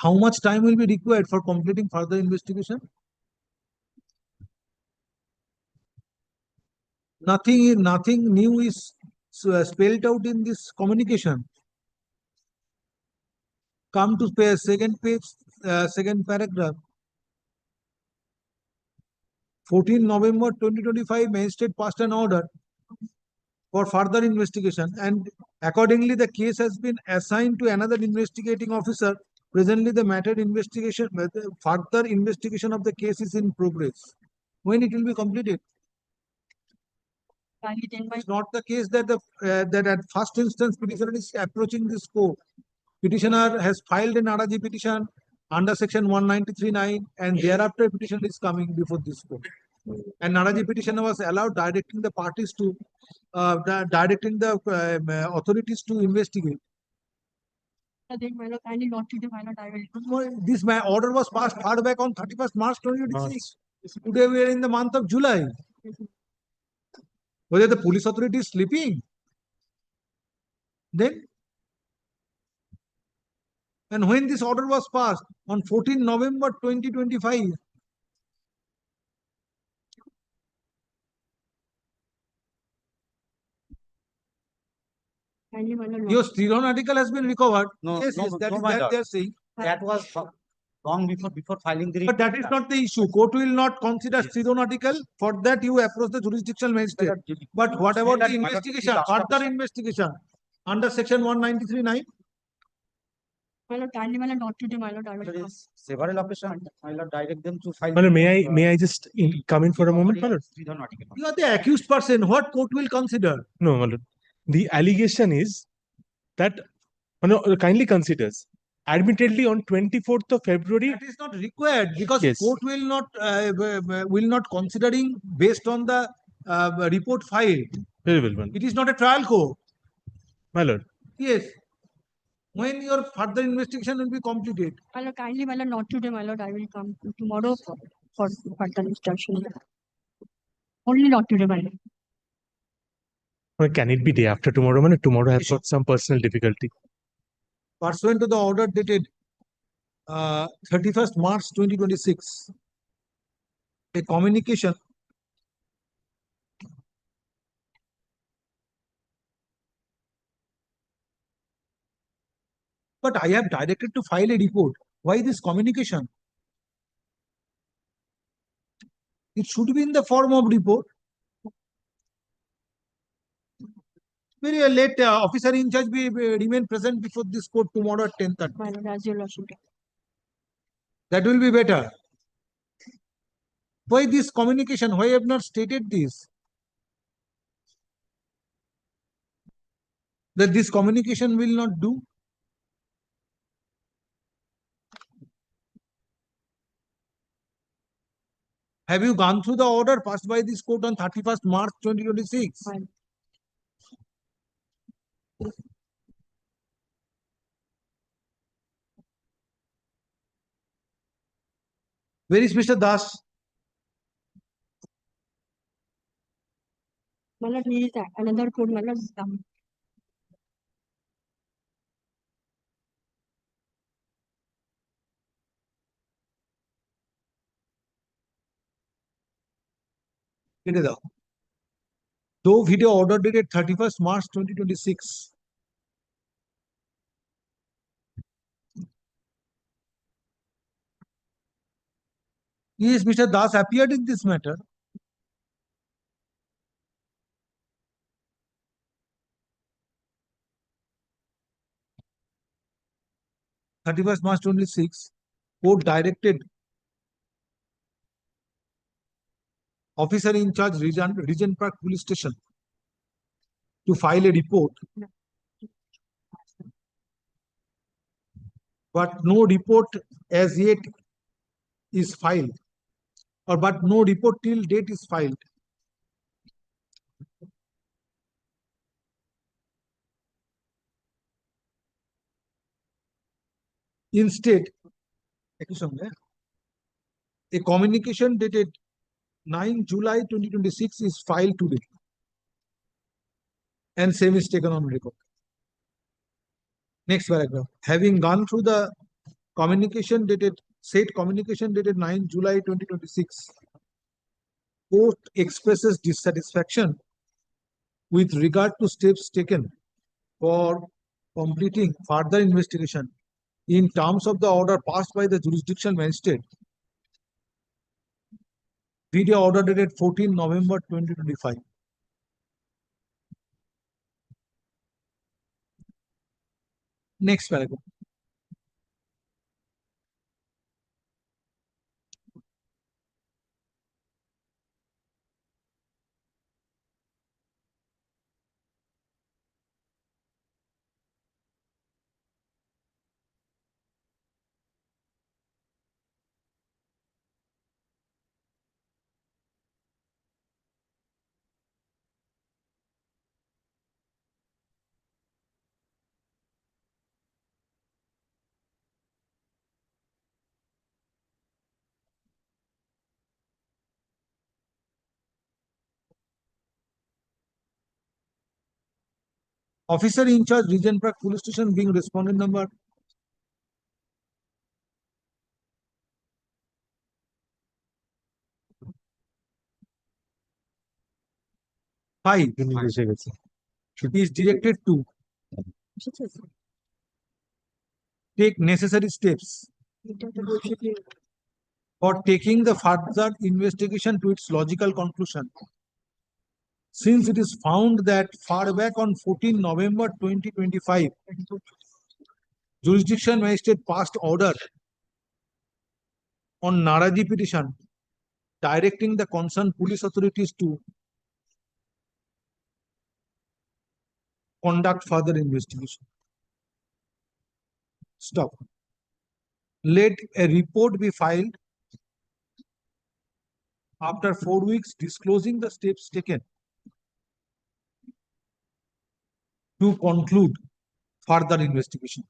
Speaker 17: How much time will be required for completing further investigation? Nothing new is spelled out in this communication. Come to second page, second paragraph. 14 November 2025, magistrate passed an order for further investigation, and accordingly the case has been assigned to another investigating officer. Presently the further investigation of the case is in progress. When it will be completed? It's not the case that that at first instance petitioner is approaching this court. Petitioner has filed an RG petition under section 193(9), and thereafter petition is coming before this court. And RG petitioner was allowed directing the parties to directing the authorities to investigate. This order was passed far back on 31st March 2026. Today we are in the month of July. Whether the police authority is sleeping? Then? And when this order was passed? On 14 November 2025. Your Stiron article has been recovered.
Speaker 15: No,
Speaker 17: Yes,
Speaker 15: no,
Speaker 17: yes, that
Speaker 15: no,
Speaker 17: is
Speaker 15: my
Speaker 17: that
Speaker 15: lord.
Speaker 17: they are saying.
Speaker 15: That was long before filing the.
Speaker 17: But that is not the issue. Court will not consider Stiron article. For that, you approach the jurisdictional magistrate. But what about the investigation? Further investigation under section 193(9)?
Speaker 15: Several occasions, my lord, direct them to file.
Speaker 5: May I just come in for a moment, my lord?
Speaker 17: You are the accused person. What court will consider?
Speaker 5: No, my lord. The allegation is that kindly considers. Admittedly, on 24th of February.
Speaker 17: That is not required because
Speaker 5: Yes.
Speaker 17: court will not considering based on the report filed.
Speaker 5: Very well, my lord.
Speaker 17: It is not a trial court.
Speaker 5: My lord.
Speaker 17: Yes. When your further investigation will be completed?
Speaker 21: My lord, kindly, my lord, not today, my lord. I will come tomorrow for further instruction. Only not today, my lord.
Speaker 5: Well, can it be day after tomorrow? My lord? Tomorrow I have got some personal difficulty.
Speaker 17: Pursuant to the order dated 31st March 2026, a communication but I have directed to file a report. Why this communication? It should be in the form of report. Very late officer in charge remain present before this court tomorrow at 10:30.
Speaker 21: My lord, as your lordship.
Speaker 17: That will be better. Why this communication? Why I have not stated this? That this communication will not do? Have you gone through the order passed by this court on 31st March 2026?
Speaker 21: Fine.
Speaker 17: Where is Mr. Das?
Speaker 21: My lord, he is another court, my lord.
Speaker 17: কেটে দাও। Though video order dated 31st March 2026. Yes, Mr. Das appeared in this matter. March 26, court directed officer in charge Regent Park Police Station to file a report, but no report as yet is filed, but no report till date is filed. Instead, a communication dated 9 July 2026 is filed today, and same is taken on record. Next paragraph. Having gone through the said communication dated 9 July 2026, court expresses dissatisfaction with regard to steps taken for completing further investigation in terms of the order passed by the jurisdictional magistrate. Video order dated 14 November 2025. Next paragraph. Officer in charge, Region Park Police Station, being respondent number 5 is directed to take necessary steps for taking the further investigation to its logical conclusion. Since it is found that far back on 14 November 2025, jurisdiction magistrate passed order on Naraji petition directing the concerned police authorities to conduct further investigation. Stop. Let a report be filed after 4 weeks disclosing the steps taken to conclude further investigation.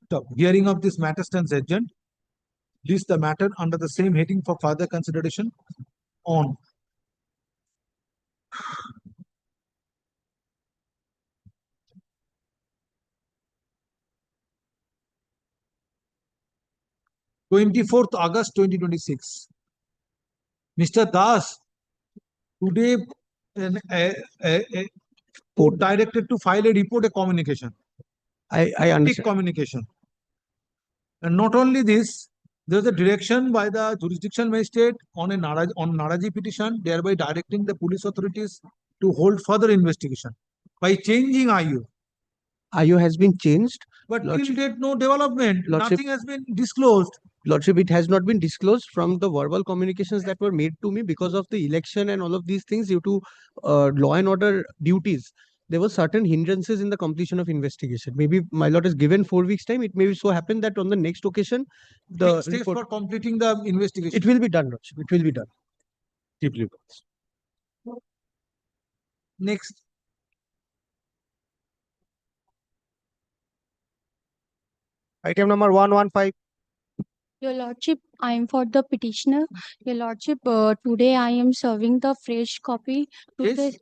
Speaker 17: Stop. Hearing of this matter stands adjourned. List the matter under the same heading for further consideration on August 2026. Mr. Das, today court directed to file a report, a communication.
Speaker 16: I understand.
Speaker 17: Communication. And not only this, there's a direction by the jurisdictional magistrate on Naraji petition, thereby directing the police authorities to hold further investigation by changing IU.
Speaker 16: IU has been changed.
Speaker 17: But till date, no development.
Speaker 16: Lordship,
Speaker 17: nothing has been disclosed.
Speaker 16: Lordship, it has not been disclosed from the verbal communications that were made to me because of the election and all of these things due to law and order duties. There were certain hindrances in the completion of investigation. Maybe my lord has given 4 weeks time. It may so happen that on the next occasion, the
Speaker 17: Steps
Speaker 16: report,
Speaker 17: for completing the investigation.
Speaker 16: it will be done, Lordship. It will be done.
Speaker 17: Deeply. Next.
Speaker 16: Item number 115.
Speaker 1: Your Lordship, I am for the petitioner. Your Lordship, today I am serving the fresh copy to the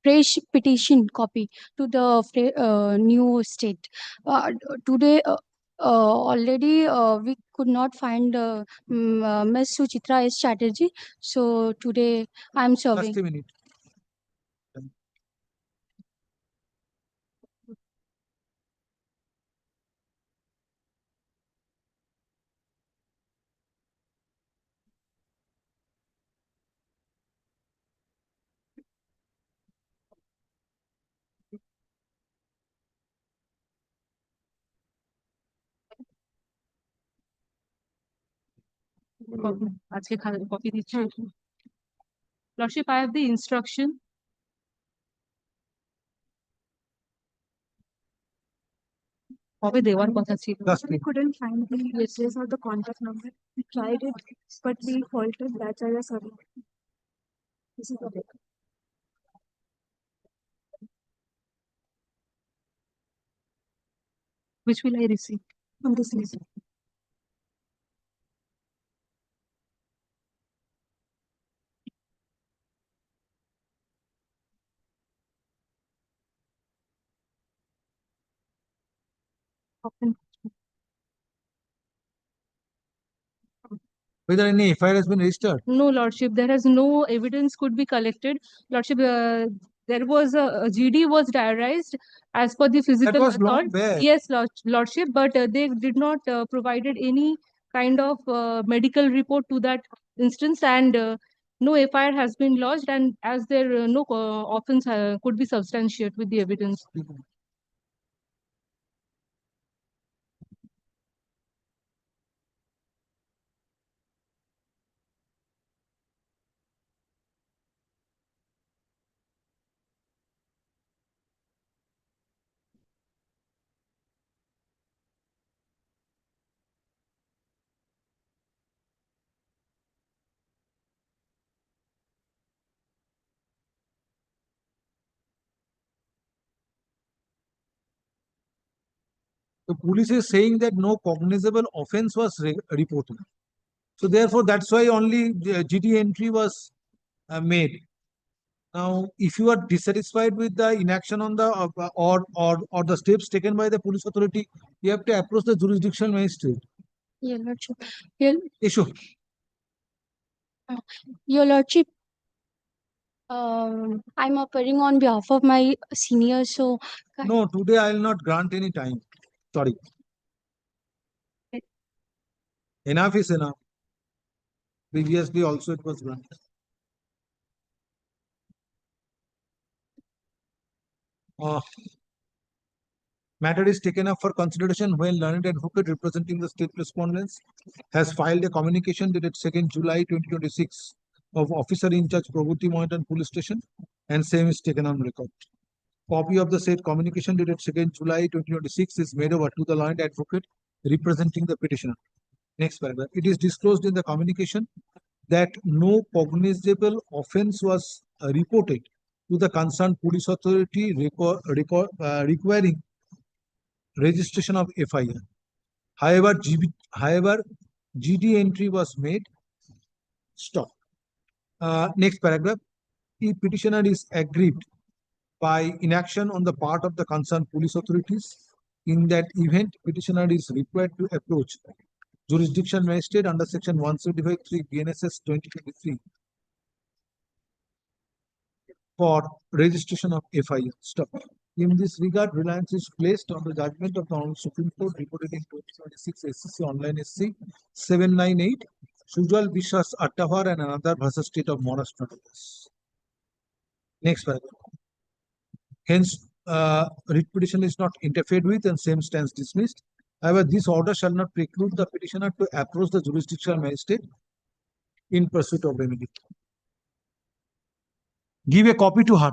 Speaker 1: fresh petition copy to the new state. Today, already we could not find Ms. Suchitra S. Chatterjee. So today I am serving.
Speaker 17: Just a minute.
Speaker 19: আজকে copy দিচ্ছি Lordship, I have the instruction. কবে দেওয়ার কথা ছিল
Speaker 20: We couldn't find the address or the contact number. We tried it, but we faltered. That's why we're sorry. This is the way.
Speaker 19: Which will I receive?
Speaker 20: On this list.
Speaker 17: Whether any FIR has been registered?
Speaker 19: No, Lordship, there has no evidence could be collected. Lordship, there was a GD was diarized as per the physical
Speaker 17: was long
Speaker 19: record.
Speaker 17: back.
Speaker 19: Yes, Lordship, but they did not provided any kind of medical report to that instance, and no FIR has been lodged, and as there no offense could be substantiated with the evidence.
Speaker 17: The police is saying that no cognizable offense was reported. So therefore, that's why only GD entry was made. Now, if you are dissatisfied with the inaction on the or the steps taken by the police authority, you have to approach the jurisdictional magistrate.
Speaker 1: Your Lordship, your,
Speaker 17: Issue.
Speaker 1: Your Lordship, I'm appearing on behalf of my seniors, so
Speaker 17: No, today I will not grant any time. Sorry. Enough is enough. Previously also it was granted. Matter is taken up for consideration when learned advocate representing the state respondents has filed a communication dated 2nd July 2026 of officer in charge Prabhuti Mountain Police Station, and same is taken on record. Copy of the said communication dated 2nd July 2026 is made over to the learned advocate representing the petitioner. Next paragraph. It is disclosed in the communication that no cognizable offense was reported to the concerned police authority requiring registration of FIR. However, GD entry was made. Stop. Next paragraph. If petitioner is aggrieved by inaction on the part of the concerned police authorities, in that event, petitioner is required to approach jurisdiction magistrate under section 175(3) BNSS 2023 for registration of FIR. Stop. In this regard, reliance is placed on the judgment of the Honorable Supreme Court reported in 2026 SCC Online SC 798, Sujal Vishwas Attawar and another versus State of Maharashtra. Next paragraph. Hence, writ petition is not interfered with and same stands dismissed. However, this order shall not preclude the petitioner to approach the jurisdictional magistrate in pursuit of remedy. Give a copy to her.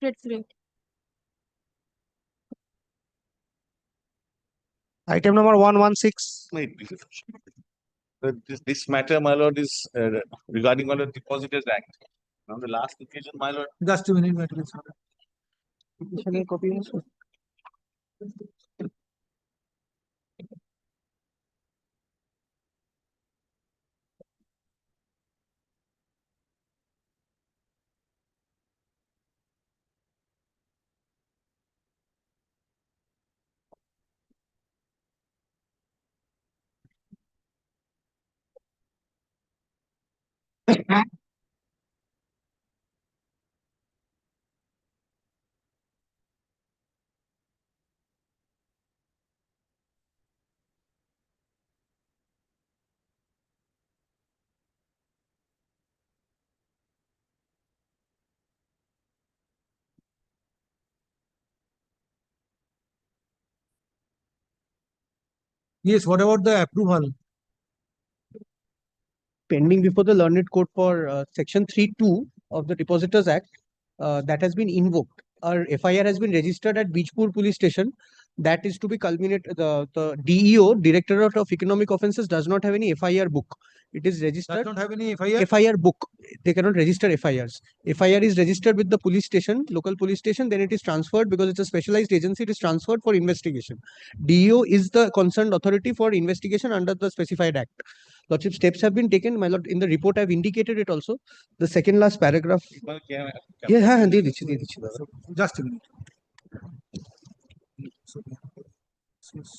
Speaker 1: great.
Speaker 7: Item number 116.
Speaker 15: Wait, this matter, my lord, is regarding the Depositors Act. On the last occasion, my lord.
Speaker 17: Just a minute, my lord. Yes, what about the approval?
Speaker 16: Pending before the learned court for section 3(2) of the Depositors Act, that has been invoked. Our FIR has been registered at Bijpur Police Station. That is to be culminated. The DEO, Directorate of Economic Offences, does not have any FIR book. It is registered.
Speaker 17: Does not have any FIR?
Speaker 16: FIR book. They cannot register FIRs. FIR is registered with the police station, local police station. Then it is transferred because it's a specialized agency. It is transferred for investigation. DEO is the concerned authority for investigation under the specified act. Lordship, steps have been taken. My lord, in the report I've indicated it also. The second last paragraph. Yeah,
Speaker 17: Just a minute. So this is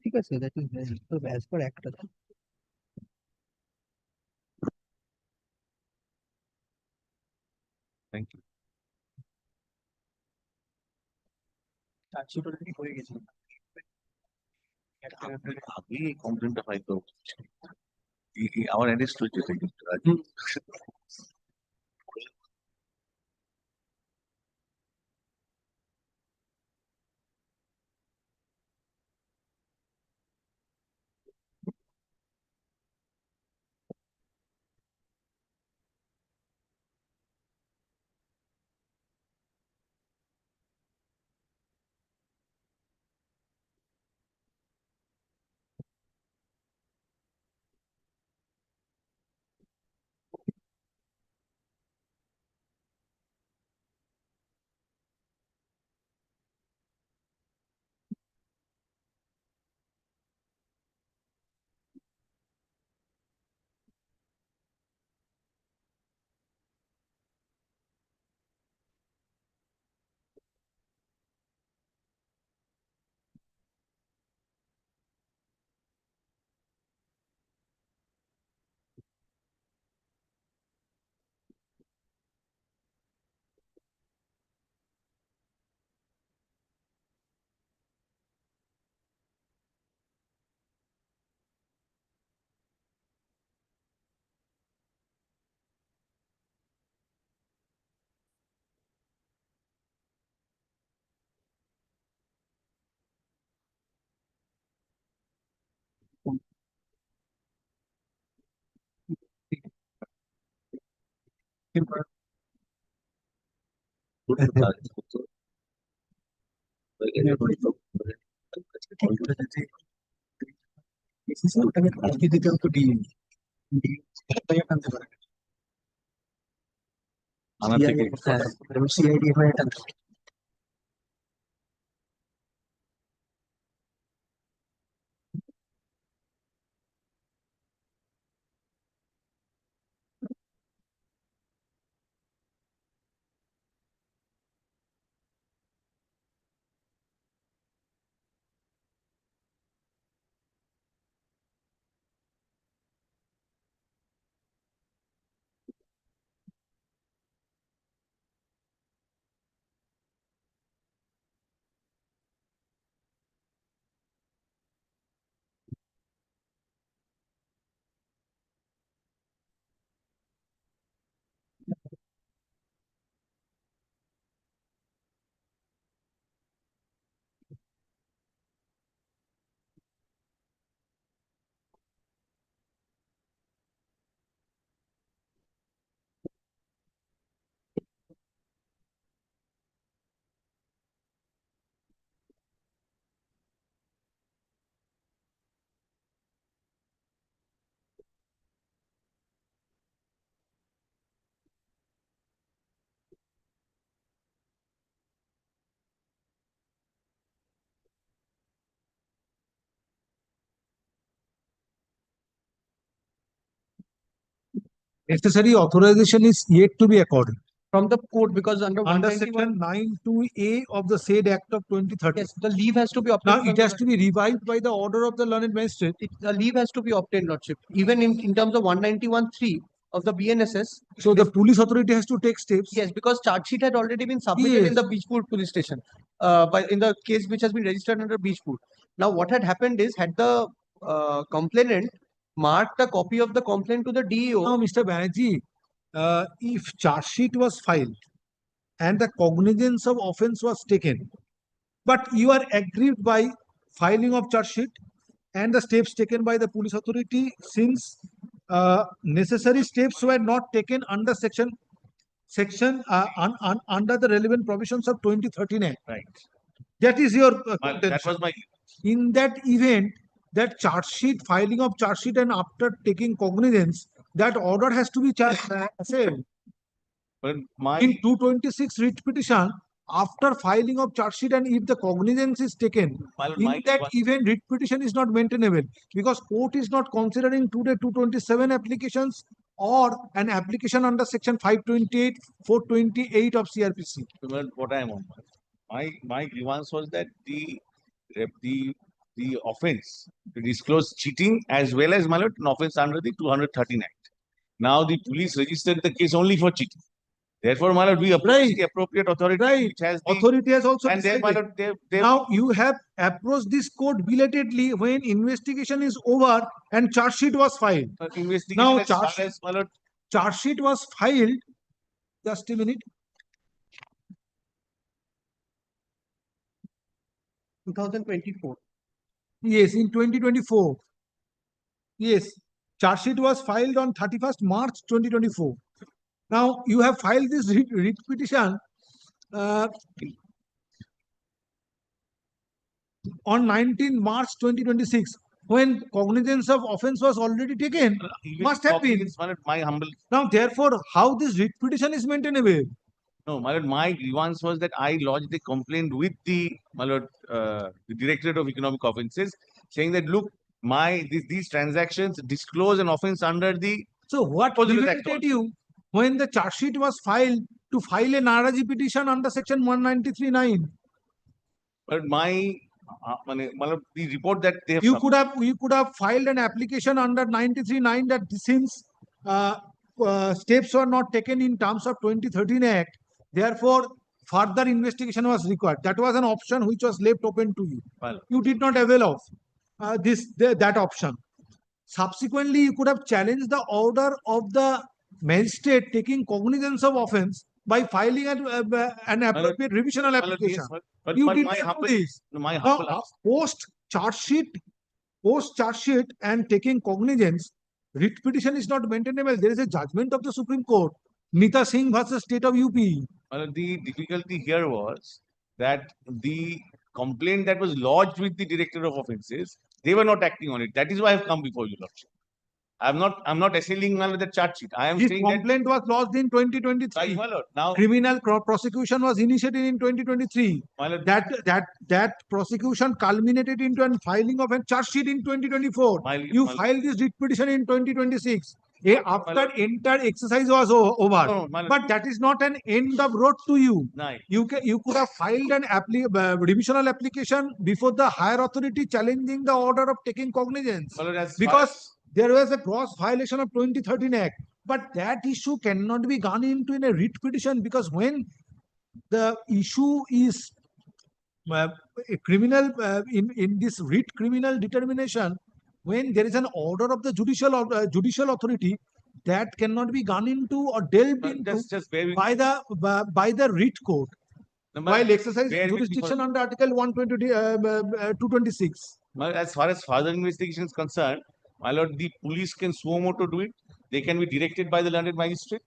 Speaker 4: ঠিক আছে, that is as per act.
Speaker 15: Thank you.
Speaker 4: Chargesheet already হয়ে গেছে।
Speaker 15: আগে কমপ্লেনটা file করবো, আমার arrest হয়েছে কিন্তু
Speaker 17: ওটাকে আজকে দিতে হতো ডিএম আনতে পারে
Speaker 15: থানা থেকে
Speaker 17: সিআইডি হয়ে আনতে পারে। Necessary authorization is yet to be accorded.
Speaker 16: From the court, because under
Speaker 17: Under
Speaker 16: 191,
Speaker 17: section 92A of the said Act of 2013.
Speaker 16: yes, the leave has to be
Speaker 17: Now
Speaker 16: obtained.
Speaker 17: it has to be revived by the order of the learned magistrate.
Speaker 16: The leave has to be obtained, Lordship. Even in terms of 191(3), of the BNSS.
Speaker 17: So the police authority has to take steps.
Speaker 16: Yes, because charge sheet had already been submitted in
Speaker 17: Yes.
Speaker 16: the Beechwood police station, in the case which has been registered under Beechwood. Now, what had happened is, had the complainant marked a copy of the complaint to the DEO.
Speaker 17: Now, Mr. Banerjee, if charge sheet was filed and the cognizance of offence was taken, but you are aggrieved by filing of charge sheet and the steps taken by the police authority, since necessary steps were not taken under under the relevant provisions of 2013 Act.
Speaker 2: Right.
Speaker 17: That is your
Speaker 2: That
Speaker 17: contention.
Speaker 2: was my.
Speaker 17: In that event, that charge sheet, filing of charge sheet, and after taking cognizance, that order has to be assailed.
Speaker 2: But my.
Speaker 17: In 226 writ petition, after filing of charge sheet and if the cognizance is taken, in that event writ petition is not maintainable, because court is not considering today 227 applications or an application under section 528, 428 of CRPC.
Speaker 2: What I am on. My grievance was that the offence to disclose cheating as well as an offence under the 213 Act. Now the police registered the case only for cheating. Therefore, we approach the appropriate authority, which has the
Speaker 17: authority has also
Speaker 2: and they,
Speaker 17: decided. Now you have approached this court belatedly when investigation is over and charge sheet was filed.
Speaker 2: investigation
Speaker 17: Now
Speaker 2: as far as
Speaker 17: charge sheet was filed. Just a minute.
Speaker 16: 2024.
Speaker 17: Yes, in 2024. Yes, charge sheet was filed on 31st March 2024. Now you have filed this writ petition on 19 March 2026, when cognizance of offence was already taken. Must have been.
Speaker 2: My humble.
Speaker 17: Now, therefore, how this writ petition is maintainable?
Speaker 2: No, my grievance was that I lodged a complaint with the Directorate of Economic Offences, saying that look, these transactions disclose an offence under the.
Speaker 17: So what prevented you when the charge sheet was filed to file a Naraji petition under section 193(9)?
Speaker 2: But the report that they have
Speaker 17: you could have filed an application under 93(9) that since steps were not taken in terms of 2013 Act, therefore further investigation was required. That was an option which was left open to you.
Speaker 2: Well,
Speaker 17: you did not avail of that option. Subsequently, you could have challenged the order of the magistrate taking cognizance of offence by filing an appropriate revisional application.
Speaker 2: But
Speaker 17: you did
Speaker 2: my
Speaker 17: not
Speaker 2: humble,
Speaker 17: do this.
Speaker 2: my humble
Speaker 17: Now, post charge sheet and taking cognizance, writ petition is not maintainable. There is a judgment of the Supreme Court, Nita Singh versus State of UP.
Speaker 2: The difficulty here was that the complaint that was lodged with the Director of Offences, they were not acting on it. That is why I have come before you, Lordship. I'm not assailing the charge sheet. I am
Speaker 17: This
Speaker 2: saying
Speaker 17: complaint was lodged in 2023.
Speaker 2: my lord. Now
Speaker 17: criminal prosecution was initiated in 2023. That prosecution culminated into a filing of a charge sheet in 2024. You filed this writ petition in 2026. After entire exercise was over. But that is not an end of road to you. You could have filed an revisional application before the higher authority challenging the order of taking cognizance. Because there was a gross violation of 2013 Act. But that issue cannot be gone into in a writ petition, because when the issue is a criminal in this writ criminal determination, when there is an order of the judicial authority, that cannot be gone into or delved into by the writ court while exercise jurisdiction under Article 226.
Speaker 2: As far as further investigation is concerned, my lord, the police can suo motu do it. They can be directed by the learned magistrate.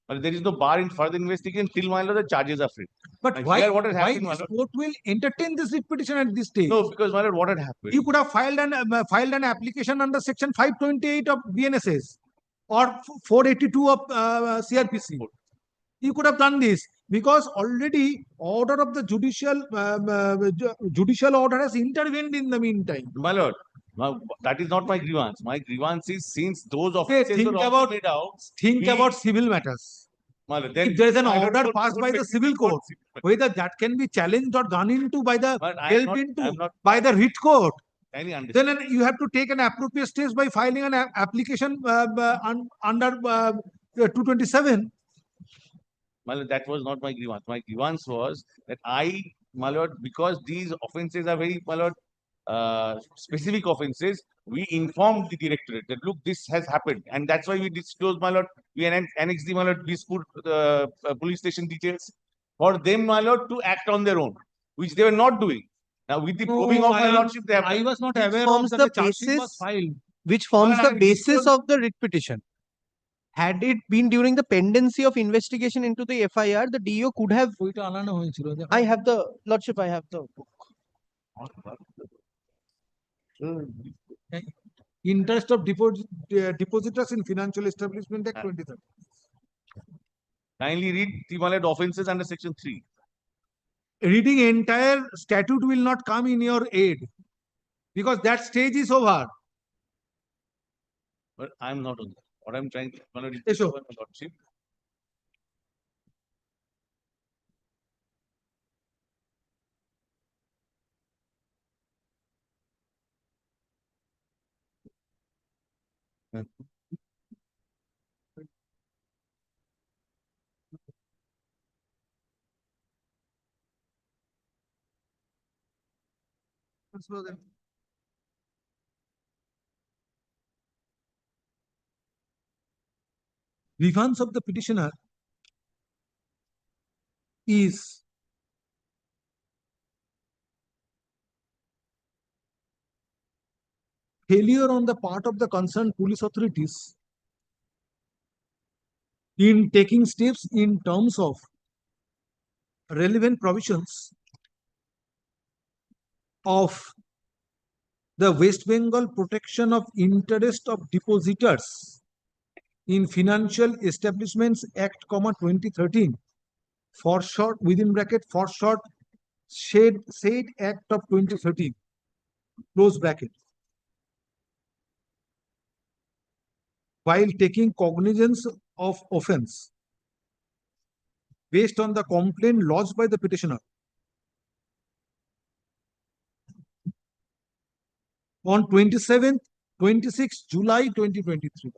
Speaker 2: But there is no bar in further investigation till, my lord, the charges are free.
Speaker 17: But why this court will entertain this writ petition at this stage?
Speaker 2: No, because, my lord, what had happened?
Speaker 17: You could have filed an application under section 528 of BNSS or 482 of CRPC. You could have done this, because already order of the judicial order has intervened in the meantime.
Speaker 2: My lord, now, that is not my grievance. My grievance is, since those offences were also made out.
Speaker 17: Think about civil matters. If there is an order passed by the civil court, whether that can be challenged or gone into by the writ court,
Speaker 18: Kindly understand.
Speaker 2: Then you have to take an appropriate steps by filing an application under 227.
Speaker 18: My lord, that was not my grievance. My grievance was that my lord, because these offences are very, my lord, specific offences, we informed the directorate that look, this has happened, and that's why we disclosed, my lord. We annexed the, my lord, Bispur police station details for them, my lord, to act on their own, which they were not doing. Now, with the probing of my lordship, they have.
Speaker 2: I was not
Speaker 16: Which
Speaker 2: aware
Speaker 16: forms
Speaker 2: of
Speaker 16: the
Speaker 2: that the charge sheet was
Speaker 16: basis-
Speaker 2: filed.
Speaker 16: Which forms
Speaker 2: Well,
Speaker 16: the
Speaker 2: I
Speaker 16: basis
Speaker 2: disclosed-
Speaker 16: of the writ petition. Had it been during the pendency of investigation into the FIR, the DO could have. I have the lordship. I have the book.
Speaker 2: Interest of depositors in Financial Establishment Act 2013.
Speaker 18: Kindly read the, my lord, offences under section 3.
Speaker 2: Reading entire statute will not come in your aid because that stage is over.
Speaker 18: But I'm not on that. What I'm trying to, my lord, is
Speaker 2: Yes, sir.
Speaker 18: my lordship.
Speaker 2: Grievance of the petitioner is failure on the part of the concerned police authorities in taking steps in terms of relevant provisions of the West Bengal Protection of Interest of Depositors in Financial Establishments Act, 2013, for short, within bracket, for short, said Act of 2013, close bracket. While taking cognizance of offence based on the complaint lodged by the petitioner on 26 July 2023.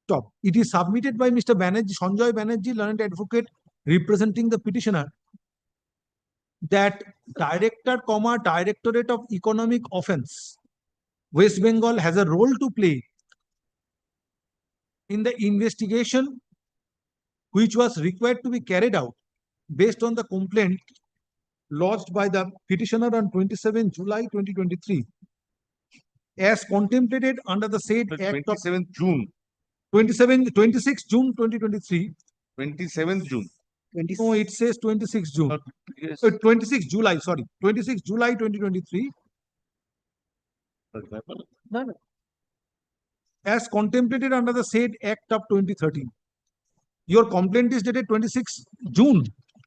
Speaker 2: Stop. It is submitted by Mr. Banerjee, Sanjay Banerjee, learned advocate representing the petitioner, that Directorate of Economic Offence, West Bengal, has a role to play in the investigation which was required to be carried out based on the complaint lodged by the petitioner on 27 July 2023, as contemplated under the said Act of
Speaker 18: 27th June.
Speaker 2: 26 June 2023.
Speaker 18: 27th June.
Speaker 2: No, it says 26 June.
Speaker 18: Yes.
Speaker 2: 26 July, sorry. 26 July 2023. As contemplated under the said Act of 2013. Your complaint is dated 26 June.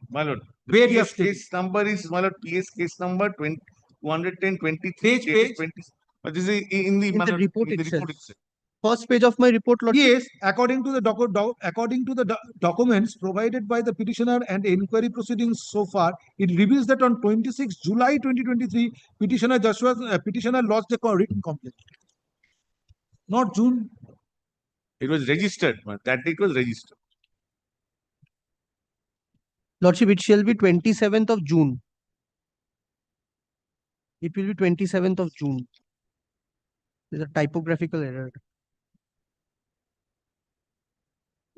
Speaker 18: My lord,
Speaker 2: Where
Speaker 18: the
Speaker 2: you
Speaker 18: PS
Speaker 2: have
Speaker 18: case number is, my lord, PS case number 210 23.
Speaker 2: Page.
Speaker 18: But this is in the, my
Speaker 16: the
Speaker 18: lord,
Speaker 16: report
Speaker 18: in the
Speaker 16: itself.
Speaker 18: report itself.
Speaker 16: First page of my report, lordship.
Speaker 2: Yes, according to the documents provided by the petitioner and inquiry proceedings so far, it reveals that on 26 July 2023, petitioner lodged a written complaint. Not June.
Speaker 18: It was registered. That date was registered.
Speaker 16: Lordship, it shall be 27th of June. It will be 27th of June. There's a typographical error.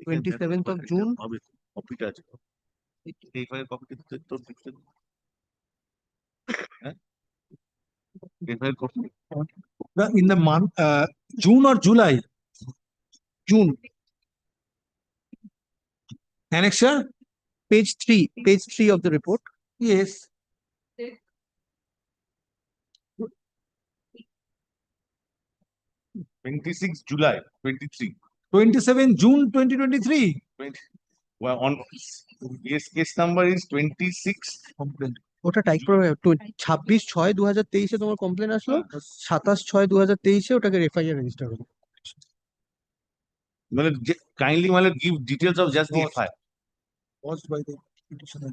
Speaker 16: 27th of June.
Speaker 18: কপিটা আছে এই ফাইলের কপিটা তোর দিচ্ছে হ্যাঁ এই file copy
Speaker 2: In the month, June or July?
Speaker 16: June.
Speaker 2: Annexure?
Speaker 16: Page 3 of the report.
Speaker 2: Yes.
Speaker 18: July 23.
Speaker 2: 27 June 2023.
Speaker 18: Well, on yes, case number is 26.
Speaker 2: Complaint.
Speaker 16: ওটা টাইপ করে 26/6/2023 তোমার কমপ্লেন আসলো, 27/6/2023 ওটাকে এফআইআর রেজিস্টার হলো।
Speaker 18: মানে kindly, my lord, give details of just the FIR.
Speaker 17: caused by the petitioner.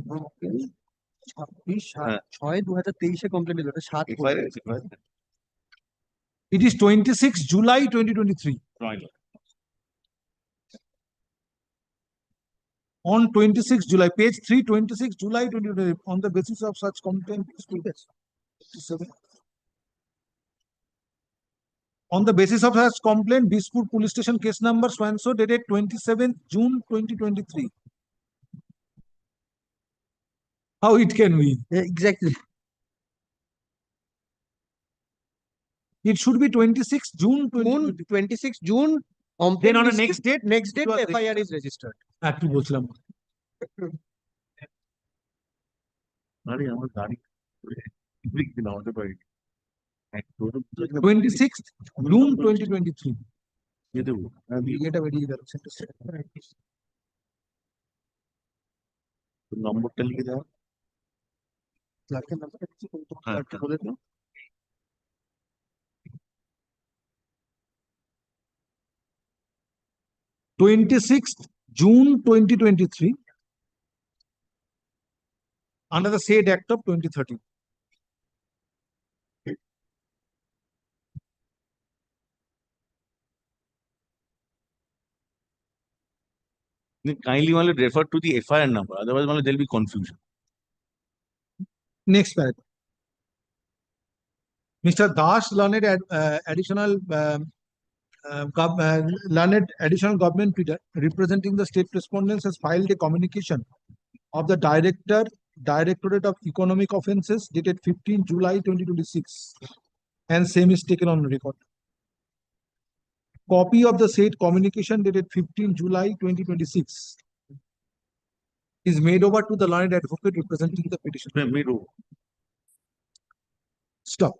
Speaker 4: 26/6/2023 complain দিল, এটা 7
Speaker 17: It is 26 July 2023. On 26 July, page 3, 26 July 2023, on the basis of such complaint, on the basis of such complaint, Bispur Police Station case number so and so dated 27th June 2023. How it can be?
Speaker 4: Exactly.
Speaker 17: It should be 26 June 2023.
Speaker 16: 26 June.
Speaker 17: Then on the
Speaker 16: received, next date
Speaker 17: it was
Speaker 16: FIR is registered.
Speaker 17: একটু বলছিলাম।
Speaker 6: আরে আমার গাড়ি দিলাম আমাদের বাড়ি
Speaker 17: 26th June 2023. এটা বেরিয়ে গেল।
Speaker 6: নম্বরটা লিখে দাও।
Speaker 4: ক্লার্কের নাম্বারটা কিছু বলতো,
Speaker 6: হ্যাঁ,
Speaker 4: ক্লার্ককে বলে দিও।
Speaker 17: 26th June 2023 under the said Act of 2013.
Speaker 6: Kindly only refer to the FIR number, otherwise there will be confusion.
Speaker 17: Next paragraph. Mr. Das learned learned additional government pleader representing the state respondents has filed a communication of the Directorate of Economic Offences dated 15 July 2026 and same is taken on record. Copy of the said communication dated 15 July 2026 is made over to the learned advocate representing the petition.
Speaker 6: Made over.
Speaker 17: Stop.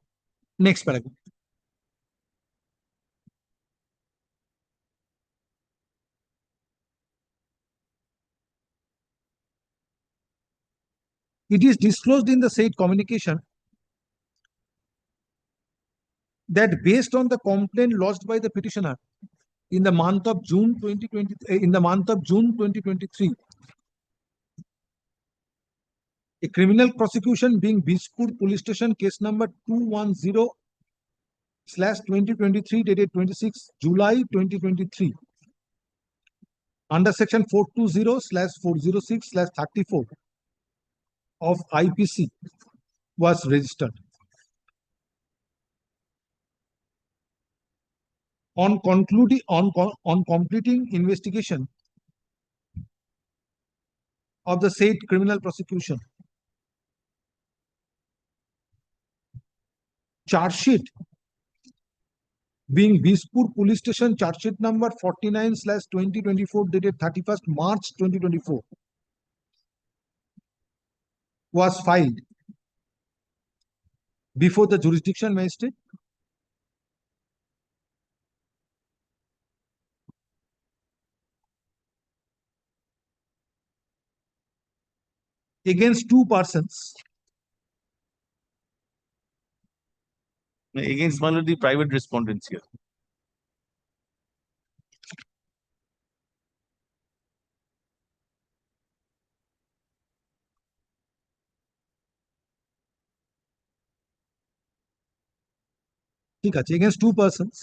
Speaker 17: Next paragraph. It is disclosed in the said communication that based on the complaint lodged by the petitioner in the month of June 2023, a criminal prosecution being Bispur Police Station case number 210/2023 dated 26 July 2023 under section 420/406/34 of IPC was registered. On completing investigation of the said criminal prosecution, charge sheet being Bispur Police Station charge sheet number 49/2024 dated 31st March 2024 was filed before the jurisdiction magistrate against two persons
Speaker 6: Against one of the private respondents here.
Speaker 17: ঠিক আছে, against two persons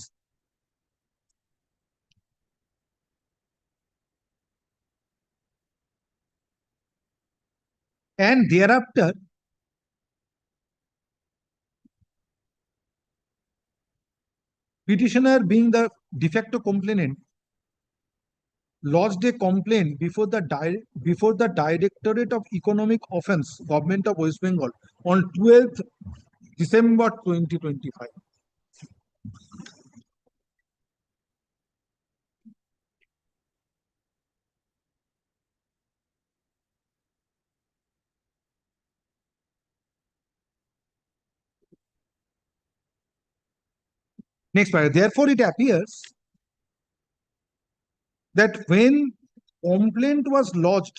Speaker 17: and thereafter petitioner being the de facto complainant lodged a complaint before the Directorate of Economic Offence, Government of West Bengal on 12th December 2025. Next paragraph. Therefore, it appears that when complaint was lodged,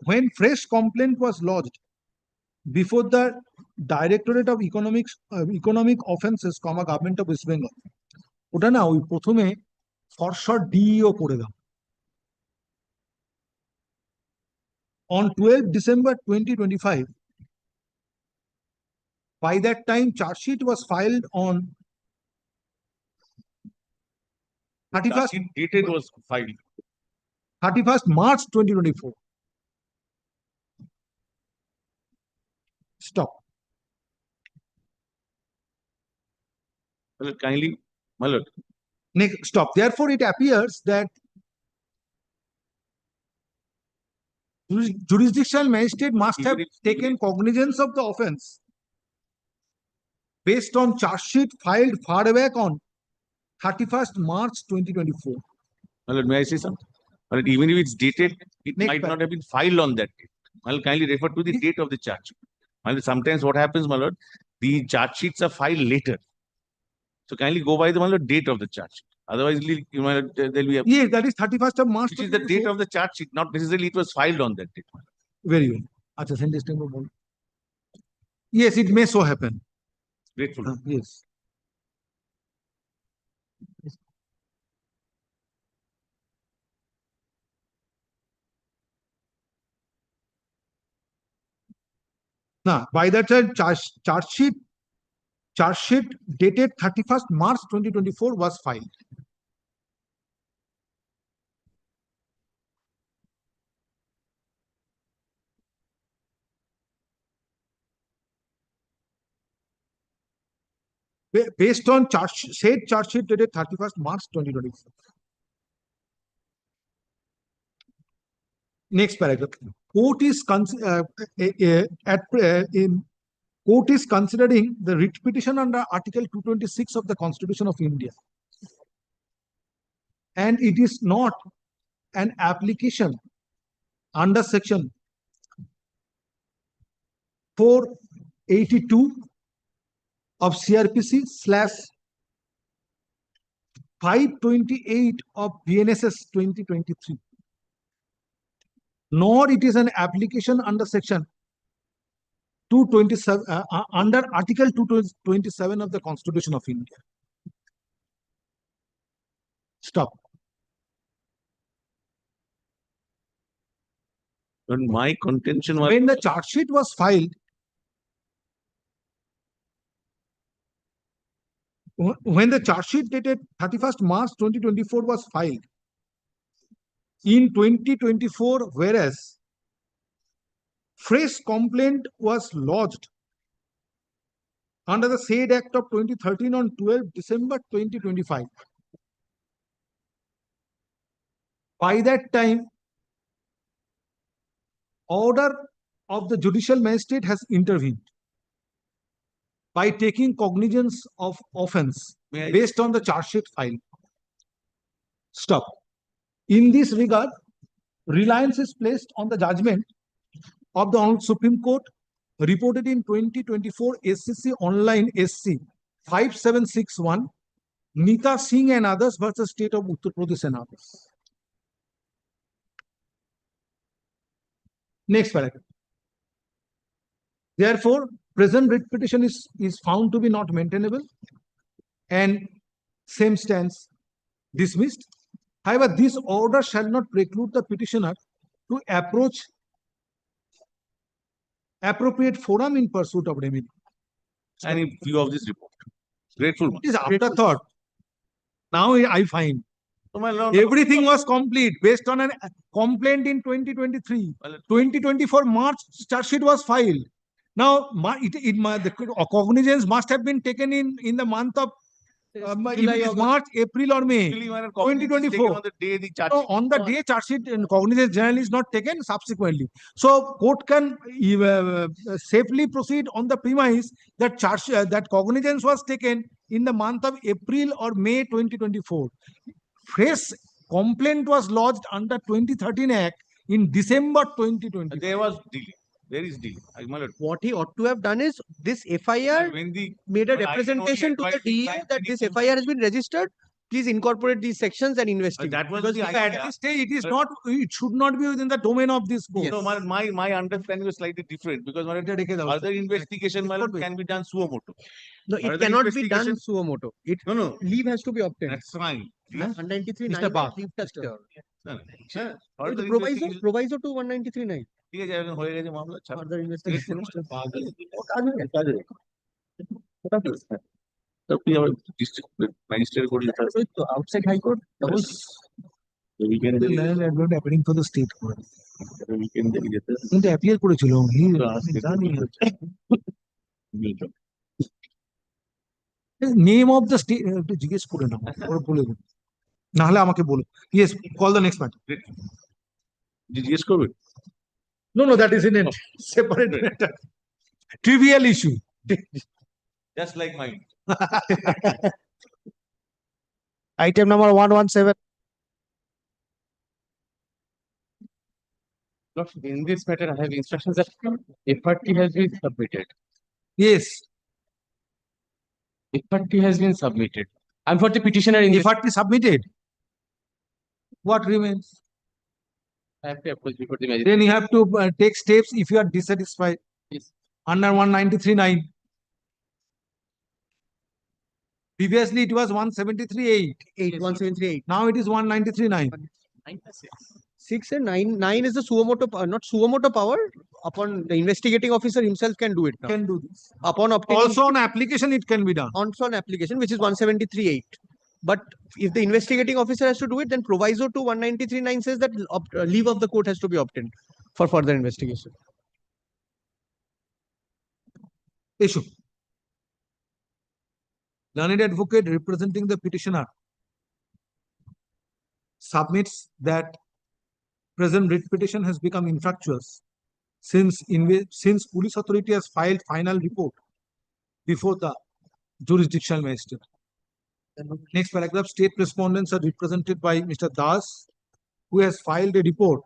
Speaker 17: when fresh complaint was lodged before the Directorate of Economic Offences, Government of West Bengal ওটা না ওই প্রথমে ফরশট DEO করে দাও। On 12 December 2025, by that time, charge sheet was filed on 31st,
Speaker 15: Dated was filed.
Speaker 17: 31st March 2024. Stop.
Speaker 15: My lord, kindly, my lord.
Speaker 17: Next, stop. Therefore, it appears that jurisdictional magistrate must have taken cognizance of the offence based on charge sheet filed far back on 31st March 2024.
Speaker 15: My lord, may I say something? My lord, even if it's dated, it might not have been filed on that date. My lord, kindly refer to the date of the charge. My lord, sometimes what happens, my lord, the charge sheets are filed later. So kindly go by the, my lord, date of the charge sheet. Otherwise, my lord, there'll be a.
Speaker 17: Yes, that is 31st of March.
Speaker 15: Which is the date of the charge sheet, not necessarily it was filed on that date.
Speaker 17: Very well. Acha, send this tempo. Yes, it may so happen.
Speaker 15: Grateful.
Speaker 17: Yes. Now, by that time, charge sheet dated 31st March 2024 was filed. Based on said charge sheet dated 31st March 2024. Next paragraph. Court is considering the writ petition under Article 226 of the Constitution of India, and it is not an application under Section 482 of CRPC / 528 of BNSS 2023. Nor it is an application under Section 227 under Article 227 of the Constitution of India. Stop.
Speaker 15: And my contention was
Speaker 17: when the charge sheet was filed, when the charge sheet dated 31st March 2024 was filed in 2024, whereas fresh complaint was lodged under the said Act of 2013 on 12 December 2025. By that time, order of the judicial magistrate has intervened by taking cognizance of offence based on the charge sheet file. Stop. In this regard, reliance is placed on the judgment of the Honorable Supreme Court reported in 2024 SCC Online SC 5761, Nita Singh and others versus State of Uttar Pradesh and others. Next paragraph. Therefore, present writ petition is found to be not maintainable and same stands dismissed. However, this order shall not preclude the petitioner to approach appropriate forum in pursuit of remedy.
Speaker 15: And in view of this report, grateful.
Speaker 17: It is afterthought. Now I find everything was complete based on a complaint in 2023. 2024 March charge sheet was filed. Now the cognizance must have been taken in the month of March, April or May 2024. On the day charge sheet cognizance generally is not taken subsequently. So court can safely proceed on the premise that that cognizance was taken in the month of April or May 2024. Fresh complaint was lodged under 2013 Act in December 2020.
Speaker 15: There was delay. There is delay.
Speaker 16: What he ought to have done is this FIR made a representation to the DA that this FIR has been registered please incorporate these sections and investigate.
Speaker 15: That was
Speaker 16: Because
Speaker 15: the
Speaker 2: At
Speaker 15: idea.
Speaker 2: this stage, it should not be within the domain of this court.
Speaker 15: No, my understanding was slightly different because further investigation can be done suo moto.
Speaker 16: No, it
Speaker 15: Further
Speaker 16: cannot be done
Speaker 15: investigation-
Speaker 16: suo moto.
Speaker 15: No.
Speaker 16: Leave has to be obtained.
Speaker 15: That's fine.
Speaker 16: Huh? 193(9)
Speaker 15: Mr. Bach.
Speaker 16: leave to obtain.
Speaker 15: No, no.
Speaker 16: With
Speaker 15: Further
Speaker 16: proviso
Speaker 15: investigation-
Speaker 16: proviso to 193(9).
Speaker 15: ঠিক আছে, এখন হয়ে গেছে মামলা, ছাড়ো।
Speaker 16: Further investigation.
Speaker 15: তো তুই আবার district magistrate court যেতে হবে।
Speaker 16: Outside High Court.
Speaker 15: Yes. The weekend A-
Speaker 17: appealing for the state court
Speaker 15: the weekend এ যেতে হবে।
Speaker 17: কিন্তু অ্যাপিয়ার করেছিল নেম অফ দ্য স্টেট একটু জিজ্ঞেস করে নাও ওরা বলে দেবে নাহলে আমাকে বলো yes call the next matter
Speaker 15: জিজ্ঞেস করবে?
Speaker 17: No no that is in separate matter trivial issue
Speaker 15: Just like mine.
Speaker 4: Item number 117.
Speaker 10: In this matter, I have instructions that FRT has been submitted.
Speaker 17: Yes.
Speaker 10: FRT has been submitted. And for the petitioner in this,
Speaker 17: FRT submitted. What remains?
Speaker 10: I have to approach before the magistrate.
Speaker 17: Then you have to take steps if you are dissatisfied.
Speaker 10: Yes.
Speaker 17: Under 193(9). Previously it was 173(8).
Speaker 16: 173(8).
Speaker 17: Now it is 193(9).
Speaker 16: 6 and 9 is the suo moto, not suo moto power. Upon the investigating officer himself can do it now.
Speaker 17: Can do this.
Speaker 16: Upon obtaining.
Speaker 17: Also on application it can be done.
Speaker 16: Also on application, which is 173(8). But if the investigating officer has to do it, then proviso to 193(9) says that leave of the court has to be obtained for further investigation.
Speaker 17: Issue. Learned advocate representing the petitioner submits that present writ petition has become infructuous since police authority has filed final report before the jurisdictional magistrate. Next paragraph, state respondents are represented by Mr. Das, who has filed a report.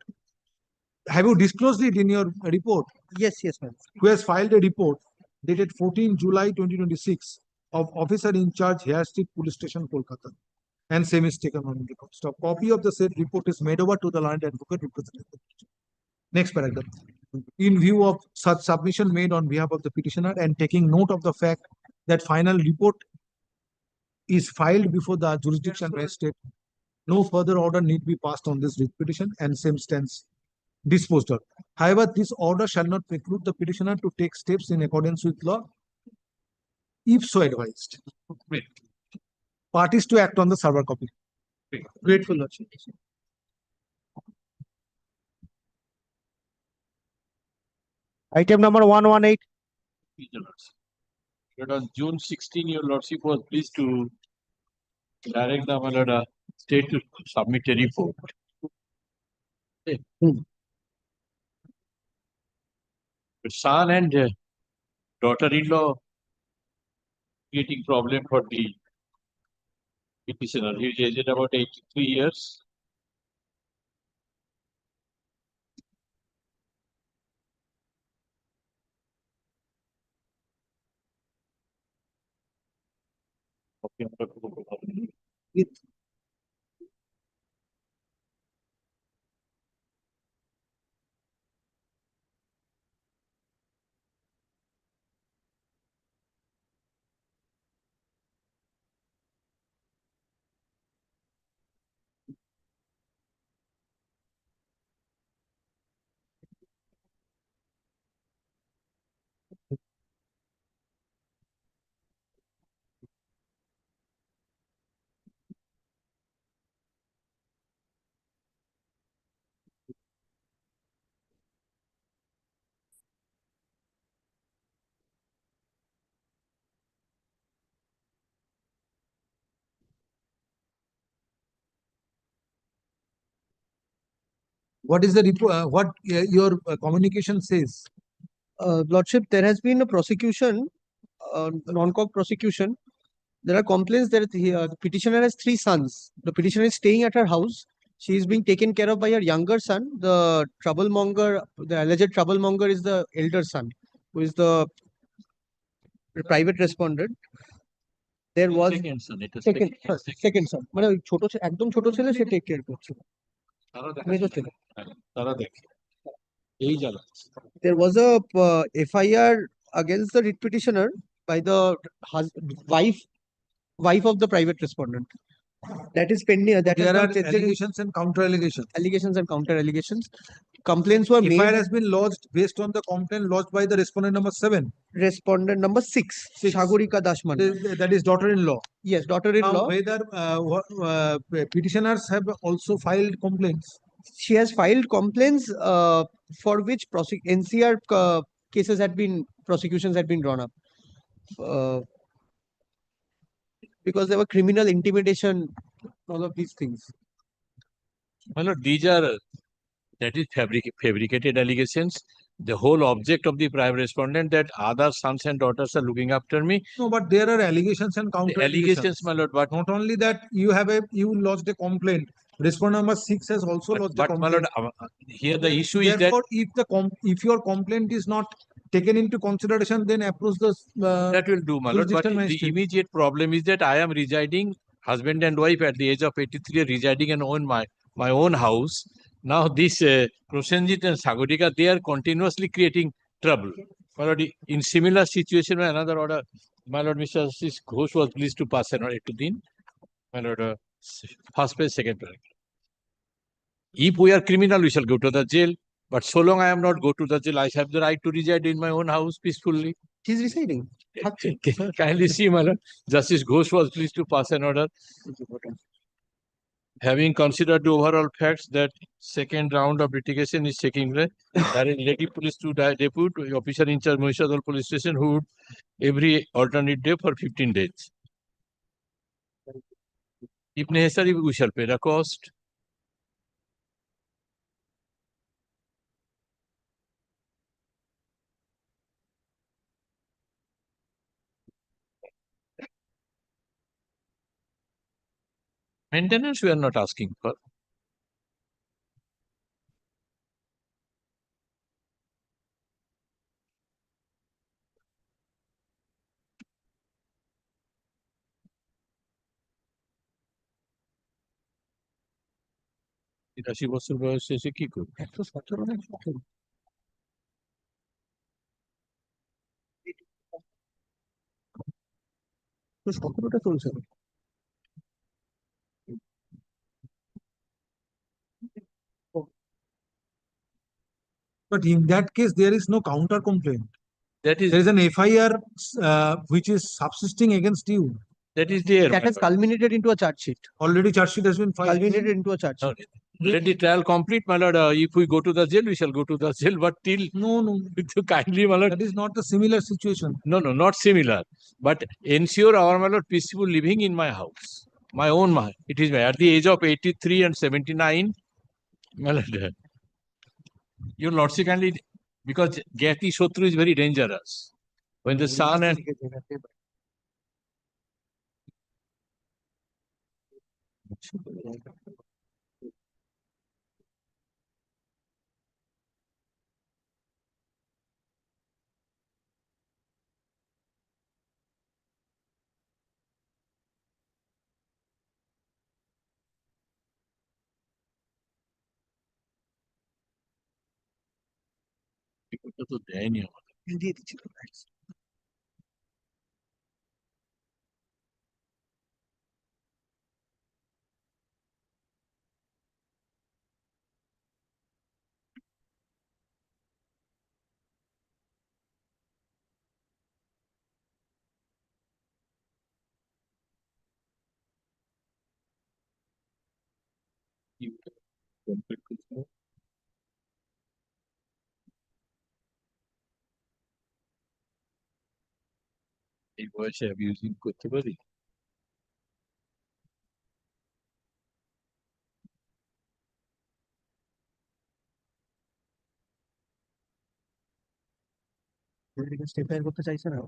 Speaker 17: Have you disclosed it in your report?
Speaker 16: Yes, ma'am.
Speaker 17: Who has filed a report dated 14 July 2026 of officer in charge Hare Street Police Station, Kolkata, and same is taken on record. So a copy of the said report is made over to the learned advocate representing the petitioner. Next paragraph. In view of such submission made on behalf of the petitioner and taking note of the fact that final report is filed before the jurisdiction magistrate, no further order need be passed on this writ petition and same stands disposed of. However, this order shall not preclude the petitioner to take steps in accordance with law if so advised. Parties to act on the server copy.
Speaker 16: Grateful, Lordship.
Speaker 4: Item number 118.
Speaker 10: But on June 16, your lordship was pleased to direct the Malada state to submit a report. Okay. The son and daughter-in-law creating problem for the petitioner. He is aged about 83 years.
Speaker 17: What is the report? What your communication says?
Speaker 16: Lordship, there has been a prosecution, non-coq prosecution. There are complaints that the petitioner has 3 sons. The petitioner is staying at her house. She is being taken care of by her younger son. The troublemonger, the alleged troublemonger is the elder son, who is the private respondent. There was
Speaker 10: Second son, it was
Speaker 16: second second son মানে ওই ছোট একদম ছোট ছেলে সে take care করছিল major ছেলে
Speaker 10: তারা দেখে এই জ্বালা
Speaker 16: there was a FIR against the writ petitioner by the wife of the private respondent. That is pending. That
Speaker 17: There
Speaker 16: has
Speaker 17: are
Speaker 16: not tested in
Speaker 17: allegations and counter allegations.
Speaker 16: allegations and counter allegations. Complaints were
Speaker 17: FIR
Speaker 16: made.
Speaker 17: has been lodged based on the complaint lodged by the respondent number 7.
Speaker 16: Respondent number 6, Sagorika Dashman.
Speaker 17: That is daughter-in-law.
Speaker 16: Yes, daughter-in-law.
Speaker 17: Now, whether petitioners have also filed complaints.
Speaker 16: She has filed complaints for which NCR cases had been prosecutions had been drawn up. Because there were criminal intimidation, all of these things.
Speaker 10: My lord, these are that is fabricated allegations. The whole object of the private respondent that other sons and daughters are looking after me.
Speaker 17: No, but there are allegations and counter
Speaker 10: Allegations, my lord, but
Speaker 17: not only that you lodged a complaint. Respondent number 6 has also lodged a
Speaker 10: but my lord,
Speaker 17: complaint.
Speaker 10: here the issue is that
Speaker 17: Therefore, if your complaint is not taken into consideration, then approach the
Speaker 10: that will do, my lord. But
Speaker 17: jurisdictional
Speaker 10: the
Speaker 17: magistrate.
Speaker 10: immediate problem is that I am residing, husband and wife at the age of 83, residing and own my own house. Now this Prosenjit and Sagodika, they are continuously creating trouble. My lord, in similar situation, another order, my lord, Mr. Ghosh was pleased to pass an order to Din. My lord, first page, second paragraph. If we are criminal, we shall go to the jail. But so long I am not go to the jail, I have the right to reside in my own house peacefully.
Speaker 16: He's residing.
Speaker 10: Kindly see, my lord. Justice Ghosh was pleased to pass an order. Having considered the overall facts that second round of litigation is taking place, there is Lady Police to Deputy Officer in charge Mohishadol Police Station who would every alternate day for 15 days. If necessary, we shall pay the cost. Maintenance we are not asking for. তিরাশি বছর বয়স শেষে কি করবে?
Speaker 16: তো 17টা চলছে।
Speaker 17: But in that case, there is no counter complaint.
Speaker 10: That is,
Speaker 17: there is an FIR which is subsisting against you.
Speaker 10: That is there.
Speaker 16: That has culminated into a charge sheet.
Speaker 17: Already charge sheet has been filed.
Speaker 16: Culminated into a charge sheet.
Speaker 10: Let the trial complete, my lord. If we go to the jail, we shall go to the jail. But till
Speaker 17: no,
Speaker 10: kindly, my lord.
Speaker 17: That is not the similar situation.
Speaker 10: No, not similar. But ensure our my lord peaceful living in my house, my own. It is at the age of 83 and 79, my lord. Your lordship kindly, because Gati Shotru is very dangerous. When the son and তো দেয়নি আমাদের
Speaker 16: দিয়ে দিচ্ছি
Speaker 10: এই বয়সে abusing করতে পারি?
Speaker 16: Step করতে চাইছে না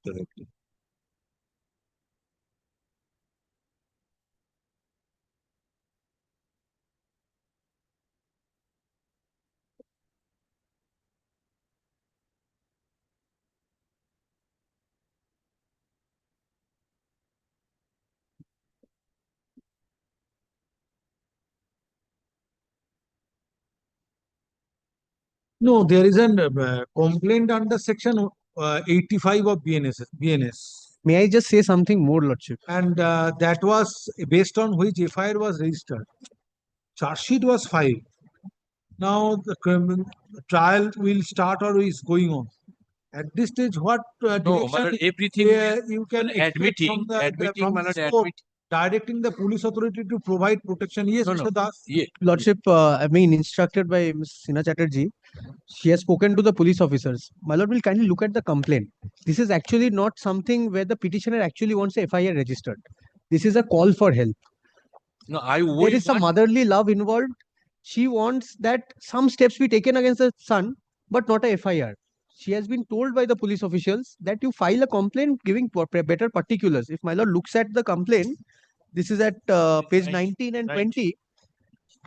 Speaker 10: correctly.
Speaker 17: No, there is a complaint under section 85 of BNS.
Speaker 16: May I just say something more, Lordship?
Speaker 17: And that was based on which FIR was registered. Charge sheet was filed. Now the trial will start or is going on. At this stage, what
Speaker 10: No,
Speaker 17: direction
Speaker 10: Malad, everything
Speaker 17: you can expect
Speaker 10: admitting,
Speaker 17: from
Speaker 10: Malad,
Speaker 17: this court, directing the police authority to provide protection? Yes,
Speaker 10: No,
Speaker 17: Mr.
Speaker 10: no.
Speaker 17: Das.
Speaker 10: Yeah.
Speaker 16: Lordship, I mean, instructed by Ms. Sina Chatterjee, she has spoken to the police officers. My lord will kindly look at the complaint. This is actually not something where the petitioner actually wants a FIR registered. This is a call for help.
Speaker 10: No,
Speaker 16: There is some motherly love involved. She wants that some steps be taken against the son, but not a FIR. She has been told by the police officials that you file a complaint giving better particulars. If my lord looks at the complaint, this is at page 19 and 20.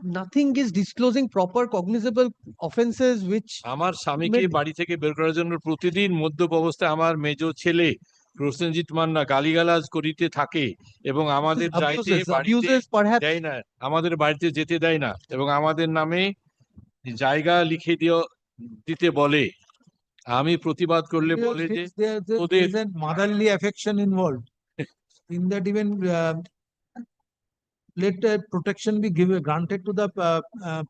Speaker 16: Nothing is disclosing proper cognizable offenses which
Speaker 10: আমার স্বামীকে বাড়ি থেকে বের করার জন্য প্রতিদিন মদ্যপ অবস্থায় আমার মেজ ছেলে প্রসেনজিৎ মান্না গালিগালাজ করিতে থাকে এবং আমাদের যাইতে বাড়িতে দেয় না, আমাদের বাড়িতে যেতে দেয় না এবং আমাদের নামে জায়গা লিখে দিতে বলে। আমি প্রতিবাদ করলে বলে যে
Speaker 17: there is a motherly affection involved. In that even let protection be granted to the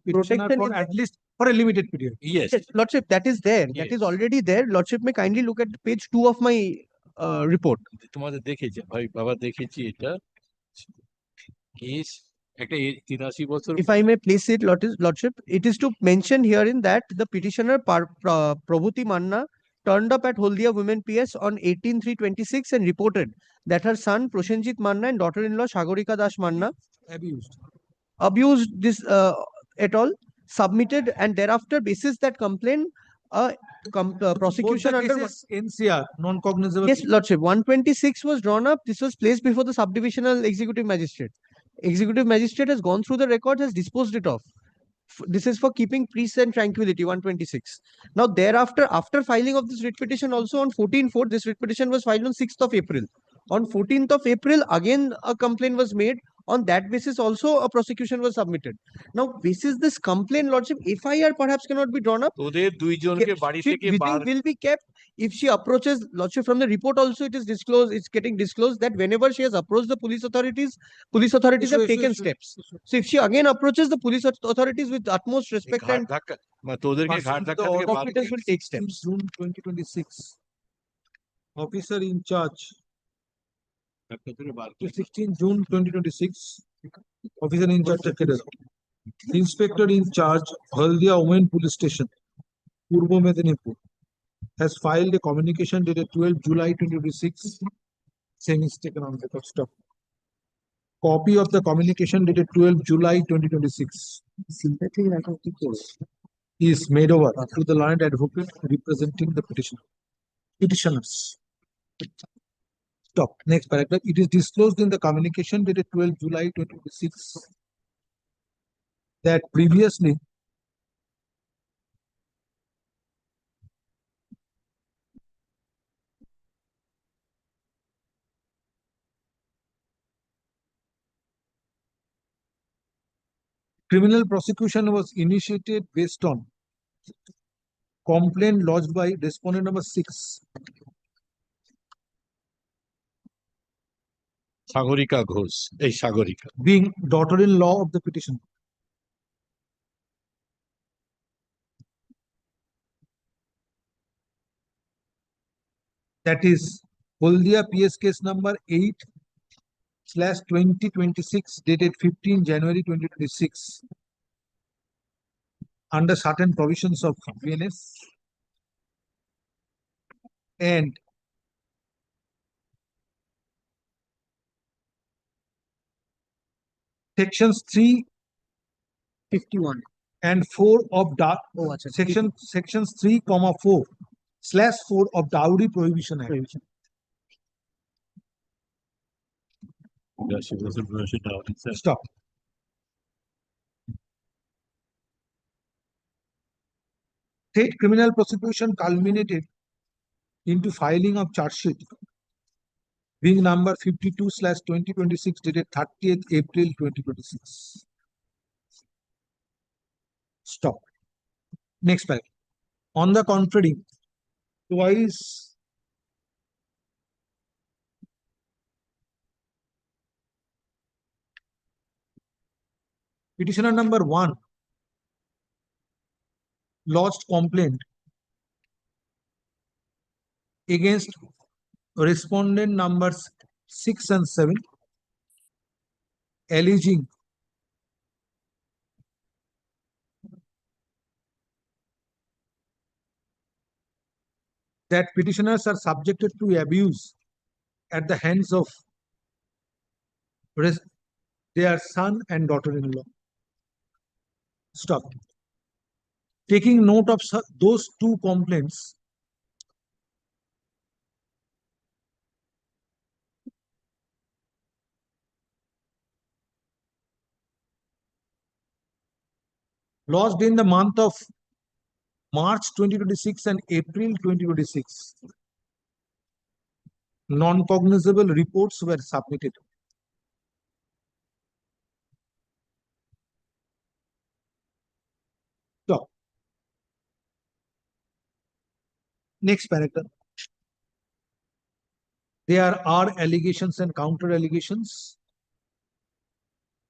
Speaker 17: petitioner for at least for a limited period.
Speaker 10: Yes,
Speaker 16: Lordship, that is there. That is already there. Lordship may kindly look at page 2 of my report.
Speaker 10: তোমাদের দেখেছি ভাই বাবা, দেখেছি এটা case একটা 83 বছর।
Speaker 16: If I may place it, Lordship, it is to mention herein that the petitioner Prabhuti Manna turned up at Holdia Women PS on 18/3/26 and reported that her son Prosenjit Manna and daughter-in-law Shagorika Das Manna abused this at all, submitted, and thereafter basis that complaint prosecution under
Speaker 17: NCR non-cognizable.
Speaker 16: Yes, Lordship, 126 was drawn up. This was placed before the subdivisional executive magistrate. Executive magistrate has gone through the record, has disposed it off. This is for keeping peace and tranquility, 126. Now, thereafter, after filing of this writ petition, also on 14/4, this writ petition was filed on 6th of April. On 14th of April, again a complaint was made. On that basis, also a prosecution was submitted. Now, basis this complaint, Lordship, FIR perhaps cannot be drawn up.
Speaker 10: ওদের দুইজনকে বাড়ি থেকে
Speaker 16: Will be kept if she approaches, Lordship, from the report also it is disclosed, it's getting disclosed that whenever she has approached the police authorities have taken steps. So if she again approaches the police authorities with utmost respect and
Speaker 10: তোদেরকে ঘাট ধাক্কা থেকে
Speaker 16: competence will take steps.
Speaker 17: June 2026. Officer in charge. 16 June 2026. Officer in charge, Inspector in charge, Haldia Women Police Station, Purbo Medinipur, has filed a communication dated 12 July 2026. Same is taken on record. Stop. Copy of the communication dated 12 July 2026 is made over to the learned advocate representing the petitioners. Stop. Next paragraph. It is disclosed in the communication dated 12 July 2026 that previously criminal prosecution was initiated based on complaint lodged by respondent number 6.
Speaker 10: Sagarika Ghosh, এই Sagarika
Speaker 17: being daughter-in-law of the petition. That is Holdia PS case number 8/2026 dated 15 January 2026 under certain provisions of BNS and sections 351 and 4 of sections 3, 4/4 of Dowry Prohibition Act.
Speaker 10: Yeah, she doesn't brush it out.
Speaker 2: Stop. State criminal prosecution culminated into filing of charge sheet being number 52/2026 dated 30th April 2026. Stop. Next paragraph. On the contrary, twice petitioner number 1 lodged complaint against respondent numbers 6 and 7 alleging that petitioners are subjected to abuse at the hands of their son and daughter-in-law. Stop. Taking note of those two complaints, lodged in the month of March 2026 and April 2026, non-cognizable reports were submitted. Stop. Next paragraph. There are allegations and counter allegations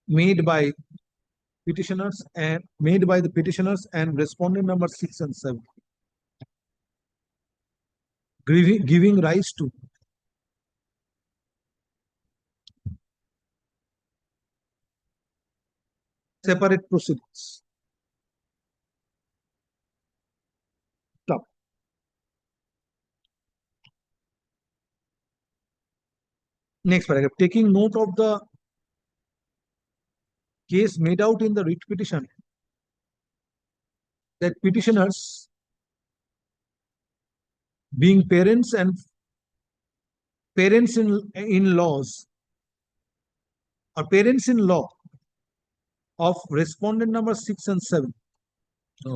Speaker 2: made by petitioners and respondent number 6 and 7, giving rise to separate proceedings. Stop. Next paragraph. Taking note of the case made out in the writ petition that petitioners being parents and parents-in-laws or parents-in-law of respondent number 6 and 7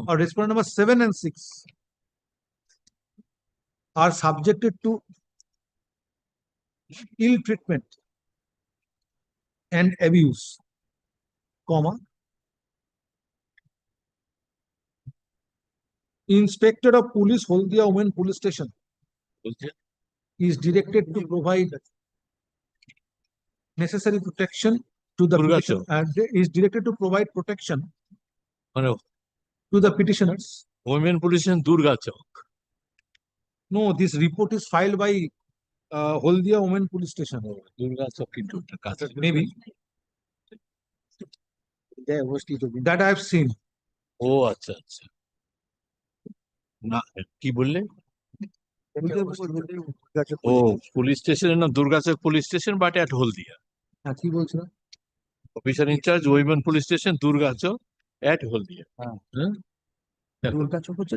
Speaker 2: or respondent number 7 and 6 are subjected to ill treatment and abuse, comma, Inspector of Police, Holdia Women Police Station is directed to provide necessary protection to the is directed to provide protection to the petitioners.
Speaker 10: Women Police Station, Durga Chowk.
Speaker 2: No, this report is filed by Holdia Women Police Station.
Speaker 10: Durga Chowk.
Speaker 2: Maybe. That I have seen.
Speaker 10: Oh, acha, acha. না কি বললে ও police স্টেশনের নাম Durgachak police station but at Haldia
Speaker 2: হ্যাঁ কি বলছিলাম
Speaker 10: officer in charge women police station Durgachak at Haldia হ্যাঁ
Speaker 17: দুর্গাচক হচ্ছে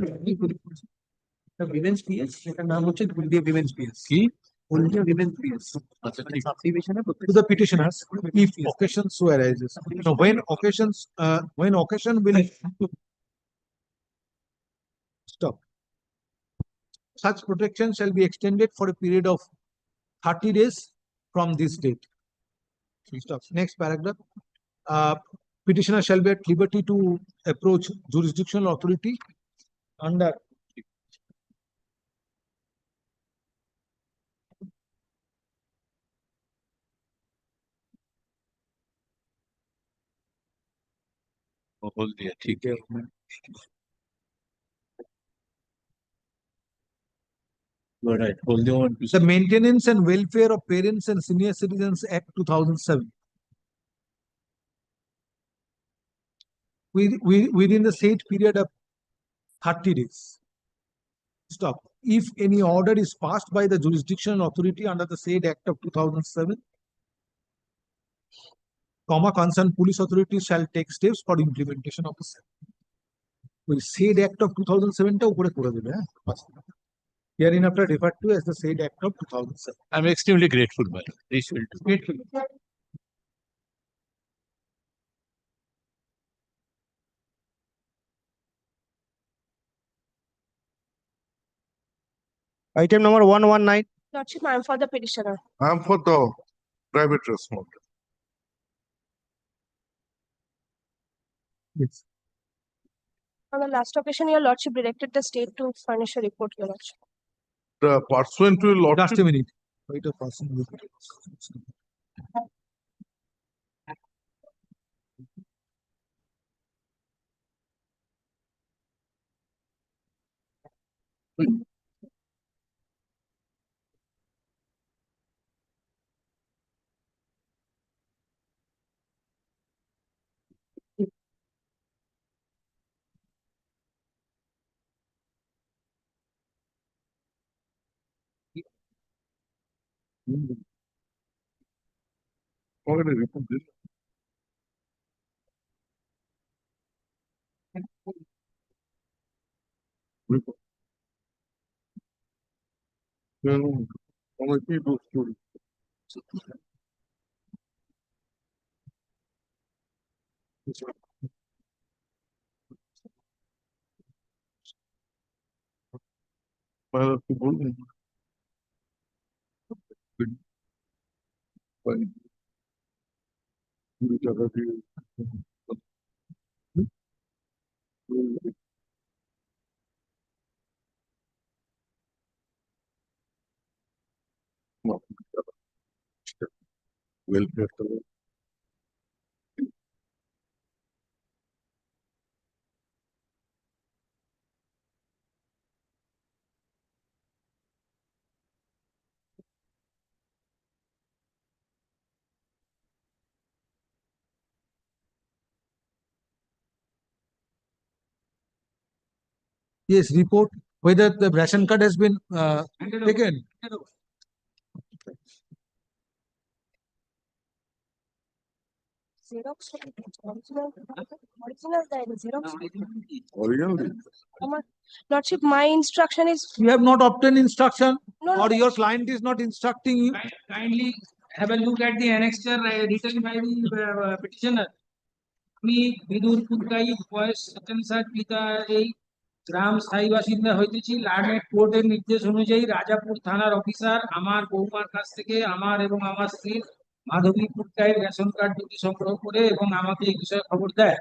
Speaker 17: উইমেন্স পিএস সেটার নাম হচ্ছে হলদিয়া উইমেন্স পিএস
Speaker 10: কি
Speaker 17: হলদিয়া উইমেন্স পিএস
Speaker 10: আচ্ছা ঠিক
Speaker 17: সাবডিভিশনে
Speaker 2: to the petitioners if occasion so arises. So when occasion will stop. Such protection shall be extended for a period of 30 days from this date. Stop. Next paragraph. Petitioner shall be at liberty to approach jurisdictional authority under
Speaker 10: হলদিয়া ঠিক Right.
Speaker 2: the Maintenance and Welfare of Parents and Senior Citizens Act 2007. Within the said period of 30 days. Stop. If any order is passed by the jurisdictional authority under the said Act of 2007, comma, concerned police authorities shall take steps for implementation of the same. We said Act of 2007 ta upore kore dibe, hereinafter referred to as the said Act of 2007.
Speaker 10: I'm extremely grateful, man. Grateful.
Speaker 4: Item number 119.
Speaker 20: Lordship, I am for the petitioner.
Speaker 9: I am for the private respondent.
Speaker 17: Yes.
Speaker 20: On the last occasion, your Lordship directed the state to furnish a report, your Lordship.
Speaker 9: The pursuant to lordship.
Speaker 17: Just a minute. Wait a person.
Speaker 9: Already reported. Report. No, only people story. Para que volem. Vai. Muita gente. Welfare.
Speaker 17: Yes, report whether the ration card has been taken.
Speaker 20: Xerox, original diary, Xerox.
Speaker 9: Original.
Speaker 20: Lordship, my instruction is.
Speaker 17: You have not obtained instruction,
Speaker 20: No,
Speaker 17: or
Speaker 20: no.
Speaker 17: your client is not instructing you.
Speaker 7: Kindly have a look at the annexure written by the petitioner. আমি বিদুর পুরকাই বয়স 57 পিতা এই গ্রাম স্থায়ী বাসিন্দা হইতেছি লার্নেট কোর্টের নির্দেশ অনুযায়ী রাজাপুর থানার অফিসার আমার বৌমার কাছ থেকে আমার এবং আমার স্ত্রীর মাধবী পুরকাইয়ের রেশন কার্ড দুটি সংগ্রহ করে এবং আমাকে এই বিষয়ে খবর দেয়,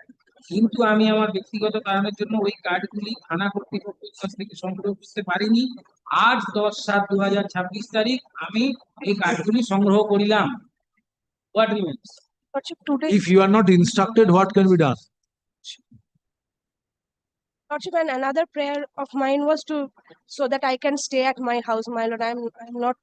Speaker 7: কিন্তু আমি আমার ব্যক্তিগত কারণের জন্য ওই কার্ডগুলি থানা কর্তৃপক্ষের কাছ থেকে সংগ্রহ করতে পারিনি। আজ 10/7/2026 তারিখ আমি এই কার্ডগুলি সংগ্রহ করিলাম। What remains?
Speaker 20: Lordship, today.
Speaker 17: If you are not instructed, what can be done?
Speaker 20: Lordship, and another prayer of mine was to so that I can stay at my house, my lord. I'm not.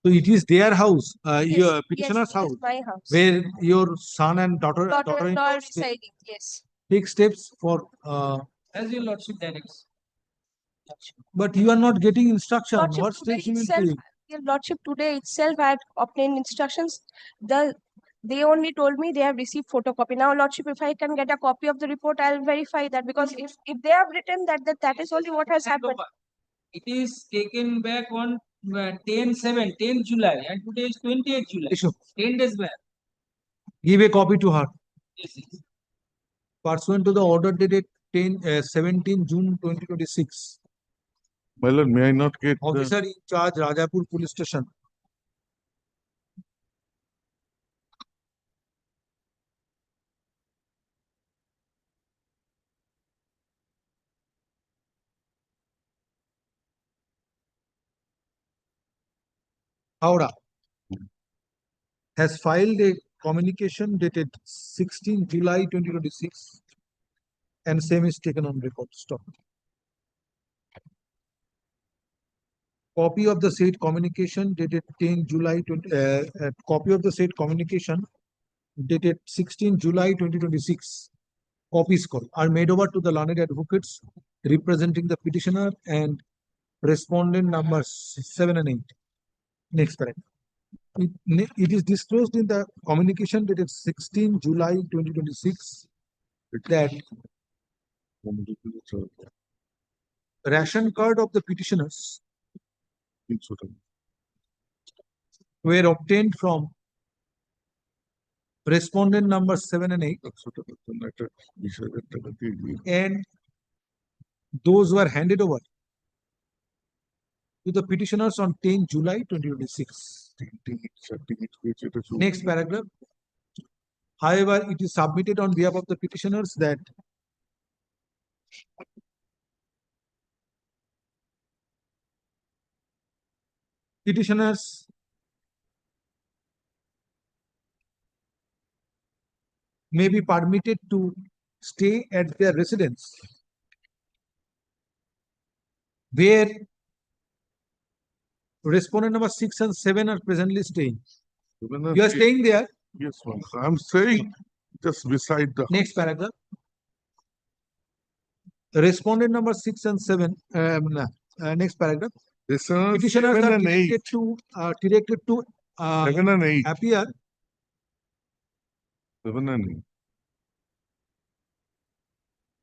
Speaker 17: So it is their house, your
Speaker 20: Yes,
Speaker 17: petitioner's
Speaker 20: it is
Speaker 17: house,
Speaker 20: my house.
Speaker 17: where your son and daughter-in-law
Speaker 20: Daughter-in-law residing. Yes.
Speaker 17: take steps for.
Speaker 7: As your lordship directs.
Speaker 17: But you are not getting instruction.
Speaker 20: Lordship,
Speaker 17: What
Speaker 20: today
Speaker 17: steps you will
Speaker 20: itself,
Speaker 17: take?
Speaker 20: your Lordship, today itself I had obtained instructions. They only told me they have received photocopy. Now, Lordship, if I can get a copy of the report, I'll verify that, because if they have written that is only what has happened.
Speaker 7: It is taken back on 10 July, and today is 28 July.
Speaker 17: Issue.
Speaker 7: 10 days back.
Speaker 17: Give a copy to her.
Speaker 7: Yes, yes.
Speaker 17: Pursuant to the order dated 17 June 2026.
Speaker 9: My lord, may I not get the
Speaker 17: Officer in charge, Rajapur Police Station. Howrah has filed a communication dated 16 July 2026, and same is taken on record. Stop. Copy of the said communication dated 10 July 20, copy of the said communication dated 16 July 2026 copies are made over to the learned advocates representing the petitioner and respondent numbers 7 and 8. Next paragraph. It is disclosed in the communication dated 16 July 2026 that ration card of the petitioners were obtained from respondent numbers 7 and 8, and those were handed over to the petitioners on 10 July 2026. Next paragraph. However, it is submitted on behalf of the petitioners that petitioners may be permitted to stay at their residence where respondent number 6 and 7 are presently staying. You are staying there?
Speaker 9: Yes, ma'am. I'm saying just beside the.
Speaker 17: Next paragraph. Respondent number 6 and 7. Next paragraph. Petitioners are directed to
Speaker 9: 7 and 8.
Speaker 17: appear
Speaker 9: 7 and 8.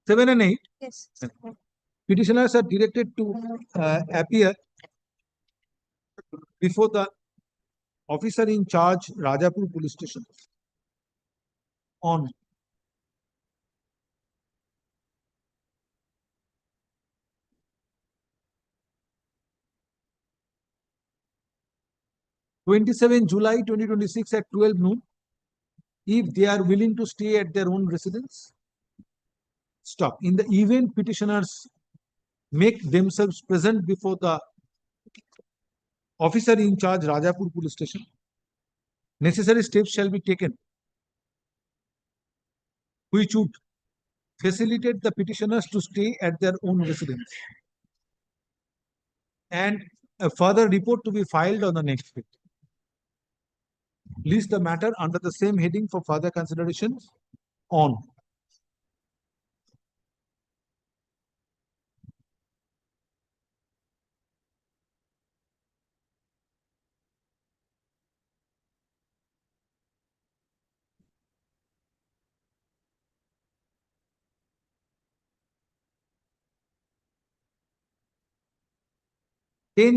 Speaker 17: 7 and 8.
Speaker 20: Yes.
Speaker 17: Petitioners are directed to appear before the officer in charge, Rajapur Police Station, on July 2026 at 12 noon, if they are willing to stay at their own residence. Stop. In the event petitioners make themselves present before the officer in charge, Rajapur Police Station, necessary steps shall be taken which would facilitate the petitioners to stay at their own residence, and a further report to be filed on the next day. List the matter under the same heading for further consideration on.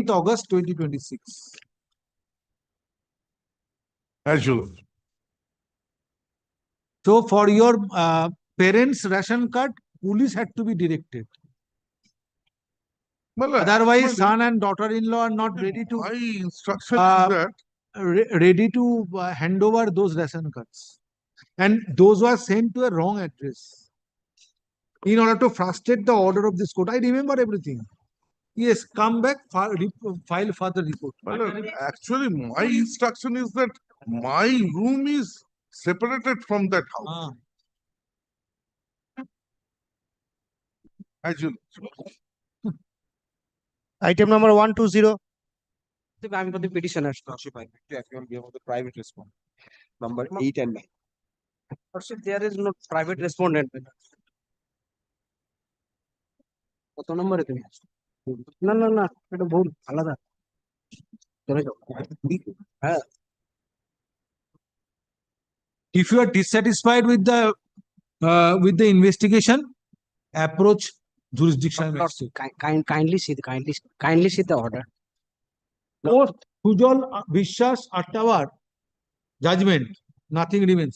Speaker 17: August 2026.
Speaker 9: As usual.
Speaker 17: So for your parents' ration card, police had to be directed.
Speaker 9: Well,
Speaker 17: otherwise, son and daughter-in-law are not ready to.
Speaker 9: My instruction is that
Speaker 17: ready to hand over those ration cards, and those were sent to a wrong address in order to frustrate the order of this court. I remember everything. Yes, come back, file further report.
Speaker 9: Well, actually, my instruction is that my room is separated from that house. As you.
Speaker 4: Item number 120.
Speaker 16: I'm for the petitioners. To appear on behalf of the private respondent. Number 8 and 9. There is no private respondent. কত নম্বরে তুমি না না না এটা ভুল আলাদা চলে যাও হ্যাঁ
Speaker 17: If you are dissatisfied with the investigation, approach jurisdiction magistrate.
Speaker 16: kindly see the order.
Speaker 17: Post Sujal Vishwas Attawar judgment, nothing remains.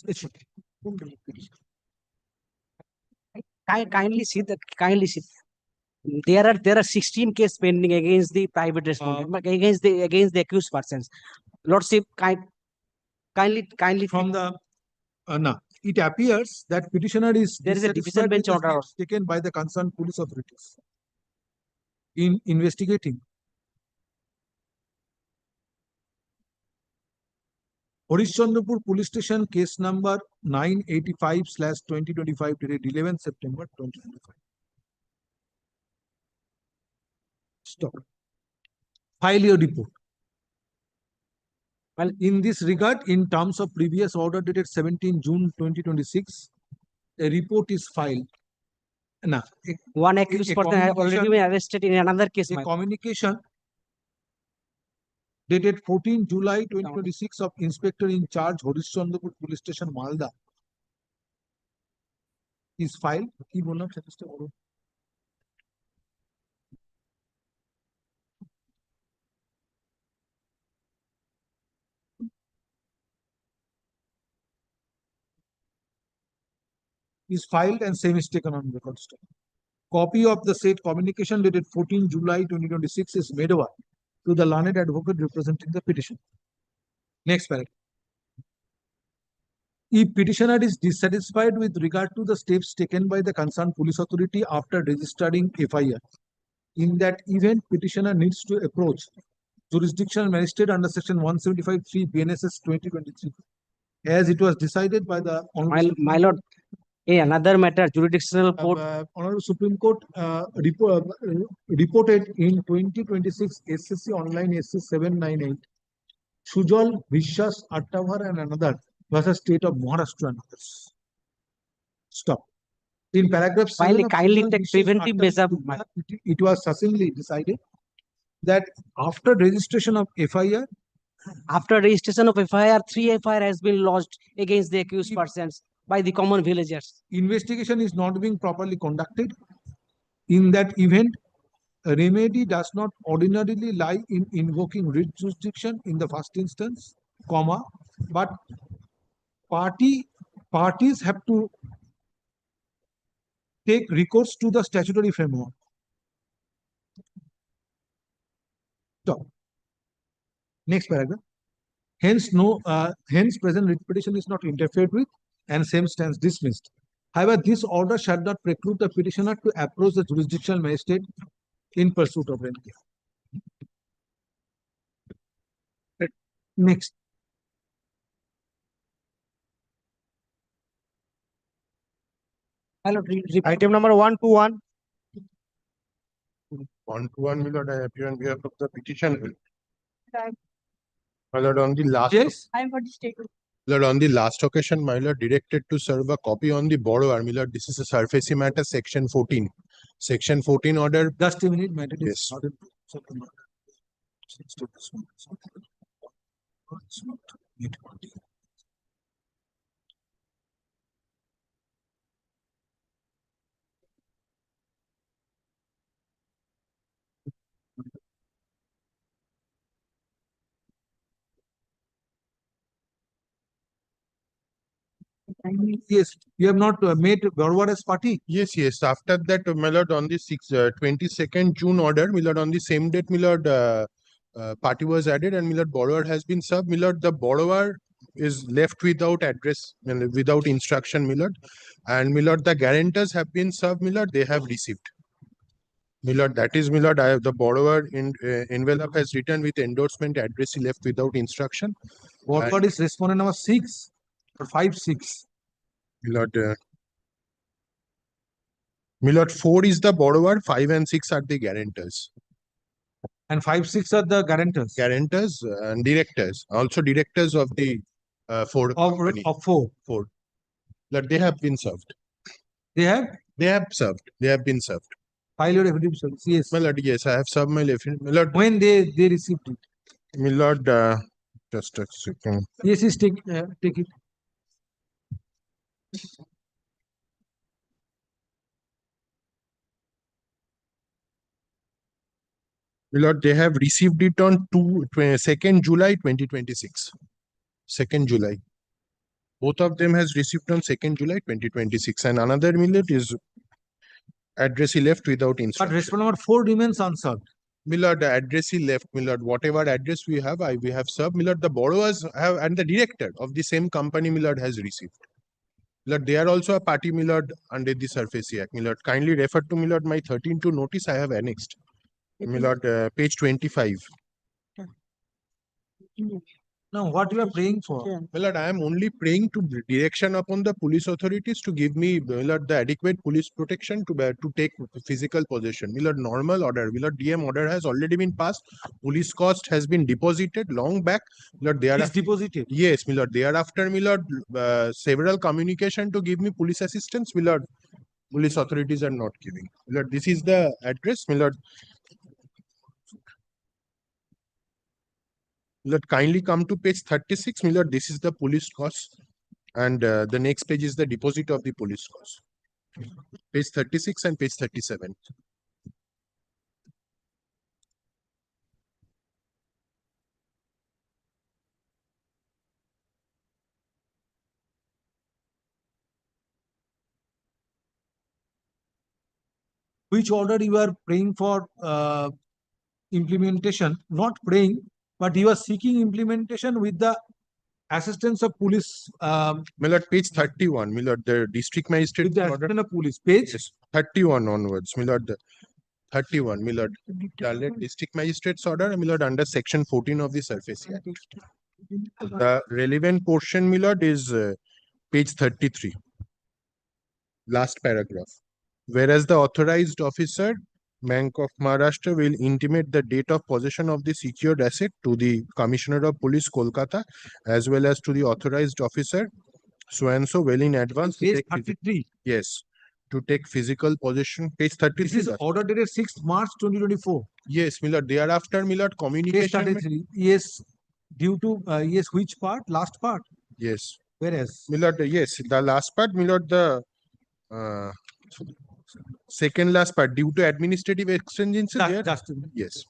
Speaker 16: Kindly see. There are 16 cases pending against the private respondent, against the accused persons. Lordship, kindly
Speaker 17: from the no, it appears that petitioner is
Speaker 16: there is a division bench order
Speaker 17: taken by the concerned police authorities in investigating Harishchandrapur Police Station case number 985/2025 dated 11 September 2025. Stop. File your report. Well, in this regard, in terms of previous order dated 17 June 2026, a report is filed. Now,
Speaker 13: One accused person has already been arrested in another case.
Speaker 17: a communication dated 14 July 2026 of Inspector in Charge Horishchandrapur Police Station, Malda is filed. কি বললাম সেটা বলো। Is filed and same is taken on record. Copy of the said communication dated 14 July 2026 is made over to the learned advocate representing the petition. Next paragraph. If petitioner is dissatisfied with regard to the steps taken by the concerned police authority after registering FIR, in that event, petitioner needs to approach jurisdictional magistrate under section 175(3) BNSS 2023, as it was decided by the
Speaker 13: My lord, another matter, jurisdictional court.
Speaker 17: Honorable Supreme Court reported in 2026 SCC Online SC 798, Sujal, Vishwas, Attavar and another versus State of Maharashtra and others. Stop. In paragraph 7
Speaker 13: kindly take preventive measure.
Speaker 17: It was succinctly decided that after registration of FIR,
Speaker 13: after registration of FIR, 3 FIR has been lodged against the accused persons by the common villagers.
Speaker 17: Investigation is not being properly conducted. In that event, a remedy does not ordinarily lie in invoking writ jurisdiction in the first instance, comma, but parties have to take recourse to the statutory framework. Stop. Next paragraph. Hence, present writ petition is not interfered with and same stands dismissed. However, this order shall not preclude the petitioner to approach the jurisdictional magistrate in pursuit of remedy. Next.
Speaker 4: Item number 121.
Speaker 12: 121, my lord, I appear on behalf of the petitioner. My lord, on the last.
Speaker 17: Yes.
Speaker 12: I am for the statement. Lord, on the last occasion, my lord, directed to serve a copy on the borrower. My lord, this is a surfacey matter, section 14. Section 14 order.
Speaker 17: Just a minute, matter is
Speaker 12: Yes.
Speaker 17: not in second order. Yes, you have not made borrower as party.
Speaker 12: Yes, yes. After that, my lord, on the 22nd June order, my lord, on the same date, my lord, party was added and my lord, borrower has been served. My lord, the borrower is left without address, without instruction, my lord. And my lord, the guarantors have been served, my lord, they have received. My lord, that is, my lord, I have the borrower in envelope has written with endorsement address left without instruction.
Speaker 17: What is respondent number 6 or 5-6?
Speaker 12: My lord, 4 is the borrower, 5 and 6 are the guarantors.
Speaker 17: And 5-6 are the guarantors.
Speaker 12: Guarantors and directors, also directors of the 4 company.
Speaker 17: Of 4.
Speaker 12: 4. Lord, they have been served.
Speaker 17: They have?
Speaker 12: They have served. They have been served.
Speaker 17: File your affidavit service. Yes.
Speaker 12: My lord, yes, I have served my affidavit. My lord,
Speaker 17: when they received it.
Speaker 12: My lord, just a second.
Speaker 17: Yes, yes, take it.
Speaker 12: My lord, they have received it on 2nd July 2026. 2nd July. Both of them has received on 2nd July 2026. And another millet is addressee left without instruction.
Speaker 17: But respondent number 4 remains unserved.
Speaker 12: My lord, the addressee left, my lord, whatever address we have, we have served. My lord, the borrowers have, and the director of the same company, my lord, has received. My lord, they are also a party, my lord, under the Surface Act. My lord, kindly refer to, my lord, my 13-2 notice I have annexed. My lord, page 25.
Speaker 17: Now, what you are praying for?
Speaker 12: My lord, I am only praying to direction upon the police authorities to give me, my lord, the adequate police protection to take physical possession. My lord, normal order, my lord, DM order has already been passed. Police cost has been deposited long back. My lord, they are
Speaker 17: Is deposited.
Speaker 12: yes, my lord. Thereafter, my lord, several communication to give me police assistance. My lord, police authorities are not giving. My lord, this is the address. My lord, let kindly come to page 36. My lord, this is the police cost. And the next page is the deposit of the police cost. Page 36 and page 37.
Speaker 17: Which order you are praying for implementation? Not praying, but you are seeking implementation with the assistance of police.
Speaker 12: My lord, page 31. My lord, the district magistrate
Speaker 17: With the
Speaker 12: order.
Speaker 17: assistance of police. Page?
Speaker 12: Yes, 31 onwards. My lord, 31. My lord, the district magistrate's order. My lord, under section 14 of the Surface Act. The relevant portion, my lord, is page 33. Last paragraph. Whereas the authorized officer, Bank of Maharashtra, will intimate the date of possession of the secured asset to the Commissioner of Police, Kolkata, as well as to the authorized officer, so and so, well in advance. To
Speaker 17: Page
Speaker 12: take
Speaker 17: 33.
Speaker 12: yes, to take physical possession. Page 33.
Speaker 17: This is order dated 6th March 2024.
Speaker 12: Yes, my lord. Thereafter, my lord,
Speaker 17: Page
Speaker 12: communication.
Speaker 17: 33. Yes, due to yes, which part? Last part.
Speaker 12: Yes.
Speaker 17: Whereas
Speaker 12: My lord, yes, the last part, my lord, the second last part, due to administrative exigencies.
Speaker 17: just a minute.
Speaker 12: Yes.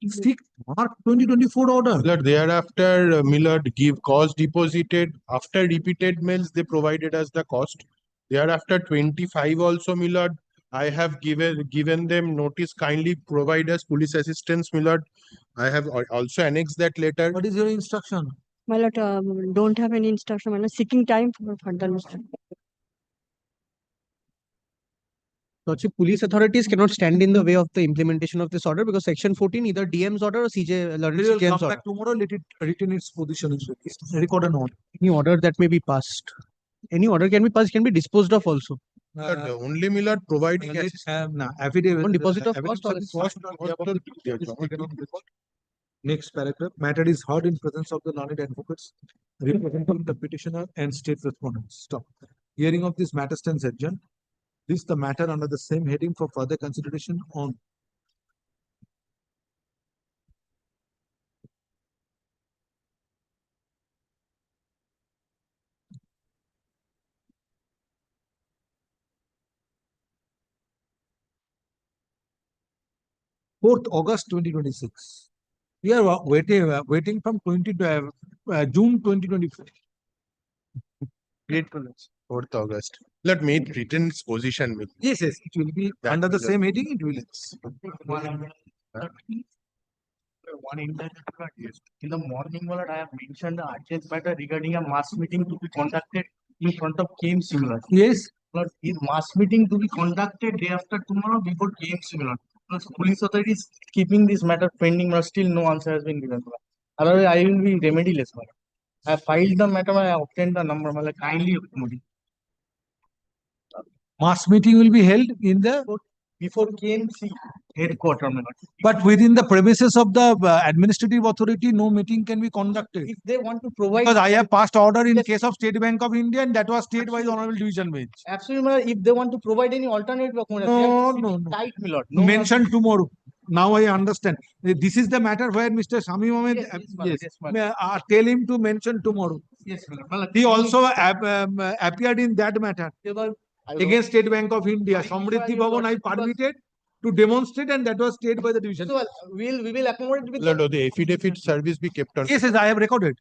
Speaker 17: Sixth March 2024 order.
Speaker 12: Lord, thereafter, Millard give cost deposited. After repeated mails, they provided us the cost. Thereafter, 25 also, Millard. I have given them notice. Kindly provide us police assistance, Millard. I have also annexed that letter.
Speaker 17: What is your instruction?
Speaker 14: My lord, don't have any instruction. My lord, seeking time for further instruction.
Speaker 16: Lordship, police authorities cannot stand in the way of the implementation of this order because section 14, either DM's order or CJ,
Speaker 17: We
Speaker 16: learned
Speaker 17: will
Speaker 16: CJM's
Speaker 17: come
Speaker 16: order.
Speaker 17: back tomorrow. Let it retain its position. It's recorded on.
Speaker 16: Any order that may be passed. Any order can be passed, can be disposed of also.
Speaker 12: The only Millard providing
Speaker 17: Affidavit.
Speaker 16: On deposit of
Speaker 17: evidence
Speaker 16: cost or
Speaker 17: cost Next paragraph. Matter is heard in presence of the learned advocates. representing the petitioner and state respondents. Stop. Hearing of this matter stands adjourned. This the matter under the same heading for further consideration on August 2026. We are waiting from June 2024.
Speaker 12: Great college. 4th August. Let me written its position with.
Speaker 17: Yes, yes, it will be
Speaker 12: That
Speaker 17: under the
Speaker 12: will-
Speaker 17: same heading. It will.
Speaker 3: One in the morning, I have mentioned the urgent matter regarding a mass meeting to be conducted in front of KM Similar.
Speaker 17: Yes.
Speaker 3: Is mass meeting to be conducted day after tomorrow before KM Similar. Police authorities keeping this matter pending, but still no answer has been given. Otherwise, I will be remediless. I have filed the matter, I have obtained the number. Kindly accommodate.
Speaker 17: Mass meeting will be held in the
Speaker 3: Before KMC headquarters.
Speaker 17: but within the premises of the administrative authority, no meeting can be conducted.
Speaker 3: If they want to provide.
Speaker 17: Because I have passed order in case of State Bank of India, and that was stayed by the Honorable Division Bench.
Speaker 3: Absolutely, if they want to provide any alternative accommodation,
Speaker 17: No,
Speaker 3: they
Speaker 17: no,
Speaker 3: have to
Speaker 17: no.
Speaker 3: tight, my lord.
Speaker 17: Mention tomorrow. Now I understand. This is the matter where Mr. Shamim Ahmed, tell him to mention tomorrow.
Speaker 3: Yes, my lord.
Speaker 17: He also appeared in that matter against State Bank of India. Samriddhi Bhavan I permitted to demonstrate, and that was stayed by the division.
Speaker 3: So we will accommodate with.
Speaker 12: Let the affidavit service be kept on.
Speaker 17: Yes, yes, I have recorded.